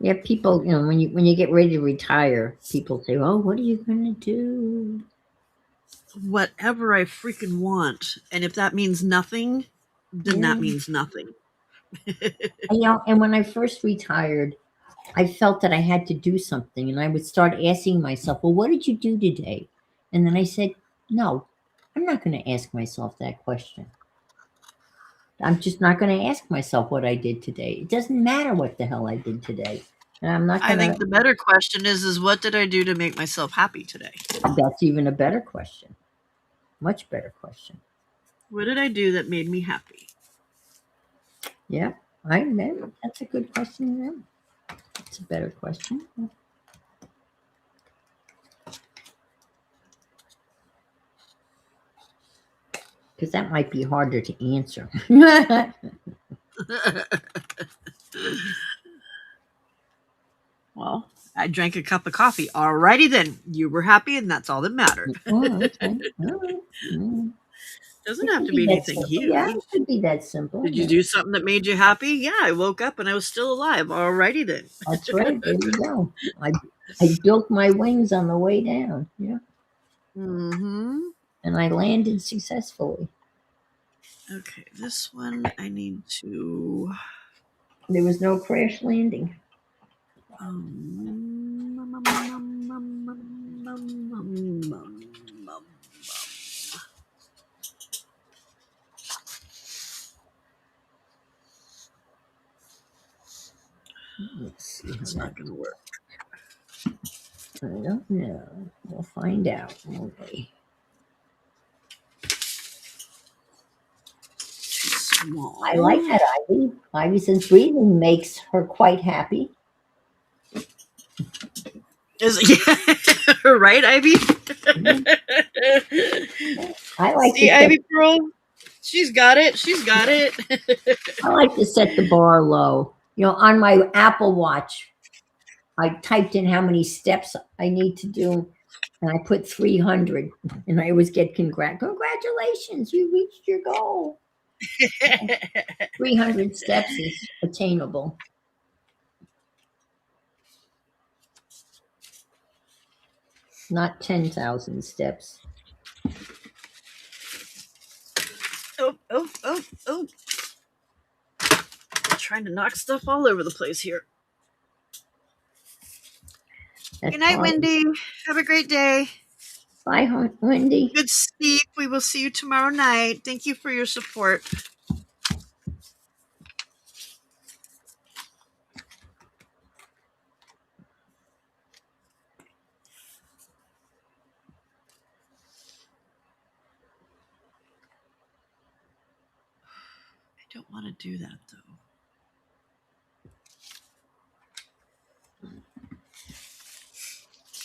Yeah, people, when you get ready to retire, people say, "Oh, what are you gonna do?" Whatever I freaking want, and if that means nothing, then Yeah. that means nothing. And when I first retired, I felt that I had to do something, and I would start asking myself, "Well, what did you do today?" And then I said, "No, I'm not going to ask myself that question. I'm just not going to ask myself what I did today. It doesn't matter what the hell I did today. And I'm not I going think to." the better question is what did I do to make myself happy today? That's even a better question. Much better question. What did I do that made me happy? Yeah, I admit that's a good question. Yeah. It's a better question. Because that might be harder to answer. Well, I drank a cup of coffee. Alrighty then. You were happy, and that's all that mattered. Oh, okay. All right. Mm. Doesn't It have could to be be that anything simple. Yeah, it huge. could be that simple. Did you Yeah, do something that made you happy? Yeah, I woke up and I was still alive. Alrighty then. that's right. There you go. I built my wings on the way down. Yeah, Mm-hmm. and I landed successfully. Okay, this one I need to. There was no crash landing. Let's see how It's that. not going to work. I don't know. We'll find out, won't we? Too small. I like that Ivy. Ivy says breathing makes her quite happy. Is it, right, Ivy? Mhm. I like to See, set Ivy Pearl? She's got it. She's got it. I like to set the bar low. On my Apple Watch, I typed in how many steps I need to do, and I put 300, and I always get congratulations, you reached your goal. 300 steps is attainable. Not 10,000 steps. Oh, oh, oh, oh. Trying to knock stuff all over the place here. That's Good night, fine. Wendy. Have a great day. Bye, Wendy. Good sleep. We will see you tomorrow night. Thank you for your support. I don't want to do that though.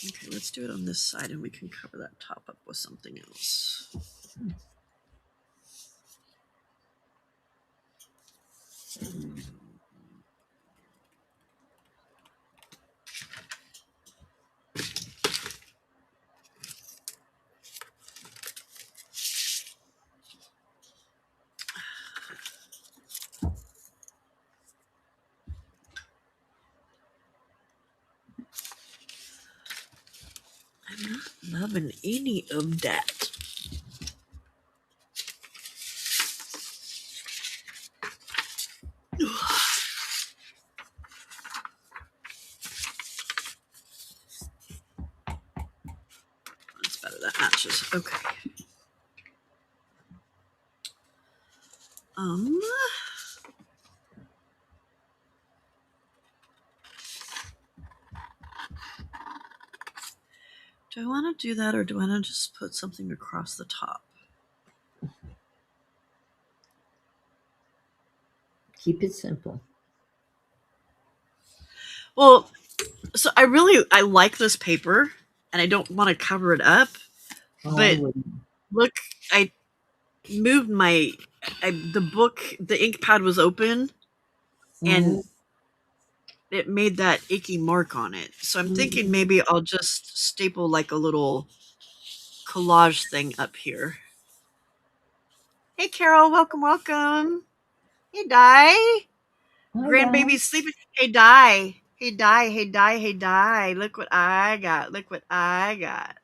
Okay, let's do it on this side and we can cover that top up with something else. I'm not loving any of that. that matches. Okay. Do I want to do that, or do I want to just put something across the top? Keep it simple. Well, so I like this paper, and I don't want to cover it up. Oh, I But wouldn't. look, I moved the ink pad was open, and it made that icky mark on it. So I'm thinking maybe I'll just staple like a little collage thing up here. Hey, Carol, welcome, welcome. Hey, Di. Grandbaby's sleeping. Hey, Di. Hey, Di. Hey, Di. Hey, Di. Look what I got. Look what I got.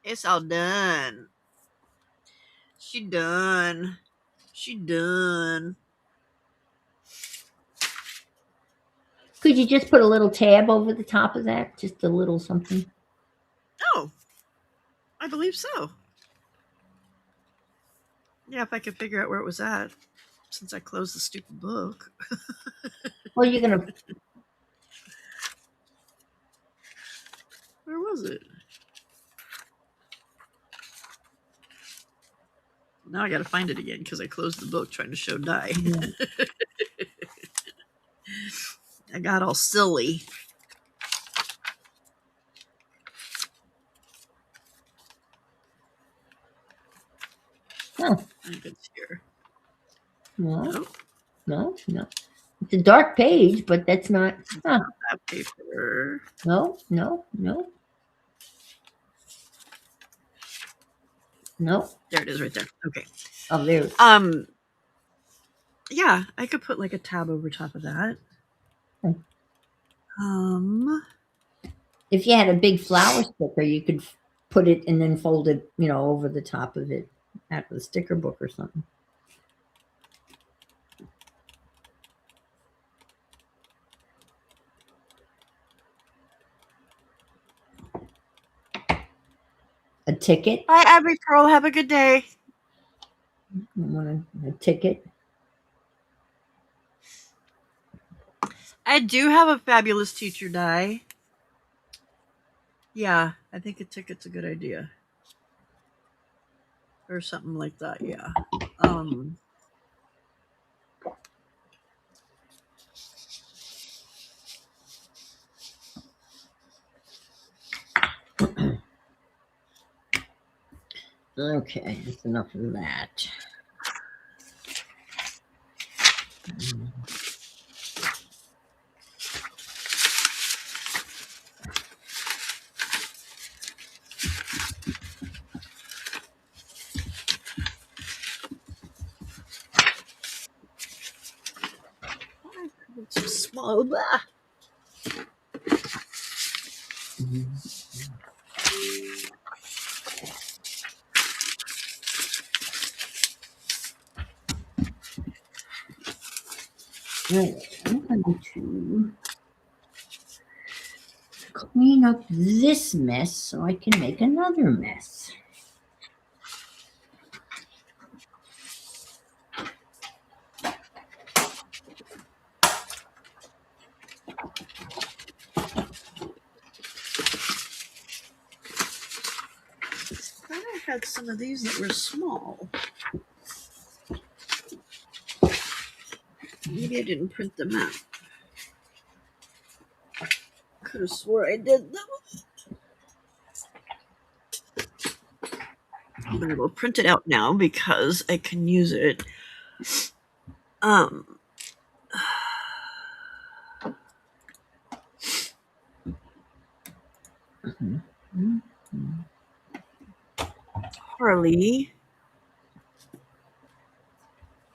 It's all done. She done. She done. Could you just put a little tab over the top of that? Just a little something? Oh, I believe so. Yeah, if I could figure out where it was at, since I closed the stupid book. Well, you're going to... Where was it? Now I got to find it again because I closed the book trying to show Di. Yeah. I got all silly. Oh. I think it's here. No. No. It's a dark page, but that's not... Huh. That paper. No. There it is right there. Okay. Oh, there. Yeah, I could put like a tab over top of that. If you had a big flower sticker, you could put it and then fold it, over the top of it out of the sticker book or something. A ticket. Bye, Abby Pearl. Have a good day. I want a ticket. I do have a fabulous teacher, Di. Yeah, I think a ticket's a good idea. Or something like that, yeah. Okay, that's enough of that. It's small. Blah. Right, I'm going to clean up this mess so I can make another mess. I had some of these that were small. Maybe I didn't print them out. Could have swore I did them. But I will print it out now because I can use it.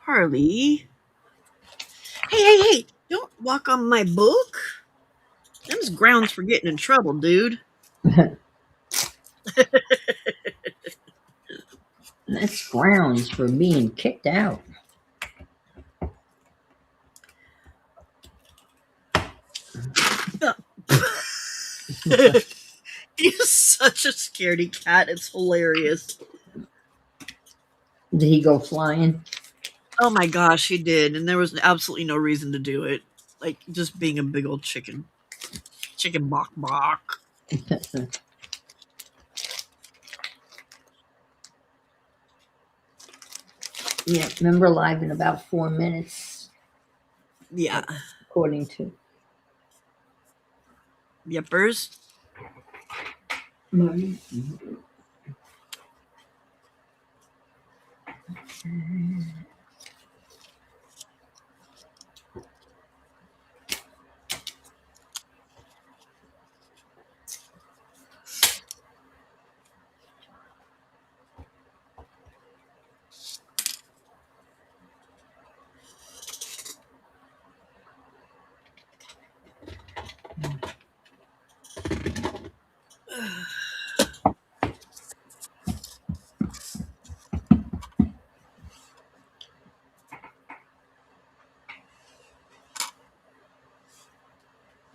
Harley. Hey, don't walk on my book. Them's grounds for getting in trouble, dude. That's grounds for being kicked out. He's such a scaredy cat. It's hilarious. Did he go flying? Oh my gosh, he did, and there was absolutely no reason to do it. Like just being a big old chicken. Chicken bok bok. Yeah, remember live in about 4 minutes, Yeah. according to. Yepers. Mommy.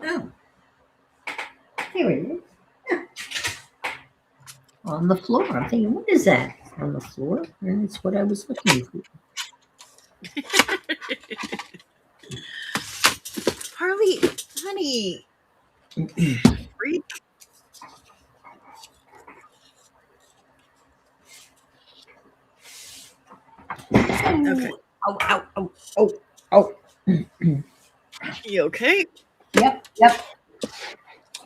Oh, here it is. On the floor. I'm thinking, what is that? On the floor? And it's what I was looking for. Harley, honey. Freak. Okay. Oh, ow, oh, oh, oh. You okay? Yep, yep.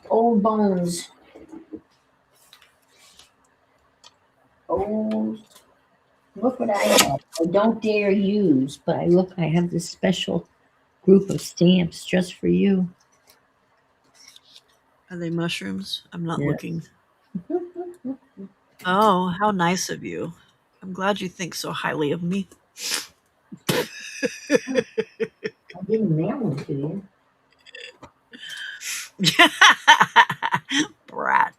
Old bones. Oh, look what I have. I don't dare use, but I have this special group of stamps just for you. Are they mushrooms? I'm not Yeah. looking. Oh, how nice of you. I'm glad you think so highly of me. I didn't mail them to you. Brat.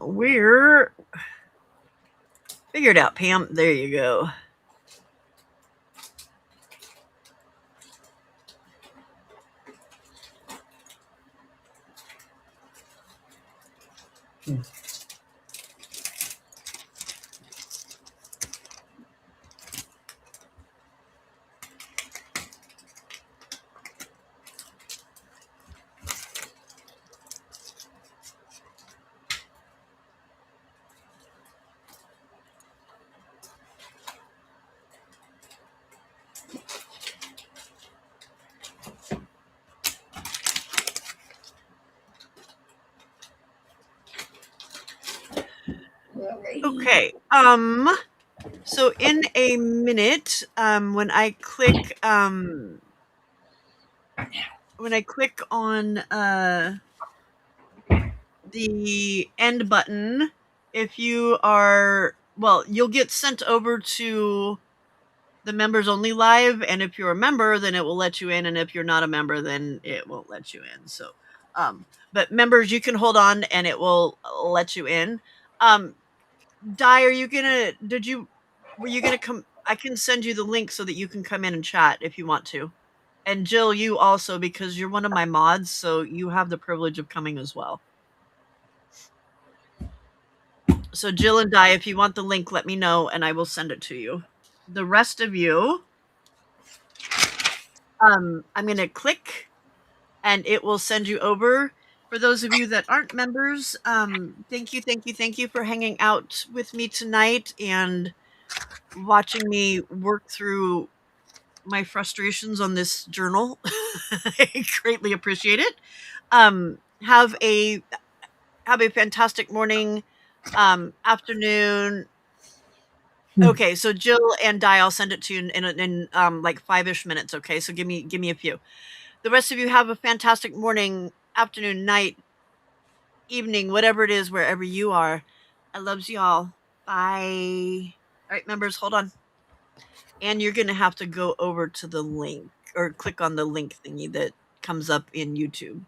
We're figured out, Pam. There you go. Okay. So in a minute, when I click on the end button, if you are you'll get sent over to the members only live, and if you're a member, then it will let you in, and if you're not a member, then it won't let you in. So, but members, you can hold on, and it will let you in. Di, are you gonna? Were you gonna come? I can send you the link so that you can come in and chat if you want to. And Jill, you also, because you're one of my mods, so you have the privilege of coming as well. So Jill and Di, if you want the link, let me know and I will send it to you. The rest of you, I'm gonna click and it will send you over. For those of you that aren't members, thank you for hanging out with me tonight and watching me work through my frustrations on this journal. I greatly appreciate it. Have a fantastic morning, afternoon. Okay, so Jill and Di, I'll send it to you in like 5-ish minutes. Okay, so give me a few. The rest of you have a fantastic morning, afternoon, night, evening, whatever it is, wherever you are. I loves you all. Bye. All right, members, hold on. And you're gonna have to go over to the link or click on the link thingy that comes up in YouTube.